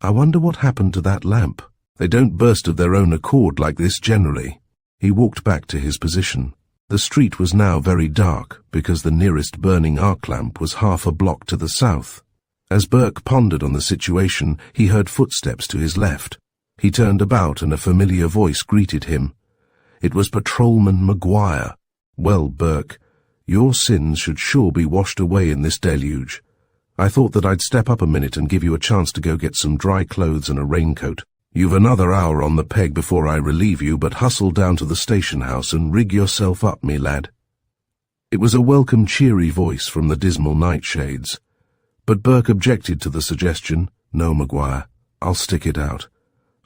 "I wonder what happened to that lamp. They don't burst of their own accord like this generally." He walked back to his position. The street was now very dark, because the nearest burning arc lamp was half a block to the south. As Burke pondered on the situation, he heard footsteps to his left. He turned about and a familiar voice greeted him. It was Patrolman Maguire. "Well, Burke, your sins should sure be washed away in this deluge. I thought that I'd step up a minute and give you a chance to go get some dry clothes and a raincoat. You've another hour on the peg before I relieve you, but hustle down to the station house and rig yourself up, me lad." It was a welcome, cheery voice from the dismal nightshades. But Burke objected to the suggestion. "No, Maguire, I'll stick it out.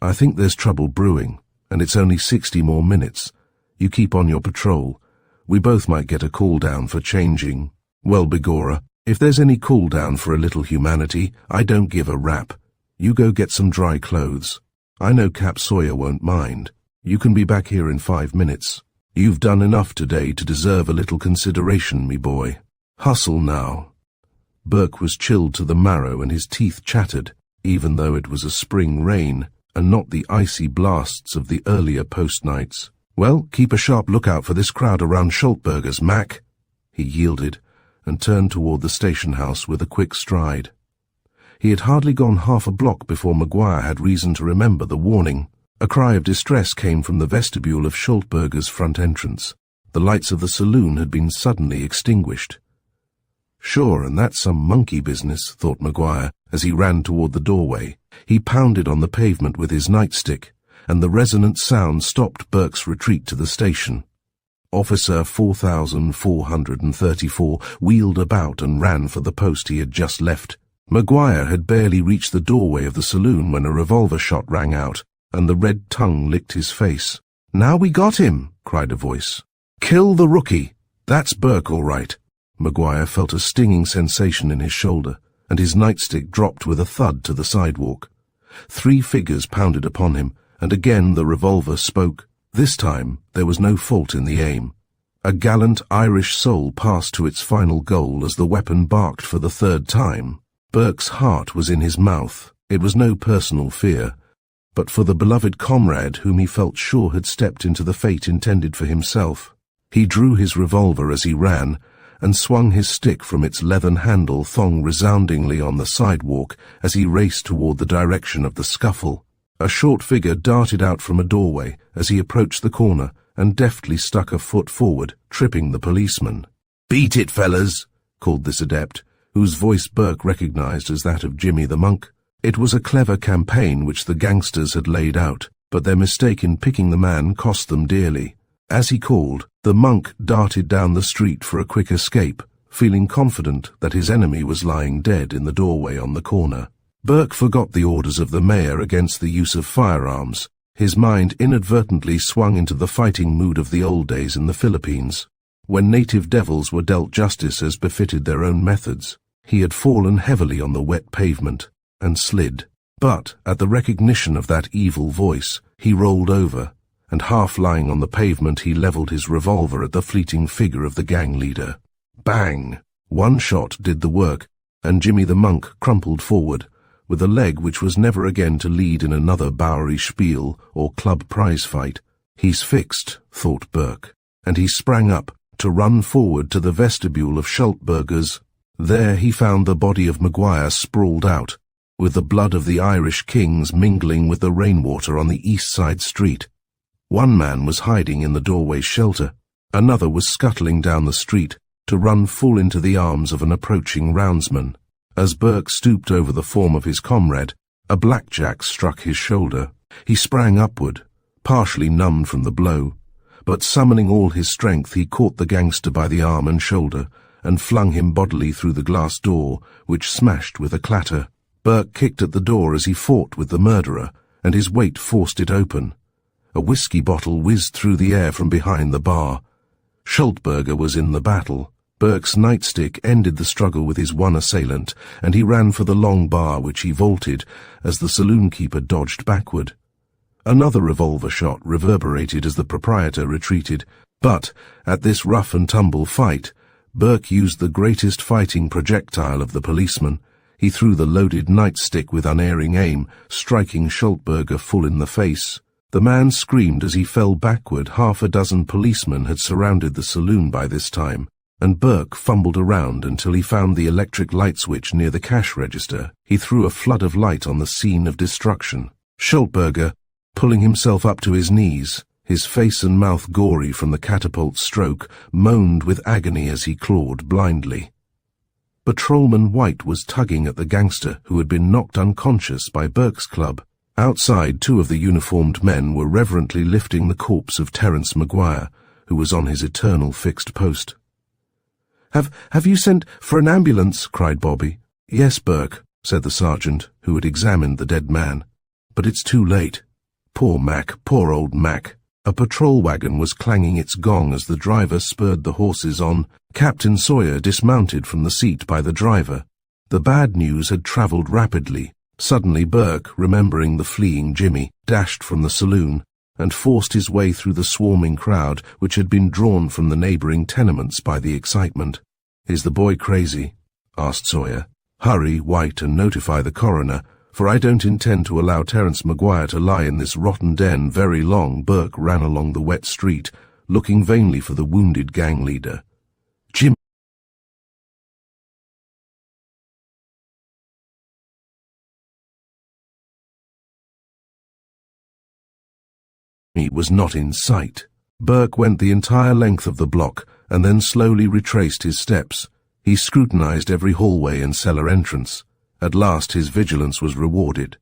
I think there's trouble brewing, and it's only 60 more minutes. You keep on your patrol. We both might get a call-down for changing. Well, begorra, if there's any call-down for a little humanity, I don't give a rap. You go get some dry clothes. I know Cap Sawyer won't mind. You can be back here in 5 minutes. You've done enough today to deserve a little consideration, me boy. Hustle now." Burke was chilled to the marrow and his teeth chattered, even though it was a spring rain and not the icy blasts of the earlier post-nights. "Well, keep a sharp lookout for this crowd around Schultberger's, Mac." He yielded and turned toward the station house with a quick stride. He had hardly gone half a block before Maguire had reason to remember the warning. A cry of distress came from the vestibule of Schultberger's front entrance. The lights of the saloon had been suddenly extinguished. Sure, and that's some monkey business, thought Maguire, as he ran toward the doorway. He pounded on the pavement with his nightstick, and the resonant sound stopped Burke's retreat to the station. Officer 4434 wheeled about and ran for the post he had just left. Maguire had barely reached the doorway of the saloon when a revolver shot rang out, and the red tongue licked his face. "Now we got him!" cried a voice. "Kill the rookie! That's Burke, all right." Maguire felt a stinging sensation in his shoulder, and his nightstick dropped with a thud to the sidewalk. 3 figures pounded upon him, and again the revolver spoke. This time there was no fault in the aim. A gallant Irish soul passed to its final goal as the weapon barked for the 3rd time. Burke's heart was in his mouth. It was no personal fear, but for the beloved comrade whom he felt sure had stepped into the fate intended for himself. He drew his revolver as he ran, and swung his stick from its leathern handle thong resoundingly on the sidewalk as he raced toward the direction of the scuffle. A short figure darted out from a doorway as he approached the corner and deftly stuck a foot forward, tripping the policeman. "Beat it, fellas," called this adept, whose voice Burke recognized as that of Jimmy the Monk. It was a clever campaign which the gangsters had laid out, but their mistake in picking the man cost them dearly. As he called, the monk darted down the street for a quick escape, feeling confident that his enemy was lying dead in the doorway on the corner. Burke forgot the orders of the mayor against the use of firearms. His mind inadvertently swung into the fighting mood of the old days in the Philippines, when native devils were dealt justice as befitted their own methods. He had fallen heavily on the wet pavement and slid. But at the recognition of that evil voice, he rolled over, and half lying on the pavement he levelled his revolver at the fleeting figure of the gang leader. Bang! One shot did the work, and Jimmy the Monk crumpled forward, with a leg which was never again to lead in another Bowery spiel or club prize fight. "He's fixed," thought Burke, and he sprang up to run forward to the vestibule of Schultberger's. There he found the body of Maguire sprawled out, with the blood of the Irish kings mingling with the rainwater on the east side street. One man was hiding in the doorway shelter. Another was scuttling down the street to run full into the arms of an approaching roundsman. As Burke stooped over the form of his comrade, a blackjack struck his shoulder. He sprang upward, partially numbed from the blow, but summoning all his strength he caught the gangster by the arm and shoulder and flung him bodily through the glass door, which smashed with a clatter. Burke kicked at the door as he fought with the murderer, and his weight forced it open. A whiskey bottle whizzed through the air from behind the bar. Schultberger was in the battle. Burke's nightstick ended the struggle with his one assailant, and he ran for the long bar which he vaulted as the saloon-keeper dodged backward. Another revolver shot reverberated as the proprietor retreated, but at this rough-and-tumble fight, Burke used the greatest fighting projectile of the policeman. He threw the loaded nightstick with unerring aim, striking Schultberger full in the face. The man screamed as he fell backward. 6 policemen had surrounded the saloon by this time, and Burke fumbled around until he found the electric light switch near the cash register. He threw a flood of light on the scene of destruction. Schultberger, pulling himself up to his knees, his face and mouth gory from the catapult stroke, moaned with agony as he clawed blindly. Patrolman White was tugging at the gangster who had been knocked unconscious by Burke's club. Outside, 2 of the uniformed men were reverently lifting the corpse of Terence Maguire, who was on his eternal fixed post. Have you sent for an ambulance?" cried Bobby. "Yes, Burke," said the sergeant, who had examined the dead man. "But it's too late. Poor Mac, poor old Mac." A patrol wagon was clanging its gong as the driver spurred the horses on. Captain Sawyer dismounted from the seat by the driver. The bad news had travelled rapidly. Suddenly Burke, remembering the fleeing Jimmy, dashed from the saloon and forced his way through the swarming crowd which had been drawn from the neighbouring tenements by the excitement. "Is the boy crazy?" asked Sawyer. "Hurry, White, and notify the coroner, for I don't intend to allow Terence Maguire to lie in this rotten den very long." Burke ran along the wet street, looking vainly for the wounded gang leader. Jimmy was not in sight. Burke went the entire length of the block and then slowly retraced his steps. He scrutinized every hallway and cellar entrance. At last his vigilance was rewarded.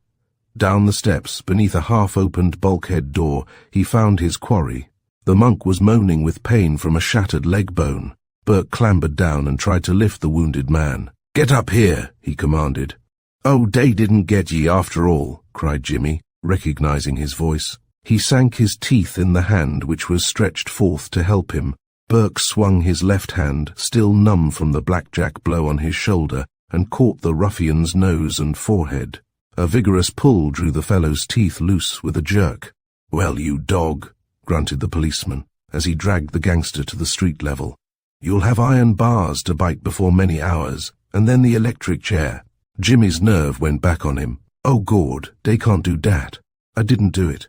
Down the steps, beneath a half-opened bulkhead door, he found his quarry. The monk was moaning with pain from a shattered leg bone. Burke clambered down and tried to lift the wounded man. "Get up here," he commanded. "Oh, they didn't get ye after all," cried Jimmy, recognizing his voice. He sank his teeth in the hand which was stretched forth to help him. Burke swung his left hand, still numb from the blackjack blow on his shoulder, and caught the ruffian's nose and forehead. A vigorous pull drew the fellow's teeth loose with a jerk. "Well, you dog," grunted the policeman, as he dragged the gangster to the street level. "You'll have iron bars to bite before many hours, and then the electric chair." Jimmy's nerve went back on him. "Oh, Gord, they can't do dat. I didn't do it.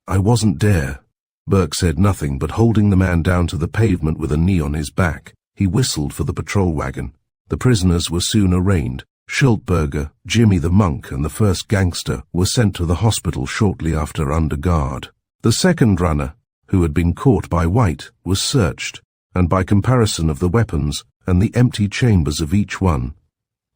I wasn't there." Burke said nothing, but holding the man down to the pavement with a knee on his back, he whistled for the patrol wagon. The prisoners were soon arraigned. Schultberger, Jimmy the monk, and the first gangster were sent to the hospital shortly after under guard. The second runner, who had been caught by White, was searched, and by comparison of the weapons and the empty chambers of each one,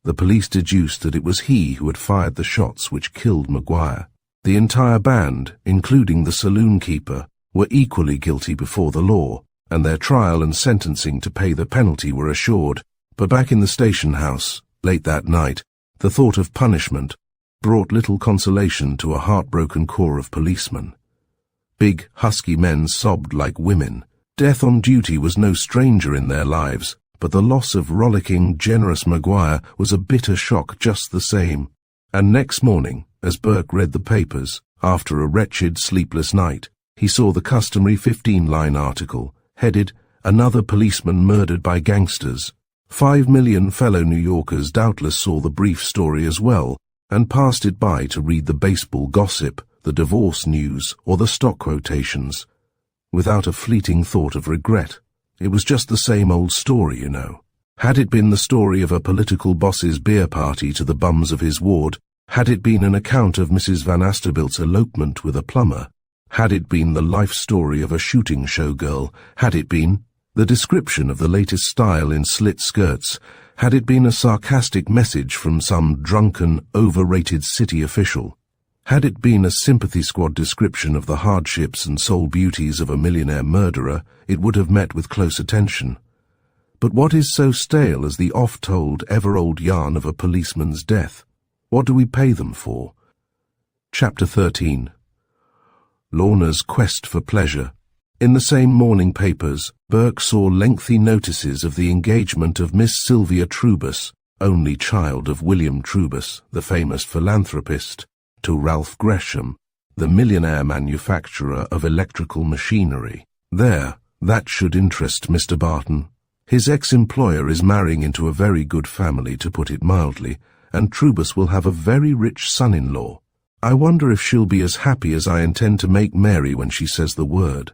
the police deduced that it was he who had fired the shots which killed Maguire. The entire band, including the saloon keeper, were equally guilty before the law, and their trial and sentencing to pay the penalty were assured. But back in the station house, late that night, the thought of punishment brought little consolation to a heartbroken corps of policemen. Big, husky men sobbed like women. Death on duty was no stranger in their lives, but the loss of rollicking, generous Maguire was a bitter shock just the same. And next morning, as Burke read the papers, after a wretched, sleepless night, he saw the customary 15-line article, headed, "Another Policeman Murdered by Gangsters." 5 million fellow New Yorkers doubtless saw the brief story as well, and passed it by to read the baseball gossip, the divorce news, or the stock quotations, without a fleeting thought of regret. It was just the same old story, you know. Had it been the story of a political boss's beer party to the bums of his ward, had it been an account of Mrs. Van Astorbilt's elopement with a plumber, had it been the life story of a shooting show girl, had it been the description of the latest style in slit skirts, had it been a sarcastic message from some drunken, overrated city official, had it been a sympathy squad description of the hardships and soul beauties of a millionaire murderer, it would have met with close attention. But what is so stale as the oft-told, ever-old yarn of a policeman's death? What do we pay them for? Chapter 13. Lorna's Quest for Pleasure. In the same morning papers, Burke saw lengthy notices of the engagement of Miss Sylvia Trubus, only child of William Trubus, the famous philanthropist, to Ralph Gresham, the millionaire manufacturer of electrical machinery. There, that should interest Mr. Barton. His ex-employer is marrying into a very good family, to put it mildly, and Trubus will have a very rich son-in-law. I wonder if she'll be as happy as I intend to make Mary when she says the word.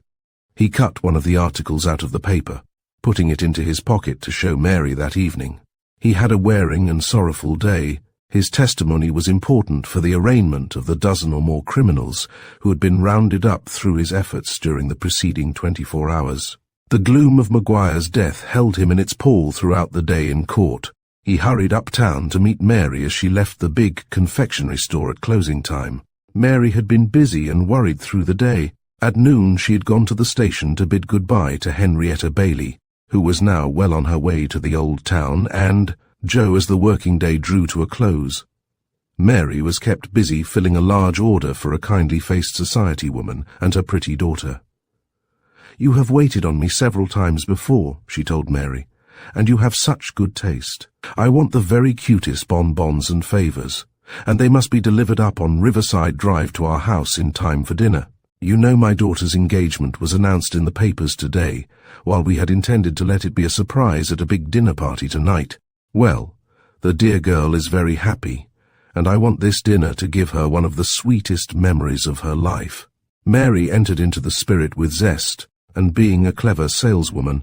He cut one of the articles out of the paper, putting it into his pocket to show Mary that evening. He had a wearing and sorrowful day. His testimony was important for the arraignment of the dozen or more criminals who had been rounded up through his efforts during the preceding 24 hours. The gloom of Maguire's death held him in its pall throughout the day in court. He hurried uptown to meet Mary as she left the big confectionery store at closing time. Mary had been busy and worried through the day. At noon she had gone to the station to bid goodbye to Henrietta Bailey, who was now well on her way to the old town, and Joe as the working day drew to a close. Mary was kept busy filling a large order for a kindly-faced society woman and her pretty daughter. "You have waited on me several times before," she told Mary, "and you have such good taste. I want the very cutest bonbons and favors, and they must be delivered up on Riverside Drive to our house in time for dinner. You know my daughter's engagement was announced in the papers today, while we had intended to let it be a surprise at a big dinner party tonight. Well, the dear girl is very happy, and I want this dinner to give her one of the sweetest memories of her life." Mary entered into the spirit with zest, and being a clever saleswoman,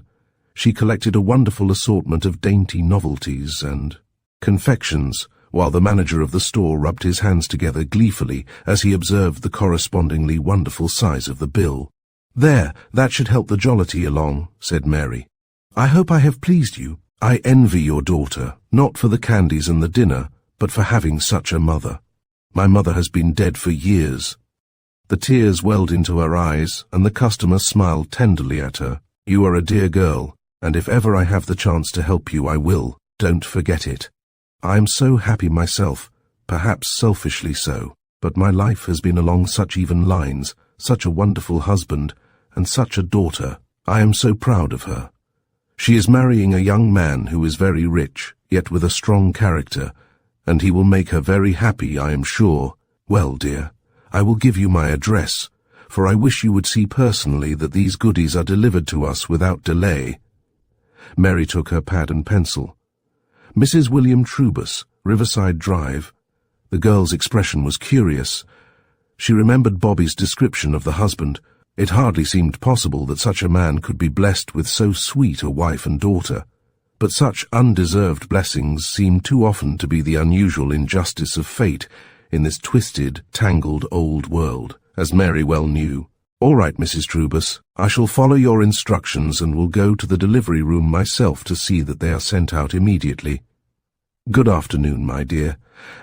she collected a wonderful assortment of dainty novelties and confections, while the manager of the store rubbed his hands together gleefully as he observed the correspondingly wonderful size of the bill. "There, that should help the jollity along," said Mary. "I hope I have pleased you. I envy your daughter, not for the candies and the dinner, but for having such a mother. My mother has been dead for years." The tears welled into her eyes, and the customer smiled tenderly at her. "You are a dear girl, and if ever I have the chance to help you, I will. Don't forget it. I am so happy myself, perhaps selfishly so, but my life has been along such even lines, such a wonderful husband, and such a daughter. I am so proud of her. She is marrying a young man who is very rich, yet with a strong character, and he will make her very happy, I am sure. Well, dear, I will give you my address, for I wish you would see personally that these goodies are delivered to us without delay." Mary took her pad and pencil. "Mrs. William Trubus, Riverside Drive." The girl's expression was curious. She remembered Bobby's description of the husband. It hardly seemed possible that such a man could be blessed with so sweet a wife and daughter. But such undeserved blessings seemed too often to be the unusual injustice of fate in this twisted, tangled old world, as Mary well knew. "All right, Mrs. Trubus, I shall follow your instructions and will go to the delivery room myself to see that they are sent out immediately." "Good afternoon, my dear."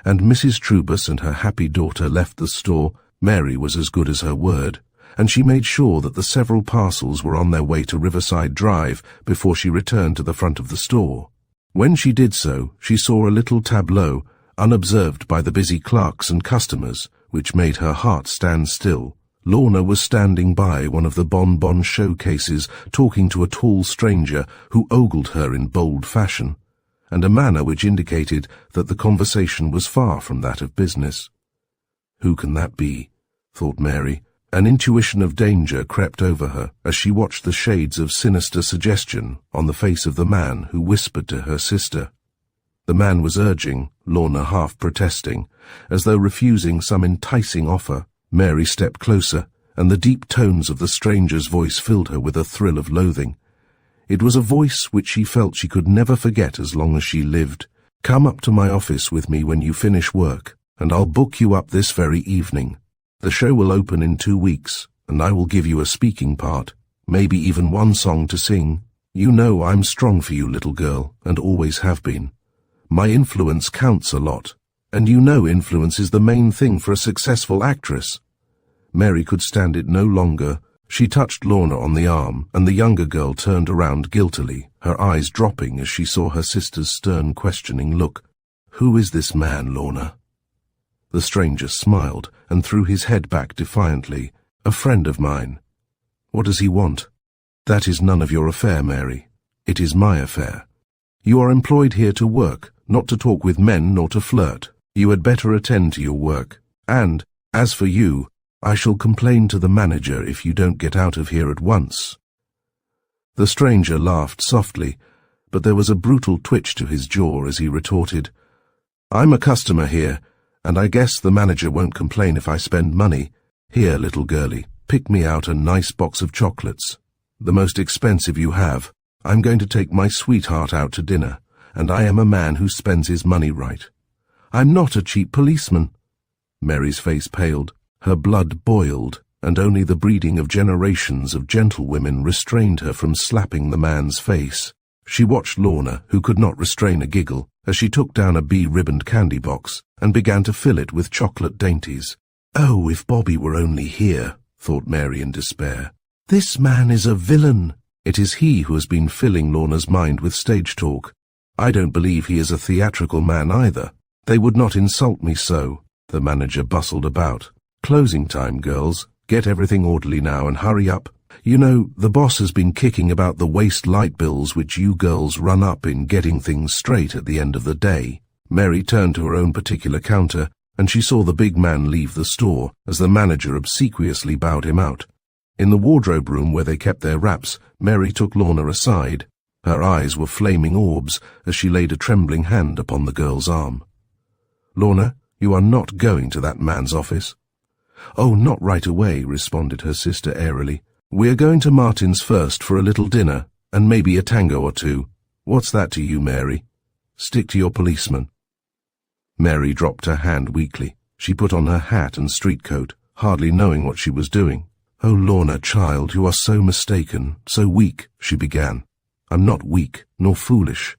And Mrs. Trubus and her happy daughter left the store. Mary was as good as her word, and she made sure that the several parcels were on their way to Riverside Drive before she returned to the front of the store. When she did so, she saw a little tableau, unobserved by the busy clerks and customers, which made her heart stand still. Lorna was standing by one of the bonbon showcases, talking to a tall stranger who ogled her in bold fashion, and a manner which indicated that the conversation was far from that of business. "Who can that be?" thought Mary. An intuition of danger crept over her as she watched the shades of sinister suggestion on the face of the man who whispered to her sister. The man was urging, Lorna half protesting, as though refusing some enticing offer. Mary stepped closer, and the deep tones of the stranger's voice filled her with a thrill of loathing. It was a voice which she felt she could never forget as long as she lived. "Come up to my office with me when you finish work, and I'll book you up this very evening. The show will open in 2 weeks, and I will give you a speaking part, maybe even one song to sing. You know I'm strong for you, little girl, and always have been. My influence counts a lot, and you know influence is the main thing for a successful actress." Mary could stand it no longer. She touched Lorna on the arm, and the younger girl turned around guiltily, her eyes dropping as she saw her sister's stern, questioning look. "Who is this man, Lorna?" The stranger smiled and threw his head back defiantly. "A friend of mine." "What does he want?" "That is none of your affair, Mary. It is my affair. You are employed here to work, not to talk with men nor to flirt. You had better attend to your work. And, as for you, I shall complain to the manager if you don't get out of here at once." The stranger laughed softly, but there was a brutal twitch to his jaw as he retorted, "I'm a customer here, and I guess the manager won't complain if I spend money. Here, little girlie, pick me out a nice box of chocolates, the most expensive you have. I'm going to take my sweetheart out to dinner, and I am a man who spends his money right. I'm not a cheap policeman." Mary's face paled. Her blood boiled, and only the breeding of generations of gentlewomen restrained her from slapping the man's face. She watched Lorna, who could not restrain a giggle, as she took down a bee-ribboned candy box and began to fill it with chocolate dainties. "Oh, if Bobby were only here," thought Mary in despair. "This man is a villain." It is he who has been filling Lorna's mind with stage talk. "I don't believe he is a theatrical man either. They would not insult me so." The manager bustled about. "Closing time, girls. Get everything orderly now and hurry up. You know, the boss has been kicking about the waste light bills which you girls run up in getting things straight at the end of the day." Mary turned to her own particular counter, and she saw the big man leave the store as the manager obsequiously bowed him out. In the wardrobe room where they kept their wraps, Mary took Lorna aside. Her eyes were flaming orbs as she laid a trembling hand upon the girl's arm. "Lorna, you are not going to that man's office." "Oh, not right away," responded her sister airily. "We are going to Martin's first for a little dinner, and maybe a tango or two. What's that to you, Mary? Stick to your policeman." Mary dropped her hand weakly. She put on her hat and street coat, hardly knowing what she was doing. "Oh, Lorna, child, you are so mistaken, so weak," she began. "I'm not weak, nor foolish.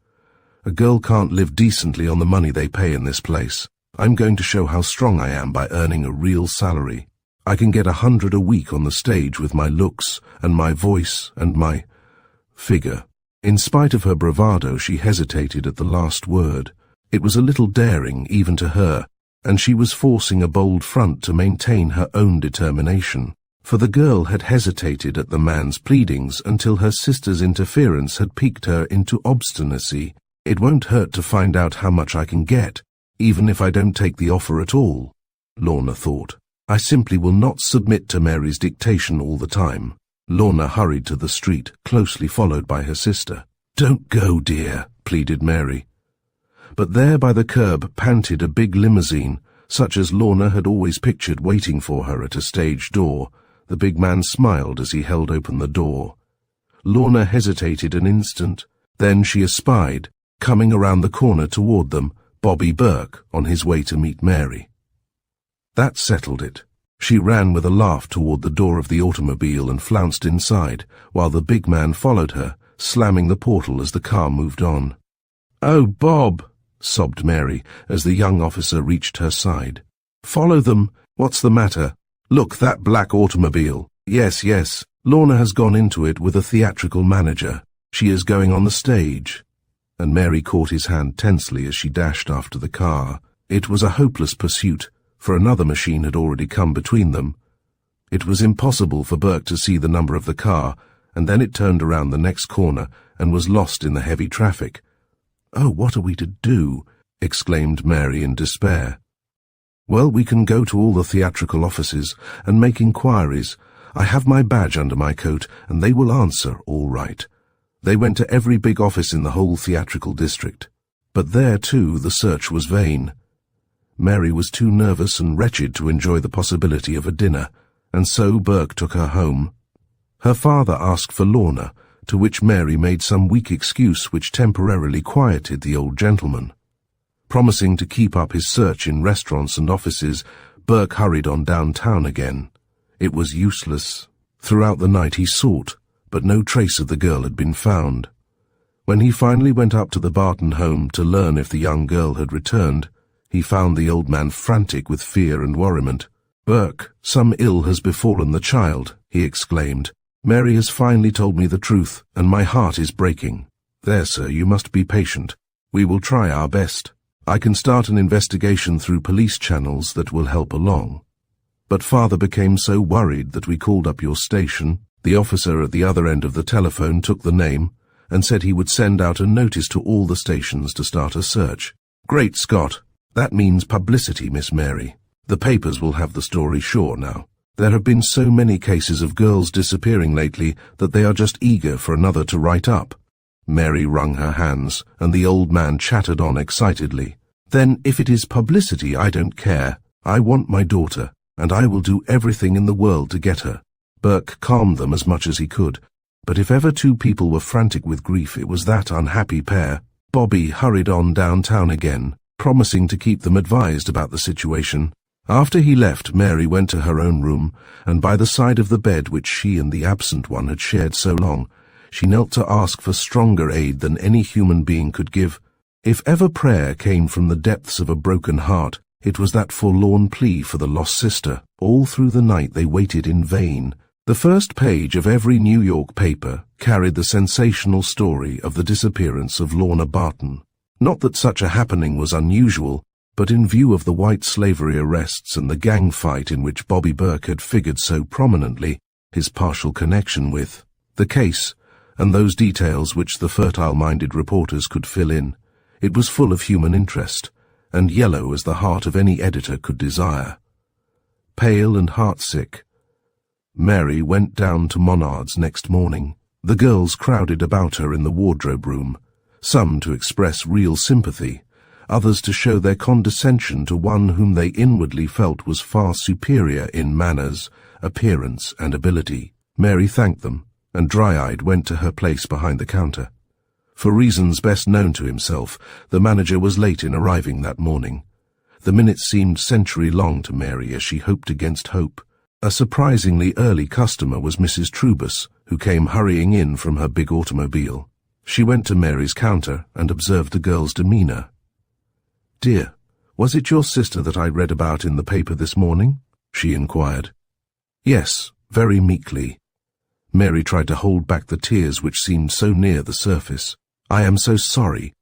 A girl can't live decently on the money they pay in this place. I'm going to show how strong I am by earning a real salary. I can get 100 a week on the stage with my looks and my voice and my figure." In spite of her bravado, she hesitated at the last word. It was a little daring even to her, and she was forcing a bold front to maintain her own determination. For the girl had hesitated at the man's pleadings until her sister's interference had piqued her into obstinacy. "It won't hurt to find out how much I can get, even if I don't take the offer at all," Lorna thought. "I simply will not submit to Mary's dictation all the time." Lorna hurried to the street, closely followed by her sister. "Don't go, dear," pleaded Mary. But there by the curb panted a big limousine, such as Lorna had always pictured waiting for her at a stage door. The big man smiled as he held open the door. Lorna hesitated an instant. Then she espied, coming around the corner toward them, Bobby Burke on his way to meet Mary. That settled it. She ran with a laugh toward the door of the automobile and flounced inside, while the big man followed her, slamming the portal as the car moved on. "Oh, Bob," sobbed Mary as the young officer reached her side. "Follow them. What's the matter? Look, that black automobile. Yes, yes. Lorna has gone into it with a theatrical manager. She is going on the stage." And Mary caught his hand tensely as she dashed after the car. It was a hopeless pursuit, for another machine had already come between them. It was impossible for Burke to see the number of the car, and then it turned around the next corner and was lost in the heavy traffic. "Oh, what are we to do?" exclaimed Mary in despair. "Well, we can go to all the theatrical offices and make inquiries. I have my badge under my coat, and they will answer all right." They went to every big office in the whole theatrical district. But there, too, the search was vain. Mary was too nervous and wretched to enjoy the possibility of a dinner, and so Burke took her home. Her father asked for Lorna, to which Mary made some weak excuse which temporarily quieted the old gentleman. Promising to keep up his search in restaurants and offices, Burke hurried on downtown again. It was useless. Throughout the night he sought, but no trace of the girl had been found. When he finally went up to the Barton home to learn if the young girl had returned, he found the old man frantic with fear and worriment. "Burke, some ill has befallen the child," he exclaimed. "Mary has finally told me the truth, and my heart is breaking. There, sir, you must be patient. We will try our best. I can start an investigation through police channels that will help along." But father became so worried that we called up your station. The officer at the other end of the telephone took the name and said he would send out a notice to all the stations to start a search. "Great Scott! That means publicity, Miss Mary. The papers will have the story sure now. There have been so many cases of girls disappearing lately that they are just eager for another to write up." Mary wrung her hands, and the old man chattered on excitedly. "Then if it is publicity, I don't care. I want my daughter, and I will do everything in the world to get her." Burke calmed them as much as he could, but if ever two people were frantic with grief, it was that unhappy pair. Bobby hurried on downtown again, promising to keep them advised about the situation. After he left, Mary went to her own room, and by the side of the bed which she and the absent one had shared so long, she knelt to ask for stronger aid than any human being could give. If ever prayer came from the depths of a broken heart, it was that forlorn plea for the lost sister. All through the night they waited in vain. The first page of every New York paper carried the sensational story of the disappearance of Lorna Barton. Not that such a happening was unusual, but in view of the white slavery arrests and the gang fight in which Bobby Burke had figured so prominently, his partial connection with the case, and those details which the fertile-minded reporters could fill in, it was full of human interest, and yellow as the heart of any editor could desire. Pale and heartsick, Mary went down to Monard's next morning. The girls crowded about her in the wardrobe room, some to express real sympathy, others to show their condescension to one whom they inwardly felt was far superior in manners, appearance, and ability. Mary thanked them, and dry-eyed went to her place behind the counter. For reasons best known to himself, the manager was late in arriving that morning. The minutes seemed century-long to Mary as she hoped against hope. A surprisingly early customer was Mrs. Trubus, who came hurrying in from her big automobile. She went to Mary's counter and observed the girl's demeanor. "Dear, was it your sister that I read about in the paper this morning?" she inquired. "Yes," very meekly. Mary tried to hold back the tears which seemed so near the surface. "I am so sorry.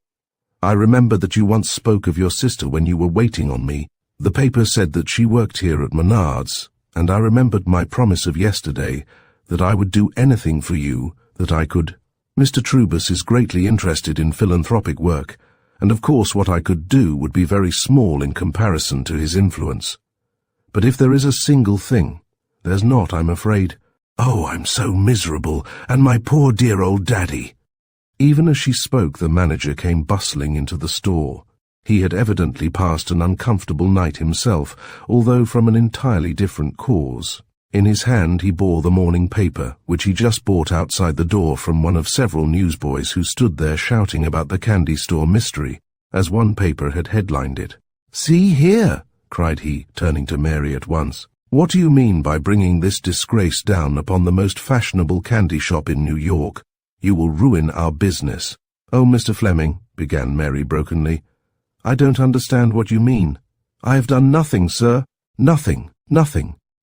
I remember that you once spoke of your sister when you were waiting on me. The paper said that she worked here at Menard's, and I remembered my promise of yesterday that I would do anything for you that I could. Mr. Trubus is greatly interested in philanthropic work, and of course what I could do would be very small in comparison to his influence. But if there is a single thing, there's not, I'm afraid. Oh, I'm so miserable, and my poor dear old daddy." Even as she spoke, the manager came bustling into the store. He had evidently passed an uncomfortable night himself, although from an entirely different cause. In his hand he bore the morning paper, which he just bought outside the door from one of several newsboys who stood there shouting about the candy store mystery, as one paper had headlined it. "See here," cried he, turning to Mary at once. "What do you mean by bringing this disgrace down upon the most fashionable candy shop in New York? You will ruin our business." "Oh, Mr. Fleming," began Mary brokenly, "I don't understand what you mean. I have done nothing, sir. Nothing.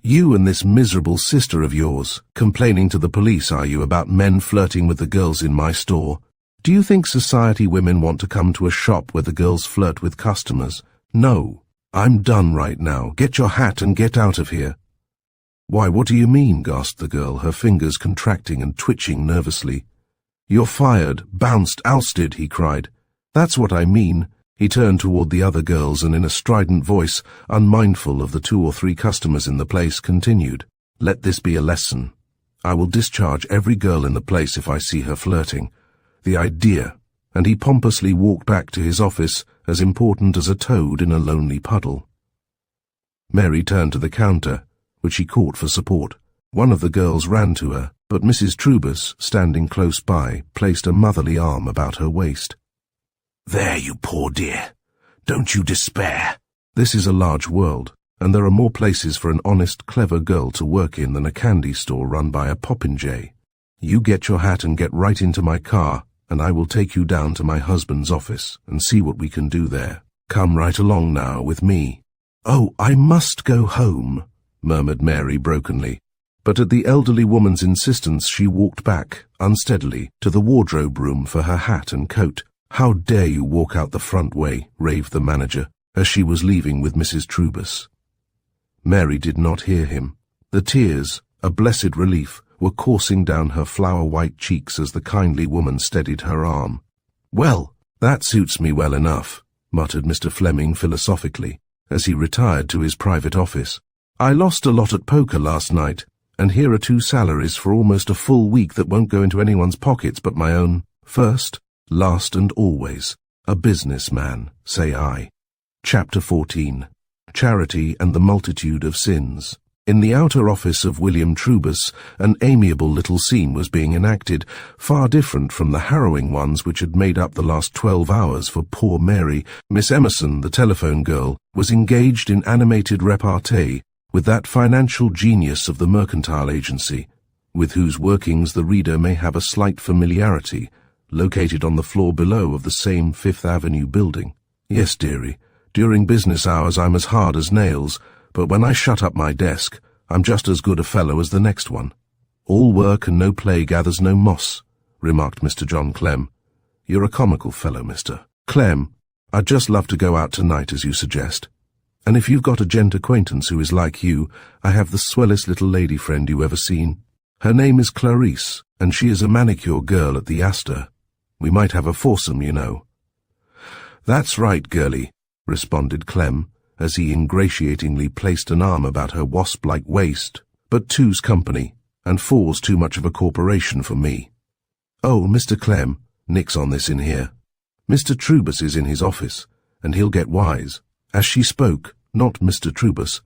You and this miserable sister of yours, complaining to the police, are you, about men flirting with the girls in my store? Do you think society women want to come to a shop where the girls flirt with customers? No. I'm done right now. Get your hat and get out of here." "Why, what do you mean?" gasped the girl, her fingers contracting and twitching nervously. "You're fired, bounced, ousted," he cried. "That's what I mean." He turned toward the other girls and in a strident voice, unmindful of the 2 or 3 customers in the place, continued, "Let this be a lesson. I will discharge every girl in the place if I see her flirting. The idea!" And he pompously walked back to his office, as important as a toad in a lonely puddle. Mary turned to the counter, which she caught for support. One of the girls ran to her, but Mrs. Trubus, standing close by, placed a motherly arm about her waist. "There, you poor dear. Don't you despair. This is a large world, and there are more places for an honest, clever girl to work in than a candy store run by a popinjay. You get your hat and get right into my car, and I will take you down to my husband's office and see what we can do there. Come right along now with me." "Oh, I must go home," murmured Mary brokenly. But at the elderly woman's insistence she walked back, unsteadily, to the wardrobe room for her hat and coat. "How dare you walk out the front way," raved the manager, as she was leaving with Mrs. Trubus. Mary did not hear him. The tears, a blessed relief, were coursing down her flower-white cheeks as the kindly woman steadied her arm. "Well, that suits me well enough," muttered Mr. Fleming philosophically, as he retired to his private office. "I lost a lot at poker last night, and here are 2 salaries for almost a full week that won't go into anyone's pockets but my own. First, last and always, a businessman, say I." Chapter 14. Charity and the Multitude of Sins. In the outer office of William Trubus, an amiable little scene was being enacted, far different from the harrowing ones which had made up the last 12 hours for poor Mary. Miss Emerson, the telephone girl, was engaged in animated repartee with that financial genius of the mercantile agency, with whose workings the reader may have a slight familiarity, located on the floor below of the same Fifth Avenue building. "Yes, dearie, during business hours I'm as hard as nails, but when I shut up my desk, I'm just as good a fellow as the next one." "All work and no play gathers no moss," remarked Mr. John Clem. "You're a comical fellow, Mr. Clem. I'd just love to go out tonight, as you suggest. And if you've got a gent acquaintance who is like you, I have the swellest little lady friend you ever seen. Her name is Clarice, and she is a manicure girl at the Astor. We might have a foursome, you know." "That's right, girlie," responded Clem, as he ingratiatingly placed an arm about her wasp-like waist. "But 2's company, and 4's too much of a corporation for me." "Oh, Mr. Clem, nix on this in here. Mr. Trubus is in his office, and he'll get wise." As she spoke, not Mr. Trubus,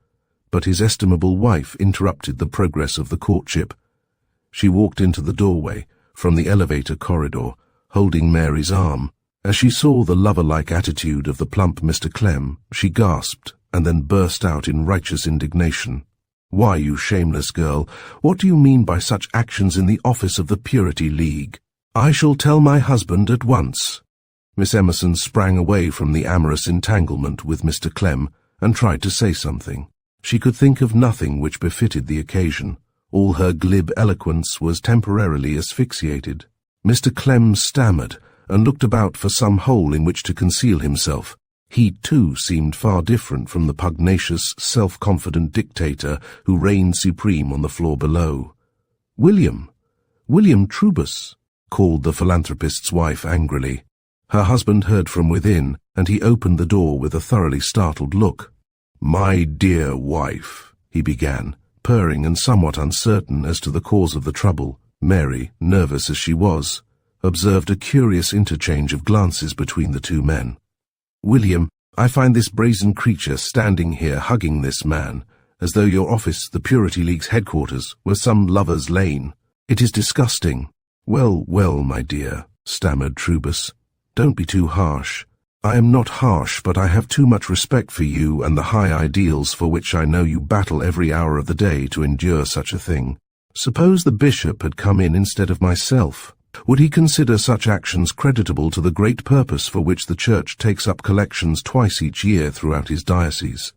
but his estimable wife interrupted the progress of the courtship. She walked into the doorway, from the elevator corridor, holding Mary's arm. As she saw the lover-like attitude of the plump Mr. Clem, she gasped, and then burst out in righteous indignation. Why, you shameless girl, what do you mean by such actions in the office of the Purity League? I shall tell my husband at once. Miss Emerson sprang away from the amorous entanglement with Mr. Clem and tried to say something. She could think of nothing which befitted the occasion. All her glib eloquence was temporarily asphyxiated. Mr. Clem stammered and looked about for some hole in which to conceal himself. He, too, seemed far different from the pugnacious, self-confident dictator who reigned supreme on the floor below. "William! William Trubus!" called the philanthropist's wife angrily. Her husband heard from within, and he opened the door with a thoroughly startled look. "My dear wife," he began, purring and somewhat uncertain as to the cause of the trouble. Mary, nervous as she was, observed a curious interchange of glances between the two men. "William, I find this brazen creature standing here hugging this man, as though your office, the Purity League's headquarters, were some lover's lane. It is disgusting." "Well, well, my dear," stammered Trubus. "Don't be too harsh." "I am not harsh, but I have too much respect for you and the high ideals for which I know you battle every hour of the day to endure such a thing. Suppose the bishop had come in instead of myself. Would he consider such actions creditable to the great purpose for which the Church takes up collections twice each year throughout his diocese?"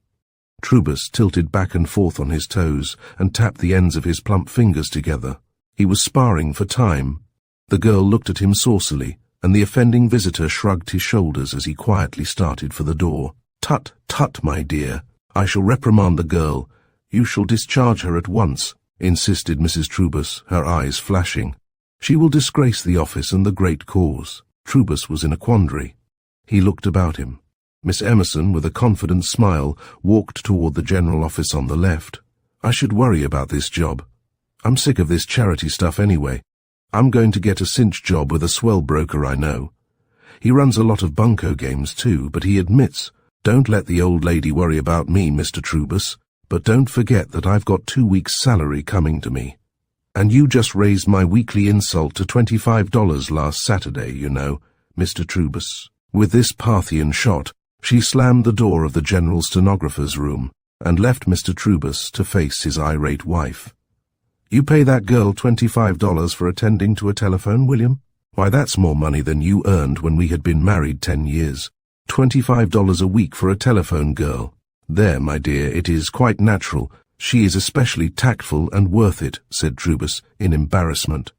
Trubus tilted back and forth on his toes and tapped the ends of his plump fingers together. He was sparring for time. The girl looked at him saucily, and the offending visitor shrugged his shoulders as he quietly started for the door. "Tut, tut, my dear. I shall reprimand the girl. You shall discharge her at once," insisted Mrs. Trubus, her eyes flashing. "She will disgrace the office and the great cause." Trubus was in a quandary. He looked about him. Miss Emerson, with a confident smile, walked toward the general office on the left. "I should worry about this job. I'm sick of this charity stuff anyway. I'm going to get a cinch job with a swell broker I know. He runs a lot of bunco games too, but he admits, 'Don't let the old lady worry about me, Mr. Trubus, but don't forget that I've got 2 weeks' salary coming to me. And you just raised my weekly insult to $25 last Saturday, you know, Mr. Trubus.'" With this Parthian shot, she slammed the door of the general stenographer's room and left Mr. Trubus to face his irate wife. "You pay that girl $25 for attending to a telephone, William? Why, that's more money than you earned when we had been married 10 years. $25 a week for a telephone girl. There, my dear, it is quite natural. She is especially tactful and worth it," said Trubus, in embarrassment.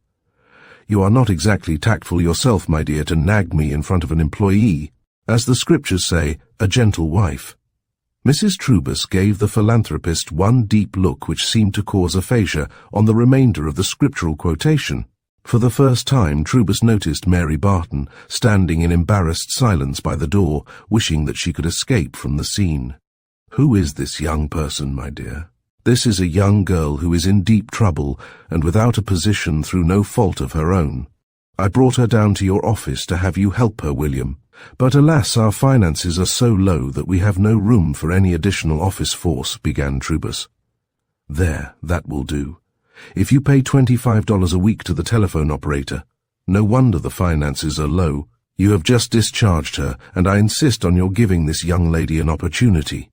"You are not exactly tactful yourself, my dear, to nag me in front of an employee. As the scriptures say, a gentle wife." Mrs. Trubus gave the philanthropist one deep look which seemed to cause aphasia on the remainder of the scriptural quotation. For the first time Trubus noticed Mary Barton standing in embarrassed silence by the door, wishing that she could escape from the scene. "Who is this young person, my dear?" "This is a young girl who is in deep trouble and without a position through no fault of her own. I brought her down to your office to have you help her, William. But alas, our finances are so low that we have no room for any additional office force," began Trubus. "There, that will do. If you pay $25 a week to the telephone operator, no wonder the finances are low. You have just discharged her, and I insist on your giving this young lady an opportunity."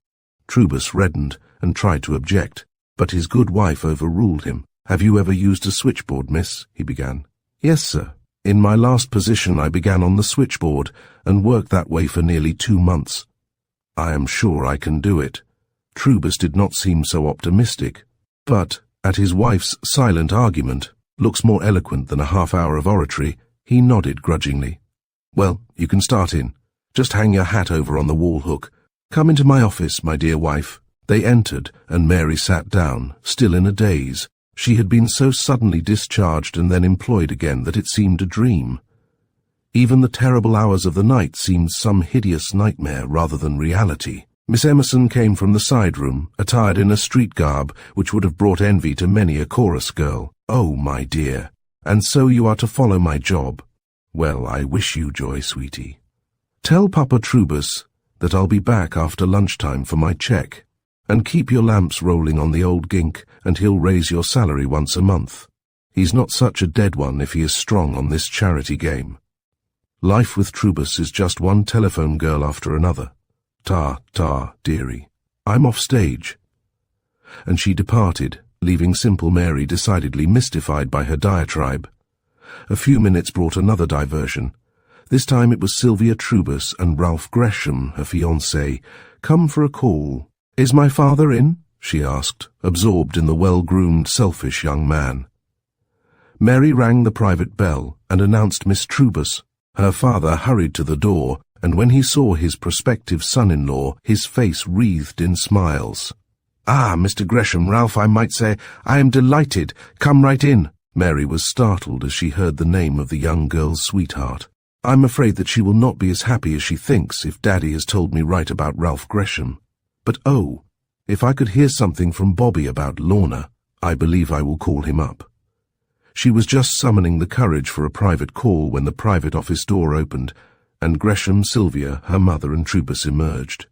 Trubus reddened and tried to object, but his good wife overruled him. "Have you ever used a switchboard, miss?" he began. "Yes, sir. In my last position I began on the switchboard and worked that way for nearly 2 months. I am sure I can do it." Trubus did not seem so optimistic, but, at his wife's silent argument, looks more eloquent than a half-hour of oratory, he nodded grudgingly. "Well, you can start in. Just hang your hat over on the wall hook. Come into my office, my dear wife." They entered, and Mary sat down, still in a daze. She had been so suddenly discharged and then employed again that it seemed a dream. Even the terrible hours of the night seemed some hideous nightmare rather than reality. Miss Emerson came from the side room, attired in a street garb which would have brought envy to many a chorus girl. "Oh, my dear, and so you are to follow my job. Well, I wish you joy, sweetie. Tell Papa Trubus that I'll be back after lunchtime for my cheque. And keep your lamps rolling on the old gink, and he'll raise your salary once a month. He's not such a dead one if he is strong on this charity game. Life with Trubus is just one telephone girl after another. Ta, ta, dearie. I'm off stage." and she departed, leaving simple Mary decidedly mystified by her diatribe. A few minutes brought another diversion. This time it was Sylvia Trubus and Ralph Gresham, her fiancé, come for a call. "Is my father in?" she asked, absorbed in the well-groomed, selfish young man. Mary rang the private bell and announced Miss Trubus. Her father hurried to the door, and when he saw his prospective son-in-law, his face wreathed in smiles. "Ah, Mr. Gresham, Ralph, I might say, I am delighted. Come right in." Mary was startled as she heard the name of the young girl's sweetheart. "I'm afraid that she will not be as happy as she thinks if Daddy has told me right about Ralph Gresham. But oh, if I could hear something from Bobby about Lorna, I believe I will call him up." She was just summoning the courage for a private call when the private office door opened, and Gresham, Sylvia, her mother and Trubus emerged.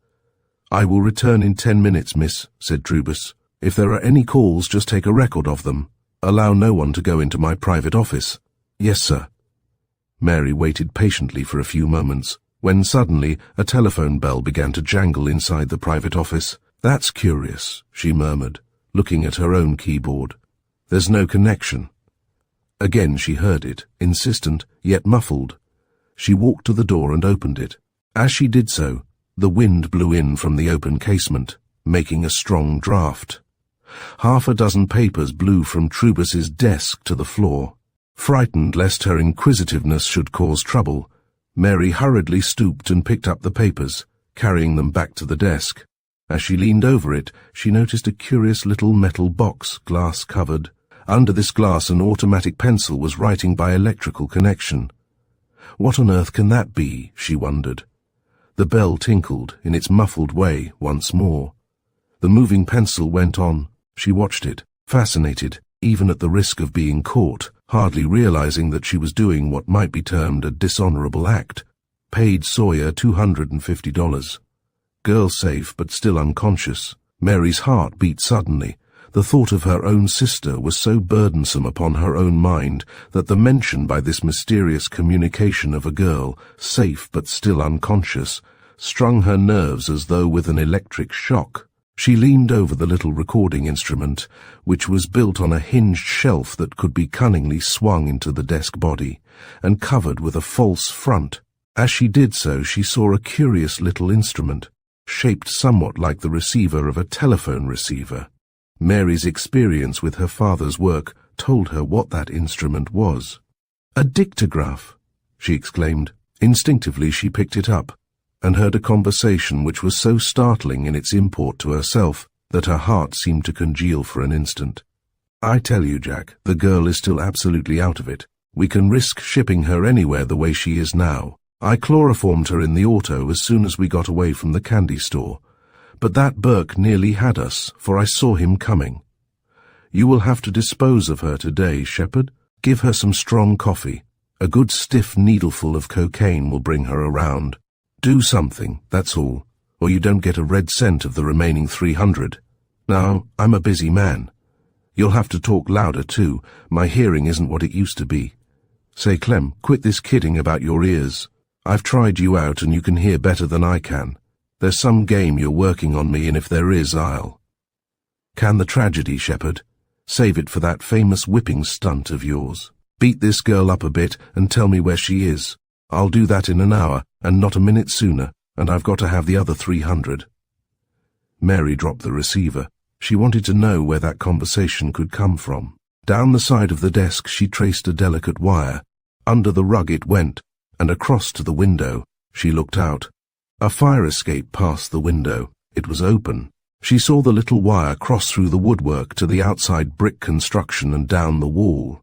"I will return in 10 minutes, miss," said Trubus. "If there are any calls, just take a record of them. Allow no one to go into my private office." "Yes, sir." Mary waited patiently for a few moments, when suddenly a telephone bell began to jangle inside the private office. "That's curious," she murmured, looking at her own keyboard. "There's no connection." Again she heard it, insistent, yet muffled. She walked to the door and opened it. As she did so, the wind blew in from the open casement, making a strong draught. Half a dozen papers blew from Trubus's desk to the floor. Frightened lest her inquisitiveness should cause trouble, Mary hurriedly stooped and picked up the papers, carrying them back to the desk. As she leaned over it, she noticed a curious little metal box, glass-covered. Under this glass an automatic pencil was writing by electrical connection. What on earth can that be, she wondered. The bell tinkled, in its muffled way, once more. The moving pencil went on. She watched it, fascinated, even at the risk of being caught, hardly realizing that she was doing what might be termed a dishonorable act. Paid Sawyer $250. Girl safe but still unconscious. Mary's heart beat suddenly. The thought of her own sister was so burdensome upon her own mind that the mention by this mysterious communication of a girl, safe but still unconscious, strung her nerves as though with an electric shock. She leaned over the little recording instrument, which was built on a hinged shelf that could be cunningly swung into the desk body, and covered with a false front. As she did so, she saw a curious little instrument, shaped somewhat like the receiver of a telephone receiver. Mary's experience with her father's work told her what that instrument was. "A dictograph!" she exclaimed. Instinctively she picked it up, and heard a conversation which was so startling in its import to herself that her heart seemed to congeal for an instant. "I tell you, Jack, the girl is still absolutely out of it. We can risk shipping her anywhere the way she is now. I chloroformed her in the auto as soon as we got away from the candy store. But that Burke nearly had us, for I saw him coming. You will have to dispose of her today, Shepherd. Give her some strong coffee. A good stiff needleful of cocaine will bring her around. Do something, that's all, or you don't get a red cent of the remaining 300. Now, I'm a busy man. You'll have to talk louder, too. My hearing isn't what it used to be. Say, Clem, quit this kidding about your ears. I've tried you out and you can hear better than I can. There's some game you're working on me, and if there is, I'll... Can the tragedy, Shepherd. Save it for that famous whipping stunt of yours. Beat this girl up a bit and tell me where she is. I'll do that in an hour, and not a minute sooner, and I've got to have the other 300. Mary dropped the receiver. She wanted to know where that conversation could come from. Down the side of the desk she traced a delicate wire. Under the rug it went, and across to the window. She looked out. A fire escape passed the window. It was open. She saw the little wire cross through the woodwork to the outside brick construction and down the wall.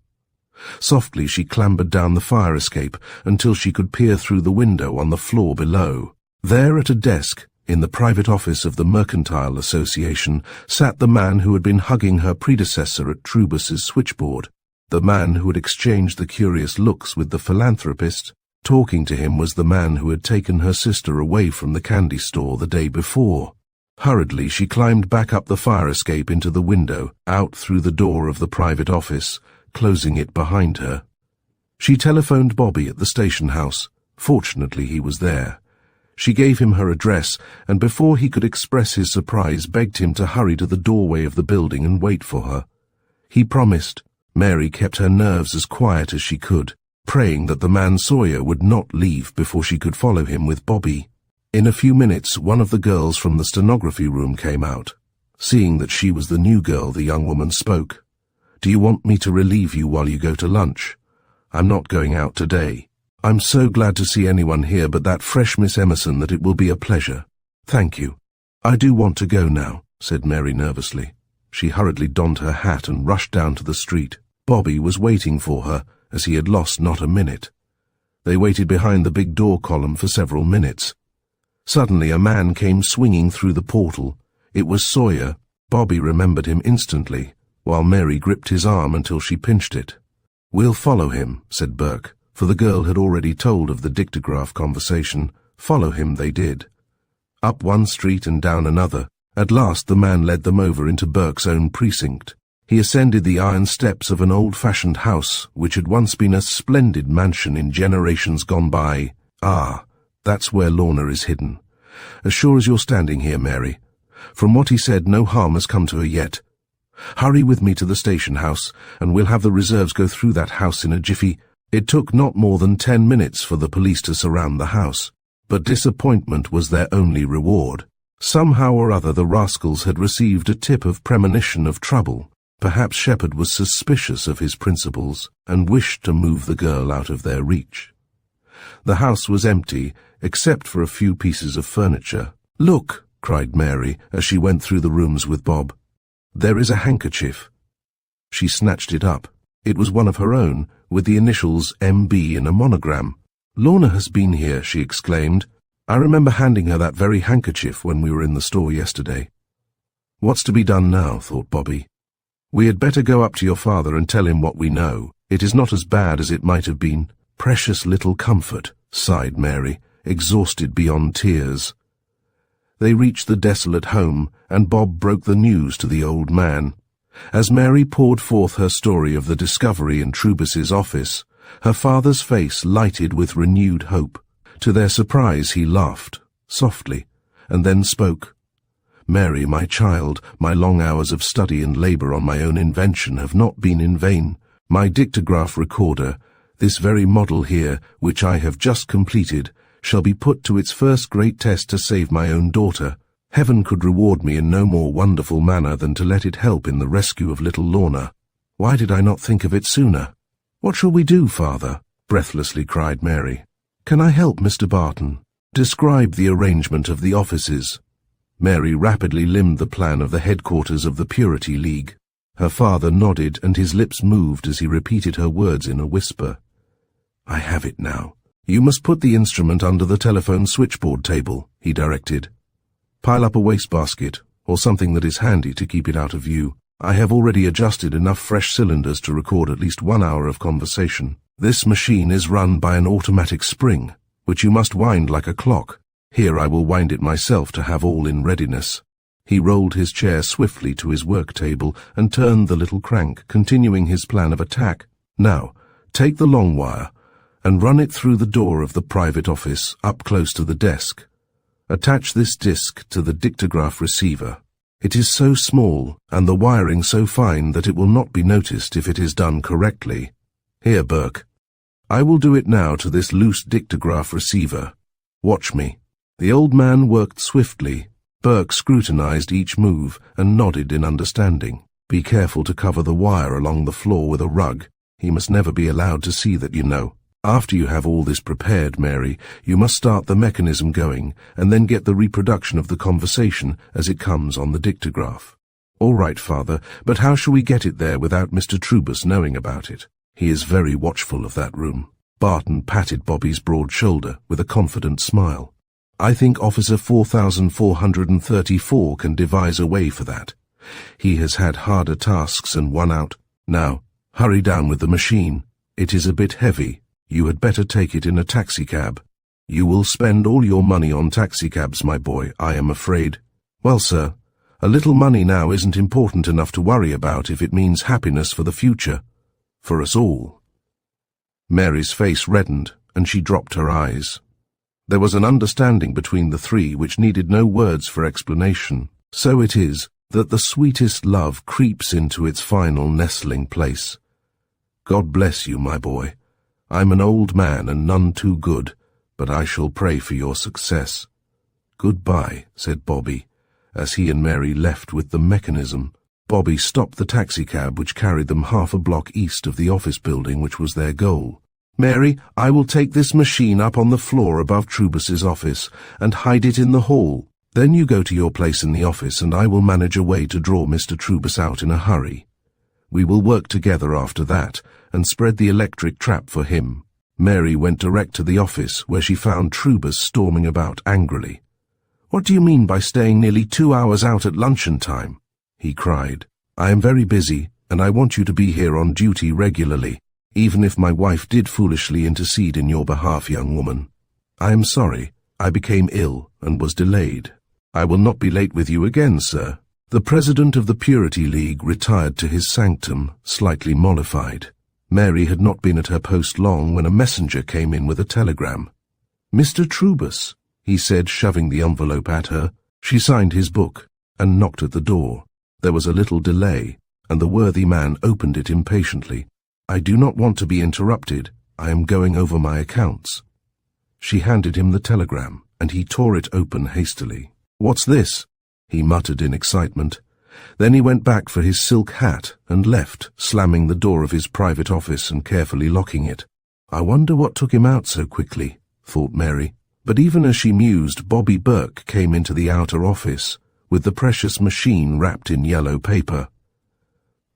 Softly she clambered down the fire escape until she could peer through the window on the floor below. There at a desk, in the private office of the Mercantile Association, sat the man who had been hugging her predecessor at Trubus's switchboard, the man who had exchanged the curious looks with the philanthropist. Talking to him was the man who had taken her sister away from the candy store the day before. Hurriedly she climbed back up the fire escape into the window, out through the door of the private office, closing it behind her. She telephoned Bobby at the station house. Fortunately he was there. She gave him her address, and before he could express his surprise, begged him to hurry to the doorway of the building and wait for her. He promised. Mary kept her nerves as quiet as she could, praying that the man Sawyer would not leave before she could follow him with Bobby. In a few minutes, one of the girls from the stenography room came out. Seeing that she was the new girl, the young woman spoke. "Do you want me to relieve you while you go to lunch? I'm not going out today. I'm so glad to see anyone here but that fresh Miss Emerson that it will be a pleasure. Thank you. I do want to go now," said Mary nervously. She hurriedly donned her hat and rushed down to the street. Bobby was waiting for her, as he had lost not a minute. They waited behind the big door column for several minutes. Suddenly a man came swinging through the portal. It was Sawyer. Bobby remembered him instantly, while Mary gripped his arm until she pinched it. "We'll follow him," said Burke, for the girl had already told of the dictograph conversation. Follow him they did. Up one street and down another. At last the man led them over into Burke's own precinct. He ascended the iron steps of an old-fashioned house which had once been a splendid mansion in generations gone by. "Ah, that's where Lorna is hidden. As sure as you're standing here, Mary. From what he said, no harm has come to her yet. Hurry with me to the station house, and we'll have the reserves go through that house in a jiffy." It took not more than 10 minutes for the police to surround the house, but disappointment was their only reward. Somehow or other the rascals had received a tip of premonition of trouble. Perhaps Shepherd was suspicious of his principles and wished to move the girl out of their reach. The house was empty, except for a few pieces of furniture. "Look!" cried Mary as she went through the rooms with Bob. "There is a handkerchief." She snatched it up. It was one of her own, with the initials M.B. in a monogram. "Lorna has been here," she exclaimed. "I remember handing her that very handkerchief when we were in the store yesterday." "What's to be done now?" thought Bobby. "We had better go up to your father and tell him what we know. It is not as bad as it might have been." "Precious little comfort," sighed Mary, exhausted beyond tears. They reached the desolate home, and Bob broke the news to the old man. As Mary poured forth her story of the discovery in Trubus's office, her father's face lighted with renewed hope. To their surprise he laughed, softly, and then spoke. "Mary, my child, my long hours of study and labor on my own invention have not been in vain. My dictograph recorder, this very model here, which I have just completed, shall be put to its first great test to save my own daughter. Heaven could reward me in no more wonderful manner than to let it help in the rescue of little Lorna. Why did I not think of it sooner?" "What shall we do, father?" breathlessly cried Mary. "Can I help Mr. Barton? Describe the arrangement of the offices." Mary rapidly limned the plan of the headquarters of the Purity League. Her father nodded, and his lips moved as he repeated her words in a whisper. "I have it now. You must put the instrument under the telephone switchboard table," he directed. "Pile up a wastebasket, or something that is handy to keep it out of view. I have already adjusted enough fresh cylinders to record at least 1 hour of conversation. This machine is run by an automatic spring, which you must wind like a clock. Here I will wind it myself to have all in readiness." He rolled his chair swiftly to his work table and turned the little crank, continuing his plan of attack. "Now, take the long wire and run it through the door of the private office up close to the desk. Attach this disc to the dictograph receiver. It is so small and the wiring so fine that it will not be noticed if it is done correctly. Here, Burke. I will do it now to this loose dictograph receiver. Watch me." The old man worked swiftly. Burke scrutinized each move and nodded in understanding. "Be careful to cover the wire along the floor with a rug. He must never be allowed to see that, you know. After you have all this prepared, Mary, you must start the mechanism going and then get the reproduction of the conversation as it comes on the dictograph." "All right, father, but how shall we get it there without Mr. Trubus knowing about it? He is very watchful of that room." Barton patted Bobby's broad shoulder with a confident smile. "I think Officer 4434 can devise a way for that. He has had harder tasks and won out. Now, hurry down with the machine. It is a bit heavy. You had better take it in a taxicab. You will spend all your money on taxicabs, my boy, I am afraid." "Well, sir, a little money now isn't important enough to worry about if it means happiness for the future. For us all." Mary's face reddened, and she dropped her eyes. There was an understanding between the three which needed no words for explanation. So it is that the sweetest love creeps into its final nestling place. God bless you, my boy. I'm an old man and none too good, but I shall pray for your success. Goodbye, said Bobby, as he and Mary left with the mechanism. Bobby stopped the taxicab which carried them half a block east of the office building which was their goal. Mary, I will take this machine up on the floor above Trubus's office and hide it in the hall. Then you go to your place in the office and I will manage a way to draw Mr. Trubus out in a hurry. We will work together after that and spread the electric trap for him. Mary went direct to the office where she found Trubus storming about angrily. What do you mean by staying nearly 2 hours out at luncheon time? He cried. I am very busy, and I want you to be here on duty regularly, even if my wife did foolishly intercede in your behalf, young woman. I am sorry. I became ill and was delayed. I will not be late with you again, sir. The president of the Purity League retired to his sanctum, slightly mollified. Mary had not been at her post long when a messenger came in with a telegram. Mr. Trubus, he said, shoving the envelope at her. She signed his book and knocked at the door. There was a little delay, and the worthy man opened it impatiently. I do not want to be interrupted. I am going over my accounts. She handed him the telegram, and he tore it open hastily. What's this? He muttered in excitement. Then he went back for his silk hat and left, slamming the door of his private office and carefully locking it. I wonder what took him out so quickly, thought Mary. But even as she mused, Bobby Burke came into the outer office, with the precious machine wrapped in yellow paper.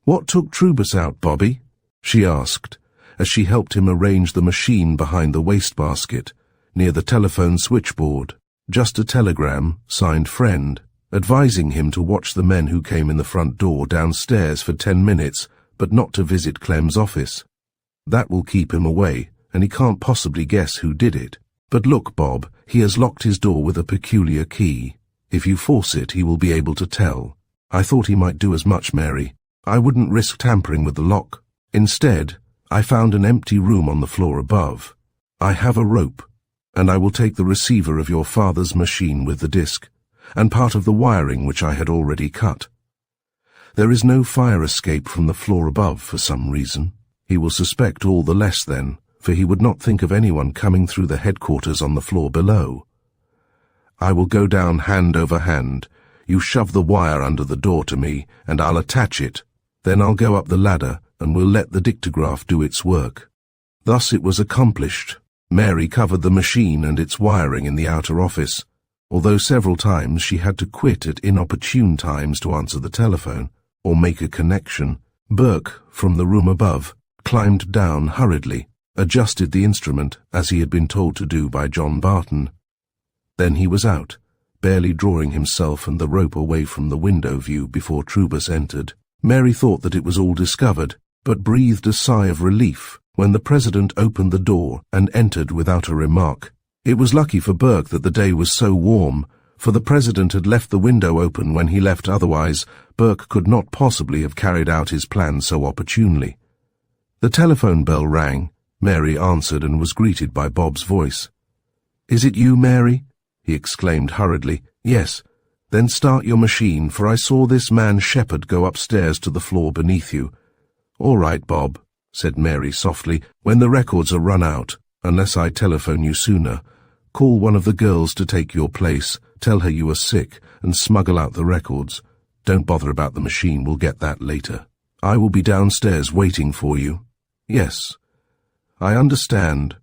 What took Trubus out, Bobby? She asked, as she helped him arrange the machine behind the wastebasket, near the telephone switchboard. Just a telegram, signed Friend, advising him to watch the men who came in the front door downstairs for 10 minutes, but not to visit Clem's office. That will keep him away, and he can't possibly guess who did it. But look, Bob, he has locked his door with a peculiar key. If you force it, he will be able to tell. I thought he might do as much, Mary. I wouldn't risk tampering with the lock. Instead, I found an empty room on the floor above. I have a rope, and I will take the receiver of your father's machine with the disc, and part of the wiring which I had already cut. There is no fire escape from the floor above for some reason. He will suspect all the less then, for he would not think of anyone coming through the headquarters on the floor below. I will go down hand over hand. You shove the wire under the door to me, and I'll attach it. Then I'll go up the ladder, and we'll let the dictograph do its work. Thus it was accomplished. Mary covered the machine and its wiring in the outer office, although several times she had to quit at inopportune times to answer the telephone or make a connection. Burke, from the room above, climbed down hurriedly, adjusted the instrument as he had been told to do by John Barton. Then he was out, barely drawing himself and the rope away from the window view before Trubus entered. Mary thought that it was all discovered, but breathed a sigh of relief when the president opened the door and entered without a remark. It was lucky for Burke that the day was so warm, for the president had left the window open when he left. Otherwise, Burke could not possibly have carried out his plan so opportunely. The telephone bell rang. Mary answered and was greeted by Bob's voice. "Is it you, Mary?" he exclaimed hurriedly. "Yes. Then start your machine, for I saw this man Shepherd go upstairs to the floor beneath you." "All right, Bob," said Mary softly. "When the records are run out, unless I telephone you sooner, call one of the girls to take your place, tell her you are sick, and smuggle out the records. Don't bother about the machine, we'll get that later. I will be downstairs waiting for you." "Yes, I understand."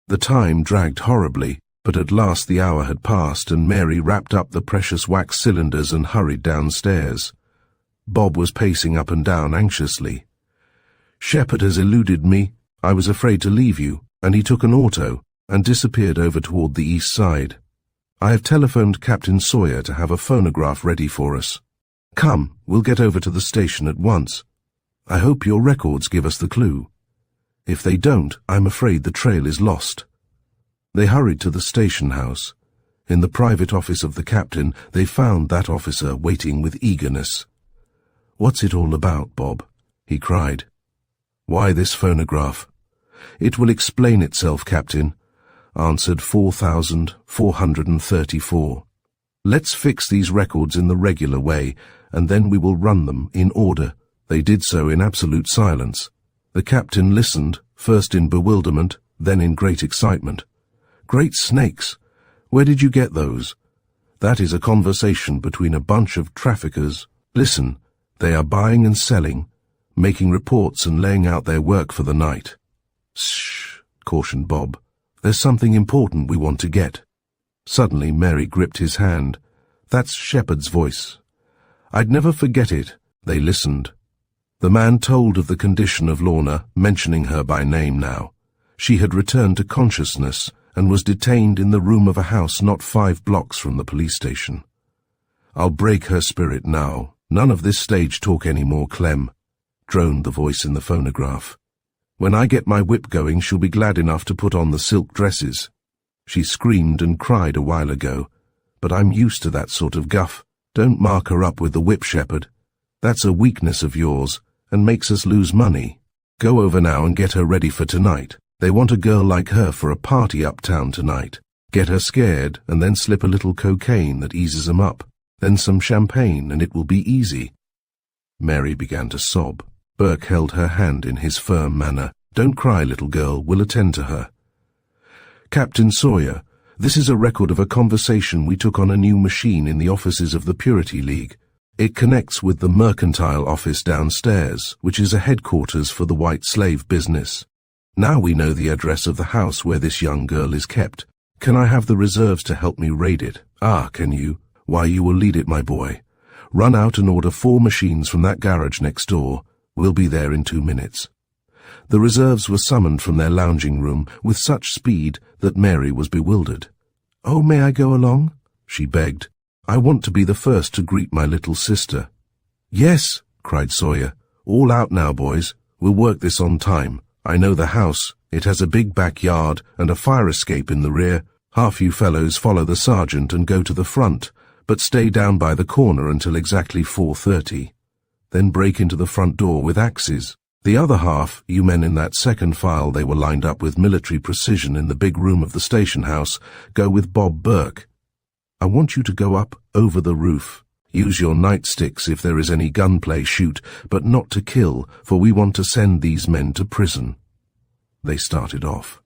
The time dragged horribly, but at last the hour had passed, and Mary wrapped up the precious wax cylinders and hurried downstairs. Bob was pacing up and down anxiously. "Shepherd has eluded me. I was afraid to leave you, and he took an auto and disappeared over toward the east side. I have telephoned Captain Sawyer to have a phonograph ready for us. Come, we'll get over to the station at once. I hope your records give us the clue. If they don't, I'm afraid the trail is lost." They hurried to the station house. In the private office of the captain, they found that officer waiting with eagerness. "What's it all about, Bob?" he cried. "Why this phonograph?" "It will explain itself, Captain. answered 4,434. Let's fix these records in the regular way, and then we will run them in order. They did so in absolute silence. The captain listened, first in bewilderment, then in great excitement. Great snakes! Where did you get those? That is a conversation between a bunch of traffickers. Listen, they are buying and selling, making reports and laying out their work for the night. Shh, cautioned Bob. There's something important we want to get. Suddenly Mary gripped his hand. That's Shepherd's voice. I'd never forget it. They listened. The man told of the condition of Lorna, mentioning her by name now. She had returned to consciousness and was detained in the room of a house not 5 blocks from the police station. I'll break her spirit now. None of this stage talk any more, Clem, droned the voice in the phonograph. When I get my whip going, she'll be glad enough to put on the silk dresses. She screamed and cried a while ago, but I'm used to that sort of guff. Don't mark her up with the whip, Shepherd. That's a weakness of yours, and makes us lose money. Go over now and get her ready for tonight. They want a girl like her for a party uptown tonight. Get her scared, and then slip a little cocaine that eases 'em up. Then some champagne, and it will be easy. Mary began to sob. Burke held her hand in his firm manner. Don't cry, little girl, we'll attend to her. Captain Sawyer, this is a record of a conversation we took on a new machine in the offices of the Purity League. It connects with the mercantile office downstairs, which is a headquarters for the white slave business. Now we know the address of the house where this young girl is kept. Can I have the reserves to help me raid it? Ah, can you? Why, you will lead it, my boy. Run out and order 4 machines from that garage next door. We'll be there in 2 minutes. The reserves were summoned from their lounging room with such speed that Mary was bewildered. Oh, may I go along? She begged. I want to be the first to greet my little sister. Yes, cried Sawyer. All out now, boys. We'll work this on time. I know the house. It has a big backyard and a fire escape in the rear. Half you fellows follow the sergeant and go to the front, but stay down by the corner until exactly 4:30. Then break into the front door with axes. The other half, you men in that second file they were lined up with military precision in the big room of the station house, go with Bob Burke. I want you to go up over the roof. Use your nightsticks if there is any gunplay, shoot, but not to kill, for we want to send these men to prison. They started off.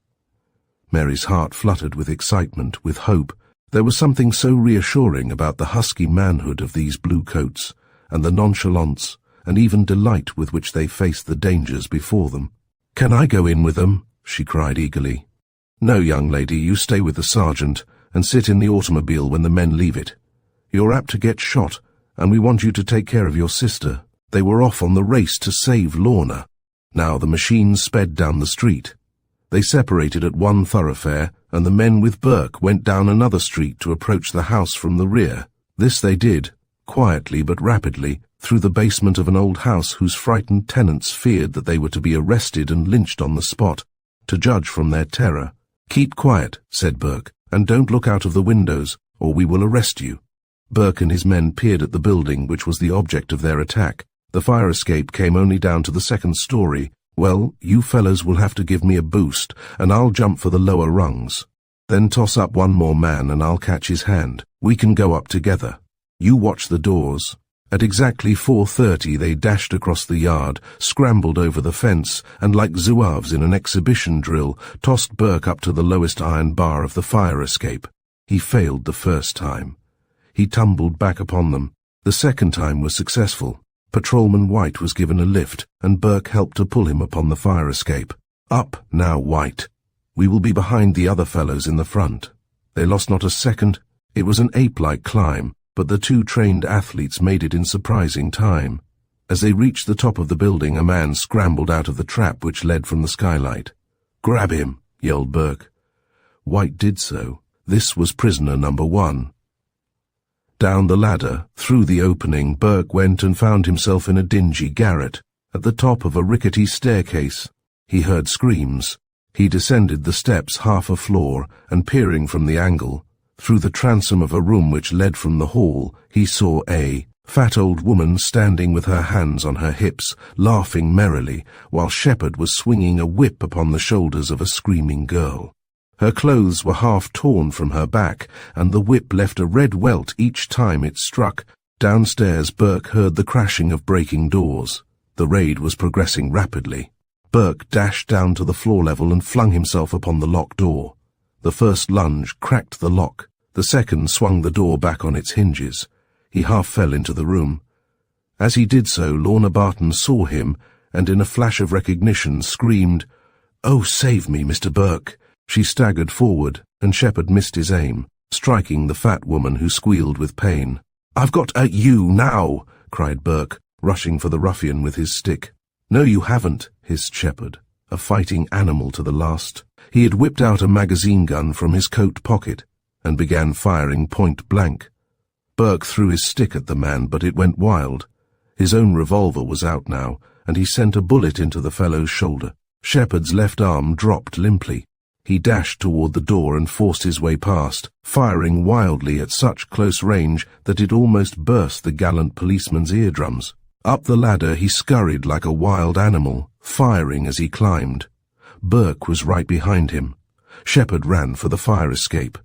Mary's heart fluttered with excitement, with hope. There was something so reassuring about the husky manhood of these blue coats, and the nonchalance and even delight with which they faced the dangers before them. Can I go in with them? She cried eagerly. No, young lady, you stay with the sergeant and sit in the automobile when the men leave it. You're apt to get shot, and we want you to take care of your sister. They were off on the race to save Lorna. Now the machines sped down the street. They separated at one thoroughfare, and the men with Burke went down another street to approach the house from the rear. This they did, quietly but rapidly, through the basement of an old house whose frightened tenants feared that they were to be arrested and lynched on the spot, to judge from their terror. Keep quiet, said Burke, and don't look out of the windows, or we will arrest you. Burke and his men peered at the building which was the object of their attack. The fire escape came only down to the 2nd story. Well, you fellows will have to give me a boost, and I'll jump for the lower rungs. Then toss up one more man and I'll catch his hand. We can go up together. You watch the doors. At exactly 4:30 they dashed across the yard, scrambled over the fence, and like zouaves in an exhibition drill, tossed Burke up to the lowest iron bar of the fire escape. He failed the first time. He tumbled back upon them. The second time was successful. Patrolman White was given a lift, and Burke helped to pull him upon the fire escape. Up now, White. We will be behind the other fellows in the front. They lost not a second. It was an ape-like climb, but the 2 trained athletes made it in surprising time. As they reached the top of the building, a man scrambled out of the trap which led from the skylight. Grab him, yelled Burke. White did so. This was prisoner number 1. Down the ladder, through the opening, Burke went and found himself in a dingy garret, at the top of a rickety staircase. He heard screams. He descended the steps half a floor, and peering from the angle, through the transom of a room which led from the hall, he saw a fat old woman standing with her hands on her hips, laughing merrily, while Shepherd was swinging a whip upon the shoulders of a screaming girl. Her clothes were half torn from her back, and the whip left a red welt each time it struck. Downstairs, Burke heard the crashing of breaking doors. The raid was progressing rapidly. Burke dashed down to the floor level and flung himself upon the locked door. The first lunge cracked the lock. The second swung the door back on its hinges. He half fell into the room. As he did so, Lorna Barton saw him, and in a flash of recognition screamed, "Oh, save me, Mr. Burke!" She staggered forward, and Shepherd missed his aim, striking the fat woman who squealed with pain. "I've got at you now!" cried Burke, rushing for the ruffian with his stick. "No, you haven't," hissed Shepherd, a fighting animal to the last. He had whipped out a magazine gun from his coat pocket and began firing point blank. Burke threw his stick at the man, but it went wild. His own revolver was out now, and he sent a bullet into the fellow's shoulder. Shepherd's left arm dropped limply. He dashed toward the door and forced his way past, firing wildly at such close range that it almost burst the gallant policeman's eardrums. Up the ladder he scurried like a wild animal, firing as he climbed. Burke was right behind him. Shepherd ran for the fire escape.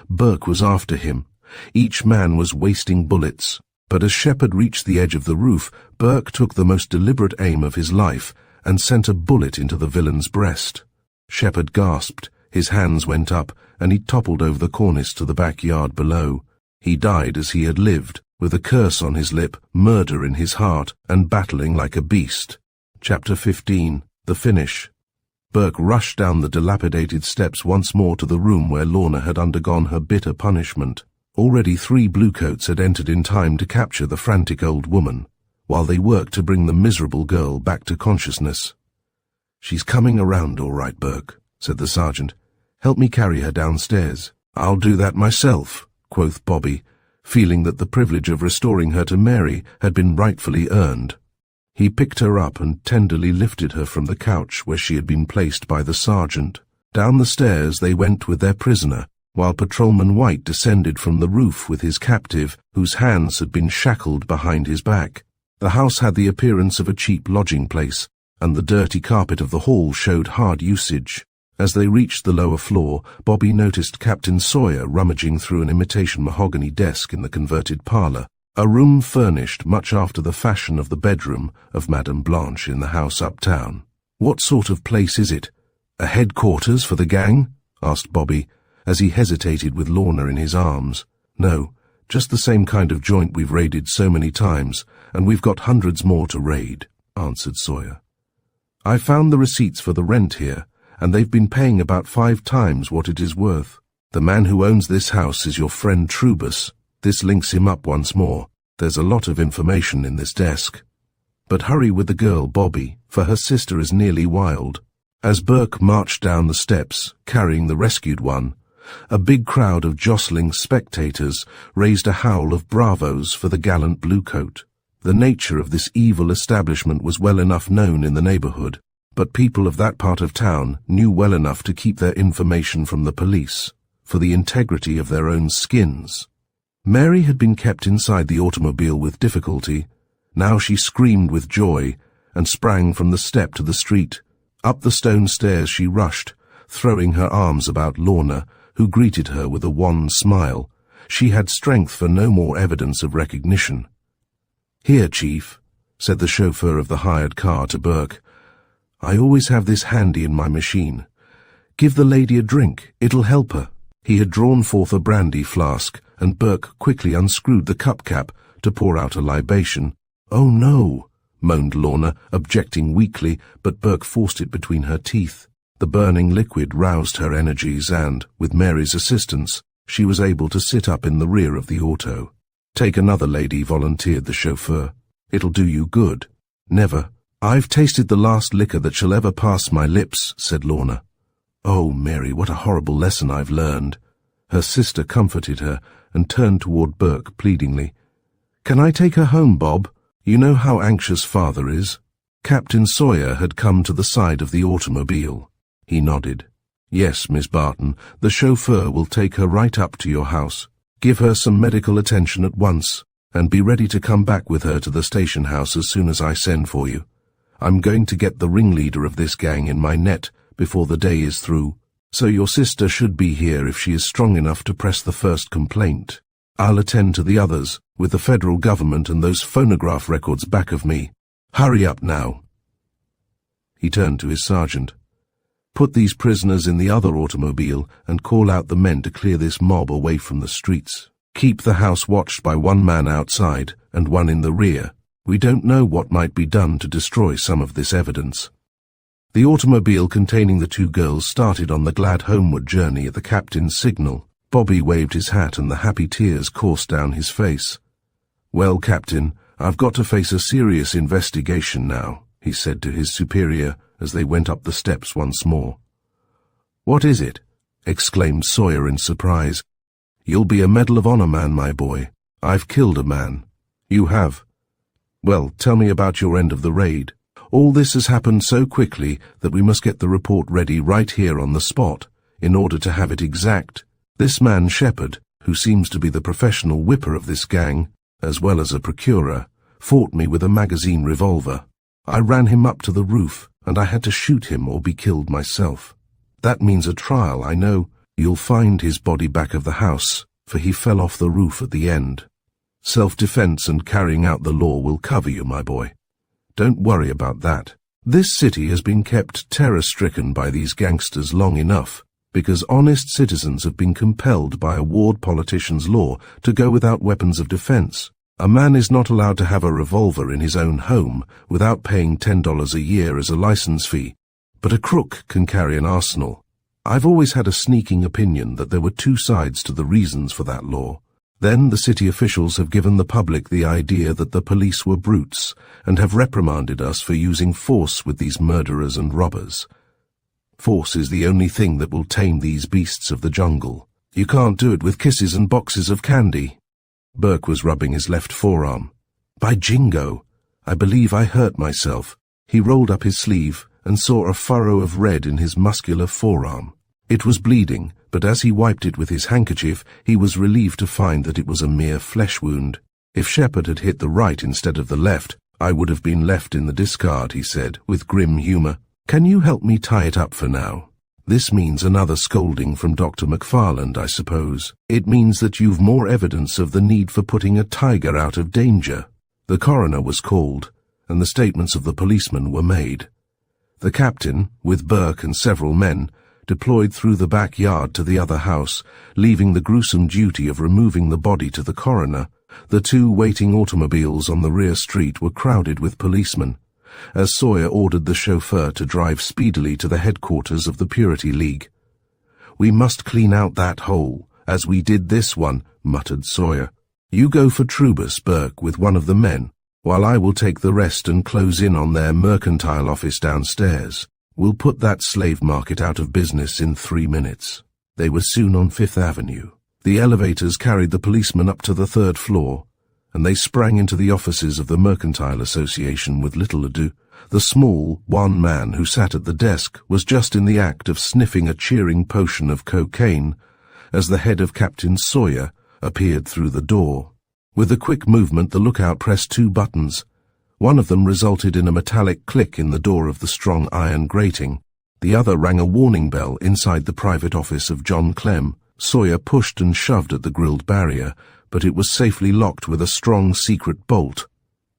Burke was after him. Each man was wasting bullets, but as Shepherd reached the edge of the roof, Burke took the most deliberate aim of his life and sent a bullet into the villain's breast. Shepherd gasped, his hands went up, and he toppled over the cornice to the backyard below. He died as he had lived, with a curse on his lip, murder in his heart, and battling like a beast. Chapter 15. The Finish. Burke rushed down the dilapidated steps once more to the room where Lorna had undergone her bitter punishment. Already 3 bluecoats had entered in time to capture the frantic old woman, while they worked to bring the miserable girl back to consciousness. "She's coming around all right, Burke," said the sergeant. "Help me carry her downstairs." "I'll do that myself," quoth Bobby, feeling that the privilege of restoring her to Mary had been rightfully earned. He picked her up and tenderly lifted her from the couch where she had been placed by the sergeant. Down the stairs they went with their prisoner, while Patrolman White descended from the roof with his captive, whose hands had been shackled behind his back. The house had the appearance of a cheap lodging place, and the dirty carpet of the hall showed hard usage. As they reached the lower floor, Bobby noticed Captain Sawyer rummaging through an imitation mahogany desk in the converted parlour, a room furnished much after the fashion of the bedroom of Madame Blanche in the house uptown. "What sort of place is it? A headquarters for the gang?" asked Bobby, as he hesitated with Lorna in his arms. "No, just the same kind of joint we've raided so many times, and we've got hundreds more to raid," answered Sawyer. "I found the receipts for the rent here, and they've been paying about 5 times what it is worth. The man who owns this house is your friend Trubus. This links him up once more. There's a lot of information in this desk. But hurry with the girl, Bobby, for her sister is nearly wild." As Burke marched down the steps, carrying the rescued one, a big crowd of jostling spectators raised a howl of bravos for the gallant bluecoat. The nature of this evil establishment was well enough known in the neighbourhood, but people of that part of town knew well enough to keep their information from the police, for the integrity of their own skins. Mary had been kept inside the automobile with difficulty. Now she screamed with joy and sprang from the step to the street. Up the stone stairs she rushed, throwing her arms about Lorna, who greeted her with a wan smile. She had strength for no more evidence of recognition. "Here, Chief," said the chauffeur of the hired car to Burke. "I always have this handy in my machine. Give the lady a drink, it'll help her." He had drawn forth a brandy flask, and Burke quickly unscrewed the cup cap to pour out a libation. "Oh, no," moaned Lorna, objecting weakly, but Burke forced it between her teeth. The burning liquid roused her energies and, with Mary's assistance, she was able to sit up in the rear of the auto. "Take another, lady," volunteered the chauffeur. "It'll do you good." "Never. I've tasted the last liquor that shall ever pass my lips," said Lorna. "Oh, Mary, what a horrible lesson I've learned." Her sister comforted her and turned toward Burke pleadingly. "Can I take her home, Bob? You know how anxious father is." Captain Sawyer had come to the side of the automobile. He nodded. "Yes, Miss Barton, the chauffeur will take her right up to your house. Give her some medical attention at once, and be ready to come back with her to the station house as soon as I send for you. I'm going to get the ringleader of this gang in my net before the day is through." So your sister should be here if she is strong enough to press the first complaint. I'll attend to the others, with the federal government and those phonograph records back of me. Hurry up now." He turned to his sergeant. "Put these prisoners in the other automobile and call out the men to clear this mob away from the streets. Keep the house watched by one man outside and one in the rear. We don't know what might be done to destroy some of this evidence." The automobile containing the two girls started on the glad homeward journey at the captain's signal. Bobby waved his hat and the happy tears coursed down his face. "Well, Captain, I've got to face a serious investigation now," he said to his superior as they went up the steps once more. "What is it?" exclaimed Sawyer in surprise. "You'll be a Medal of Honor man, my boy. I've killed a man." "You have? Well, tell me about your end of the raid. All this has happened so quickly that we must get the report ready right here on the spot, in order to have it exact. This man Shepherd, who seems to be the professional whipper of this gang, as well as a procurer, fought me with a magazine revolver. I ran him up to the roof, and I had to shoot him or be killed myself. That means a trial, I know. You'll find his body back of the house, for he fell off the roof at the end. Self-defense and carrying out the law will cover you, my boy. Don't worry about that. This city has been kept terror-stricken by these gangsters long enough, because honest citizens have been compelled by a ward politician's law to go without weapons of defense. A man is not allowed to have a revolver in his own home without paying $10 a year as a license fee, but a crook can carry an arsenal. I've always had a sneaking opinion that there were two sides to the reasons for that law. Then the city officials have given the public the idea that the police were brutes and have reprimanded us for using force with these murderers and robbers. Force is the only thing that will tame these beasts of the jungle. You can't do it with kisses and boxes of candy." Burke was rubbing his left forearm. "By jingo, I believe I hurt myself." He rolled up his sleeve and saw a furrow of red in his muscular forearm. It was bleeding, but as he wiped it with his handkerchief, he was relieved to find that it was a mere flesh wound. "If Shepherd had hit the right instead of the left, I would have been left in the discard," he said, with grim humor. "Can you help me tie it up for now? This means another scolding from Dr. McFarland, I suppose. It means that you've more evidence of the need for putting a tiger out of danger." The coroner was called, and the statements of the policemen were made. The captain, with Burke and several men, deployed through the backyard to the other house, leaving the gruesome duty of removing the body to the coroner. The two waiting automobiles on the rear street were crowded with policemen, as Sawyer ordered the chauffeur to drive speedily to the headquarters of the Purity League. "We must clean out that hole, as we did this one," muttered Sawyer. "You go for Trubus, Burke, with one of the men, while I will take the rest and close in on their mercantile office downstairs. We'll put that slave market out of business in 3 minutes." They were soon on Fifth Avenue. The elevators carried the policemen up to the 3rd floor, and they sprang into the offices of the Mercantile Association with little ado. The small, wan man who sat at the desk was just in the act of sniffing a cheering potion of cocaine as the head of Captain Sawyer appeared through the door. With a quick movement, the lookout pressed 2 buttons. One of them resulted in a metallic click in the door of the strong iron grating. The other rang a warning bell inside the private office of John Clem. Sawyer pushed and shoved at the grilled barrier, but it was safely locked with a strong secret bolt.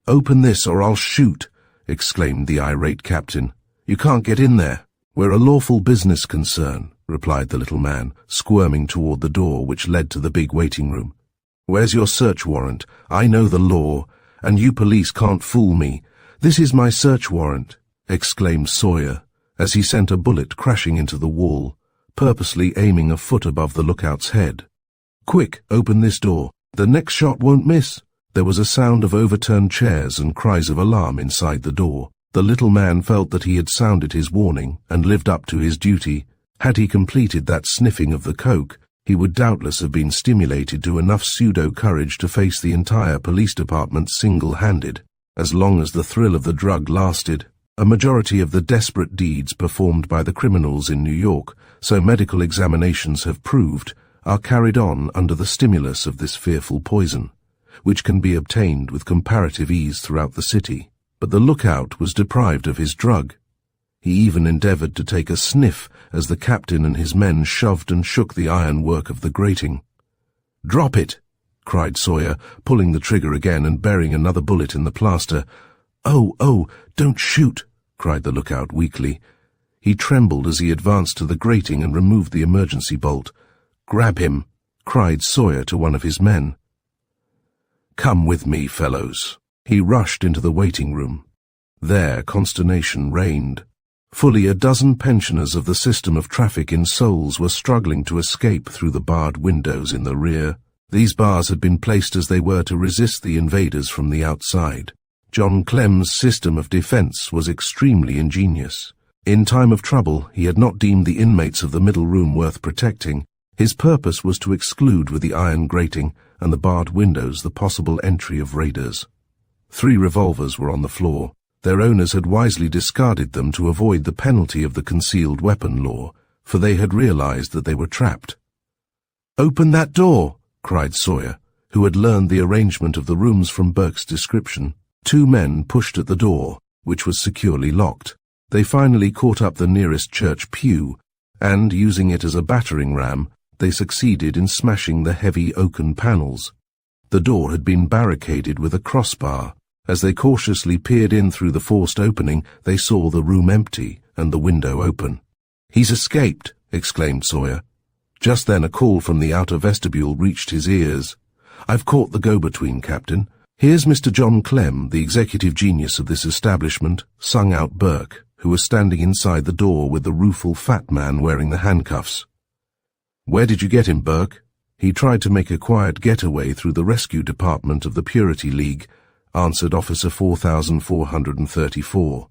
"Open this or I'll shoot," exclaimed the irate captain. "You can't get in there." "We're a lawful business concern," replied the little man, squirming toward the door which led to the big waiting room. "Where's your search warrant? I know the law, and you police can't fool me. This is my search warrant," exclaimed Sawyer, as he sent a bullet crashing into the wall, purposely aiming a foot above the lookout's head. "Quick, open this door. The next shot won't miss." There was a sound of overturned chairs and cries of alarm inside the door. The little man felt that he had sounded his warning and lived up to his duty. Had he completed that sniffing of the coke, he would doubtless have been stimulated to enough pseudo-courage to face the entire police department single-handed. As long as the thrill of the drug lasted, a majority of the desperate deeds performed by the criminals in New York, so medical examinations have proved, are carried on under the stimulus of this fearful poison, which can be obtained with comparative ease throughout the city. But the lookout was deprived of his drug. He even endeavored to take a sniff as the captain and his men shoved and shook the ironwork of the grating. "Drop it!" cried Sawyer, pulling the trigger again and burying another bullet in the plaster. Oh, don't shoot!" cried the lookout weakly. He trembled as he advanced to the grating and removed the emergency bolt. "Grab him!" cried Sawyer to one of his men. "Come with me, fellows." He rushed into the waiting room. There consternation reigned. Fully a dozen pensioners of the system of traffic in souls were struggling to escape through the barred windows in the rear. These bars had been placed as they were to resist the invaders from the outside. John Clem's system of defense was extremely ingenious. In time of trouble, he had not deemed the inmates of the middle room worth protecting. His purpose was to exclude with the iron grating and the barred windows the possible entry of raiders. 3 revolvers were on the floor. Their owners had wisely discarded them to avoid the penalty of the concealed weapon law, for they had realized that they were trapped. "Open that door!" cried Sawyer, who had learned the arrangement of the rooms from Burke's description. 2 men pushed at the door, which was securely locked. They finally caught up the nearest church pew, and, using it as a battering ram, they succeeded in smashing the heavy oaken panels. The door had been barricaded with a crossbar. As they cautiously peered in through the forced opening, they saw the room empty and the window open. "He's escaped!" exclaimed Sawyer. Just then a call from the outer vestibule reached his ears. "I've caught the go-between, Captain. Here's Mr. John Clem, the executive genius of this establishment," sung out Burke, who was standing inside the door with the rueful fat man wearing the handcuffs. "Where did you get him, Burke?" "He tried to make a quiet getaway through the rescue department of the Purity League," answered Officer 4434.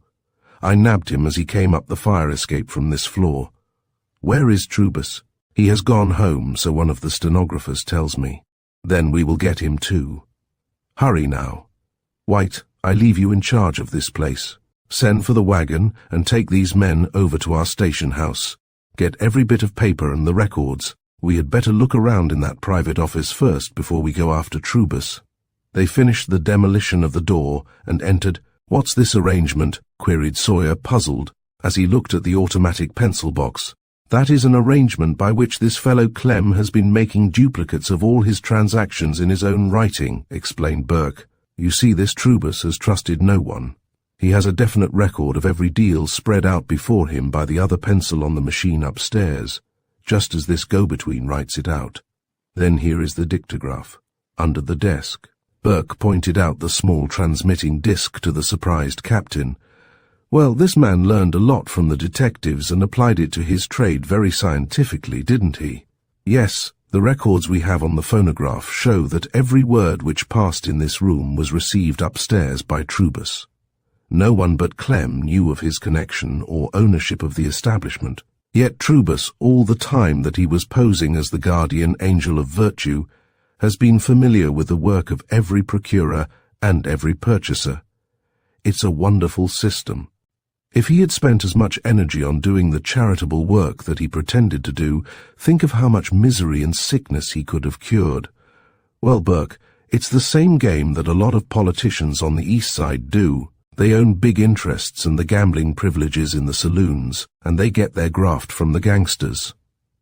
"I nabbed him as he came up the fire escape from this floor." "Where is Trubus?" "He has gone home, so one of the stenographers tells me." "Then we will get him too. Hurry now. White, I leave you in charge of this place. Send for the wagon and take these men over to our station house. Get every bit of paper and the records. We had better look around in that private office first before we go after Trubus." They finished the demolition of the door and entered. "What's this arrangement?" queried Sawyer, puzzled, as he looked at the automatic pencil box. "That is an arrangement by which this fellow Clem has been making duplicates of all his transactions in his own writing," explained Burke. "You see, this Trubus has trusted no one. He has a definite record of every deal spread out before him by the other pencil on the machine upstairs, just as this go-between writes it out. Then here is the dictograph, under the desk." Burke pointed out the small transmitting disc to the surprised captain. "Well, this man learned a lot from the detectives and applied it to his trade very scientifically, didn't he?" "Yes, the records we have on the phonograph show that every word which passed in this room was received upstairs by Trubus. No one but Clem knew of his connection or ownership of the establishment. Yet Trubus, all the time that he was posing as the guardian angel of virtue, has been familiar with the work of every procurer and every purchaser. It's a wonderful system. If he had spent as much energy on doing the charitable work that he pretended to do, think of how much misery and sickness he could have cured. Well, Burke, it's the same game that a lot of politicians on the East Side do. They own big interests and the gambling privileges in the saloons, and they get their graft from the gangsters.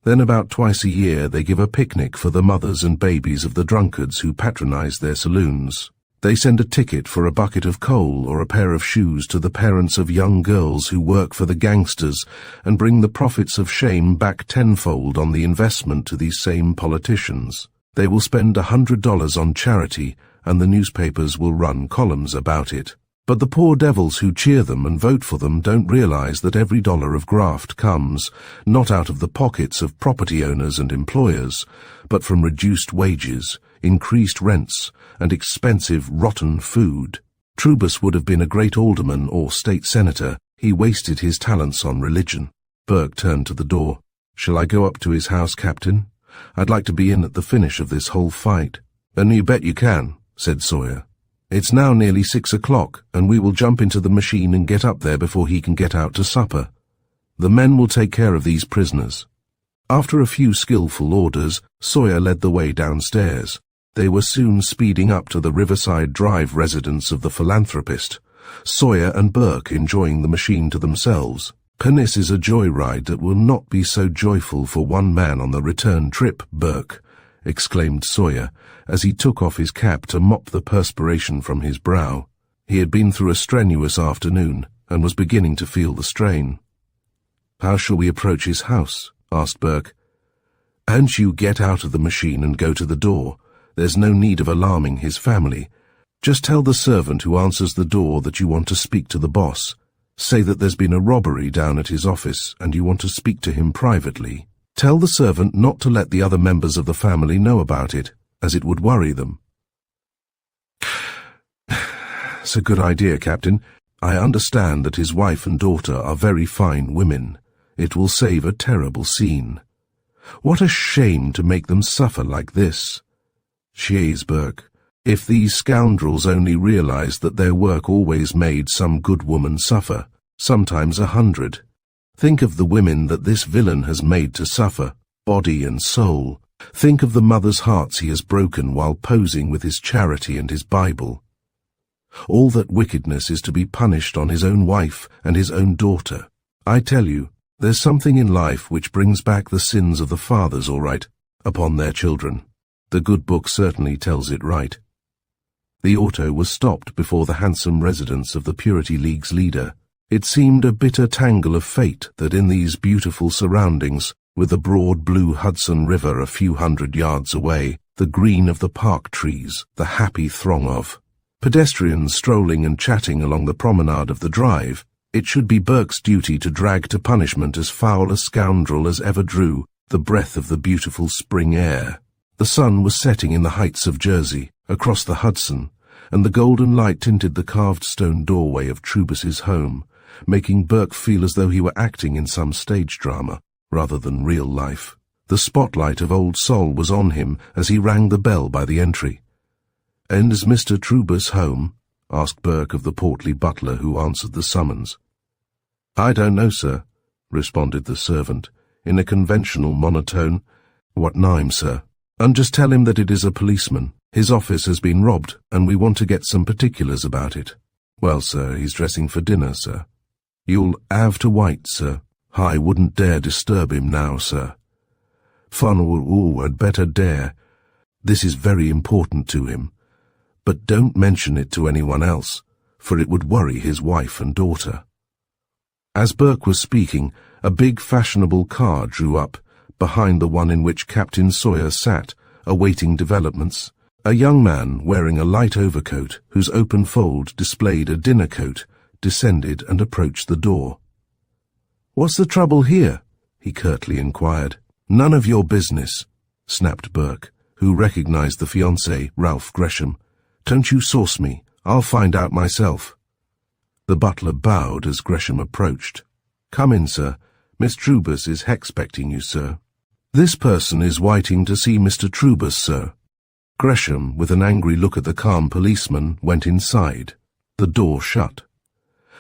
Then about twice a year they give a picnic for the mothers and babies of the drunkards who patronize their saloons. They send a ticket for a bucket of coal or a pair of shoes to the parents of young girls who work for the gangsters and bring the profits of shame back tenfold on the investment to these same politicians. They will spend $100 on charity, and the newspapers will run columns about it. But the poor devils who cheer them and vote for them don't realize that every dollar of graft comes, not out of the pockets of property owners and employers, but from reduced wages, increased rents, and expensive, rotten food. Trubus would have been a great alderman or state senator. He wasted his talents on religion." Burke turned to the door. "Shall I go up to his house, Captain? I'd like to be in at the finish of this whole fight." "And you bet you can," said Sawyer. "It's now nearly 6 o'clock, and we will jump into the machine and get up there before he can get out to supper. The men will take care of these prisoners." After a few skillful orders, Sawyer led the way downstairs. They were soon speeding up to the Riverside Drive residence of the philanthropist, Sawyer and Burke enjoying the machine to themselves. "Pernice is a joyride that will not be so joyful for one man on the return trip, Burke," exclaimed Sawyer, as he took off his cap to mop the perspiration from his brow. He had been through a strenuous afternoon, and was beginning to feel the strain. "How shall we approach his house?" asked Burke. "And you get out of the machine and go to the door. There's no need of alarming his family. Just tell the servant who answers the door that you want to speak to the boss. Say that there's been a robbery down at his office and you want to speak to him privately. Tell the servant not to let the other members of the family know about it, as it would worry them." "It's a good idea, Captain. I understand that his wife and daughter are very fine women. It will save a terrible scene. What a shame to make them suffer like this. Jeez, Burke, if these scoundrels only realized that their work always made some good woman suffer, sometimes 100. Think of the women that this villain has made to suffer, body and soul. Think of the mothers' hearts he has broken while posing with his charity and his Bible. All that wickedness is to be punished on his own wife and his own daughter. I tell you, there's something in life which brings back the sins of the fathers, all right, upon their children. The good book certainly tells it right." The auto was stopped before the handsome residence of the Purity League's leader. It seemed a bitter tangle of fate that in these beautiful surroundings, with the broad blue Hudson River a few hundred yards away, the green of the park trees, the happy throng of pedestrians strolling and chatting along the promenade of the drive, it should be Burke's duty to drag to punishment as foul a scoundrel as ever drew the breath of the beautiful spring air. The sun was setting in the heights of Jersey, across the Hudson, and the golden light tinted the carved stone doorway of Trubus's home, making Burke feel as though he were acting in some stage drama, rather than real life. The spotlight of Old Sol was on him as he rang the bell by the entry. "And is Mr. Trubus home?" asked Burke of the portly butler who answered the summons. "I don't know, sir," responded the servant, in a conventional monotone. "What name, sir?" "And just tell him that it is a policeman. His office has been robbed, and we want to get some particulars about it." "Well, sir, he's dressing for dinner, sir." "You'll have to wait, sir. I wouldn't dare disturb him now, sir." "Funnel, had better dare. This is very important to him. But don't mention it to anyone else, for it would worry his wife and daughter." As Burke was speaking, a big fashionable car drew up, behind the one in which Captain Sawyer sat, awaiting developments. A young man, wearing a light overcoat, whose open fold displayed a dinner coat, descended and approached the door. "What's the trouble here?" he curtly inquired. "None of your business," snapped Burke, who recognized the fiancé, Ralph Gresham. "Don't you sauce me. I'll find out myself." The butler bowed as Gresham approached. "Come in, sir. Miss Trubus is expecting you, sir." "This person is waiting to see Mr. Trubus, sir." Gresham, with an angry look at the calm policeman, went inside. The door shut.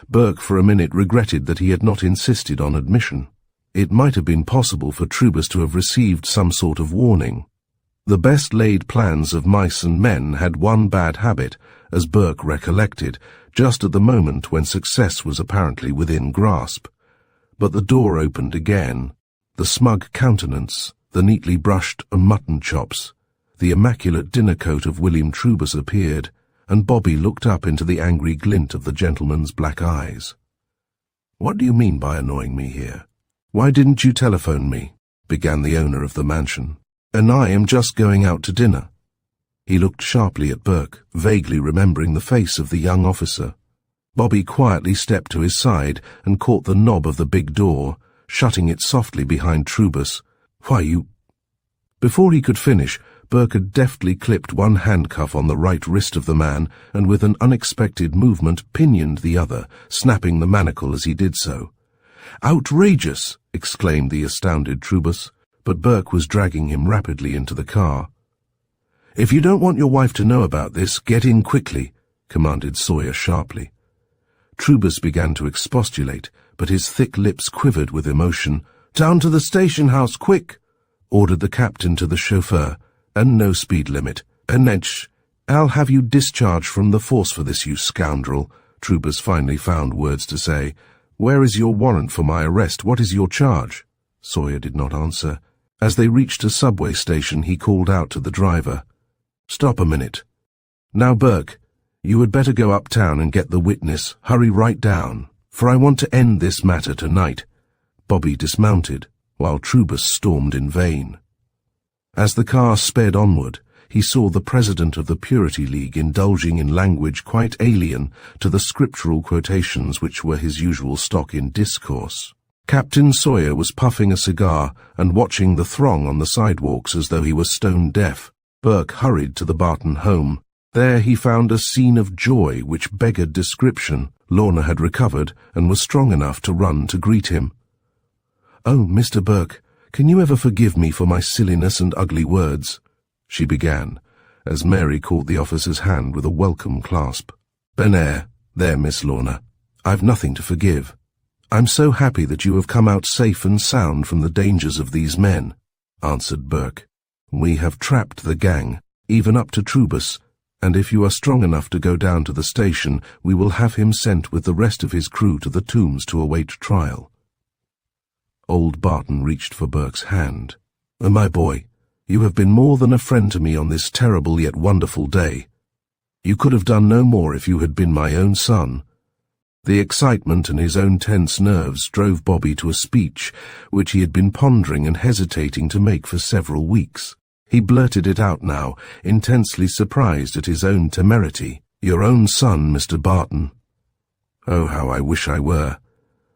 Burke for a minute regretted that he had not insisted on admission. It might have been possible for Trubus to have received some sort of warning. The best-laid plans of mice and men had one bad habit, as Burke recollected, just at the moment when success was apparently within grasp. But the door opened again. The smug countenance, the neatly brushed mutton chops, the immaculate dinner coat of William Trubus appeared, and Bobby looked up into the angry glint of the gentleman's black eyes. "What do you mean by annoying me here? Why didn't you telephone me?" began the owner of the mansion. "And I am just going out to dinner." He looked sharply at Burke, vaguely remembering the face of the young officer. Bobby quietly stepped to his side and caught the knob of the big door, shutting it softly behind Trubus. "Why, you—" Before he could finish, Burke had deftly clipped one handcuff on the right wrist of the man and with an unexpected movement pinioned the other, snapping the manacle as he did so. "Outrageous!" exclaimed the astounded Trubus, but Burke was dragging him rapidly into the car. "If you don't want your wife to know about this, get in quickly," commanded Sawyer sharply. Trubus began to expostulate, but his thick lips quivered with emotion. "Down to the station house, quick!" ordered the captain to the chauffeur. "And no speed limit. And I'll have you discharged from the force for this, you scoundrel," Trubus finally found words to say. Where is your warrant for my arrest? What is your charge?" Sawyer did not answer. As they reached a subway station, he called out to the driver, "Stop a minute. Now, Burke, you had better go uptown and get the witness. Hurry right down, for I want to end this matter tonight." Bobby dismounted, while Trubus stormed in vain. As the car sped onward, he saw the president of the Purity League indulging in language quite alien to the scriptural quotations which were his usual stock in discourse. Captain Sawyer was puffing a cigar and watching the throng on the sidewalks as though he were stone deaf. Burke hurried to the Barton home. There he found a scene of joy which beggared description. Lorna had recovered and was strong enough to run to greet him. "Oh, Mr. Burke, can you ever forgive me for my silliness and ugly words?" she began, as Mary caught the officer's hand with a welcome clasp. "Benair, there, Miss Lorna. I've nothing to forgive. I'm so happy that you have come out safe and sound from the dangers of these men," answered Burke. "We have trapped the gang, even up to Trubus, and if you are strong enough to go down to the station, we will have him sent with the rest of his crew to the Tombs to await trial." Old Barton reached for Burke's hand. "Oh, my boy, you have been more than a friend to me on this terrible yet wonderful day. You could have done no more if you had been my own son." The excitement and his own tense nerves drove Bobby to a speech which he had been pondering and hesitating to make for several weeks. He blurted it out now, intensely surprised at his own temerity. "Your own son, Mr. Barton. Oh, how I wish I were.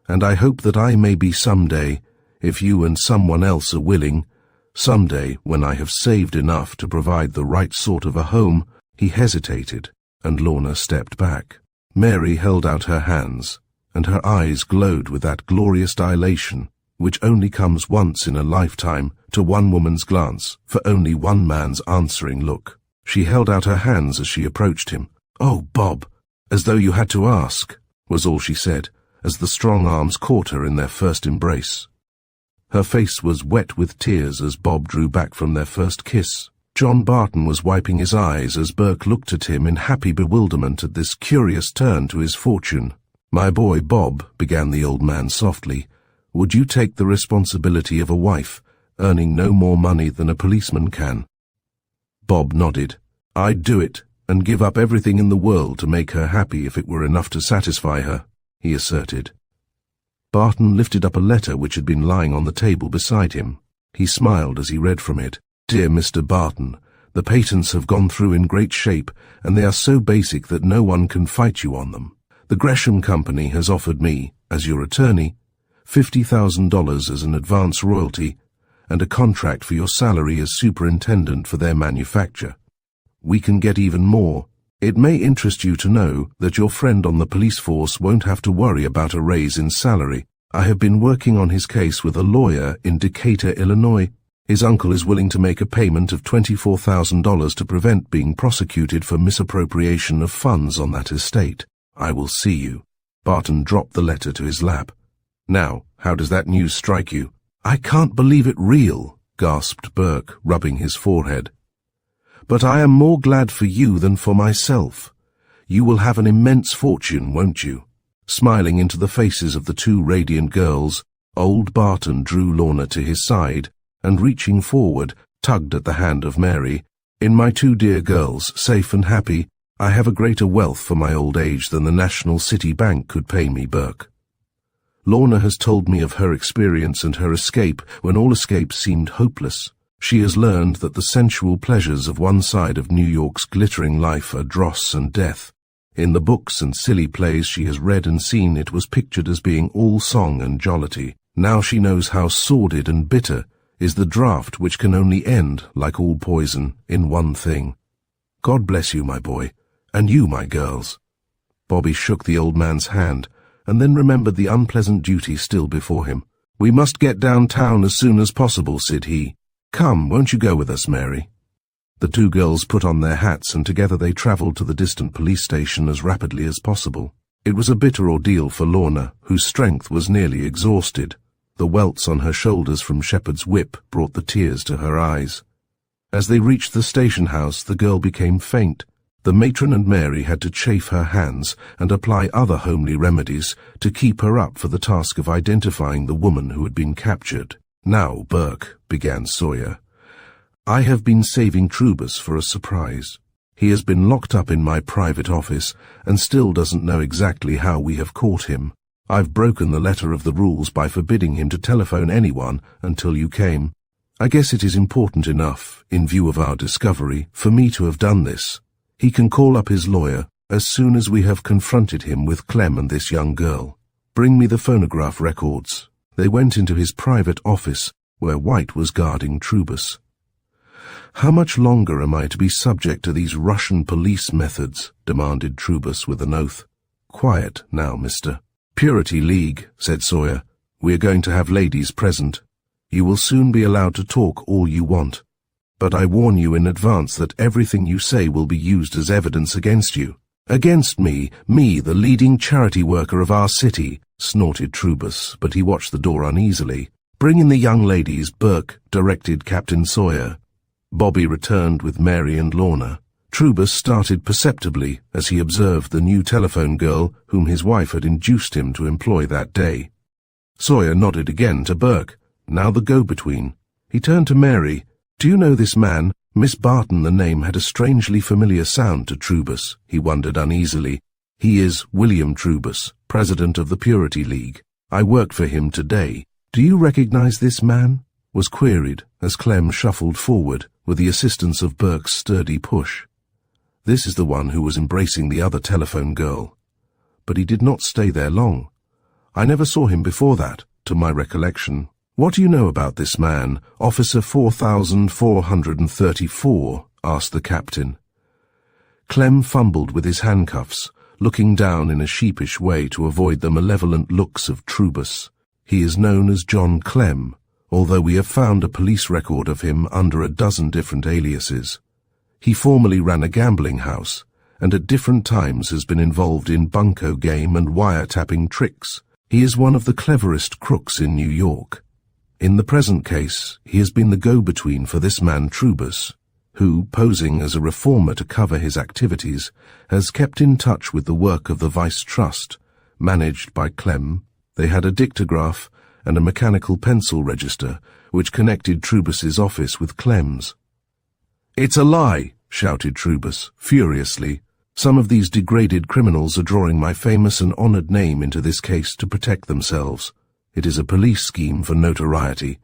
And I hope that I may be some day, if you and someone else are willing, some day when I have saved enough to provide the right sort of a home." He hesitated, and Lorna stepped back. Mary held out her hands, and her eyes glowed with that glorious dilation which only comes once in a lifetime to one woman's glance for only one man's answering look. She held out her hands as she approached him. "Oh, Bob, as though you had to ask," was all she said, as the strong arms caught her in their first embrace. Her face was wet with tears as Bob drew back from their first kiss. John Barton was wiping his eyes as Burke looked at him in happy bewilderment at this curious turn to his fortune. "My boy Bob," began the old man softly, "would you take the responsibility of a wife, earning no more money than a policeman can?" Bob nodded. "I'd do it, and give up everything in the world to make her happy if it were enough to satisfy her," he asserted. Barton lifted up a letter which had been lying on the table beside him. He smiled as he read from it. "Dear Mr. Barton, the patents have gone through in great shape, and they are so basic that no one can fight you on them. The Gresham Company has offered me, as your attorney, $50,000 as an advance royalty, and a contract for your salary as superintendent for their manufacture. We can get even more. It may interest you to know that your friend on the police force won't have to worry about a raise in salary. I have been working on his case with a lawyer in Decatur, Illinois. His uncle is willing to make a payment of $24,000 to prevent being prosecuted for misappropriation of funds on that estate. I will see you." Barton dropped the letter to his lap. "Now, how does that news strike you?" "I can't believe it real," gasped Burke, rubbing his forehead. "But I am more glad for you than for myself. You will have an immense fortune, won't you?" Smiling into the faces of the two radiant girls, old Barton drew Lorna to his side, and reaching forward, tugged at the hand of Mary. "In my two dear girls, safe and happy, I have a greater wealth for my old age than the National City Bank could pay me, Burke. Lorna has told me of her experience and her escape when all escape seemed hopeless. She has learned that the sensual pleasures of one side of New York's glittering life are dross and death. In the books and silly plays she has read and seen, it was pictured as being all song and jollity. Now she knows how sordid and bitter is the draught which can only end, like all poison, in one thing. God bless you, my boy, and you, my girls." Bobby shook the old man's hand, and then remembered the unpleasant duty still before him. "We must get downtown as soon as possible," said he. "Come, won't you go with us, Mary?" The two girls put on their hats, and together they travelled to the distant police station as rapidly as possible. It was a bitter ordeal for Lorna, whose strength was nearly exhausted. The welts on her shoulders from Shepherd's whip brought the tears to her eyes. As they reached the station house, the girl became faint, The matron and Mary had to chafe her hands and apply other homely remedies to keep her up for the task of identifying the woman who had been captured. "Now, Burke," began Sawyer, "I have been saving Trubus for a surprise. He has been locked up in my private office and still doesn't know exactly how we have caught him. I've broken the letter of the rules by forbidding him to telephone anyone until you came. I guess it is important enough, in view of our discovery, for me to have done this. He can call up his lawyer as soon as we have confronted him with Clem and this young girl. Bring me the phonograph records." They went into his private office, where White was guarding Trubus. "How much longer am I to be subject to these Russian police methods?" demanded Trubus with an oath. "Quiet now, mister." "Purity League," said Sawyer. "We are going to have ladies present. You will soon be allowed to talk all you want. But I warn you in advance that everything you say will be used as evidence against you." "Against me, the leading charity worker of our city," snorted Trubus, but he watched the door uneasily. "Bring in the young ladies," Burke directed Captain Sawyer. Bobby returned with Mary and Lorna. Trubus started perceptibly as he observed the new telephone girl whom his wife had induced him to employ that day. Sawyer nodded again to Burke, now the go-between. He turned to Mary. "Do you know this man?" Miss Barton, the name had a strangely familiar sound to Trubus. He wondered uneasily. "He is William Trubus, president of the Purity League. I worked for him today. Do you recognize this man?" was queried as Clem shuffled forward with the assistance of Burke's sturdy push. "This is the one who was embracing the other telephone girl. But he did not stay there long. I never saw him before that, to my recollection. What do you know about this man, Officer 4434? asked the captain. Clem fumbled with his handcuffs, looking down in a sheepish way to avoid the malevolent looks of Trubus. He is known as John Clem, although we have found a police record of him under a dozen different aliases. He formerly ran a gambling house, and at different times has been involved in bunco game and wiretapping tricks. He is one of the cleverest crooks in New York. In the present case, he has been the go-between for this man Trubus, who, posing as a reformer to cover his activities, has kept in touch with the work of the Vice Trust, managed by Clem. They had a dictograph and a mechanical pencil register, which connected Trubus's office with Clem's. "It's a lie!" shouted Trubus, furiously. "Some of these degraded criminals are drawing my famous and honored name into this case to protect themselves. It is a police scheme for notoriety."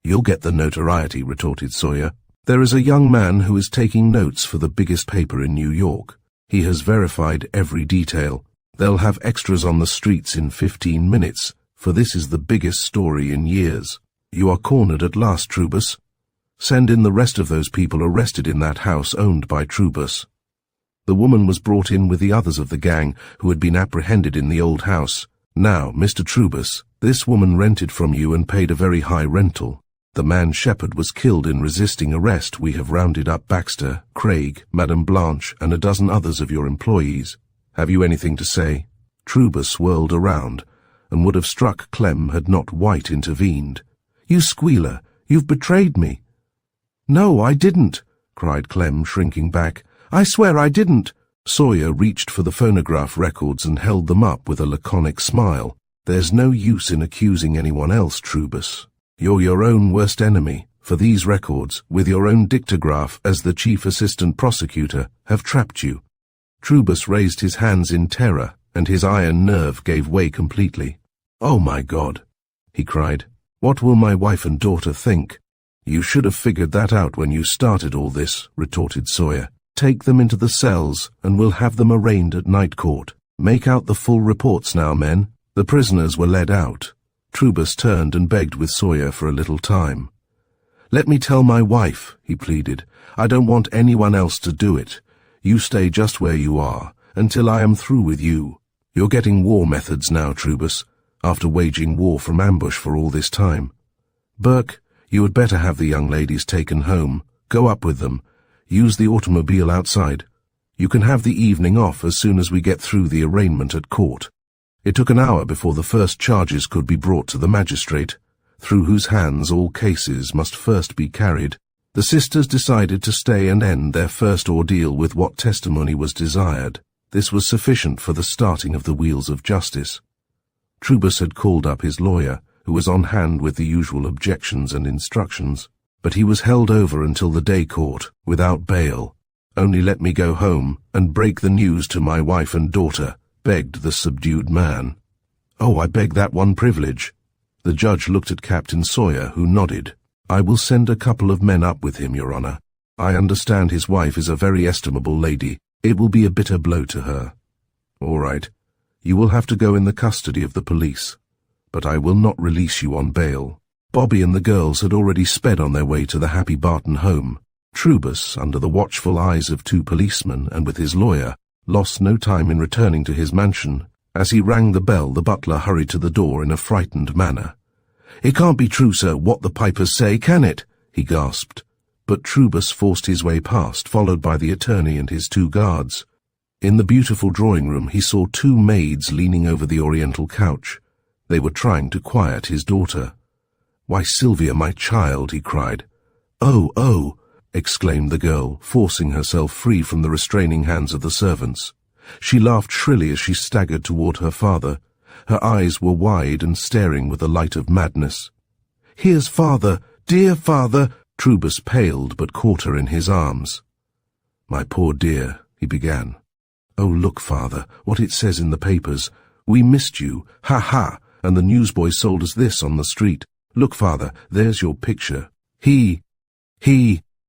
"You'll get the notoriety," retorted Sawyer. "There is a young man who is taking notes for the biggest paper in New York. He has verified every detail. They'll have extras on the streets in 15 minutes, for this is the biggest story in years. You are cornered at last, Trubus. Send in the rest of those people arrested in that house owned by Trubus." The woman was brought in with the others of the gang who had been apprehended in the old house. "Now, Mr. Trubus, this woman rented from you and paid a very high rental. The man Shepherd was killed in resisting arrest. We have rounded up Baxter, Craig, Madame Blanche, and a dozen others of your employees. Have you anything to say?" Trubus whirled around, and would have struck Clem had not White intervened. "You squealer, you've betrayed me." "No, I didn't," cried Clem, shrinking back. "I swear I didn't." Sawyer reached for the phonograph records and held them up with a laconic smile. "There's no use in accusing anyone else, Trubus. You're your own worst enemy, for these records, with your own dictograph as the chief assistant prosecutor, have trapped you." Trubus raised his hands in terror, and his iron nerve gave way completely. "Oh my God," he cried. "What will my wife and daughter think?" "You should have figured that out when you started all this," retorted Sawyer. "Take them into the cells, and we'll have them arraigned at night court. Make out the full reports now, men." The prisoners were led out. Trubus turned and begged with Sawyer for a little time. "Let me tell my wife," he pleaded. "I don't want anyone else to do it. You stay just where you are, until I am through with you. You're getting war methods now, Trubus, after waging war from ambush for all this time. Burke, you had better have the young ladies taken home. Go up with them. Use the automobile outside. You can have the evening off as soon as we get through the arraignment at court." It took an hour before the first charges could be brought to the magistrate, through whose hands all cases must first be carried. The sisters decided to stay and end their first ordeal with what testimony was desired. This was sufficient for the starting of the wheels of justice. Trubus had called up his lawyer, who was on hand with the usual objections and instructions, but he was held over until the day court, without bail. "Only let me go home and break the news to my wife and daughter," begged the subdued man. "Oh, I beg that one privilege." The judge looked at Captain Sawyer, who nodded. "I will send a couple of men up with him, Your Honor. I understand his wife is a very estimable lady. It will be a bitter blow to her." "All right. You will have to go in the custody of the police, but I will not release you on bail." Bobby and the girls had already sped on their way to the Happy Barton home. Trubus, under the watchful eyes of 2 policemen and with his lawyer, lost no time in returning to his mansion. As he rang the bell, the butler hurried to the door in a frightened manner. "It can't be true, sir, what the pipers say, can it?" he gasped. But Trubus forced his way past, followed by the attorney and his 2 guards. In the beautiful drawing-room he saw 2 maids leaning over the oriental couch. They were trying to quiet his daughter. "Why, Sylvia, my child," he cried. "Oh, oh!" exclaimed the girl, forcing herself free from the restraining hands of the servants. She laughed shrilly as she staggered toward her father. Her eyes were wide and staring with the light of madness. "Here's father, dear father!" Trubus paled but caught her in his arms. "My poor dear," he began. "Oh, look, father, what it says in the papers. We missed you, ha ha, and the newsboys sold us this on the street. Look, father, there's your picture. He,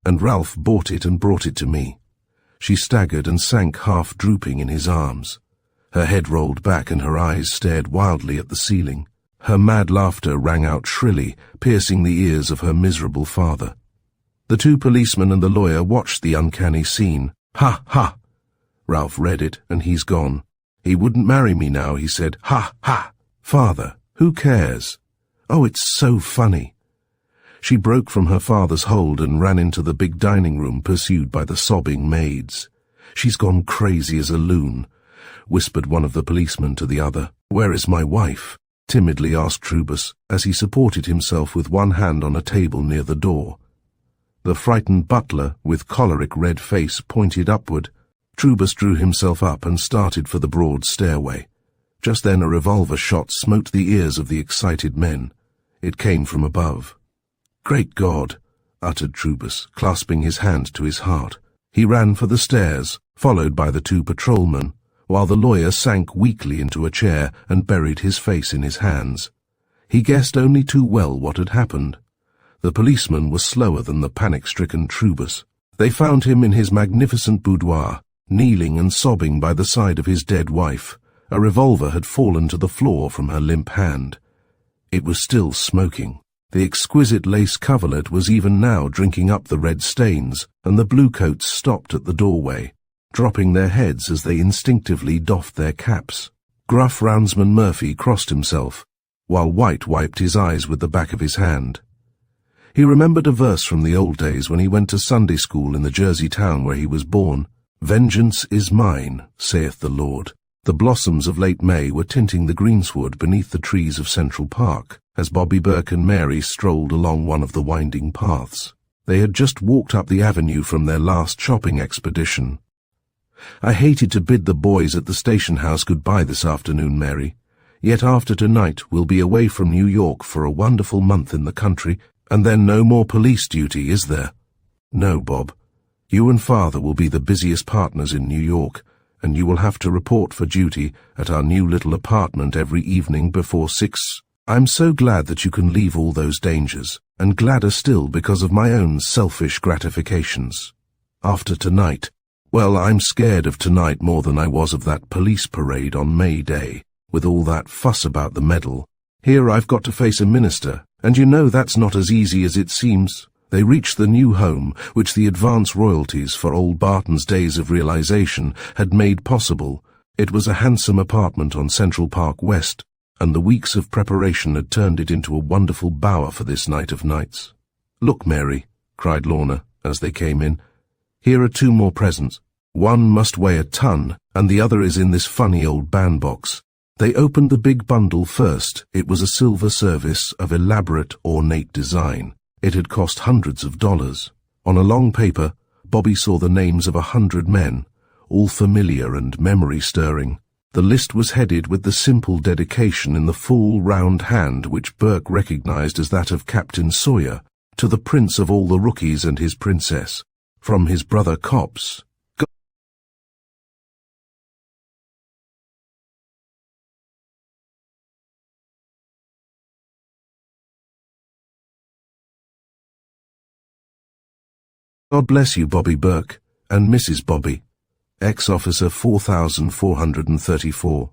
and Ralph bought it and brought it to me." She staggered and sank half drooping in his arms. Her head rolled back and her eyes stared wildly at the ceiling. Her mad laughter rang out shrilly, piercing the ears of her miserable father. The 2 policemen and the lawyer watched the uncanny scene. "Ha, ha!" Ralph read it, and he's gone. "He wouldn't marry me now," he said. "Ha, ha!" "Father, who cares? Oh, it's so funny." She broke from her father's hold and ran into the big dining room, pursued by the sobbing maids. "She's gone crazy as a loon," whispered one of the policemen to the other. "Where is my wife?" timidly asked Trubus, as he supported himself with one hand on a table near the door. The frightened butler, with choleric red face, pointed upward. Trubus drew himself up and started for the broad stairway. Just then a revolver shot smote the ears of the excited men. It came from above. "Great God!" uttered Trubus, clasping his hand to his heart. He ran for the stairs, followed by the 2 patrolmen, while the lawyer sank weakly into a chair and buried his face in his hands. He guessed only too well what had happened. The policeman was slower than the panic-stricken Trubus. They found him in his magnificent boudoir, kneeling and sobbing by the side of his dead wife. A revolver had fallen to the floor from her limp hand. It was still smoking. The exquisite lace coverlet was even now drinking up the red stains, and the bluecoats stopped at the doorway, dropping their heads as they instinctively doffed their caps. Gruff roundsman Murphy crossed himself, while White wiped his eyes with the back of his hand. He remembered a verse from the old days when he went to Sunday school in the Jersey town where he was born. "Vengeance is mine, saith the Lord." The blossoms of late May were tinting the greensward beneath the trees of Central Park, as Bobby, Burke and Mary strolled along one of the winding paths. They had just walked up the avenue from their last shopping expedition. "I hated to bid the boys at the station house goodbye this afternoon, Mary. Yet after tonight we'll be away from New York for a wonderful month in the country, and then no more police duty, is there?" "No, Bob. You and Father will be the busiest partners in New York, and you will have to report for duty at our new little apartment every evening before 6. I'm so glad that you can leave all those dangers, and gladder still because of my own selfish gratifications. After tonight, well, I'm scared of tonight more than I was of that police parade on May Day, with all that fuss about the medal. Here I've got to face a minister, and you know that's not as easy as it seems." They reached the new home, which the advance royalties for old Barton's days of realization had made possible. It was a handsome apartment on Central Park West, and the weeks of preparation had turned it into a wonderful bower for this night of nights. "Look, Mary," cried Lorna, as they came in. "Here are 2 more presents. One must weigh a ton, and the other is in this funny old bandbox." They opened the big bundle first. It was a silver service of elaborate, ornate design. It had cost hundreds of dollars. On a long paper, Bobby saw the names of 100 men, all familiar and memory-stirring. The list was headed with the simple dedication in the full round hand which Burke recognized as that of Captain Sawyer, to the prince of all the rookies and his princess, from his brother cops. God bless you, Bobby Burke, and Mrs. Bobby. Ex-officer 4434.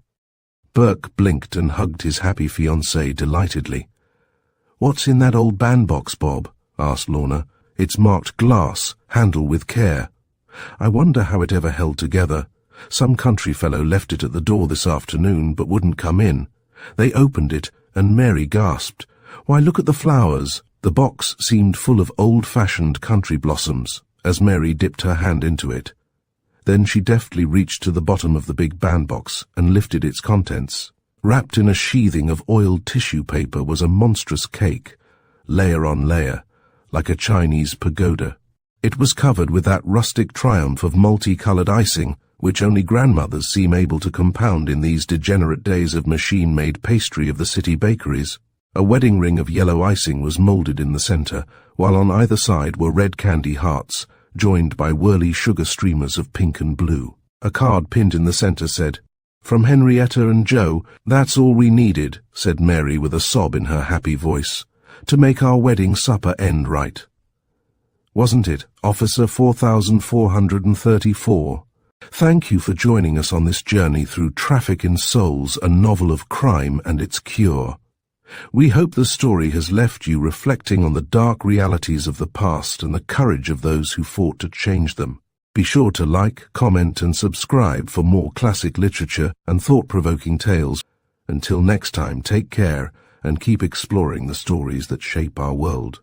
Burke blinked and hugged his happy fiancée delightedly. "What's in that old bandbox, Bob?" asked Lorna. "It's marked glass, handle with care. I wonder how it ever held together. Some country fellow left it at the door this afternoon, but wouldn't come in. They opened it, and Mary gasped. Why, look at the flowers." The box seemed full of old-fashioned country blossoms, as Mary dipped her hand into it. Then she deftly reached to the bottom of the big bandbox and lifted its contents. Wrapped in a sheathing of oiled tissue paper was a monstrous cake, layer on layer, like a Chinese pagoda. It was covered with that rustic triumph of multicolored icing which only grandmothers seem able to compound in these degenerate days of machine-made pastry of the city bakeries. A wedding ring of yellow icing was moulded in the center, while on either side were red candy hearts, joined by whirly sugar streamers of pink and blue. A card pinned in the center said, "From Henrietta and Joe, that's all we needed," said Mary with a sob in her happy voice, "to make our wedding supper end right." Wasn't it, Officer 4434? Thank you for joining us on this journey through Traffic in Souls, a novel of crime and its cure. We hope the story has left you reflecting on the dark realities of the past and the courage of those who fought to change them. Be sure to like, comment and subscribe for more classic literature and thought-provoking tales. Until next time, take care and keep exploring the stories that shape our world.